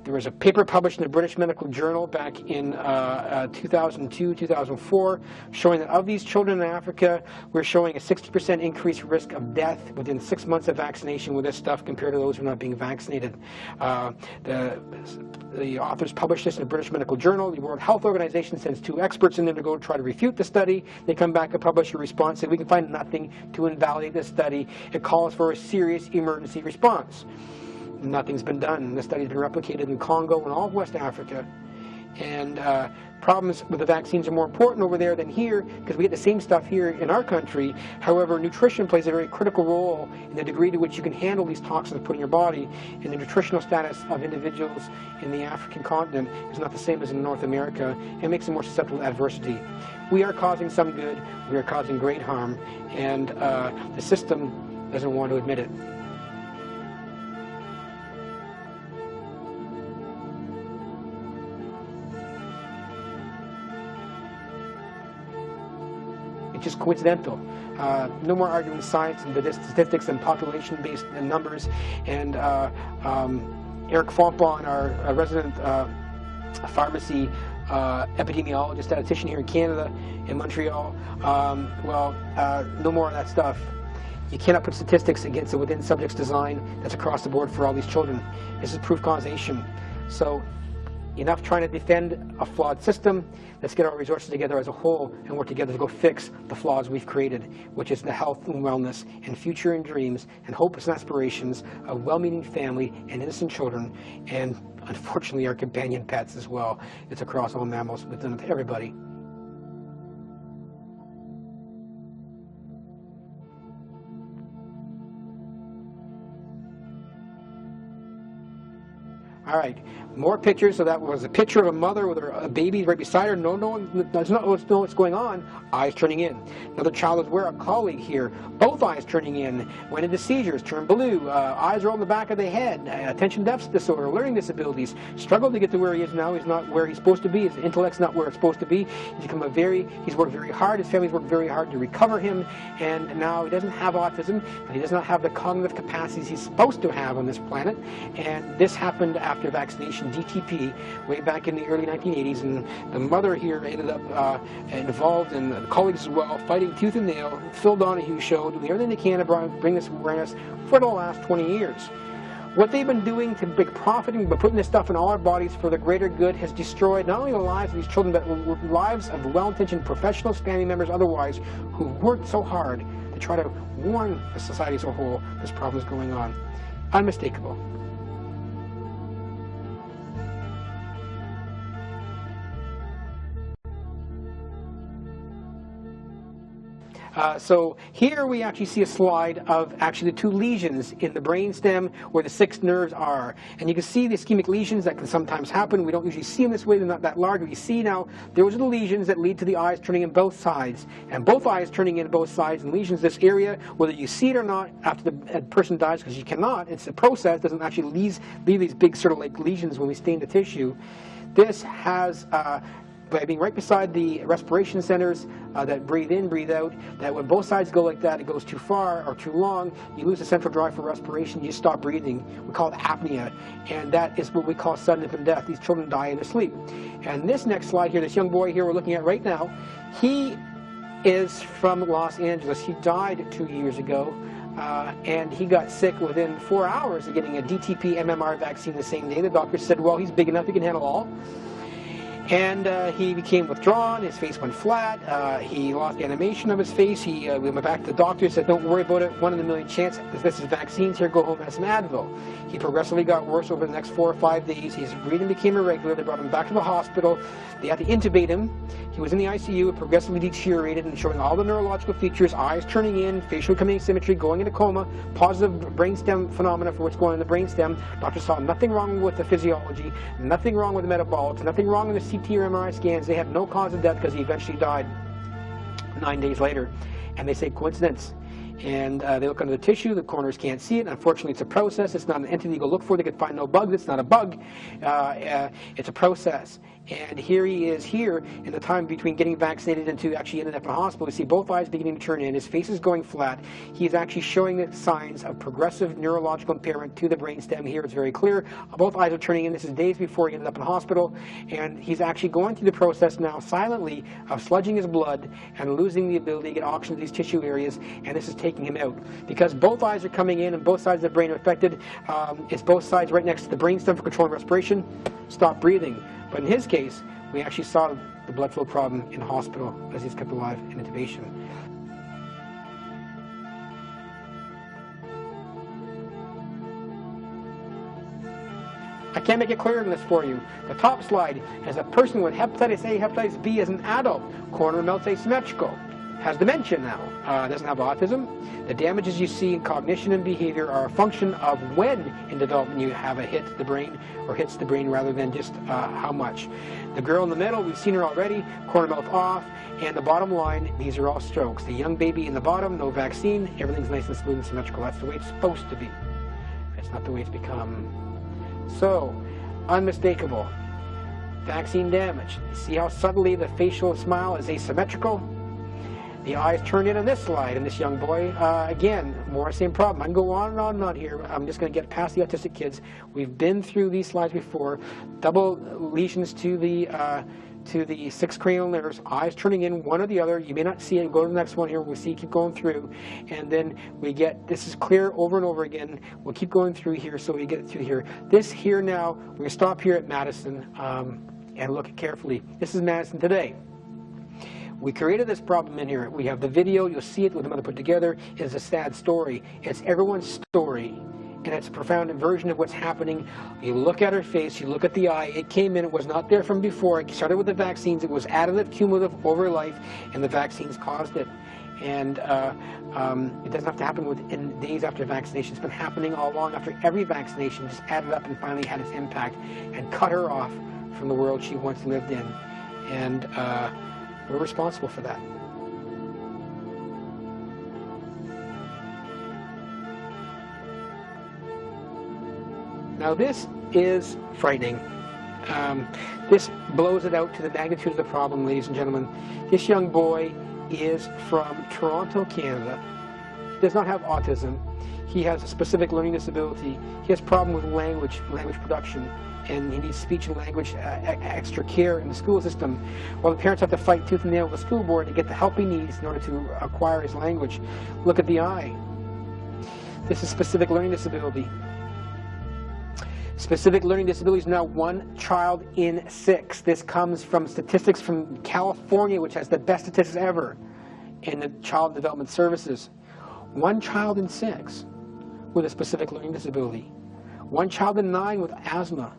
[SPEAKER 1] There was a paper published in the British Medical Journal back in 2002, 2004, showing that of these children in Africa, we're showing a 60% increased risk of death within 6 months of vaccination with this stuff compared to those who are not being vaccinated. The authors published this in the British Medical Journal. The World Health Organization sends 2 experts in there to go try to refute the study. They come back and publish a response saying we can find nothing to invalidate this study. It calls for a serious emergency response. Nothing's been done. The study's been replicated in Congo and all of West Africa. And problems with the vaccines are more important over there than here, because we get the same stuff here in our country. However, nutrition plays a very critical role in the degree to which you can handle these toxins put in your body. And the nutritional status of individuals in the African continent is not the same as in North America. It makes them more susceptible to adversity. We are causing some good. We are causing great harm. And the system doesn't want to admit it. It's just coincidental. No more arguing science and statistics and population-based numbers. And Eric Fompon, our resident pharmacy epidemiologist, statistician here in Canada, in Montreal, no more of that stuff. You cannot put statistics against the within subjects design that's across the board for all these children. This is proof causation. So enough trying to defend a flawed system. Let's get our resources together as a whole and work together to go fix the flaws we've created, which is the health and wellness and future and dreams and hopes and aspirations of well-meaning family and innocent children, and unfortunately our companion pets as well. It's across all mammals, within everybody. All right, more pictures. So that was a picture of a mother with a baby right beside her. No one does not know what's going on. Eyes turning in. Another child is where a colleague here. Both eyes turning in. Went into seizures. Turned blue. Eyes roll in the back of the head. Attention deficit disorder. Learning disabilities. Struggled to get to where he is now. He's not where he's supposed to be. His intellect's not where it's supposed to be. He's worked very hard. His family's worked very hard to recover him. And now he doesn't have autism, but he does not have the cognitive capacities he's supposed to have on this planet. And this happened after vaccination, DTP, way back in the early 1980s. And the mother here ended up involved, and the colleagues as well, fighting tooth and nail. Phil Donahue showed doing everything they can to bring this awareness for the last 20 years. What they've been doing to be profiting by putting this stuff in all our bodies for the greater good has destroyed not only the lives of these children, but the lives of well-intentioned professionals, family members, otherwise, who've worked so hard to try to warn the society as a whole this problem is going on. Unmistakable. So here we actually see a slide of actually the two lesions in the brainstem where the 6 nerves are. And you can see the ischemic lesions that can sometimes happen. We don't usually see them this way. They're not that large. But you see now, those are the lesions that lead to the eyes turning in both sides. And both eyes turning in both sides and lesions, this area, whether you see it or not after the person dies, because you cannot, it's a process, doesn't actually leave these big sort of like lesions when we stain the tissue. This has by being right beside the respiration centers that breathe in, breathe out, that when both sides go like that, it goes too far or too long, you lose the central drive for respiration, you stop breathing. We call it apnea, and that is what we call sudden infant death. These children die in their sleep. And this next slide here, this young boy here we're looking at right now, he is from Los Angeles. He died 2 years ago. And he got sick within 4 hours of getting a DTP MMR vaccine the same day. The doctor said, well, he's big enough, he can handle all. And he became withdrawn, his face went flat, he lost animation of his face, we went back to the doctor and said, don't worry about it, 1 in a million chance, if this is vaccines, here, go home and have some Advil. He progressively got worse over the next 4 or 5 days, his breathing became irregular, they brought him back to the hospital, they had to intubate him, he was in the ICU, it progressively deteriorated and showing all the neurological features, eyes turning in, facial becoming asymmetry, going into coma, positive brainstem phenomena for what's going on in the brainstem. Doctors saw nothing wrong with the physiology, nothing wrong with the metabolics, nothing wrong with the CT or MRI scans. They had no cause of death because he eventually died 9 days later. And they say coincidence. And they look under the tissue, the coroners can't see it. Unfortunately, it's a process. It's not an entity you go look for. They could find no bugs. It's not a bug. It's a process. And here he is here in the time between getting vaccinated and to actually ending up in the hospital. We see both eyes beginning to turn in. His face is going flat. He's actually showing the signs of progressive neurological impairment to the brainstem. Here it's very clear. Both eyes are turning in. This is days before he ended up in the hospital. And he's actually going through the process now silently of sludging his blood and losing the ability to get oxygen to these tissue areas. And this is taking him out. Because both eyes are coming in and both sides of the brain are affected, it's both sides right next to the brainstem for controlling respiration. Stop breathing. But in his case, we actually saw the blood flow problem in hospital as he's kept alive in intubation. I can't make it clearer than this for you. The top slide is a person with hepatitis A, hepatitis B as an adult, coronary melts asymmetrical, has dementia now, doesn't have autism. The damages you see in cognition and behavior are a function of when in development you have a hit to the brain, or hits the brain rather than just how much. The girl in the middle, we've seen her already, corner mouth off, and the bottom line, these are all strokes. The young baby in the bottom, no vaccine, everything's nice and smooth and symmetrical. That's the way it's supposed to be. It's not the way it's become. So, unmistakable. Vaccine damage. See how subtly the facial smile is asymmetrical? The eyes turned in on this slide, and this young boy, again, more same problem. I can go on and on and on here. I'm just going to get past the autistic kids. We've been through these slides before. Double lesions to the 6 cranial nerves, eyes turning in one or the other. You may not see it. Go to the next one here. We'll see, keep going through. And then we get, this is clear over and over again. We'll keep going through here so we get through here. This here now, we're going to stop here at Madison and look carefully. This is Madison today. We created this problem in here. We have the video. You'll see it with the mother put together. It's a sad story. It's everyone's story. And it's a profound inversion of what's happening. You look at her face, you look at the eye, it came in, it was not there from before. It started with the vaccines, it was additive, cumulative over life, and the vaccines caused it. And it doesn't have to happen within days after vaccination. It's been happening all along after every vaccination, just added up and finally had its impact and cut her off from the world she once lived in. And we're responsible for that. Now this is frightening. This blows it out to the magnitude of the problem, ladies and gentlemen. This young boy is from Toronto, Canada. He does not have autism. He has a specific learning disability. He has a problem with language production, and he needs speech and language extra care in the school system. While the parents have to fight tooth and nail with the school board to get the help he needs in order to acquire his language. Look at the eye. This is specific learning disability. Specific learning disability is now 1 child in 6. This comes from statistics from California, which has the best statistics ever in the child development services. 1 child in 6 with a specific learning disability. 1 child in 9 with asthma.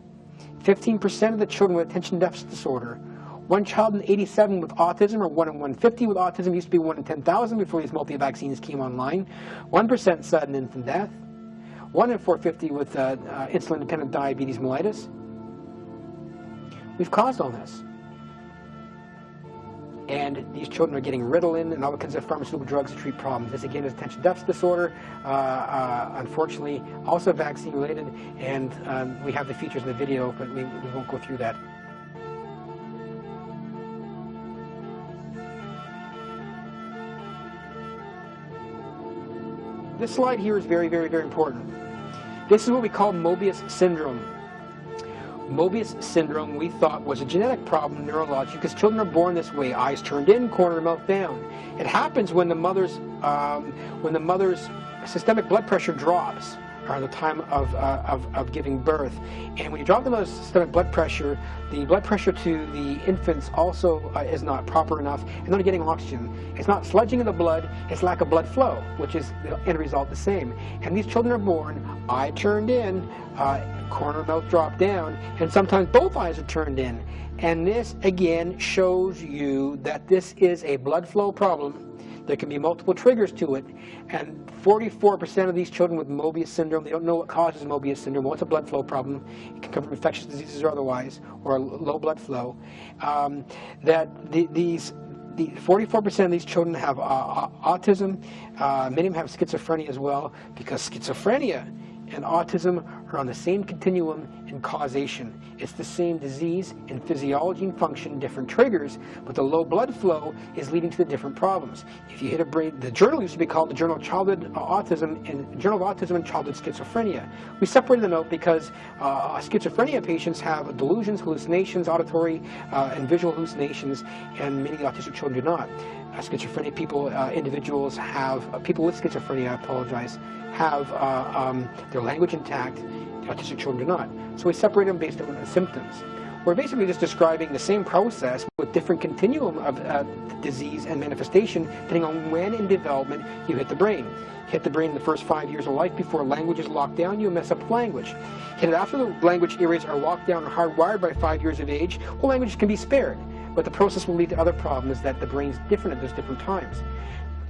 [SPEAKER 1] 15% of the children with attention deficit disorder. 1 child in 87 with autism, or 1 in 150 with autism. It used to be 1 in 10,000 before these multi-vaccines came online. 1% sudden infant death. 1 in 450 with insulin-dependent diabetes mellitus. We've caused all this. And these children are getting Ritalin and all kinds of pharmaceutical drugs to treat problems. This again is attention deficit disorder, unfortunately also vaccine related, and we have the features in the video, but we won't go through that. This slide here is very, very, very important. This is what we call Mobius syndrome. Mobius syndrome, we thought, was a genetic problem, neurological, because children are born this way, eyes turned in, corner of the mouth down. It happens when the mother's systemic blood pressure drops around the time of giving birth. And when you drop the mother's systemic blood pressure, the blood pressure to the infants also is not proper enough, and they're not getting oxygen. It's not sludging in the blood, it's lack of blood flow, which is the end result the same. And these children are born, eye turned in, corner of the mouth dropped down, and sometimes both eyes are turned in. And this again shows you that this is a blood flow problem. There can be multiple triggers to it, and 44% of these children with Mobius syndrome, they don't know what causes Mobius syndrome. Well, it's a blood flow problem. It can come from infectious diseases or otherwise, or low blood flow. These 44% of these children have autism. Many of them have schizophrenia as well, because schizophrenia and autism are on the same continuum in causation. It's the same disease in physiology and function, different triggers, but the low blood flow is leading to the different problems. If you hit a brain, the journal used to be called the Journal of Childhood Autism and Journal of Autism and Childhood Schizophrenia. We separated them out because schizophrenia patients have delusions, hallucinations, auditory and visual hallucinations, and many autistic children do not. Schizophrenia people, individuals have, people with schizophrenia, I apologize, have their language intact. The autistic children do not. So we separate them based on the symptoms. We're basically just describing the same process with different continuum of disease and manifestation depending on when in development you hit the brain. Hit the brain in the first 5 years of life before language is locked down, you mess up language. Hit it after the language areas are locked down and hardwired by 5 years of age, well, language can be spared. But the process will lead to other problems that the brain's different at those different times.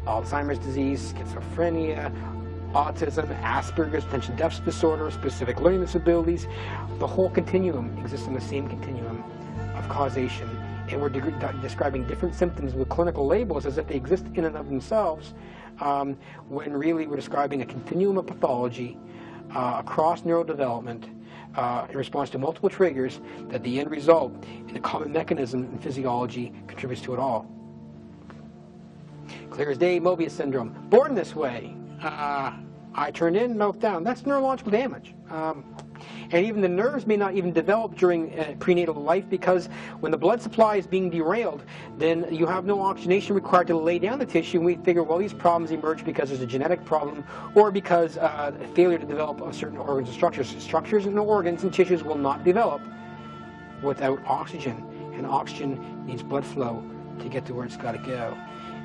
[SPEAKER 1] Alzheimer's disease, schizophrenia, autism, Asperger's, attention deficit disorder, specific learning disabilities. The whole continuum exists in the same continuum of causation. And we're describing different symptoms with clinical labels as if they exist in and of themselves, when really we're describing a continuum of pathology across neurodevelopment in response to multiple triggers that the end result in a common mechanism in physiology contributes to it all. Clear as day, Mobius syndrome. Born this way. Eye turned in, mouth down. That's neurological damage. And even the nerves may not even develop during prenatal life, because when the blood supply is being derailed, then you have no oxygenation required to lay down the tissue, and we figure, well, these problems emerge because there's a genetic problem or because failure to develop certain organs and structures. Structures and organs and tissues will not develop without oxygen, and oxygen needs blood flow to get to where it's got to go.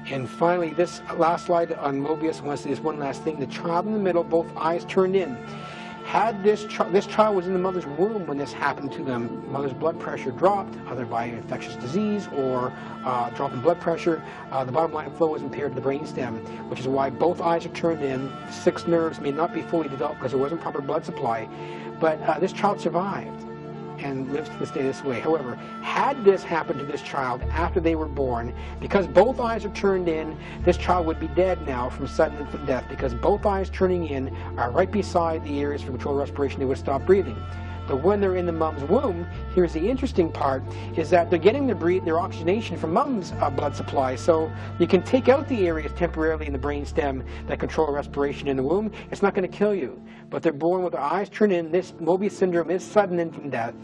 [SPEAKER 1] And finally, this last slide on Mobius, I want to say this one last thing. The child in the middle, both eyes turned in. Had this child was in the mother's womb when this happened to them, mother's blood pressure dropped, either by infectious disease or drop in blood pressure. The bottom line flow was impaired to the brainstem, which is why both eyes are turned in. 6 nerves may not be fully developed because there wasn't proper blood supply. But this child survived and lives to this day this way. However, had this happened to this child after they were born, because both eyes are turned in, this child would be dead now from sudden infant death, because both eyes turning in are right beside the areas for controlled respiration. They would stop breathing. But when they're in the mom's womb, here's the interesting part, is that they're getting their oxygenation from mom's blood supply. So you can take out the areas temporarily in the brainstem that control respiration in the womb. It's not going to kill you. But they're born with their eyes turned in. This Mobius syndrome is sudden infant death,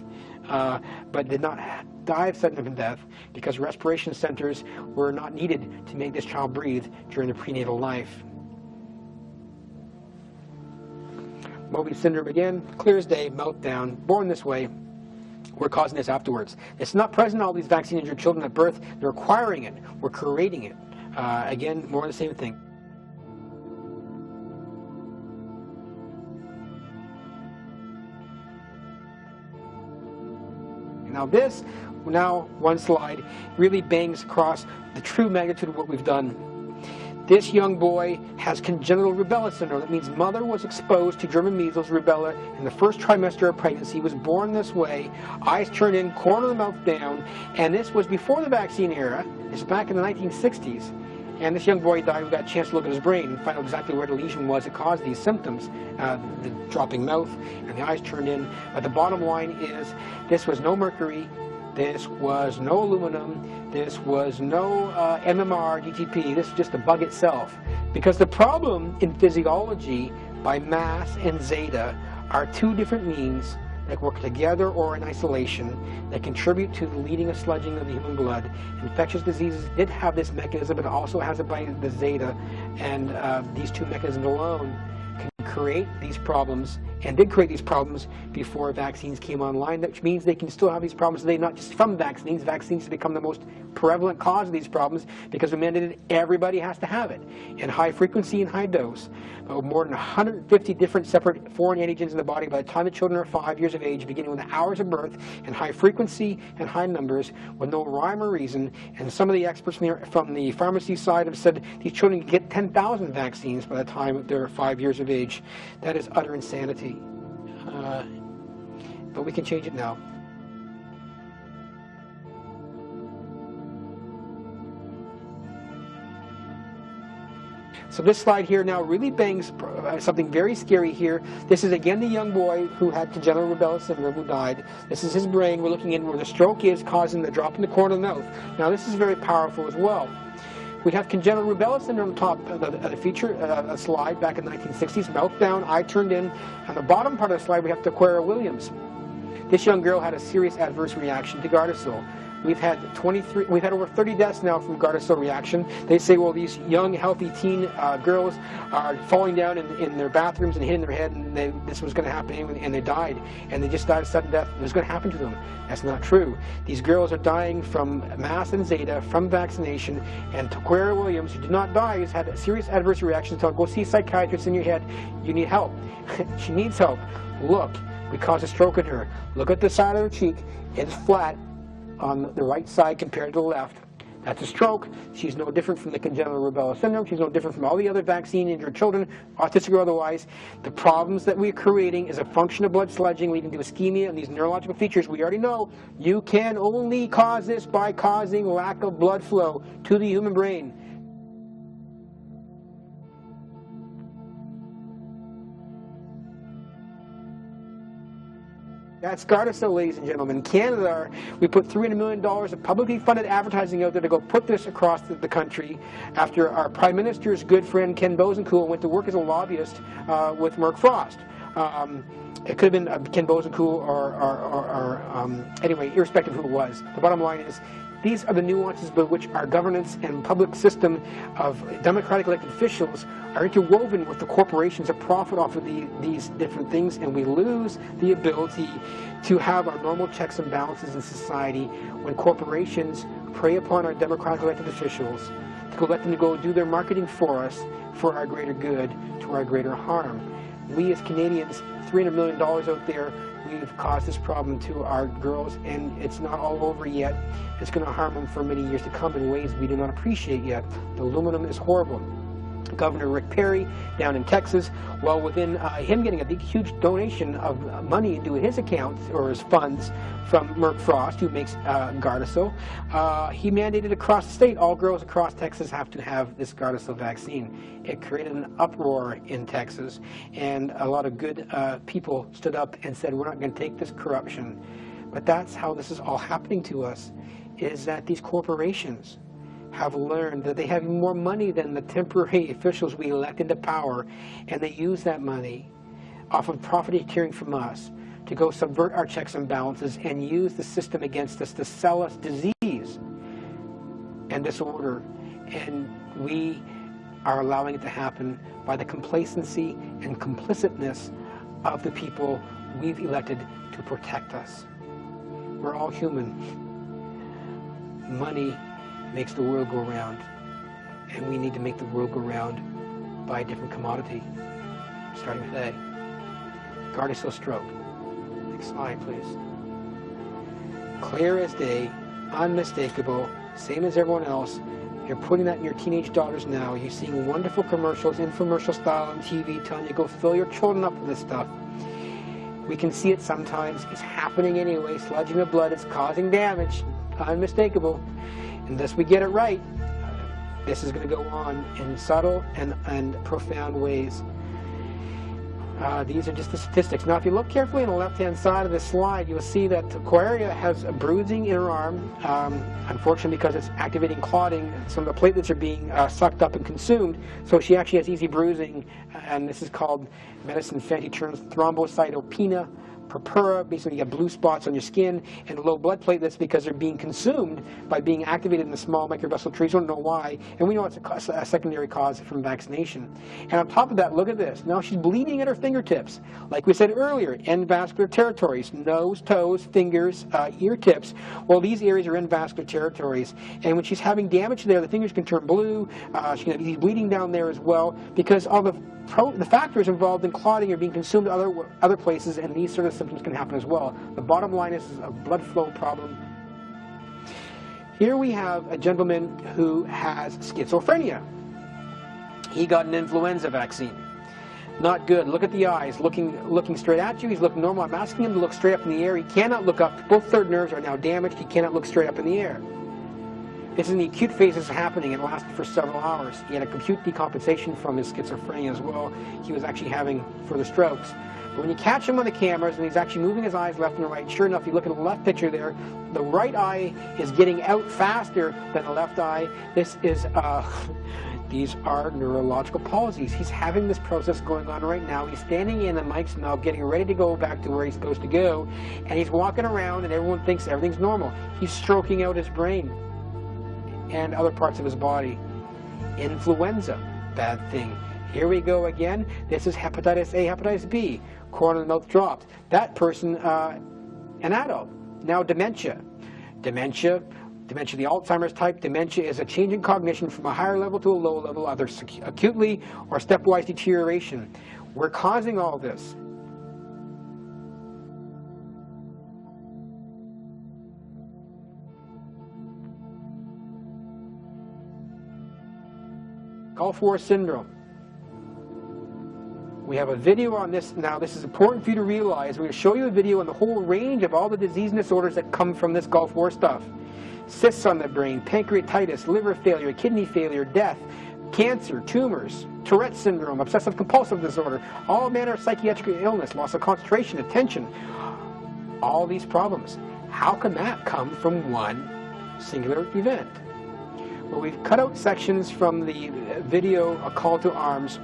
[SPEAKER 1] but did not die of sudden infant death because respiration centers were not needed to make this child breathe during the prenatal life. Mobius syndrome again, clear as day, mouth down, born this way. We're causing this afterwards. It's not present in all these vaccine-injured children at birth. They're acquiring it. We're creating it. Again, more of the same thing. Now this, one slide, really bangs across the true magnitude of what we've done. This young boy has congenital rubella syndrome. That means mother was exposed to German measles, rubella, in the first trimester of pregnancy, was born this way, eyes turned in, corner of the mouth down, and this was before the vaccine era. This is back in the 1960s. And this young boy died. We got a chance to look at his brain and find out exactly where the lesion was that caused these symptoms, the dropping mouth and the eyes turned in. But the bottom line is, this was no mercury, this was no aluminum, this was no MMR, DTP, this is just the bug itself. Because the problem in physiology by mass and zeta are two different means that work together or in isolation that contribute to the leading of sludging of the human blood. Infectious diseases did have this mechanism, but it also has it by the zeta, and these two mechanisms alone can create these problems, and did create these problems before vaccines came online, which means they can still have these problems today, not just from vaccines. Vaccines have become the most prevalent cause of these problems because we mandated everybody has to have it in high frequency and high dose. But with more than 150 different separate foreign antigens in the body by the time the children are 5 years of age, beginning with the hours of birth, in high frequency and high numbers, with no rhyme or reason. And some of the experts from the pharmacy side have said these children can get 10,000 vaccines by the time they're 5 years of age. That is utter insanity. But we can change it now. So this slide here now really bangs something very scary here. This is again the young boy who had congenital rubella syndrome who died. This is his brain. We're looking in where the stroke is causing the drop in the corner of the mouth. Now this is very powerful as well. We have congenital rubella syndrome on top of the feature slide back in the 1960s, mouth down, eye turned in. On the bottom part of the slide we have Aquaria Williams. This young girl had a serious adverse reaction to Gardasil. We've had over 30 deaths now from Gardasil reaction. They say, well, these young, healthy teen girls are falling down in their bathrooms and hitting their head, and this was going to happen, and they died. And they just died of sudden death. It was going to happen to them. That's not true. These girls are dying from mass and zeta, from vaccination, and Aquaria Williams, who did not die, has had a serious adverse reaction. So go see a psychiatrist in your head. You need help. She needs help. Look, we caused a stroke in her. Look at the side of her cheek. It's flat on the right side compared to the left. That's a stroke. She's no different from the congenital rubella syndrome. She's no different from all the other vaccine-injured children, autistic or otherwise. The problems that we're creating is a function of blood sludging leading to ischemia and these neurological features. We already know you can only cause this by causing lack of blood flow to the human brain. That's Gardasil, ladies and gentlemen. In Canada, we put $300 million of publicly funded advertising out there to go put this across the country after our Prime Minister's good friend Ken Bosenkool went to work as a lobbyist with Mark Frost. It could have been Ken Bosenkool or anyway, irrespective of who it was. The bottom line is, these are the nuances by which our governance and public system of democratic elected officials are interwoven with the corporations that profit off of these different things, and we lose the ability to have our normal checks and balances in society when corporations prey upon our democratic elected officials to let them go do their marketing for us for our greater good, to our greater harm. We as Canadians, $300 million out there, we've caused this problem to our girls, and it's not all over yet. It's going to harm them for many years to come in ways we do not appreciate yet. The aluminum is horrible. Governor Rick Perry down in Texas, well, within him getting a big, huge donation of money into his account or his funds from Merck Frost, who makes Gardasil, he mandated across the state, all girls across Texas have to have this Gardasil vaccine. It created an uproar in Texas, and a lot of good people stood up and said, we're not going to take this corruption. But that's how this is all happening to us, is that these corporations have learned that they have more money than the temporary officials we elect into power, and they use that money off of profiteering from us to go subvert our checks and balances and use the system against us to sell us disease and disorder. And we are allowing it to happen by the complacency and complicitness of the people we've elected to protect us. We're all human. Money makes the world go round, and we need to make the world go round by a different commodity, starting today. Gardasil stroke. Next slide, please. Clear as day, unmistakable, same as everyone else. You're putting that in your teenage daughters now. You're seeing wonderful commercials, infomercial style on TV, telling you go fill your children up with this stuff. We can see it sometimes. It's happening anyway. Sludging of blood. It's causing damage. Unmistakable. Unless we get it right, this is going to go on in subtle and profound ways. These are just the statistics. Now, if you look carefully on the left-hand side of this slide, you'll see that Aquaria has a bruising in her arm. Unfortunately, because it's activating clotting, some of the platelets are being sucked up and consumed, so she actually has easy bruising, and this is called, medicine fancy terms, thrombocytopenia purpura. Basically, you have blue spots on your skin and low blood platelets because they're being consumed by being activated in the small microvessel trees. We don't know why, and we know it's a secondary cause from vaccination. And on top of that, look at this. Now she's bleeding at her fingertips. Like we said earlier, end vascular territories, nose, toes, fingers, ear tips. Well, these areas are end vascular territories, and when she's having damage there, the fingers can turn blue. She can have bleeding down there as well because all the factors involved in clotting are being consumed to other places, and these sort of symptoms can happen as well. The bottom line is a blood flow problem. Here we have a gentleman who has schizophrenia. He got an influenza vaccine. Not good. Look at the eyes, looking straight at you. He's looking normal. I'm asking him to look straight up in the air. He cannot look up. Both third nerves are now damaged. He cannot look straight up in the air. This is in the acute phases happening. It lasted for several hours. He had a acute decompensation from his schizophrenia as well. He was actually having further strokes. But when you catch him on the cameras and he's actually moving his eyes left and right, sure enough, you look at the left picture there, the right eye is getting out faster than the left eye. This is, these are neurological palsies. He's having this process going on right now. He's standing in the mic's mouth, getting ready to go back to where he's supposed to go, and he's walking around and everyone thinks everything's normal. He's stroking out his brain and other parts of his body. Influenza, bad thing. Here we go again. This is hepatitis A, hepatitis B, corn in the mouth dropped. That person, an adult. Now dementia. Dementia, the Alzheimer's type. Dementia is a change in cognition from a higher level to a low level, either acutely or stepwise deterioration. We're causing all this. Gulf War syndrome. We have a video on this now. This is important for you to realize. We're going to show you a video on the whole range of all the disease and disorders that come from this Gulf War stuff. Cysts on the brain, pancreatitis, liver failure, kidney failure, death, cancer, tumors, Tourette syndrome, obsessive compulsive disorder, all manner of psychiatric illness, loss of concentration, attention, all these problems. How can that come from one singular event? Well, we've cut out sections from the video, A Call to Arms.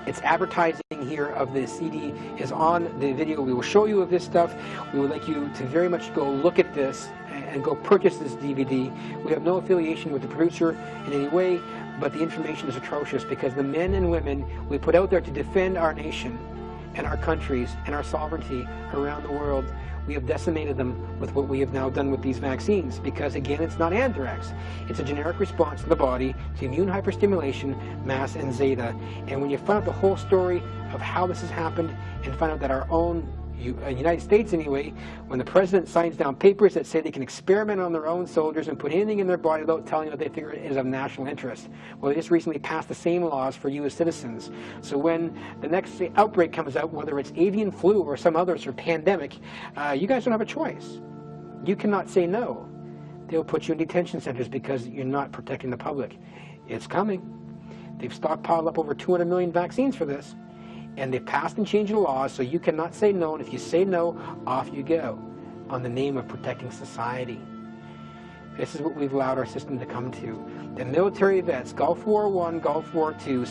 [SPEAKER 1] It's advertising here of the CD is on the video. We will show you of this stuff. We would like you to very much go look at this and go purchase this DVD. We have no affiliation with the producer in any way, but the information is atrocious because the men and women we put out there to defend our nation and our countries and our sovereignty around the world. We have decimated them with what we have now done with these vaccines, because again, it's not anthrax. It's a generic response in the body to immune hyperstimulation, mass, and zeta. And when you find out the whole story of how this has happened, and find out that our own United States anyway, when the president signs down papers that say they can experiment on their own soldiers and put anything in their body without telling them that they figure it is of national interest. Well, they just recently passed the same laws for U.S. citizens. So when the next outbreak comes out, whether it's avian flu or some other sort of pandemic, you guys don't have a choice. You cannot say no. They'll put you in detention centers because you're not protecting the public. It's coming. They've stockpiled up over 200 million vaccines for this. And they passed and changed the laws, so you cannot say no, and if you say no, off you go, on the name of protecting society. This is what we've allowed our system to come to. The military vets, Gulf War I, Gulf War II,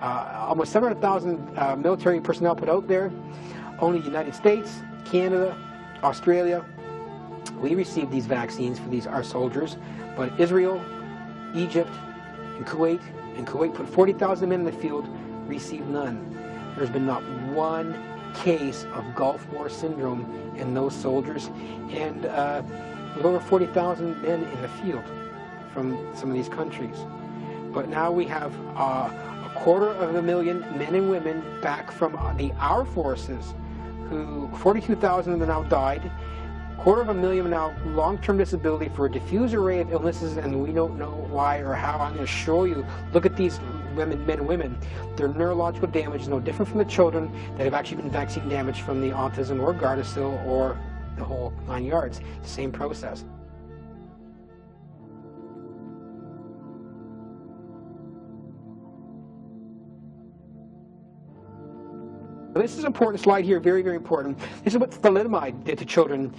[SPEAKER 1] almost 700,000 military personnel put out there. Only the United States, Canada, Australia, we received these vaccines for our soldiers, but Israel, Egypt, and Kuwait put 40,000 men in the field, received none. There's been not one case of Gulf War syndrome in those soldiers, and with over 40,000 men in the field from some of these countries. But now we have 250,000 men and women back from our forces, who 42,000 of them now died. 250,000 now long-term disability for a diffuse array of illnesses, and we don't know why or how. I'm going to show you. Look at these men and women. Their neurological damage is no different from the children that have actually been vaccine damaged from the autism or Gardasil or the whole 9 yards. Same process. This is an important slide here, very, very important. This is what thalidomide did to children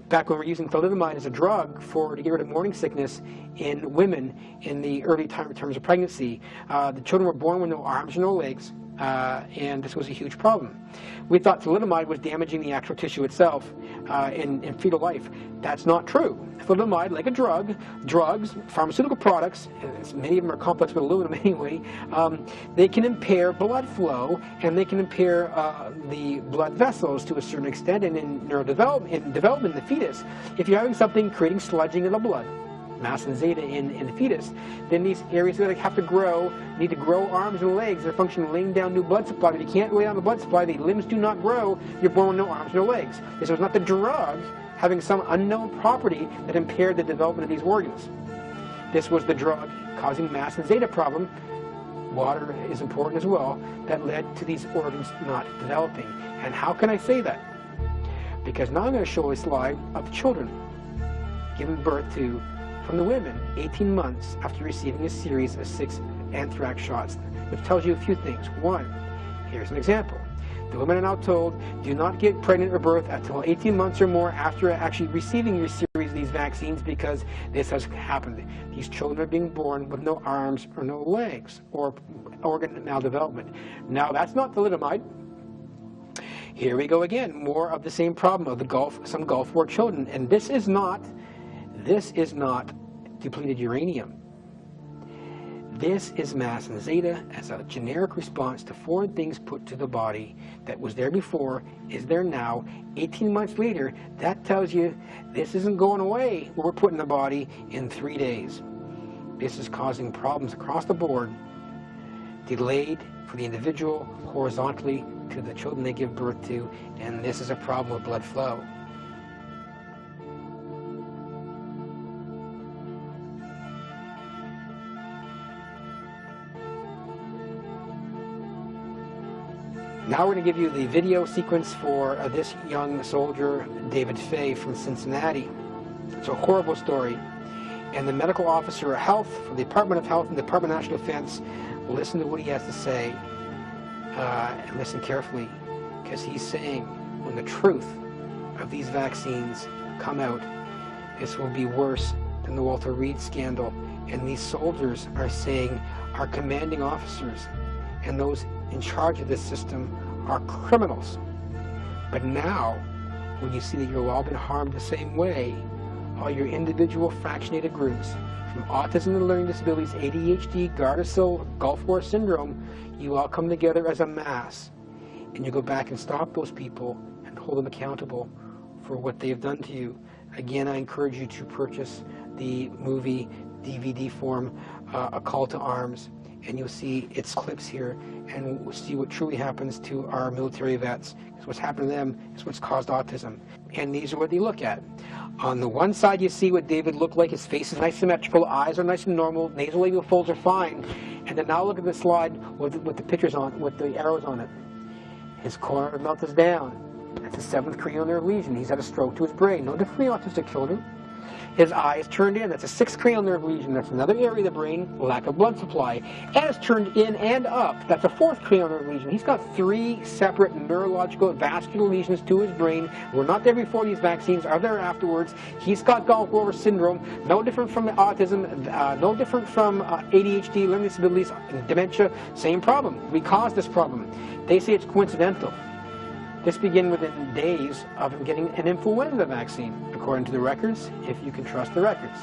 [SPEAKER 1] back when we were using thalidomide as a drug to get rid of morning sickness in women in the early terms of pregnancy. The children were born with no arms or no legs, and this was a huge problem. We thought thalidomide was damaging the actual tissue itself in fetal life. That's not true. Thalidomide, like a drugs, pharmaceutical products, and many of them are complex with aluminum anyway, they can impair blood flow, and they can impair the blood vessels to a certain extent, and in development in the fetus, if you're having something creating sludging in the blood, mass and zeta in the fetus, then these areas that have to grow, need to grow arms and legs. They're functioning laying down new blood supply. If you can't lay down the blood supply, the limbs do not grow, you're born with no arms, no legs. This was not the drug having some unknown property that impaired the development of these organs. This was the drug causing mass and zeta problem. Water is important as well, that led to these organs not developing. And how can I say that? Because now I'm going to show a slide of children given birth to from the women 18 months after receiving a series of 6 anthrax shots, which tells you a few things. One, here's an example. The women are now told, do not get pregnant or birth until 18 months or more after actually receiving your series of these vaccines, because this has happened. These children are being born with no arms or no legs, or organ maldevelopment. Now, that's not thalidomide. Here we go again, more of the same problem of some Gulf War children. And this is not depleted uranium. This is mass and zeta as a generic response to foreign things put to the body that was there before, is there now. 18 months later, that tells you this isn't going away, what we're putting in the body in 3 days. This is causing problems across the board, delayed for the individual, horizontally to the children they give birth to, and this is a problem with blood flow. Now we're going to give you the video sequence for this young soldier, David Fay from Cincinnati. It's a horrible story. And the medical officer of health for the Department of Health and the Department of National Defense, listen to what he has to say, and listen carefully, because he's saying when the truth of these vaccines come out, this will be worse than the Walter Reed scandal. And these soldiers are saying our commanding officers and those in charge of this system are criminals. But now, when you see that you've all been harmed the same way, all your individual fractionated groups, from autism and learning disabilities, ADHD, Gardasil, Gulf War syndrome, you all come together as a mass, and you go back and stop those people and hold them accountable for what they have done to you. Again, I encourage you to purchase the movie DVD form, A Call to Arms, and you'll see its clips here, and we'll see what truly happens to our military vets, because what's happened to them is what's caused autism. And these are what they look at. On the one side, you see what David looked like. His face is nice, symmetrical, eyes are nice and normal, nasolabial folds are fine. And then now look at the slide with the pictures on, with the arrows on it. His corner of the mouth is down. That's a 7th cranial nerve lesion. He's had a stroke to his brain. No different from autistic children. His eye is turned in. That's a 6th cranial nerve lesion. That's another area of the brain, lack of blood supply. And it's turned in and up. That's a 4th cranial nerve lesion. He's got 3 separate neurological vascular lesions to his brain. We're not there before these vaccines, are there afterwards. He's got Gulf War syndrome, no different from autism, no different from ADHD, learning disabilities, dementia, same problem. We caused this problem. They say it's coincidental. This began within days of him getting an influenza vaccine, according to the records, if you can trust the records.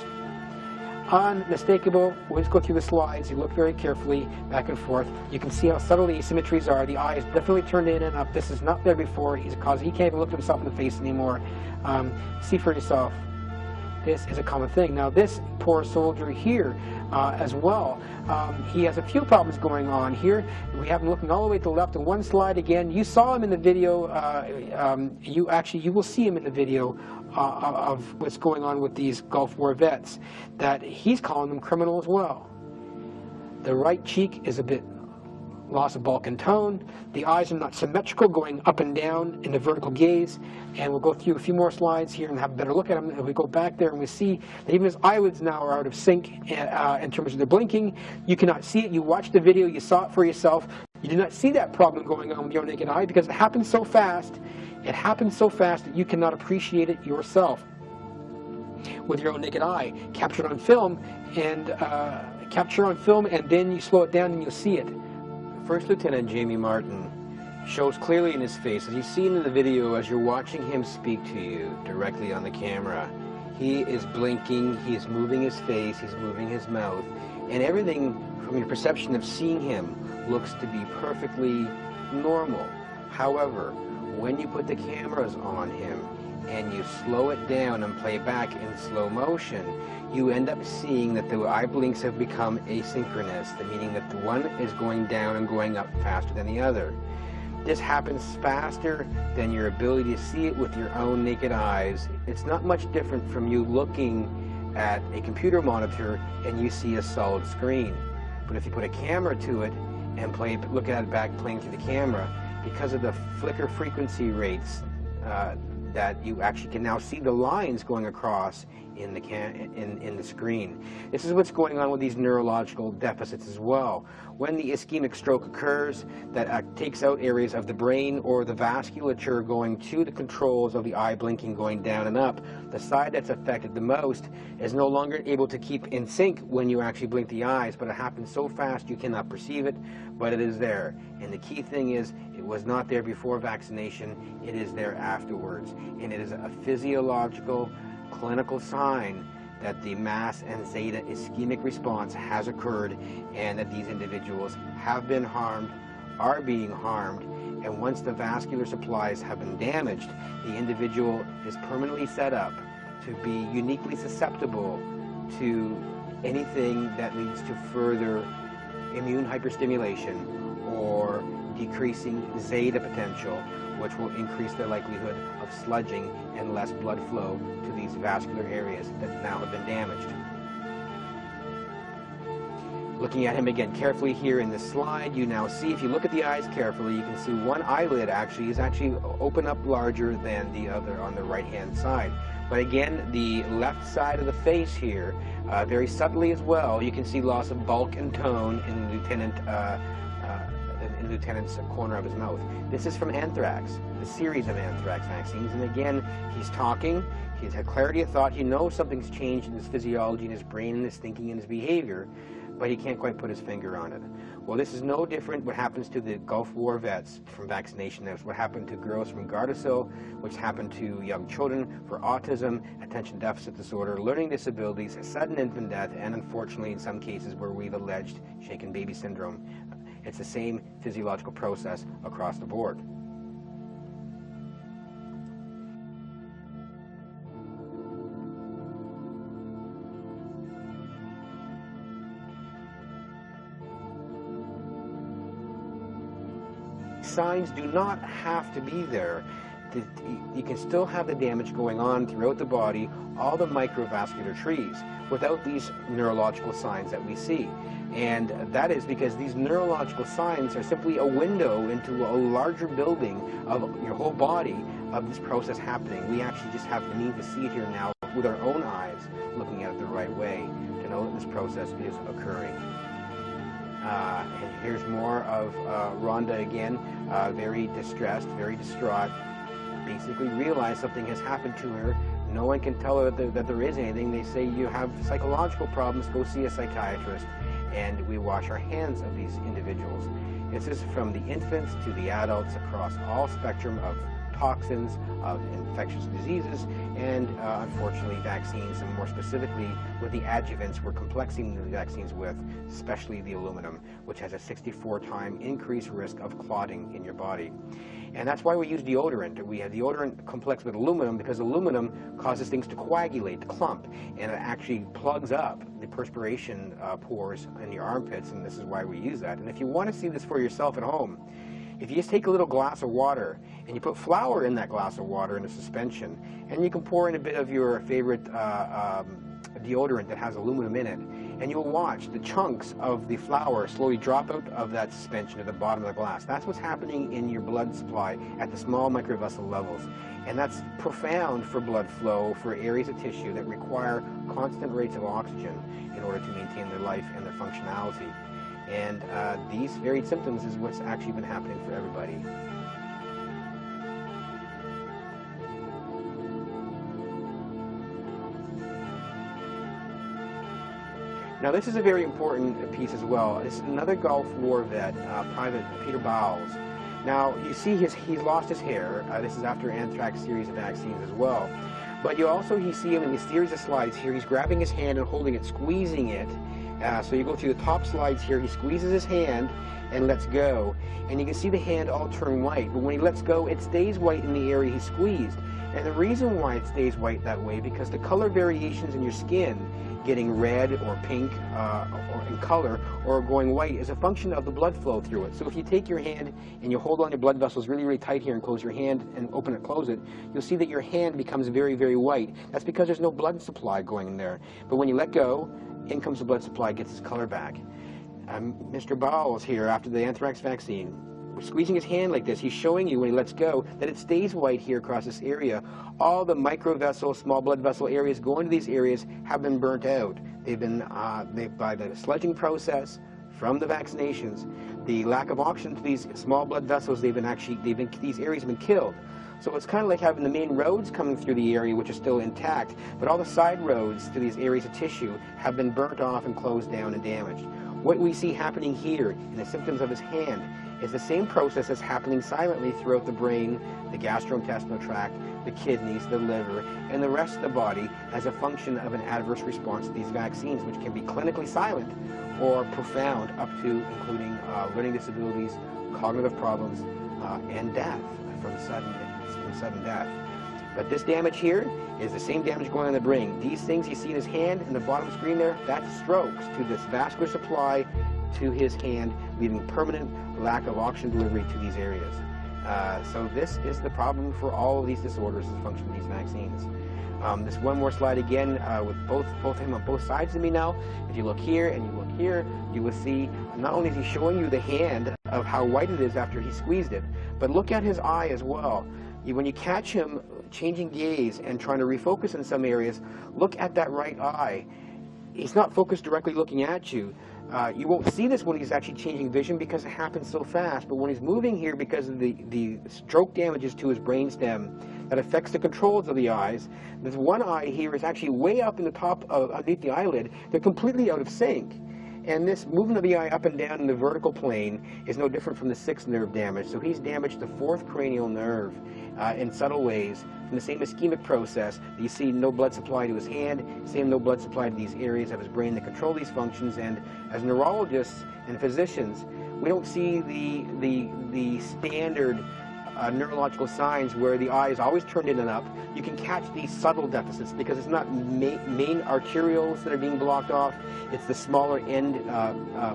[SPEAKER 1] Unmistakable. We'll just go through the slides. You look very carefully back and forth. You can see how subtle the asymmetries are. The eye is definitely turned in and up. This is not there before. He can't even look at himself in the face anymore. See for yourself. This is a common thing. Now this poor soldier here as well, he has a few problems going on here. We have him looking all the way to the left. And one slide again, you saw him in the video, you will see him in the video of what's going on with these Gulf War vets, that he's calling them criminal as well. The right cheek is a bit loss of bulk and tone. The eyes are not symmetrical, going up and down in the vertical gaze. And we'll go through a few more slides here and have a better look at him. And we go back there and we see that even his eyelids now are out of sync in terms of their blinking. You cannot see it. You watched the video, you saw it for yourself. You do not see that problem going on with your naked eye because it happens so fast. It happens so fast that you cannot appreciate it yourself with your own naked eye. Captured on film, and then you slow it down and you'll see it. First Lieutenant Jamie Martin shows clearly in his face, as you've seen in the video, as you're watching him speak to you directly on the camera, he is blinking, he is moving his face, he's moving his mouth, and everything from your perception of seeing him looks to be perfectly normal. However, when you put the cameras on him and you slow it down and play back in slow motion, you end up seeing that the eye blinks have become asynchronous, meaning that the one is going down and going up faster than the other. This happens faster than your ability to see it with your own naked eyes. It's not much different from you looking at a computer monitor and you see a solid screen. But if you put a camera to it and look at it back playing through the camera, because of the flicker frequency rates that you actually can now see the lines going across in the screen. This is what's going on with these neurological deficits as well. When the ischemic stroke occurs, that takes out areas of the brain or the vasculature going to the controls of the eye blinking going down and up. The side that's affected the most is no longer able to keep in sync when you actually blink the eyes, but it happens so fast you cannot perceive it, but it is there. And the key thing is, it was not there before vaccination, it is there afterwards. And it is a physiological, clinical sign that the mass and zeta ischemic response has occurred and that these individuals have been harmed, are being harmed, and once the vascular supplies have been damaged, the individual is permanently set up to be uniquely susceptible to anything that leads to further immune hyperstimulation or decreasing zeta potential, which will increase the likelihood of sludging and less blood flow to these vascular areas that now have been damaged. Looking at him again carefully here in this slide, you now see, if you look at the eyes carefully, you can see one eyelid is actually open up larger than the other on the right-hand side. But again, the left side of the face here, very subtly as well, you can see loss of bulk and tone in the lieutenant's corner of his mouth. This is from anthrax, the series of anthrax vaccines. And again, he's talking, he's had clarity of thought, he knows something's changed in his physiology, in his brain, in his thinking, in his behavior. but he can't quite put his finger on it. Well, this is no different what happens to the Gulf War vets from vaccination. That's what happened to girls from Gardasil, which happened to young children for autism, attention deficit disorder, learning disabilities, sudden infant death, and unfortunately in some cases where we've alleged shaken baby syndrome. It's the same physiological process across the board. Signs do not have to be there. You can still have the damage going on throughout the body, all the microvascular trees, without these neurological signs that we see. And that is because these neurological signs are simply a window into a larger building of your whole body of this process happening. We actually just have the need to see it here now with our own eyes, looking at it the right way, to know that this process is occurring. And here's more of Rhonda again, very distressed, very distraught, basically realized something has happened to her. No one can tell her that there is anything. They say you have psychological problems, go see a psychiatrist. And we wash our hands of these individuals. This is from the infants to the adults across all spectrum of toxins, of infectious diseases, and unfortunately vaccines, and more specifically with the adjuvants we're complexing the vaccines with, especially the aluminum, which has a 64-time increased risk of clotting in your body. And that's why we use deodorant. We have deodorant complex with aluminum because aluminum causes things to coagulate, to clump, and it actually plugs up the perspiration pores in your armpits, and this is why we use that. And if you want to see this for yourself at home, if you just take a little glass of water and you put flour in that glass of water in a suspension, and you can pour in a bit of your favorite deodorant that has aluminum in it, and you'll watch the chunks of the flour slowly drop out of that suspension at the bottom of the glass. That's what's happening in your blood supply at the small microvessel levels. And that's profound for blood flow for areas of tissue that require constant rates of oxygen in order to maintain their life and their functionality. And these varied symptoms is what's actually been happening for everybody. Now this is a very important piece as well. It's another Gulf War vet, Private Peter Bowles. Now you see he's lost his hair. This is after anthrax series of vaccines as well. But you see him in these series of slides here. He's grabbing his hand and holding it, squeezing it. So you go through the top slides here, he squeezes his hand and lets go. And you can see the hand all turn white. But when he lets go, it stays white in the area he squeezed. And the reason why it stays white that way, because the color variations in your skin, getting red or pink or in color or going white, is a function of the blood flow through it. So if you take your hand and you hold on your blood vessels really, really tight here and close your hand and open it, close it, you'll see that your hand becomes very, very white. That's because there's no blood supply going in there. But when you let go, in comes the blood supply, gets its color back. Mr. Bowles here, after the anthrax vaccine, squeezing his hand like this, he's showing you when he lets go that it stays white here across this area. All the microvessel, small blood vessel areas going to these areas have been burnt out. They've been, by the sludging process from the vaccinations, the lack of oxygen to these small blood vessels, these areas have been killed. So it's kind of like having the main roads coming through the area, which are still intact, but all the side roads to these areas of tissue have been burnt off and closed down and damaged. What we see happening here in the symptoms of his hand is the same process that's happening silently throughout the brain, the gastrointestinal tract, the kidneys, the liver, and the rest of the body as a function of an adverse response to these vaccines, which can be clinically silent or profound, up to including learning disabilities, cognitive problems, and death from sudden death. But this damage here is the same damage going on in the brain. These things you see in his hand in the bottom screen there, that's strokes to this vascular supply to his hand, leaving permanent lack of oxygen delivery to these areas. So this is the problem for all of these disorders, the function of these vaccines. This one more slide again with both him on both sides of me now. If you look here and you look here, you will see not only is he showing you the hand of how white it is after he squeezed it, but look at his eye as well. When you catch him changing gaze and trying to refocus in some areas, look at that right eye. He's not focused directly looking at you. You won't see this when he's actually changing vision because it happens so fast, but when he's moving here because of the stroke damages to his brainstem that affects the controls of the eyes, this one eye here is actually way up in the top underneath the eyelid. They're completely out of sync. And this movement of the eye up and down in the vertical plane is no different from the sixth nerve damage. So he's damaged the fourth cranial nerve in subtle ways from the same ischemic process. You see no blood supply to his hand, same no blood supply to these areas of his brain that control these functions. And as neurologists and physicians, we don't see the standard neurological signs where the eye is always turned in and up. You can catch these subtle deficits because it's not main arterioles that are being blocked off, it's the smaller end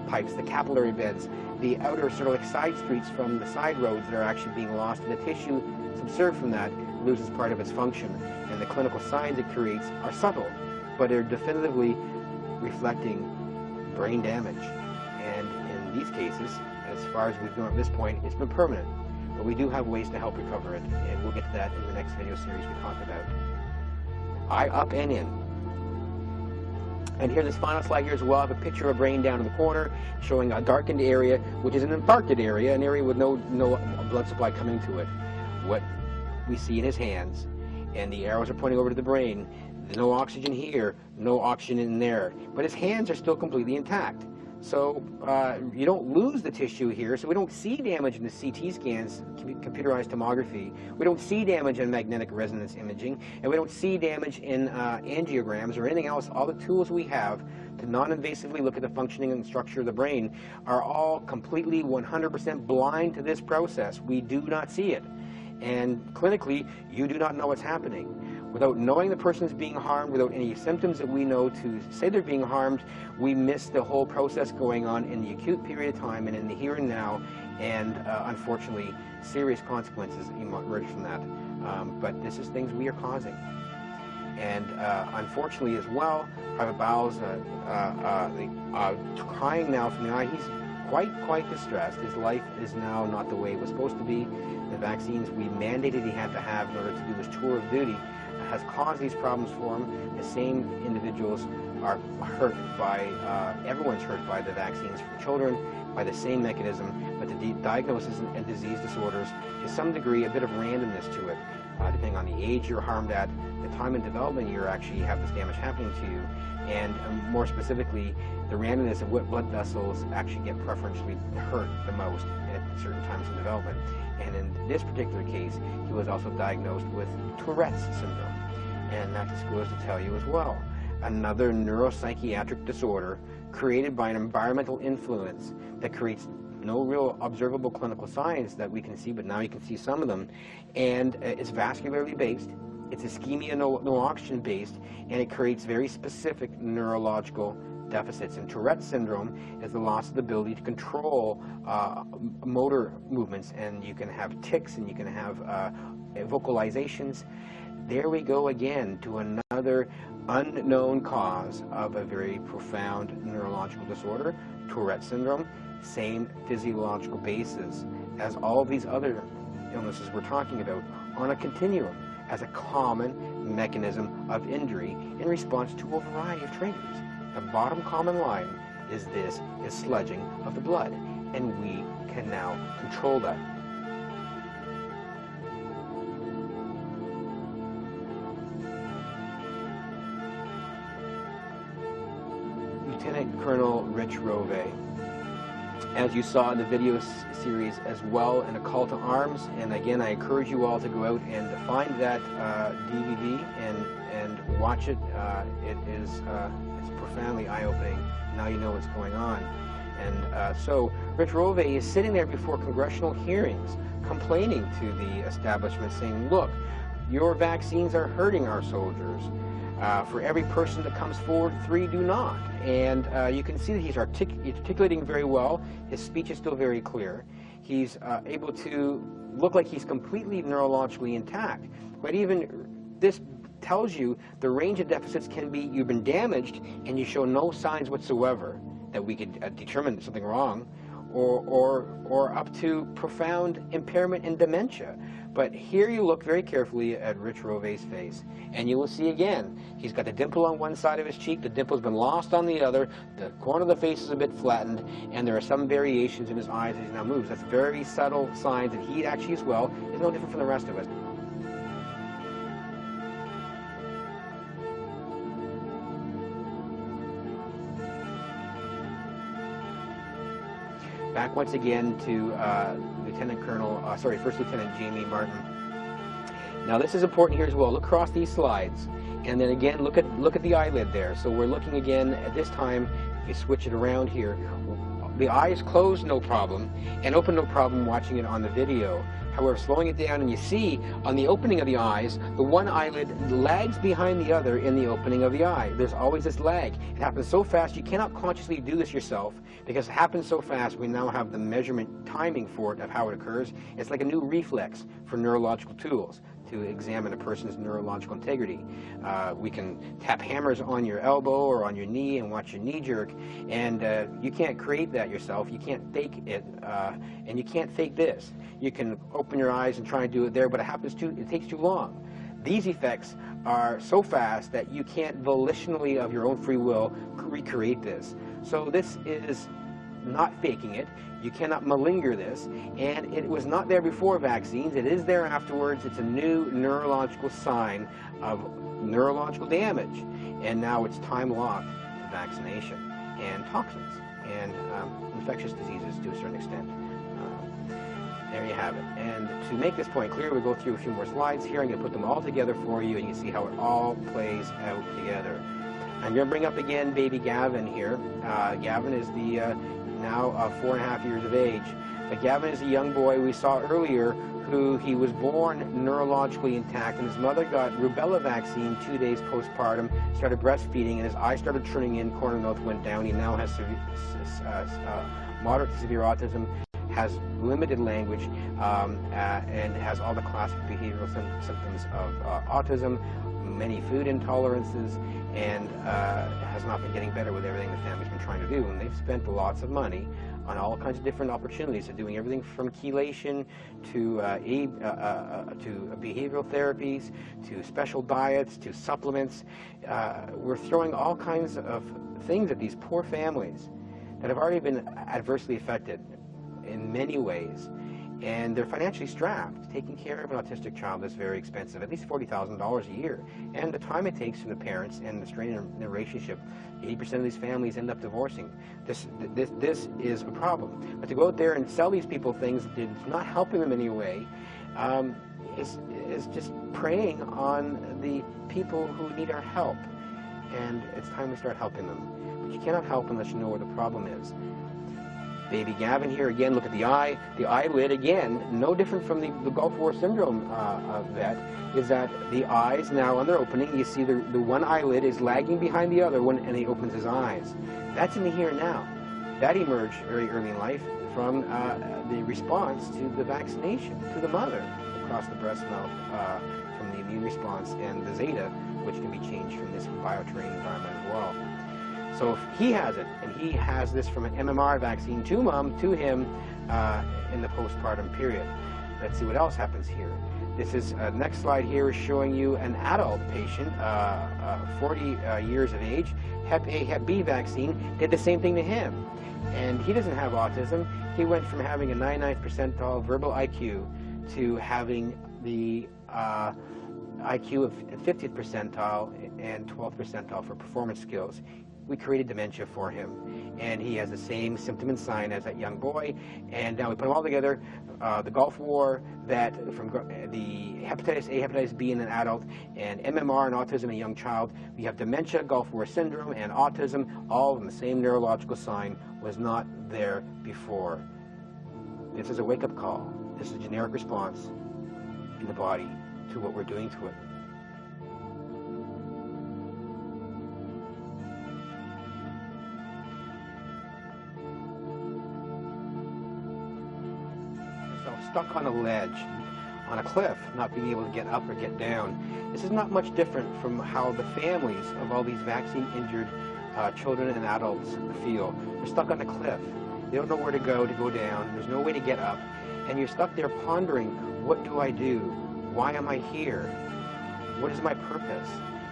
[SPEAKER 1] pipes, the capillary beds, the outer sort of like side streets from the side roads that are actually being lost, and the tissue subserved from that loses part of its function. And the clinical signs it creates are subtle, but they're definitively reflecting brain damage. And in these cases, as far as we've known at this point, it's been permanent. But we do have ways to help recover it, and we'll get to that in the next video series we talk about. Eye up and in. And here, this final slide here as well, I have a picture of a brain down in the corner showing a darkened area, which is an infarcted area, an area with no blood supply coming to it. What we see in his hands, and the arrows are pointing over to the brain. There's no oxygen here, no oxygen in there, but his hands are still completely intact. So you don't lose the tissue here, so we don't see damage in the CT scans, computerized tomography. We don't see damage in magnetic resonance imaging, and we don't see damage in angiograms or anything else. All the tools we have to non-invasively look at the functioning and structure of the brain are all completely 100% blind to this process. We do not see it. And clinically, you do not know what's happening. Without knowing the person is being harmed, without any symptoms that we know to say they're being harmed, we miss the whole process going on in the acute period of time and in the here and now, and unfortunately, serious consequences emerge from that. But this is things we are causing. And unfortunately as well, private bowels crying now from the eye. He's quite distressed. His life is now not the way it was supposed to be. The vaccines we mandated he had to have in order to do his tour of duty has caused these problems for him. The same individuals are hurt by, everyone's hurt by the vaccines for children, by the same mechanism, but the diagnosis and disease disorders, to some degree, a bit of randomness to it, depending on the age you're harmed at, the time in development you actually have this damage happening to you, and more specifically, the randomness of what blood vessels actually get preferentially hurt the most at certain times in development. And in this particular case, he was also diagnosed with Tourette's syndrome. And that just goes to tell you as well, another neuropsychiatric disorder created by an environmental influence that creates no real observable clinical signs that we can see, but now you can see some of them. And it's vascularly based, it's ischemia, no oxygen based, and it creates very specific neurological deficits. And Tourette's syndrome is the loss of the ability to control motor movements, and you can have tics and you can have vocalizations. There we go again to another unknown cause of a very profound neurological disorder, Tourette's syndrome, same physiological basis as all of these other illnesses we're talking about, on a continuum as a common mechanism of injury in response to a variety of triggers. The bottom common line is this is sludging of the blood, and we can now control that. Lieutenant Colonel Rich Rove, as you saw in the video series as well, in A Call to Arms, and again I encourage you all to go out and find that DVD and watch it. It's profoundly eye-opening. Now you know what's going on. And so Rich Rove is sitting there before congressional hearings complaining to the establishment, saying, look, your vaccines are hurting our soldiers. For every person that comes forward, 3 do not. And you can see that he's articulating very well. His speech is still very clear. He's able to look like he's completely neurologically intact. But even this tells you the range of deficits can be you've been damaged and you show no signs whatsoever that we could determine something wrong, or up to profound impairment and dementia. But here you look very carefully at Rich Rove's face, and you will see again, he's got the dimple on one side of his cheek, the dimple's been lost on the other, the corner of the face is a bit flattened, and there are some variations in his eyes as he now moves. That's very subtle signs that he actually as well is no different from the rest of us. Back once again to First Lieutenant Jamie Martin. Now this is important here as well. Look across these slides, and then again look at the eyelid there. So we're looking again at this time. If you switch it around here, the eye is closed, no problem, and open, no problem. Watching it on the video. However, slowing it down, and you see on the opening of the eyes, the one eyelid lags behind the other in the opening of the eye. There's always this lag. It happens so fast, you cannot consciously do this yourself, because it happens so fast. We now have the measurement timing for it of how it occurs. It's like a new reflex for neurological tools to examine a person's neurological integrity. We can tap hammers on your elbow or on your knee and watch your knee jerk, and you can't create that yourself. You can't fake it, and you can't fake this. You can open your eyes and try and do it there, but it takes too long. These effects are so fast that you can't volitionally, of your own free will, recreate this. So this is not faking it. You cannot malinger this, and it was not there before vaccines. It is there afterwards. It's a new neurological sign of neurological damage, and now it's time-locked to vaccination and toxins and infectious diseases to a certain extent. There you have it. And to make this point clear, we'll go through a few more slides here. I'm going to put them all together for you, and you can see how it all plays out together. I'm going to bring up again baby Gavin here. Gavin is the now 4.5 years of age. But Gavin is a young boy we saw earlier who he was born neurologically intact, and his mother got rubella vaccine 2 days postpartum, started breastfeeding, and his eyes started turning in, corner mouth went down. He now has moderate to severe autism, has limited language, and has all the classic behavioral symptoms of autism, many food intolerances, and has not been getting better with everything the family's been trying to do. And they've spent lots of money on all kinds of different opportunities of doing everything from chelation to behavioral therapies, to special diets, to supplements. We're throwing all kinds of things at these poor families that have already been adversely affected in many ways, and they're financially strapped. Taking care of an autistic child is very expensive, at least $40,000 a year, and the time it takes from the parents and the strain in the relationship. 80% of these families end up divorcing. This is a problem. But to go out there and sell these people things that's not helping them in any way is just preying on the people who need our help, and it's time we start helping them. But you cannot help unless you know where the problem is. Baby Gavin here again, look at the eye. The eyelid, again, no different from the Gulf War syndrome vet, is that the eyes now on their opening, you see the one eyelid is lagging behind the other one, and he opens his eyes. That's in the here and now. That emerged very early in life from the response to the vaccination to the mother across the breast mouth from the immune response and the zeta, which can be changed from this bioterrain environment as well. So if he has it, and he has this from an MMR vaccine to mom, to him, in the postpartum period. Let's see what else happens here. This is, next slide here is showing you an adult patient, 40 years of age, Hep A, Hep B vaccine, did the same thing to him. And he doesn't have autism. He went from having a 99th percentile verbal IQ to having the IQ of 50th percentile and 12th percentile for performance skills. We created dementia for him, and he has the same symptom and sign as that young boy. And now we put them all together, the Gulf War, that from the hepatitis A, hepatitis B in an adult, and MMR and autism in a young child. We have dementia, Gulf War syndrome, and autism, all in the same neurological sign, was not there before. This is a wake-up call. This is a generic response in the body to what we're doing to it. Stuck on a ledge, on a cliff, not being able to get up or get down. This is not much different from how the families of all these vaccine-injured children and adults feel. They're stuck on a cliff. They don't know where to go down. There's no way to get up. And you're stuck there pondering, what do I do? Why am I here? What is my purpose?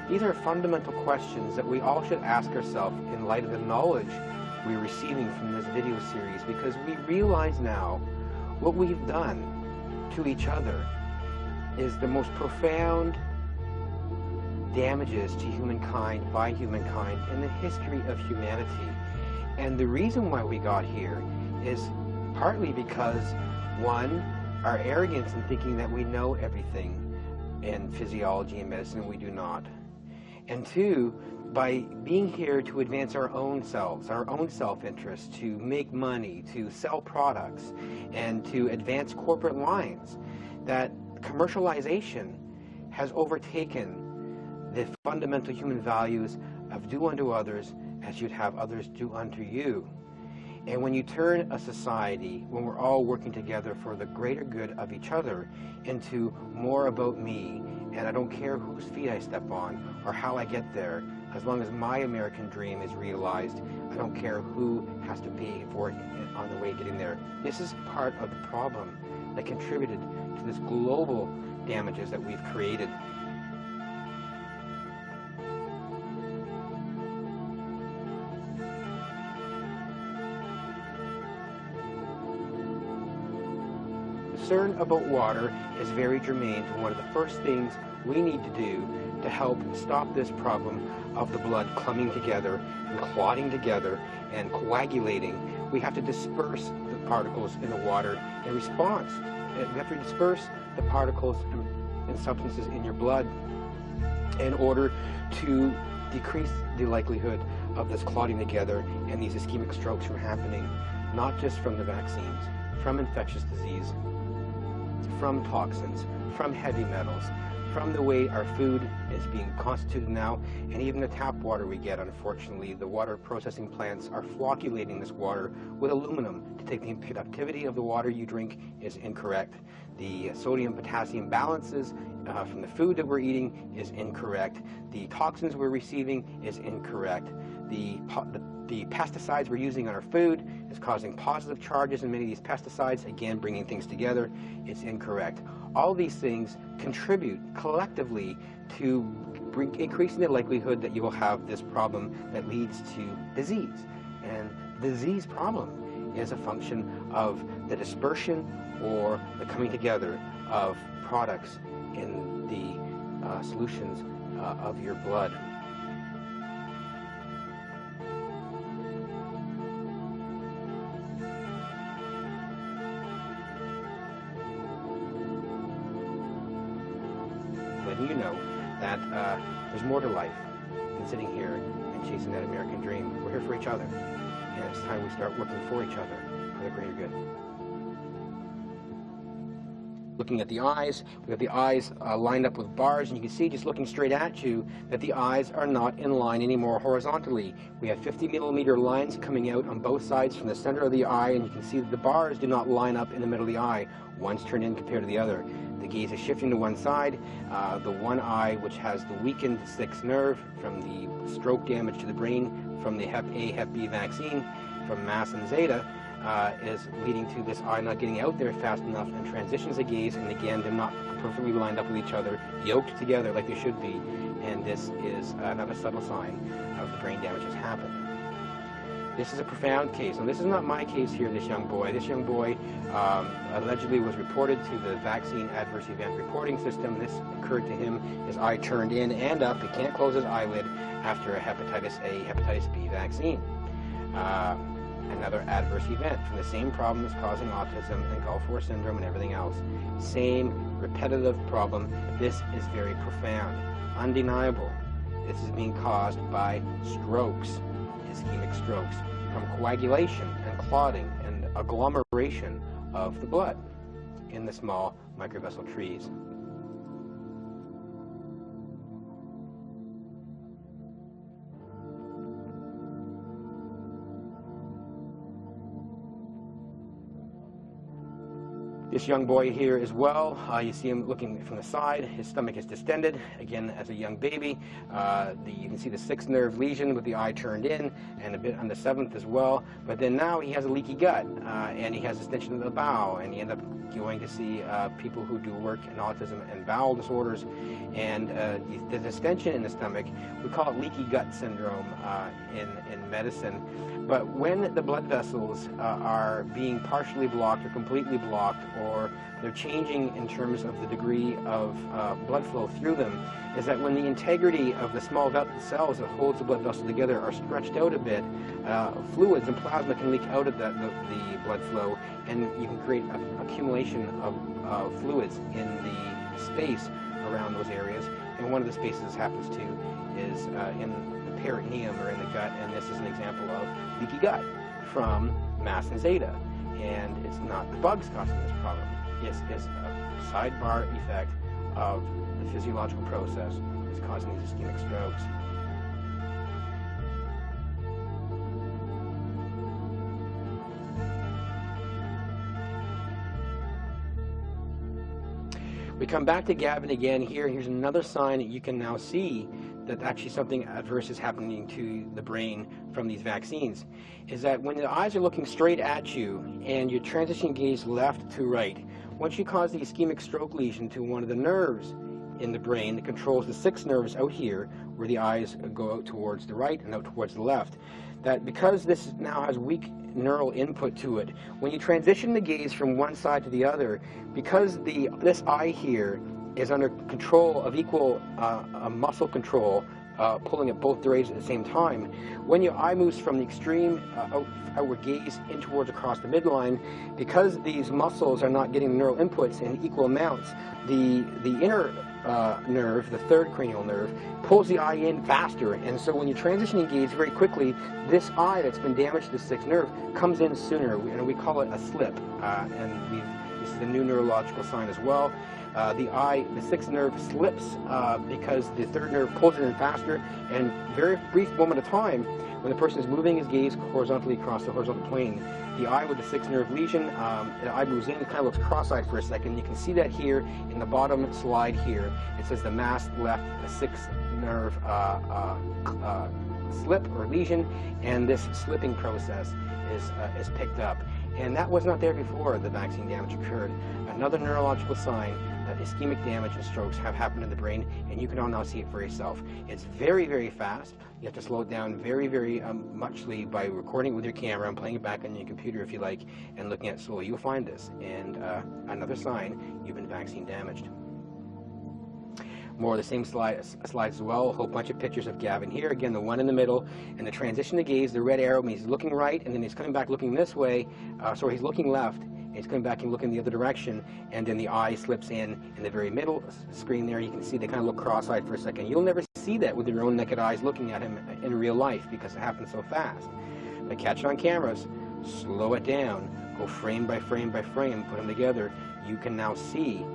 [SPEAKER 1] These are fundamental questions that we all should ask ourselves in light of the knowledge we're receiving from this video series, because we realize now what we've done to each other is the most profound damages to humankind by humankind in the history of humanity. And the reason why we got here is partly because, one, our arrogance in thinking that we know everything in physiology and medicine, we do not. And two, by being here to advance our own selves, our own self-interest, to make money, to sell products, and to advance corporate lines, that commercialization has overtaken the fundamental human values of do unto others as you'd have others do unto you. And when you turn a society, when we're all working together for the greater good of each other, into more about me, and I don't care whose feet I step on or how I get there, as long as my American dream is realized, I don't care who has to pay for it on the way getting there. This is part of the problem that contributed to this global damages that we've created. Concern about water is very germane to one of the first things we need to do to help stop this problem of the blood clumping together and clotting together and coagulating. We have to disperse the particles in the water in response. We have to disperse the particles and substances in your blood in order to decrease the likelihood of this clotting together and these ischemic strokes from happening, not just from the vaccines, from infectious disease, from toxins, from heavy metals, from the way our food is being constituted now, and even the tap water we get. Unfortunately, the water processing plants are flocculating this water with aluminum to take the productivity of the water you drink is incorrect. The sodium-potassium balances from the food that we're eating is incorrect. The toxins we're receiving is incorrect. The pesticides we're using on our food is causing positive charges in many of these pesticides, again bringing things together. It's incorrect. All these things contribute collectively to increasing the likelihood that you will have this problem that leads to disease. And the disease problem is a function of the dispersion or the coming together of products in the solutions of your blood. Letting you know that there's more to life than sitting here and chasing that American dream. We're here for each other, and it's time we start working for each other for the greater good. Looking at the eyes, we have the eyes lined up with bars, and you can see just looking straight at you that the eyes are not in line anymore horizontally. We have 50-millimeter lines coming out on both sides from the center of the eye, and you can see that the bars do not line up in the middle of the eye. One's turned in compared to the other. The gaze is shifting to one side. The one eye, which has the weakened sixth nerve from the stroke damage to the brain from the Hep A, Hep B vaccine, from MAS and Zeta, is leading to this eye not getting out there fast enough and transitions the gaze, and again, they're not perfectly lined up with each other, yoked together like they should be, and this is another subtle sign of the brain damage has happened. This is a profound case. Now, this is not my case here, this young boy. This young boy allegedly was reported to the vaccine adverse event reporting system. This occurred to him. His eye turned in and up. He can't close his eyelid after a hepatitis A, hepatitis B vaccine. Another adverse event from the same problem that's causing autism and Gulf War syndrome and everything else. Same repetitive problem. This is very profound, undeniable. This is being caused by strokes, ischemic strokes, from coagulation and clotting and agglomeration of the blood in the small microvessel trees. This young boy here as well, you see him looking from the side. His stomach is distended, again as a young baby. You can see the sixth nerve lesion with the eye turned in, and a bit on the seventh as well. But then now he has a leaky gut, and he has distension of the bowel, and he ends up going to see people who do work in autism and bowel disorders. And the distension in the stomach, we call it leaky gut syndrome in medicine. But when the blood vessels are being partially blocked or completely blocked, or they're changing in terms of the degree of blood flow through them, is that when the integrity of the small cells that holds the blood vessel together are stretched out a bit, fluids and plasma can leak out of the blood flow, and you can create accumulation of fluids in the space around those areas. And one of the spaces this happens to is in the peritoneum or in the gut, and this is an example of leaky gut from mast and zeta. And it's not the bugs causing this problem. It's a sidebar effect of the physiological process that's causing these ischemic strokes. We come back to Gavin again here. Here's another sign that you can now see that actually something adverse is happening to the brain from these vaccines, is that when the eyes are looking straight at you and your transition gaze left to right, once you cause the ischemic stroke lesion to one of the nerves in the brain that controls the 6 nerves out here, where the eyes go out towards the right and out towards the left, that because this now has weak neural input to it, when you transition the gaze from one side to the other, because this eye here is under control of equal muscle control, pulling at both directions at the same time, when your eye moves from the extreme outward gaze in towards across the midline, because these muscles are not getting neural inputs in equal amounts, the inner nerve, the third cranial nerve, pulls the eye in faster, and so when you transition gaze very quickly, this eye that's been damaged to the 6th nerve comes in sooner, and we call it a slip, this is a new neurological sign as well. The 6th nerve slips because the 3rd nerve pulls it in faster, and very brief moment of time, when the person is moving his gaze horizontally across the horizontal plane, the eye with the 6th nerve lesion, the eye moves in, it kind of looks cross-eyed for a second. You can see that here in the bottom slide here. It says the mast left the 6th nerve slip or lesion, and this slipping process is picked up. And that was not there before the vaccine damage occurred. Another neurological sign that ischemic damage and strokes have happened in the brain, and you can all now see it for yourself. It's very, very fast. You have to slow it down very, very muchly by recording it with your camera and playing it back on your computer if you like, and looking at it slowly. You'll find this, and another sign you've been vaccine damaged. More of the same slides as well, a whole bunch of pictures of Gavin here. Again, the one in the middle, and the transition to gaze, the red arrow means he's looking right, and then he's coming back looking this way, sorry, he's looking left, and he's coming back and looking the other direction, and then the eye slips in the very middle screen there. You can see they kind of look cross-eyed for a second. You'll never see that with your own naked eyes looking at him in real life because it happens so fast. But catch it on cameras, slow it down, go frame by frame by frame, put them together. You can now see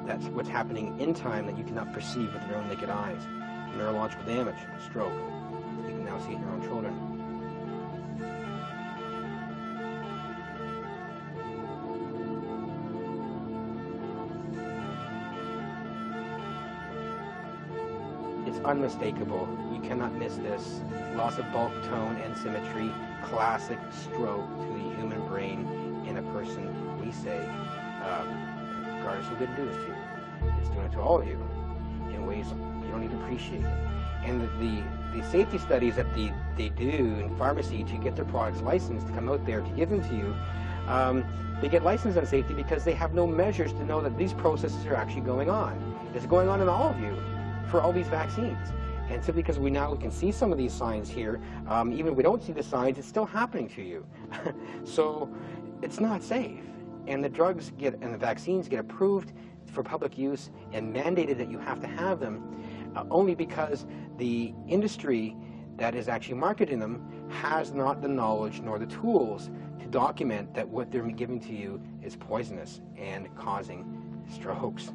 [SPEAKER 1] that's what's happening in time that you cannot perceive with your own naked eyes. Neurological damage, stroke. You can now see it in your own children. It's unmistakable. You cannot miss this. Loss of bulk, tone, and symmetry. Classic stroke to the human brain in a person. We say, Gardasil didn't do this to you. It's doing it to all of you in ways you don't even appreciate. And the safety studies that they do in pharmacy to get their products licensed to come out there to give them to you, they get licensed on safety because they have no measures to know that these processes are actually going on. It's going on in all of you for all these vaccines. And simply because we now can see some of these signs here, even if we don't see the signs, it's still happening to you. So it's not safe. And the drugs and the vaccines get approved for public use and mandated that you have to have them only because the industry that is actually marketing them has not the knowledge nor the tools to document that what they're giving to you is poisonous and causing strokes.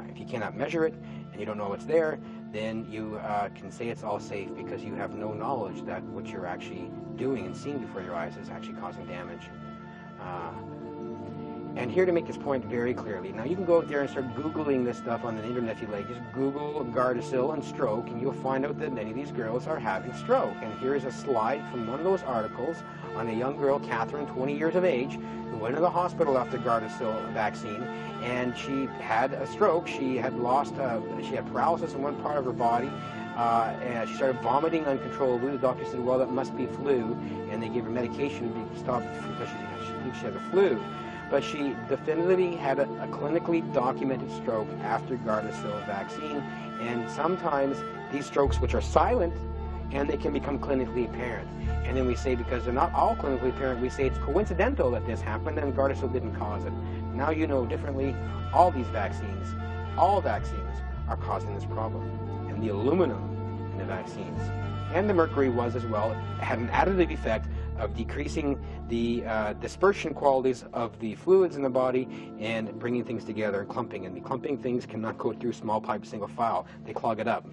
[SPEAKER 1] If you cannot measure it and you don't know what's there, then you can say it's all safe because you have no knowledge that what you're actually doing and seeing before your eyes is actually causing damage. And here to make this point very clearly. Now you can go out there and start Googling this stuff on the internet if you like. Just Google Gardasil and stroke and you'll find out that many of these girls are having stroke. And here is a slide from one of those articles on a young girl, Catherine, 20 years of age, who went to the hospital after Gardasil vaccine, and she had a stroke. She had she had paralysis in one part of her body, and she started vomiting uncontrollably. The doctor said, well, that must be flu, and they gave her medication to stop because she thinks she had a flu. But she definitively had a clinically documented stroke after Gardasil vaccine, and sometimes these strokes, which are silent, and they can become clinically apparent. And then we say, because they're not all clinically apparent, we say it's coincidental that this happened and Gardasil didn't cause it. Now you know differently. All these vaccines, all vaccines are causing this problem. And the aluminum in the vaccines, and the mercury was as well, had an additive effect of decreasing the dispersion qualities of the fluids in the body and bringing things together and clumping. And the clumping things cannot go through small pipe single file. They clog it up.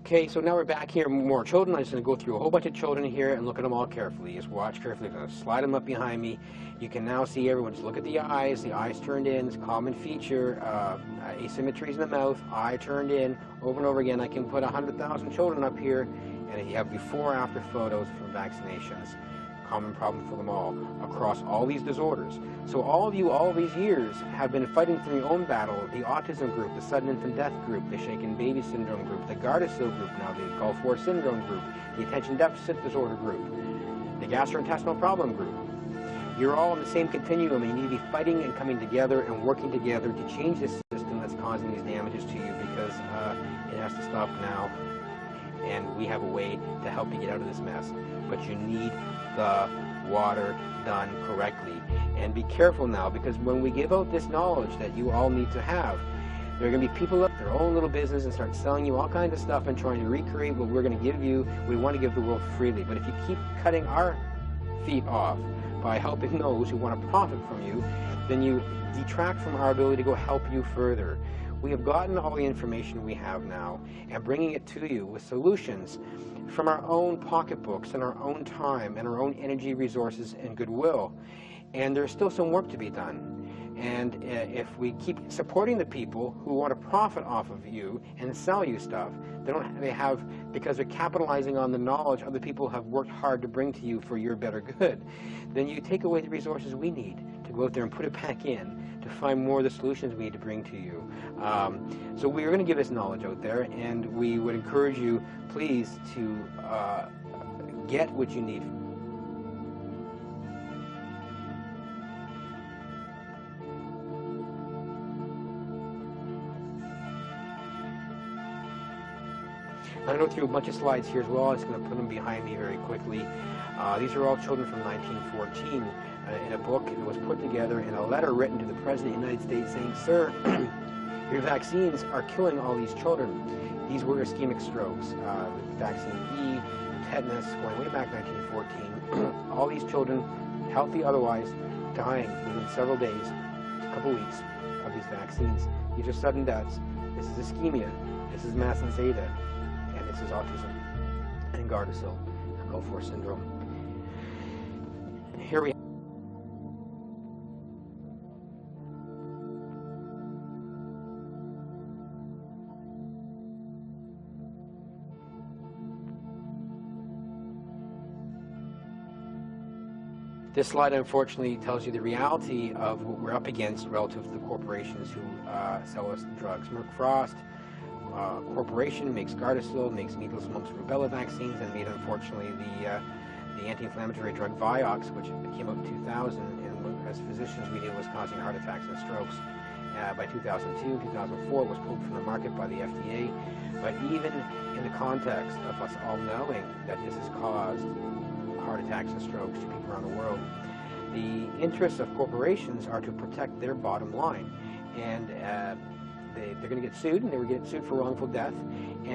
[SPEAKER 1] Okay, so now we're back here, more children. I'm just going to go through a whole bunch of children here and look at them all carefully. Just watch carefully. I'm going to slide them up behind me. You can now see everyone. Just look at the eyes turned in. It's a common feature. Asymmetries in the mouth, eye turned in, over and over again. I can put 100,000 children up here, and you have before-after photos from vaccinations. Common problem for them all, across all these disorders. So all of you, all these years, have been fighting through your own battle, the autism group, the sudden infant death group, the shaken baby syndrome group, the Gardasil group now, the Gulf War syndrome group, the attention deficit disorder group, the gastrointestinal problem group. You're all in the same continuum, and you need to be fighting and coming together and working together to change this system that's causing these damages to you, because it has to stop now. And we have a way to help you get out of this mess. But you need the water done correctly. And be careful now, because when we give out this knowledge that you all need to have, there are going to be people up their own little business and start selling you all kinds of stuff and trying to recreate what we're going to give you. We want to give the world freely. But if you keep cutting our feet off by helping those who want to profit from you, then you detract from our ability to go help you further. We have gotten all the information we have now and bringing it to you with solutions from our own pocketbooks and our own time and our own energy, resources, and goodwill. And there's still some work to be done. And if we keep supporting the people who want to profit off of you and sell you stuff, because they're capitalizing on the knowledge other people have worked hard to bring to you for your better good, then you take away the resources we need to go out there and put it back in to find more of the solutions we need to bring to you. So we are going to give this knowledge out there, and we would encourage you, please, to get what you need. I'm going to go through a bunch of slides here as well. I'm just going to put them behind me very quickly. These are all children from 1914 in a book that was put together in a letter written to the President of the United States saying, "Sir, your vaccines are killing all these children." These were ischemic strokes. Vaccine E, tetanus, going way back 1914. All these children, healthy otherwise, dying within several days, a couple weeks of these vaccines. These are sudden deaths. This is ischemia. This is mast and zeta. And this is autism and Gardasil and Gulf War syndrome. Here we This slide, unfortunately, tells you the reality of what we're up against relative to the corporations who sell us drugs. Merck Frost Corporation makes Gardasil, makes measles, mumps, rubella vaccines, and made, unfortunately, the anti-inflammatory drug Vioxx, which came out in 2000, and as physicians we knew was causing heart attacks and strokes. By 2002, 2004, it was pulled from the market by the FDA. But even in the context of us all knowing that this has caused heart attacks and strokes to people around the world, the interests of corporations are to protect their bottom line. And they're going to get sued, and they were getting sued for wrongful death.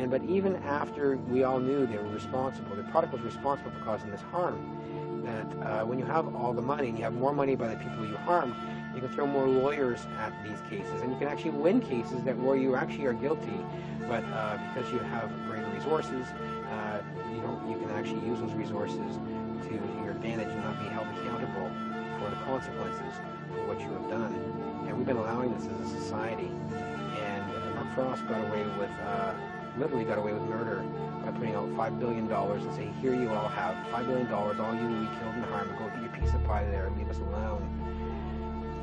[SPEAKER 1] But even after we all knew they were responsible, the product was responsible for causing this harm, that when you have all the money and you have more money by the people you harmed, you can throw more lawyers at these cases, and you can actually win cases where you actually are guilty, but because you have greater resources, you can actually use those resources to your advantage and not be held accountable for the consequences for what you have done. And we've been allowing this as a society. And Mark Frost literally got away with murder by putting out $5 billion and saying, here you all have $5 billion, all you we killed and harmed, go get your piece of pie there and leave us alone.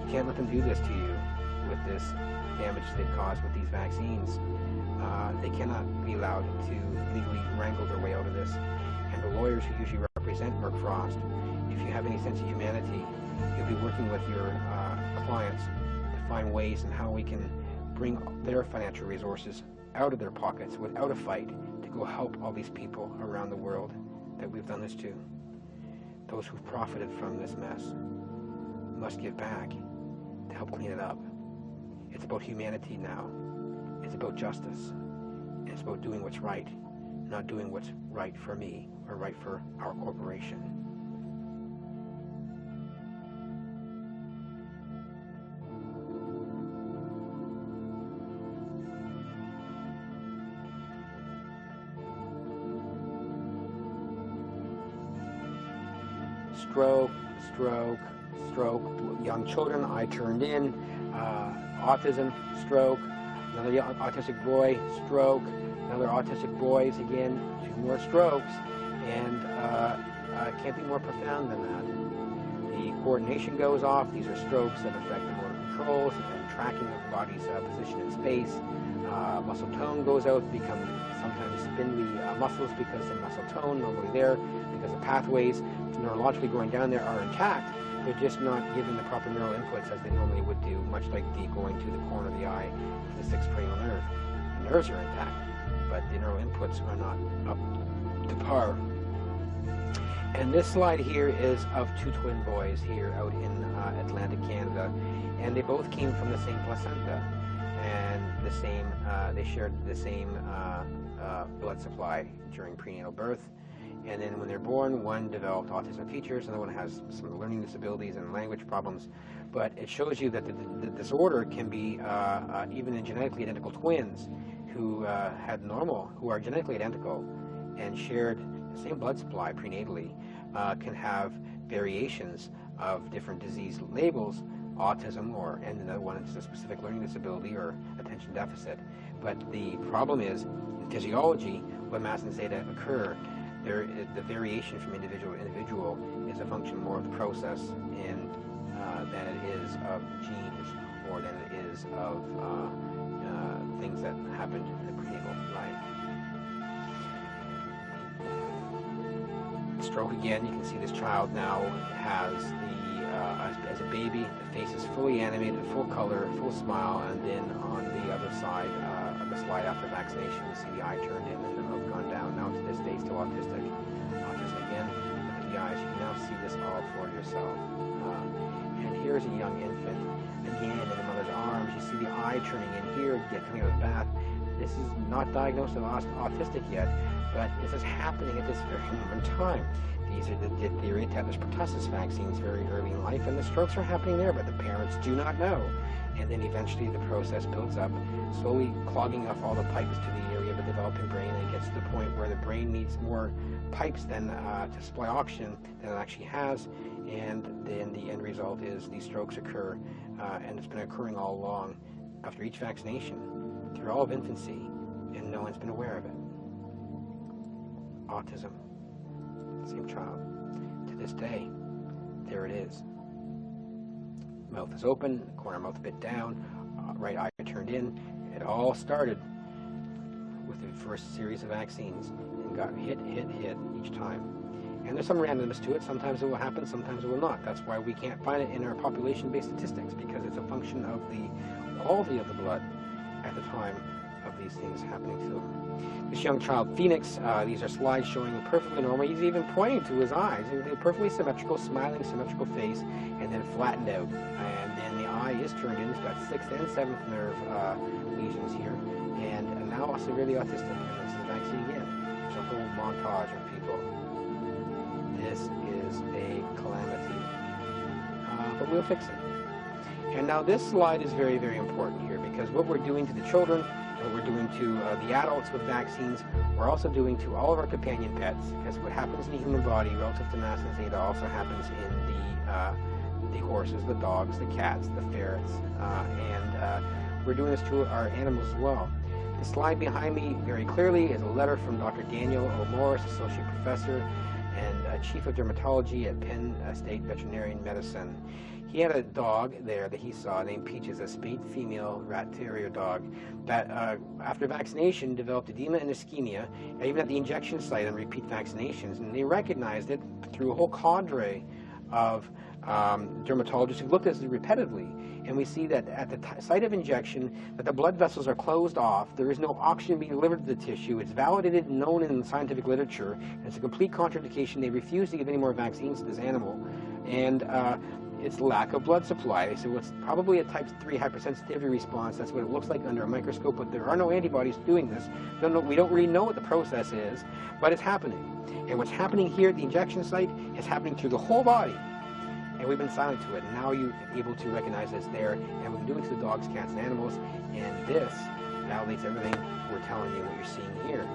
[SPEAKER 1] You can't let them do this to you with this damage they've caused with these vaccines. They cannot be allowed to legally wrangle their way out of this. And the lawyers who usually represent Merck Frost if you have any sense of humanity, you'll be working with your clients to find ways and how we can bring their financial resources out of their pockets without a fight to go help all these people around the world that we've done this to. Those who've profited from this mess must give back to help clean it up. It's about humanity now. It's about justice. And it's about doing what's right, not doing what's right for me or right for our corporation. Stroke, stroke, stroke. Young children, eye turned in. Autism, stroke. Another young autistic boy, stroke. Another autistic boys, again, 2 more strokes. And it can't be more profound than that. The coordination goes off. These are strokes that affect the motor controls and tracking of the body's position in space. Muscle tone goes out, become sometimes spindly muscles because the muscle tone normally there, because the pathways neurologically going down there are intact. They're just not giving the proper neural inputs as they normally would do, much like going to the corner of the eye to the 6th cranial nerve. The nerves are intact, but the neural inputs are not up to par. And this slide here is of 2 twin boys here out in Atlantic Canada, and they both came from the same placenta, and the same, they shared the same blood supply during prenatal birth. And then when they're born, one developed autism features, another one has some learning disabilities and language problems. But it shows you that the disorder can be even in genetically identical twins who who are genetically identical and shared the same blood supply prenatally, can have variations of different disease labels, autism, and another one is a specific learning disability or attention deficit. But the problem is, in physiology, when mass and zeta occur, the variation from individual to individual is a function more of the process than it is of genes or than it is of things that happened in the prenatal life. Stroke again, you can see this child now has as a baby, the face is fully animated, full color, full smile, and then on the other side of the slide after vaccination, you see the eye turned in and the mouth gone down. Now to this day, still autistic. Autism again, look at the eyes. You can now see this all for yourself. And here's a young infant, again, in the mother's arms. You see the eye turning in here, coming out of the bath. This is not diagnosed as autistic yet, but this is happening at this very moment in time. These are the diphtheria, tetanus, pertussis vaccines very early in life, and the strokes are happening there, but the parents do not know. And then eventually the process builds up, slowly clogging off all the pipes to the area of the developing brain, and it gets to the point where the brain needs more pipes than to supply oxygen than it actually has, and then the end result is these strokes occur, and it's been occurring all along after each vaccination, through all of infancy, and no one's been aware of it. Autism. Same child. To this day, there it is. Mouth is open, corner mouth a bit down, right eye turned in. It all started with the first series of vaccines and got hit each time. And there's some randomness to it. Sometimes it will happen, sometimes it will not. That's why we can't find it in our population-based statistics, because it's a function of the quality of the blood at the time of these things happening to them. This young child, Phoenix, these are slides showing perfectly normal. He's even pointing to his eyes. They're perfectly symmetrical, smiling, symmetrical face, and then flattened out. And then the eye is turned in. He's got 6th and 7th nerve lesions here, and now severely autistic. And this is the vaccine again. There's a whole montage of people. This is a calamity, but we'll fix it. And now this slide is very, very important here, because what we're doing to the children, what we're doing to the adults with vaccines, we're also doing to all of our companion pets, because what happens in the human body relative to mass and zeta also happens in the horses, the dogs, the cats, the ferrets, and we're doing this to our animals as well. The slide behind me very clearly is a letter from Dr. Daniel O. Morris, Associate Professor and chief of dermatology at Penn State Veterinary Medicine. He had a dog there that he saw named Peaches, a spayed female rat terrier dog that after vaccination developed edema and ischemia, even at the injection site on repeat vaccinations. And they recognized it through a whole cadre of dermatologists who looked at this repetitively. And we see that at the site of injection, that the blood vessels are closed off. There is no oxygen being delivered to the tissue. It's validated and known in the scientific literature. And it's a complete contraindication. They refuse to give any more vaccines to this animal. And it's lack of blood supply. They said, well, it's probably a type 3 hypersensitivity response. That's what it looks like under a microscope, but there are no antibodies doing this. We don't really know what the process is, but it's happening. And what's happening here at the injection site is happening through the whole body. And we've been silent to it. And now you're able to recognize it's there. And we've been doing it to the dogs, cats, and animals. And this validates everything we're telling you, what you're seeing here.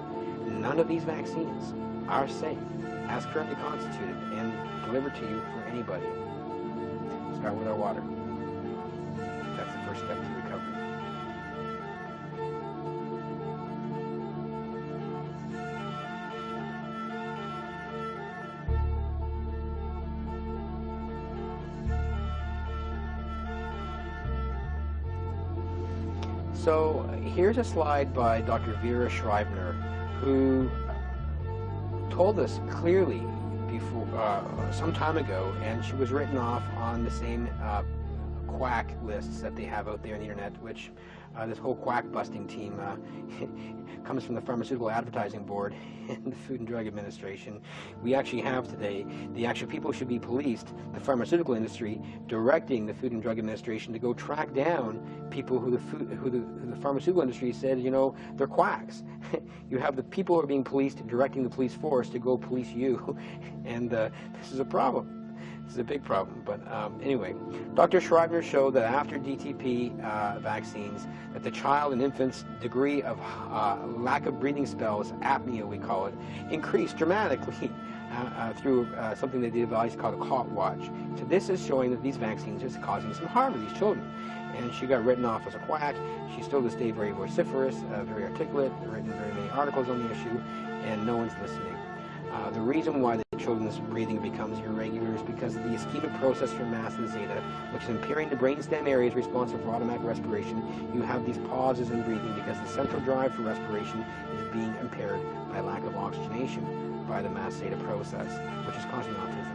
[SPEAKER 1] None of these vaccines are safe, as currently constituted, and delivered to you for anybody. Start with our water. That's the first step to recovery. So here's a slide by Dr. Vera Schreibner, who told us clearly before some time ago, and she was written off on the same quack lists that they have out there on the internet, which this whole quack busting team comes from the Pharmaceutical Advertising Board and the Food and Drug Administration. We actually have today the actual people who should be policed, the pharmaceutical industry, directing the Food and Drug Administration to go track down people who the pharmaceutical industry said, you know, they're quacks. You have the people who are being policed directing the police force to go police you, and this is a problem. This is a big problem. But anyway, Dr. Schreibner showed that after DTP vaccines, that the child and infant's degree of lack of breathing spells, apnea we call it, increased dramatically through something that they devised called a cot watch. So this is showing that these vaccines are causing some harm to these children. And she got written off as a quack. She's still to this day very vociferous, very articulate, written very many articles on the issue, and no one's listening. The reason why the children's breathing becomes irregular is because of the ischemic process from mast and zeta, which is impairing the brainstem areas responsible for automatic respiration. You have these pauses in breathing because the central drive for respiration is being impaired by lack of oxygenation by the mast zeta process, which is causing autism.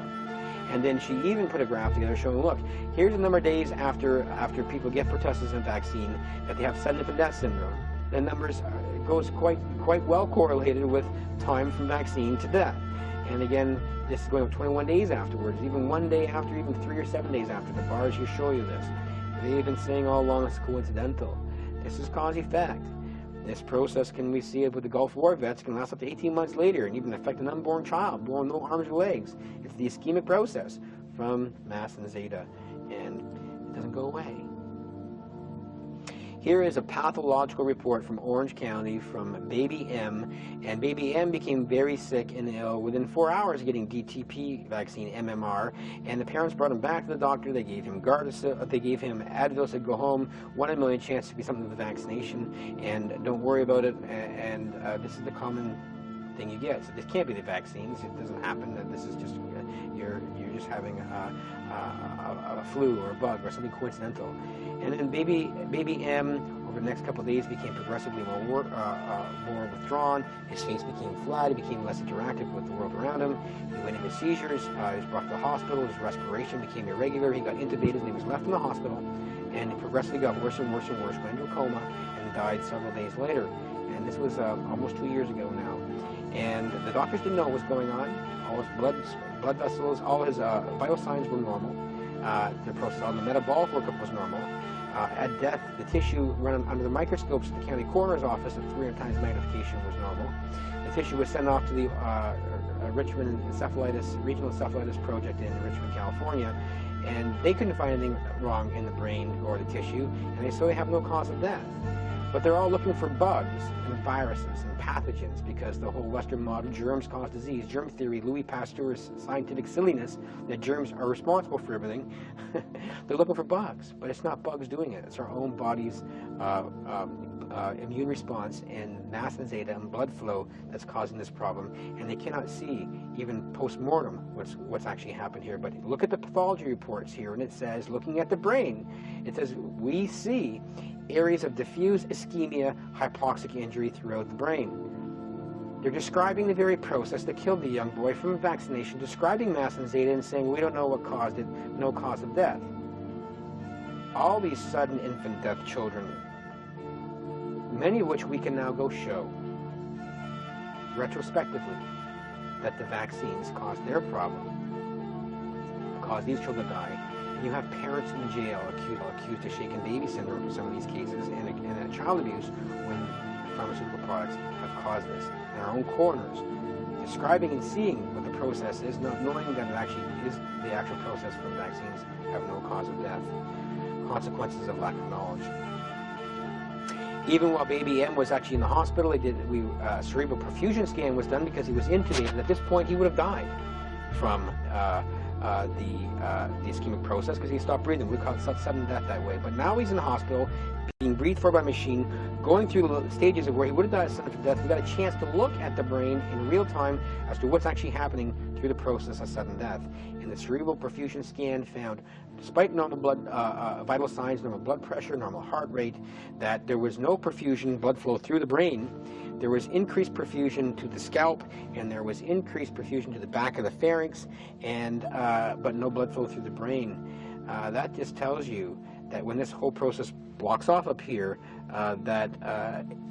[SPEAKER 1] And then she even put a graph together showing, look, here's the number of days after people get pertussis vaccine that they have sudden infant death syndrome. The numbers goes quite well correlated with time from vaccine to death. And again, this is going up 21 days afterwards, even 1 day after, even 3 or 7 days after. The bars here show you this. They've been saying all along it's coincidental. This is cause effect. This process, can we see it with the Gulf War vets, can last up to 18 months later and even affect an unborn child, born with no arms or legs. It's the ischemic process from mast and zeta, and it doesn't go away. Here is a pathological report from Orange County from baby M, and baby M became very sick and ill within 4 hours of getting DTP vaccine, MMR, and the parents brought him back to the doctor. They gave him Gardasil, they gave him Advil, said go home, 1 in a million chance to be something with the vaccination, and don't worry about it, and this is the common thing you get. So this can't be the vaccines. It doesn't happen. That this is just you're just having a flu or a bug or something coincidental. And then baby M over the next couple of days became progressively more withdrawn. His face became flat. He became less interactive with the world around him. He went into seizures. He was brought to the hospital. His respiration became irregular. He got intubated and he was left in the hospital. And it progressively got worse and worse and worse. Went into a coma and died several days later. And this was almost 2 years ago now. And the doctors didn't know what was going on. All his blood vessels, all his vital signs were normal. The process on the metabolic workup was normal. At death, the tissue run under the microscopes at the county coroner's office at 300 times magnification was normal. The tissue was sent off to the Richmond Regional Encephalitis Project in Richmond, California, and they couldn't find anything wrong in the brain or the tissue, and so they have no cause of death. But they're all looking for bugs and viruses and pathogens, because the whole Western model, germs cause disease, germ theory, Louis Pasteur's scientific silliness that germs are responsible for everything. They're looking for bugs, but it's not bugs doing it. It's our own body's immune response and mast zeta and blood flow that's causing this problem. And they cannot see, even post-mortem, what's actually happened here. But look at the pathology reports here, and it says, looking at the brain, it says we see areas of diffuse ischemia, hypoxic injury throughout the brain. They're describing the very process that killed the young boy from vaccination, describing mast zeta and saying we don't know what caused it, no cause of death. All these sudden infant death children, many of which we can now go show retrospectively that the vaccines caused their problem, caused these children to die. You have parents in jail accused of shaken baby syndrome in some of these cases, and child abuse when pharmaceutical products have caused this. In our own corners, describing and seeing what the process is, not knowing that it actually is the actual process for vaccines, have no cause of death. Consequences of lack of knowledge. Even while baby M was actually in the hospital, cerebral perfusion scan was done because he was intubated. At this point, he would have died from the ischemic process because he stopped breathing. We call it sudden death that way. But now he's in the hospital, being breathed for by machine, going through the stages of where he would have died of sudden death. We got a chance to look at the brain in real time as to what's actually happening through the process of sudden death. And the cerebral perfusion scan found, despite normal blood vital signs, normal blood pressure, normal heart rate, that there was no perfusion, blood flow through the brain. There was increased perfusion to the scalp, and there was increased perfusion to the back of the pharynx, and but no blood flow through the brain. That just tells you that when this whole process blocks off up here, that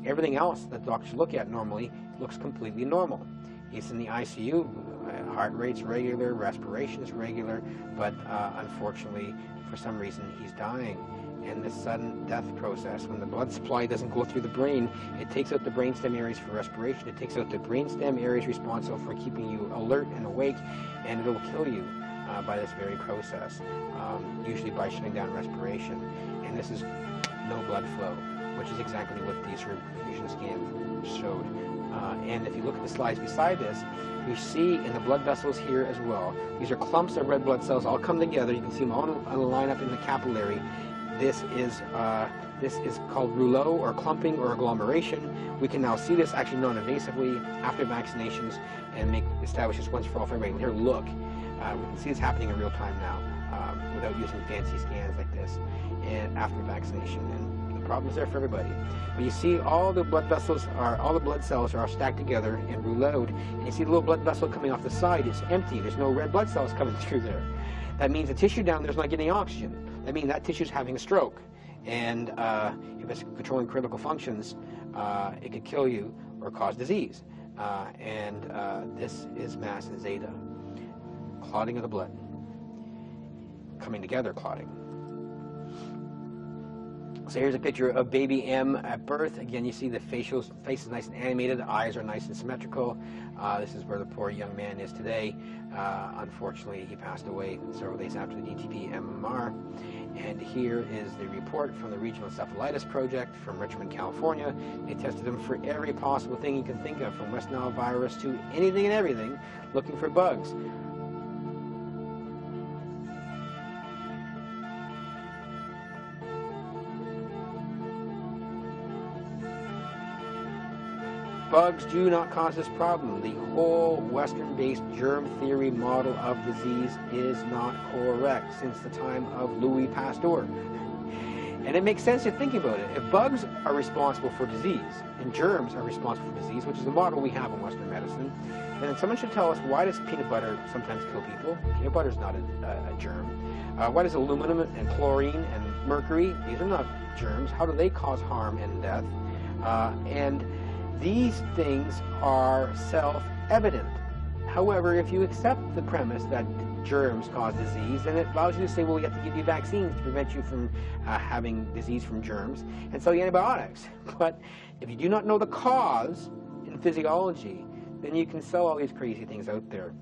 [SPEAKER 1] everything else that doctors look at normally looks completely normal. He's in the ICU, heart rate's regular, respiration's regular, but unfortunately, for some reason, he's dying. And this sudden death process, when the blood supply doesn't go through the brain, it takes out the brainstem areas for respiration, it takes out the brainstem areas responsible for keeping you alert and awake, and it'll kill you by this very process, usually by shutting down respiration. And this is no blood flow, which is exactly what the cerebral perfusion scan showed. And if you look at the slides beside this, you see in the blood vessels here as well, these are clumps of red blood cells all come together. You can see them all on a line up in the capillary. This is called rouleau or clumping or agglomeration. We can now see this actually non-invasively after vaccinations and establish this once for all for everybody. Here, look. We can see this happening in real time now without using fancy scans like this and after vaccination. And the problem is there for everybody. But you see all the blood vessels all the blood cells are stacked together and rouleaued, and you see the little blood vessel coming off the side. It's empty. There's no red blood cells coming through there. That means the tissue down there is not getting oxygen. That means that tissue is having a stroke. And if it's controlling critical functions, it could kill you or cause disease. This is mast zeta. Clotting of the blood. Coming together clotting. So here's a picture of baby M at birth. Again, you see the face is nice and animated, the eyes are nice and symmetrical. This is where the poor young man is today. Unfortunately, he passed away several days after the DTP MMR. And here is the report from the Regional Encephalitis Project from Richmond, California. They tested him for every possible thing you can think of, from West Nile virus to anything and everything, looking for bugs. Bugs do not cause this problem. The whole Western-based germ theory model of disease is not correct since the time of Louis Pasteur. And it makes sense to think about it. If bugs are responsible for disease and germs are responsible for disease, which is the model we have in Western medicine, then someone should tell us, why does peanut butter sometimes kill people? Peanut butter is not a germ. Why does aluminum and chlorine and mercury, these are not germs, how do they cause harm and death? And these things are self-evident. However, if you accept the premise that germs cause disease, then it allows you to say, well, we have to give you vaccines to prevent you from having disease from germs, and sell you antibiotics. But if you do not know the cause in physiology, then you can sell all these crazy things out there.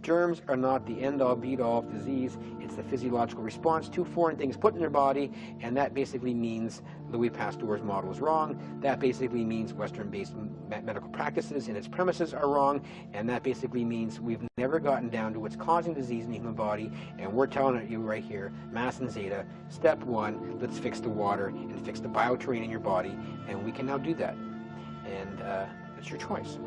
[SPEAKER 1] germs are not the end-all, be-all of disease. It's the physiological response to foreign things put in their body, and that basically means Louis Pasteur's model is wrong. That basically means Western-based medical practices and its premises are wrong, and that basically means we've never gotten down to what's causing disease in the human body, and we're telling you right here, Mass and Zeta, step one, let's fix the water and fix the bioterrain in your body, and we can now do that. And it's your choice.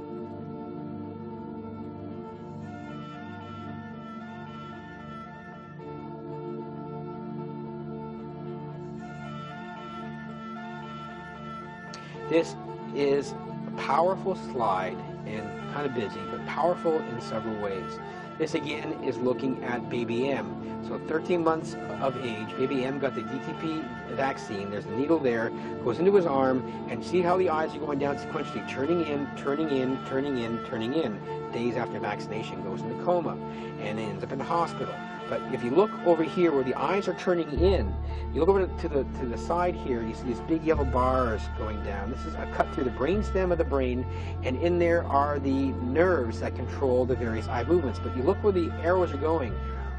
[SPEAKER 1] This is a powerful slide and kind of busy, but powerful in several ways. This again is looking at baby M. So 13 months of age, baby M got the DTP vaccine. There's a needle there, goes into his arm, and see how the eyes are going down sequentially, turning in, turning in, turning in, turning in. Days after vaccination, goes into coma and ends up in the hospital. But if you look over here where the eyes are turning in, you look over to the side here, you see these big yellow bars going down. This is a cut through the brain stem of the brain, and in there are the nerves that control the various eye movements. But you look where the arrows are going,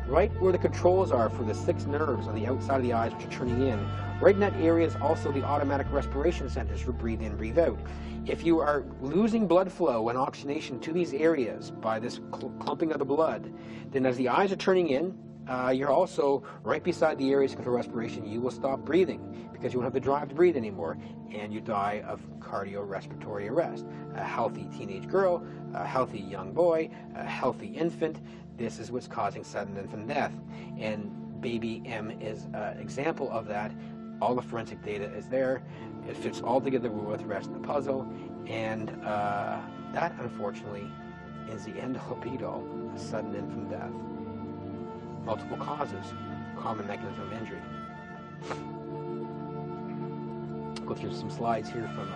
[SPEAKER 1] right where the controls are for the 6 nerves on the outside of the eyes which are turning in. Right in that area is also the automatic respiration centers for breathe in, breathe out. If you are losing blood flow and oxygenation to these areas by this clumping of the blood, then as the eyes are turning in, you're also right beside the areas for respiration. You will stop breathing because you won't have the drive to breathe anymore, and you die of cardiorespiratory arrest. A healthy teenage girl, a healthy young boy, a healthy infant, this is what's causing sudden infant death. And baby M is an example of that. All the forensic data is there. It fits all together with the rest of the puzzle, and that, unfortunately, is the end all be all, sudden infant death. Multiple causes, common mechanism of injury. Go through some slides here from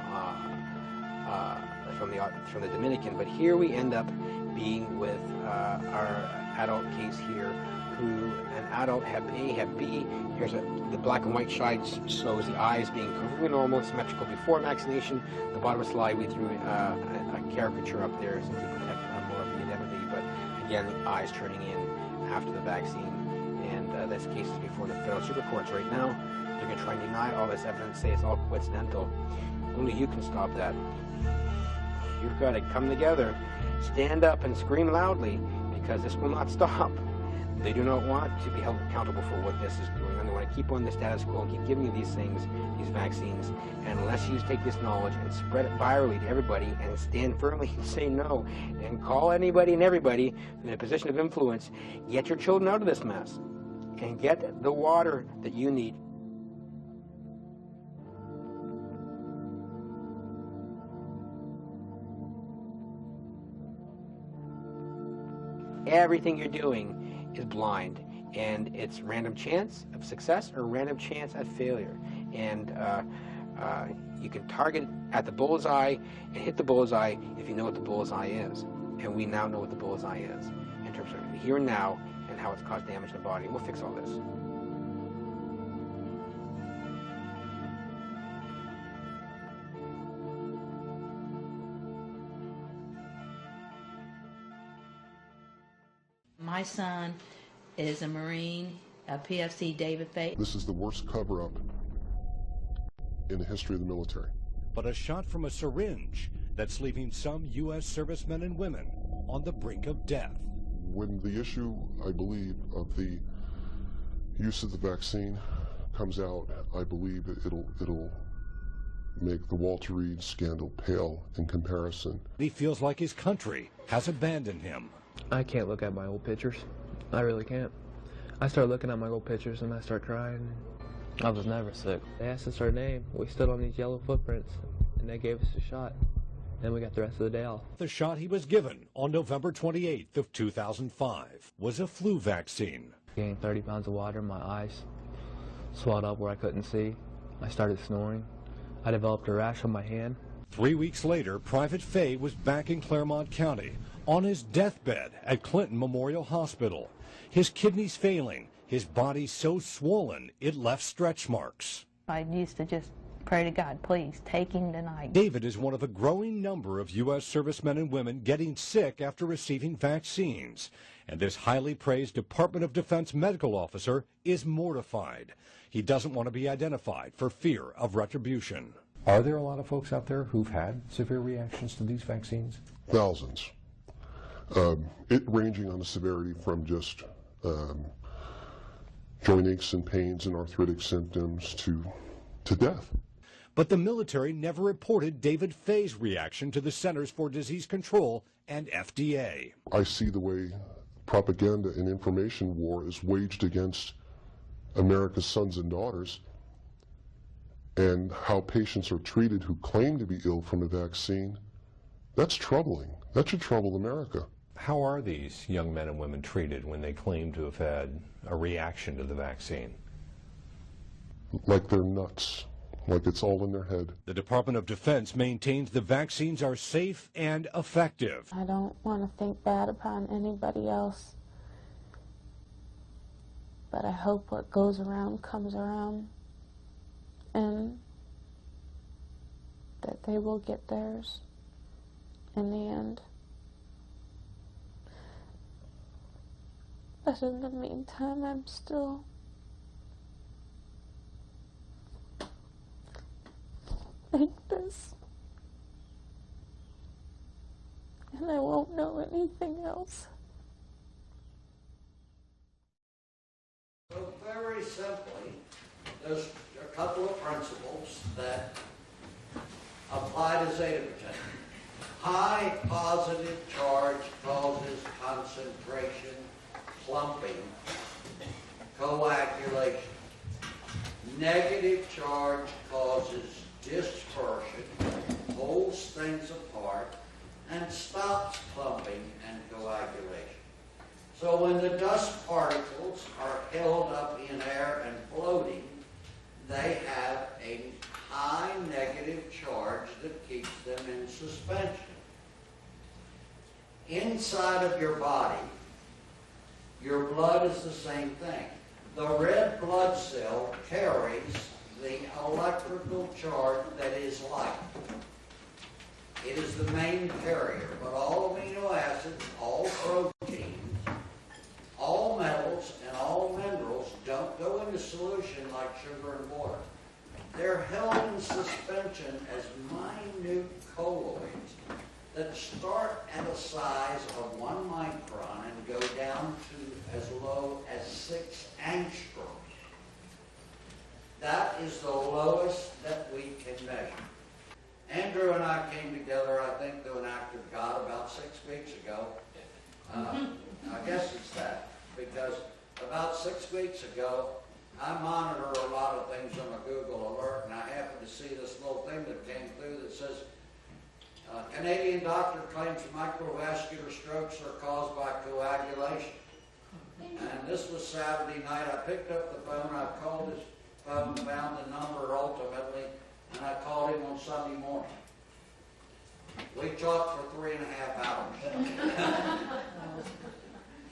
[SPEAKER 1] the Dominican, but here we end up being with our adult case here, who an adult Hep A, Hep B. Here's the black and white side shows the eyes being perfectly normal, symmetrical before vaccination. The bottom of the slide we threw a caricature up there to protect more of the identity, but again, the eyes turning in after the vaccine, and this case is before the federal circuit courts right now. They're going to try and deny all this evidence, say it's all coincidental. Only you can stop that. You've got to come together, stand up and scream loudly, because this will not stop. They do not want to be held accountable for what this is doing, and they want to keep on the status quo and keep giving you these things, these vaccines, and unless you take this knowledge and spread it virally to everybody and stand firmly and say no, and call anybody and everybody in a position of influence, get your children out of this mess, and get the water that you need. Everything you're doing is blind, and it's random chance of success or random chance of failure, and you can target at the bullseye and hit the bullseye if you know what the bullseye is, and we now know what the bullseye is in terms of the here and now and how it's caused damage to the body. We'll fix all this.
[SPEAKER 9] My son is a Marine, a PFC David Fay.
[SPEAKER 10] This is the worst cover-up in the history of the military.
[SPEAKER 11] But a shot from a syringe that's leaving some U.S. servicemen and women on the brink of death.
[SPEAKER 10] When the issue, I believe, of the use of the vaccine comes out, I believe it'll make the Walter Reed scandal pale in comparison.
[SPEAKER 11] He feels like his country has abandoned him.
[SPEAKER 12] I can't look at my old pictures. I really can't. I start looking at my old pictures and I start crying. I was never sick. They asked us our name. We stood on these yellow footprints and they gave us a shot. Then we got the rest of the day off.
[SPEAKER 11] The shot he was given on November 28th of 2005 was a flu vaccine.
[SPEAKER 12] Gained 30 pounds of water in my eyes, swelled up where I couldn't see. I started snoring. I developed a rash on my hand.
[SPEAKER 11] 3 weeks later, Private Fay was back in Claremont County on his deathbed at Clinton Memorial Hospital. His kidneys failing, his body so swollen it left stretch marks.
[SPEAKER 13] I used to just
[SPEAKER 9] Pray to God, please, take him tonight.
[SPEAKER 11] David is one of a growing number of U.S. servicemen and women getting sick after receiving vaccines. And this highly praised Department of Defense medical officer is mortified. He doesn't want to be identified for fear of retribution.
[SPEAKER 13] Are there a lot of folks out there who've had severe reactions to these vaccines?
[SPEAKER 10] Thousands. It ranging on the severity from just joint aches and pains and arthritic symptoms to death.
[SPEAKER 11] But the military never reported David Fay's reaction to the Centers for Disease Control and FDA.
[SPEAKER 10] I see the way propaganda and information war is waged against America's sons and daughters, and how patients are treated who claim to be ill from the vaccine. That's troubling. That should trouble America.
[SPEAKER 13] How are these young men and women treated when they claim to have had a reaction to the vaccine?
[SPEAKER 10] Like they're nuts. Like it's all in their head.
[SPEAKER 11] The Department of Defense maintains the vaccines are safe and effective.
[SPEAKER 14] I don't want to think bad upon anybody else, but I hope what goes around comes around, and that they will get theirs in the end. But in the meantime, I'm still like this, and I won't know anything else.
[SPEAKER 15] So very simply, there's a couple of principles that apply to zeta potential. High positive charge causes concentration, clumping, coagulation. Negative charge causes dispersion, holds things apart, and stops clumping and coagulation. So when the dust particles are held up in air and floating, they have a high negative charge that keeps them in suspension. Inside of your body, your blood is the same thing. The red blood cell carries the electrical charge that is light. It is the main carrier, but all amino acids, all proteins, all metals, and all minerals don't go into solution like sugar and water. They're held in suspension as minute colloids that start at a size of 1 micron and go down to as low as 6 angstroms. That is the lowest that we can measure. Andrew and I came together, I think, through an act of God about 6 weeks ago. I guess it's that, because about 6 weeks ago, I monitor a lot of things on a Google alert, and I happened to see this little thing that came through that says, Canadian doctor claims microvascular strokes are caused by coagulation. And this was Saturday night. I picked up the phone, I called his phone, found the number ultimately, and I called him on Sunday morning. We talked for 3.5 hours.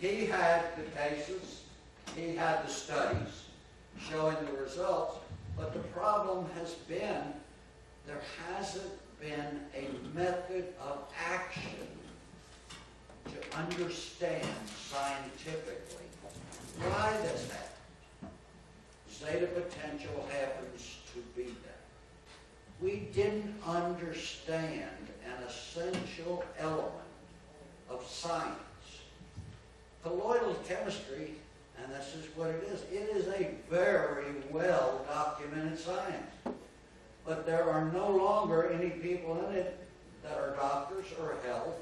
[SPEAKER 15] He had the cases, he had the studies showing the results, but the problem has been there hasn't been a method of action to understand scientifically why this happened. Zeta potential happens to be that. We didn't understand an essential element of science. Colloidal chemistry, and this is what it is a very well documented science. But there are no longer any people in it that are doctors or health,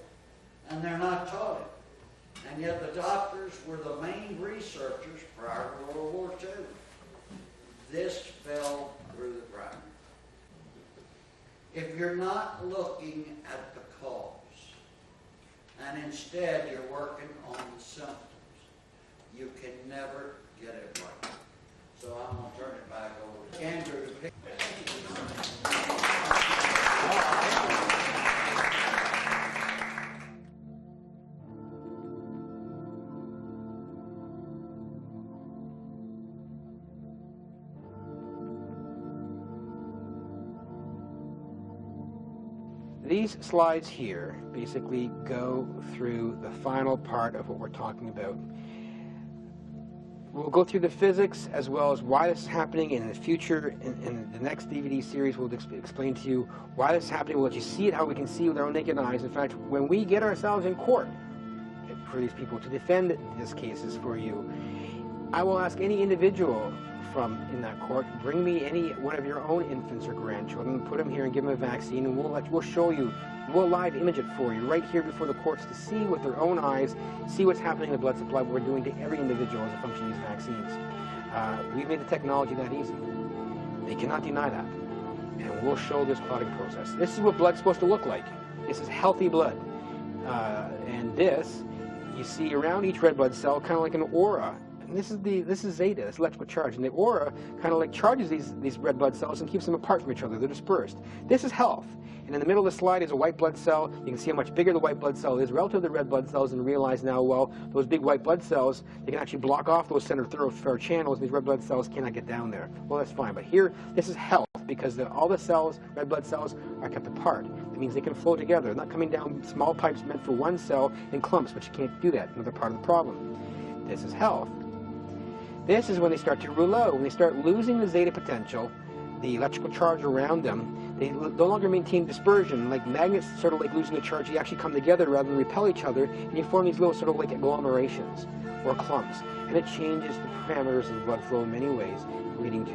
[SPEAKER 15] and they're not taught it. And yet the doctors were the main researchers prior to World War II. This fell through the cracks. If you're not looking at the cause, and instead you're working on the symptoms, you can never get it right. So I'm going to turn it back over to Andrew to pick.
[SPEAKER 1] these slides here basically go through the final part of what we're talking about. We'll go through the physics as well as why this is happening, and in the future, in the next DVD series, we'll explain to you why this is happening. We'll let you see it, how we can see with our own naked eyes. In fact, when we get ourselves in court for these people to defend these cases for you, I will ask any individual in that court, bring me any one of your own infants or grandchildren, put them here and give them a vaccine, and we'll show you, we'll live image it for you right here before the courts to see with their own eyes, see what's happening in the blood supply, what we're doing to every individual as a function of these vaccines. We've made the technology that easy. They cannot deny that. And we'll show this clotting process. This is what blood's supposed to look like. This is healthy blood. And this, you see around each red blood cell, kind of like an aura. This is zeta, this electrical charge, and the aura kind of like charges these red blood cells and keeps them apart from each other. They're dispersed. This is health. And in the middle of the slide is a white blood cell. You can see how much bigger the white blood cell is relative to the red blood cells, and realize now, well, those big white blood cells, they can actually block off those center thoroughfare channels. These red blood cells cannot get down there. Well, that's fine. But here, this is health, because all the cells, red blood cells, are kept apart. That means they can flow together. They're not coming down small pipes meant for one cell in clumps, but you can't do that. Another part of the problem. This is health. This is when they start to rouleau, when they start losing the zeta potential, the electrical charge around them. They no longer maintain dispersion. Like magnets sort of like losing the charge, you actually come together rather than repel each other, and you form these little sort of like agglomerations or clumps. And it changes the parameters of the blood flow in many ways, leading to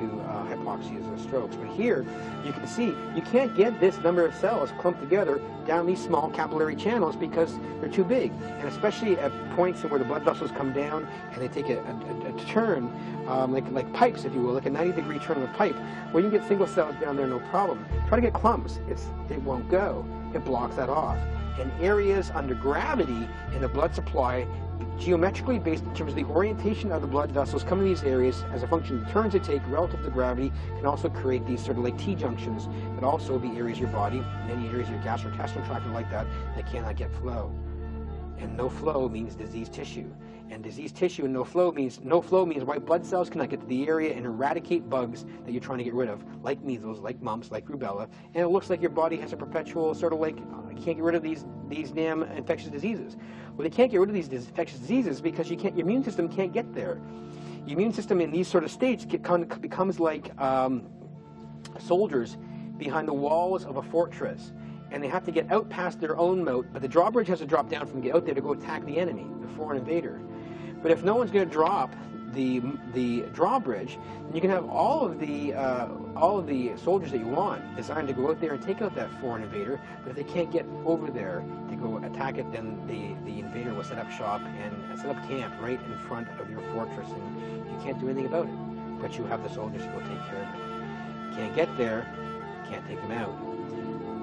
[SPEAKER 1] hypoxias and strokes. But here, you can see, you can't get this number of cells clumped together down these small capillary channels because they're too big. And especially at points where the blood vessels come down and they take a turn, like pipes, if you will, like a 90-degree turn of a pipe, where you can get single cells down there, no problem. Try to get clumps, it won't go. It blocks that off. And areas under gravity in the blood supply, geometrically based in terms of the orientation of the blood vessels coming to these areas as a function of the turns they take relative to gravity, can also create these sort of like T-junctions that also be areas of your body, many areas of your gastrointestinal tract and like that cannot get flow. And no flow means diseased tissue. And diseased tissue and no flow means white blood cells cannot get to the area and eradicate bugs that you're trying to get rid of, like measles, like mumps, like rubella. And it looks like your body has a perpetual sort of like, can't get rid of these damn infectious diseases. Well, they can't get rid of these infectious diseases because your immune system can't get there. Your immune system in these sort of states becomes like soldiers behind the walls of a fortress. And they have to get out past their own moat, but the drawbridge has to drop down from get out there to go attack the enemy, the foreign invader. But if no one's going to drop the drawbridge, then you can have all of the soldiers that you want designed to go out there and take out that foreign invader. But if they can't get over there to go attack it, then the invader will set up shop and set up camp right in front of your fortress, and you can't do anything about it. But you have the soldiers who will take care of it. Can't get there, can't take them out.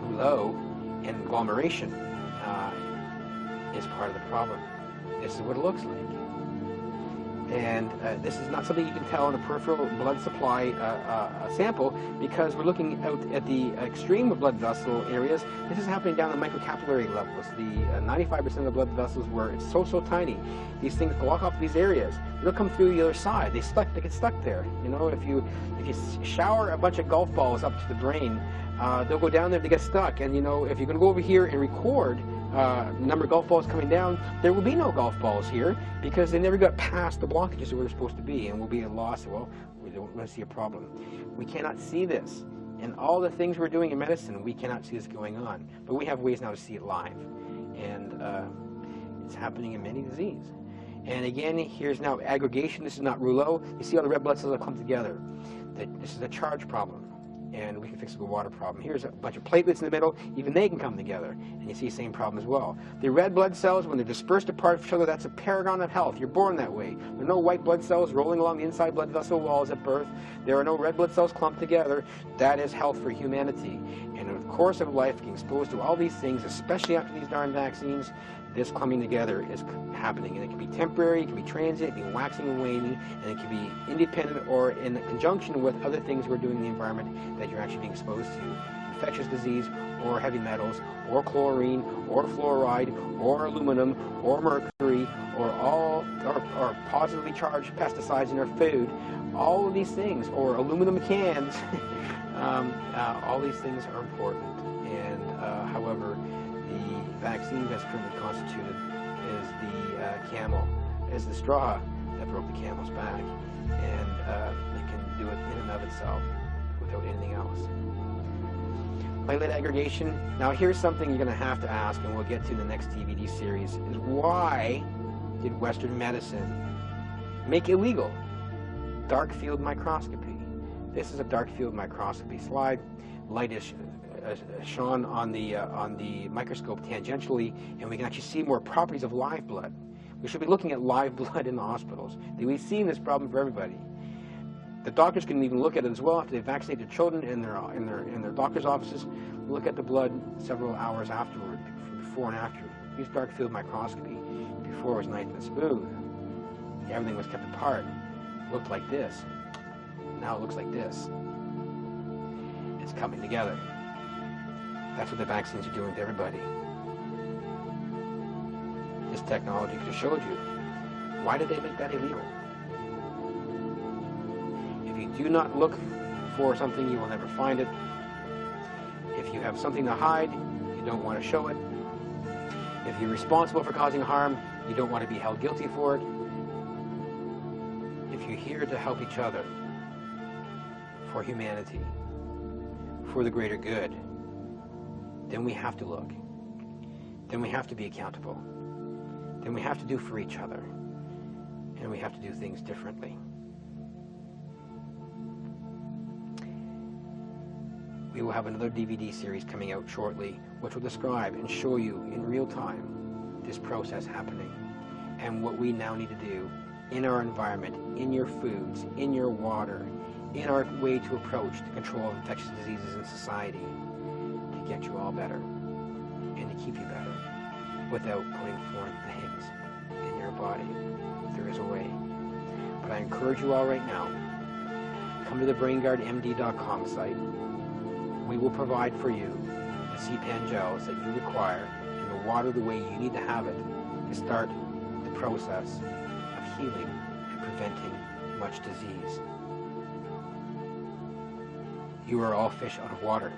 [SPEAKER 1] Rouleau and agglomeration is part of the problem. This is what it looks like. And this is not something you can tell in a peripheral blood supply sample, because we're looking out at the extreme of blood vessel areas. This is happening down the microcapillary levels, the 95% of the blood vessels where it's so tiny. These things block off these areas. They'll come through the other side. They get stuck there. You know, if you shower a bunch of golf balls up to the brain, they'll go down there, they get stuck. And you know, if you're going to go over here and record number of golf balls coming down, there will be no golf balls here because they never got past the blockages where they're supposed to be, and will be a loss. Well, we don't want to see a problem. We cannot see this. And all the things we're doing in medicine, we cannot see this going on. But we have ways now to see it live. And it's happening in many diseases. And again, here's now aggregation. This is not rouleau. You see how the red blood cells have come together. This is a charge problem. And we can fix it with a water problem. Here's a bunch of platelets in the middle. Even they can come together. And you see the same problem as well. The red blood cells, when they're dispersed apart from each other, that's a paragon of health. You're born that way. There are no white blood cells rolling along the inside blood vessel walls at birth. There are no red blood cells clumped together. That is health for humanity. And in the course of life, getting exposed to all these things, especially after these darn vaccines, this clumping together is happening. And it can be temporary, it can be transient, it can be waxing and waning, and it can be independent or in conjunction with other things we're doing in the environment that you're actually being exposed to. Infectious disease, or heavy metals, or chlorine, or fluoride, or aluminum, or mercury, or positively charged pesticides in our food. All of these things, or aluminum cans, all these things are important. And however, vaccine that's currently constituted is the camel, is the straw that broke the camel's back, and it can do it in and of itself without anything else. Platelet aggregation. Now here's something you're going to have to ask, and we'll get to in the next DVD series, is why did Western medicine make illegal dark field microscopy? This is a dark field microscopy slide. Light is shone on the microscope tangentially, and we can actually see more properties of live blood. We should be looking at live blood in the hospitals. We've seen this problem for everybody. The doctors can even look at it as well after they've vaccinated children in their doctor's offices. Look at the blood several hours afterward, before and after. Use dark field microscopy. Before it was nice and smooth. Everything was kept apart. It looked like this. Now it looks like this. It's coming together. That's what the vaccines are doing to everybody. This technology could have showed you. Why did they make that illegal? If you do not look for something, you will never find it. If you have something to hide, you don't want to show it. If you're responsible for causing harm, you don't want to be held guilty for it. If you're here to help each other, for humanity, for the greater good, then we have to look. Then we have to be accountable. Then we have to do for each other. And we have to do things differently. We will have another DVD series coming out shortly, which will describe and show you in real time this process happening and what we now need to do in our environment, in your foods, in your water, in our way to approach the control of infectious diseases in society to get you all better and to keep you better without putting foreign things in your body. There is a way. But I encourage you all right now, come to the BrainGuardMD.com site. We will provide for you the CPAN gels that you require and the water the way you need to have it to start the process of healing and preventing much disease. You are all fish out of water.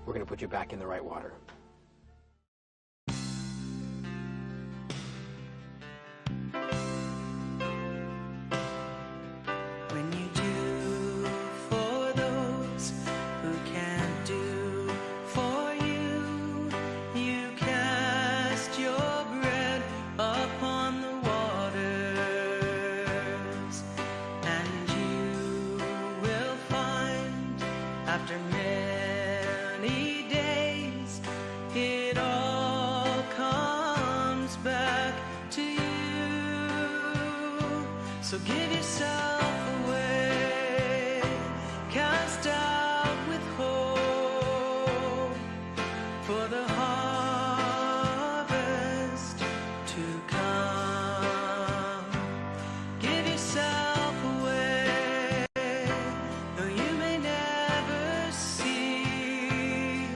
[SPEAKER 1] We're going to put you back in the right water.
[SPEAKER 6] When you do for those who can't do for you, you cast your bread upon the waters, and you will find after many days it all comes back to you. So give yourself away, cast out with hope for the harvest to come. Give yourself away, though you may never see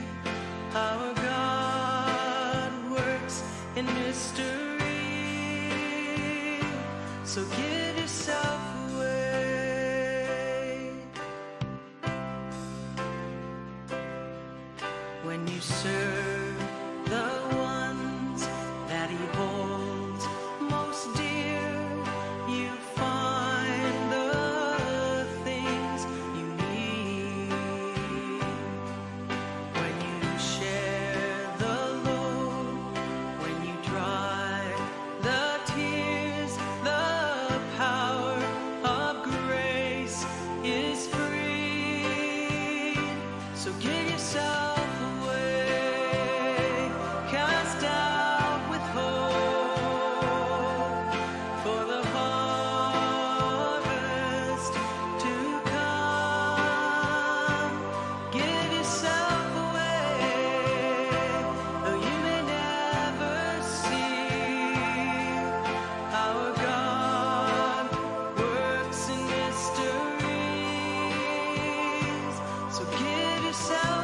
[SPEAKER 6] how God works in mystery. So give yourself away. When you serve the ones that He holds most dear, you find the things you need. When you share the load, when you dry the tears, the power of grace is free. So give yourself away, cast out with hope for the harvest to come. Give yourself away, though you may never see how God works in mysteries. So give yourself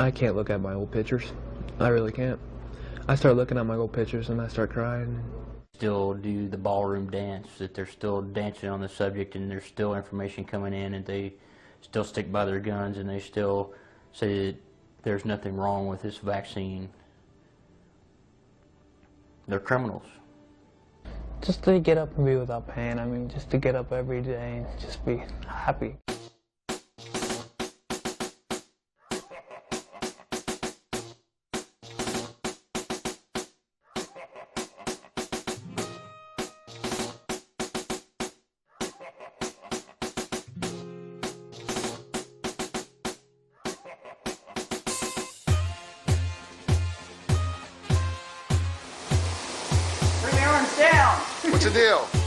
[SPEAKER 12] I can't look at my old pictures. I really can't. I start looking at my old pictures and I start crying.
[SPEAKER 16] Still do the ballroom dance, that they're still dancing on the subject and there's still information coming in and they still stick by their guns and they still say that there's nothing wrong with this vaccine. They're criminals.
[SPEAKER 12] Just to get up and be without pain. I mean, just to get up every day and just be happy.
[SPEAKER 17] Bring the arms down.
[SPEAKER 18] What's the deal?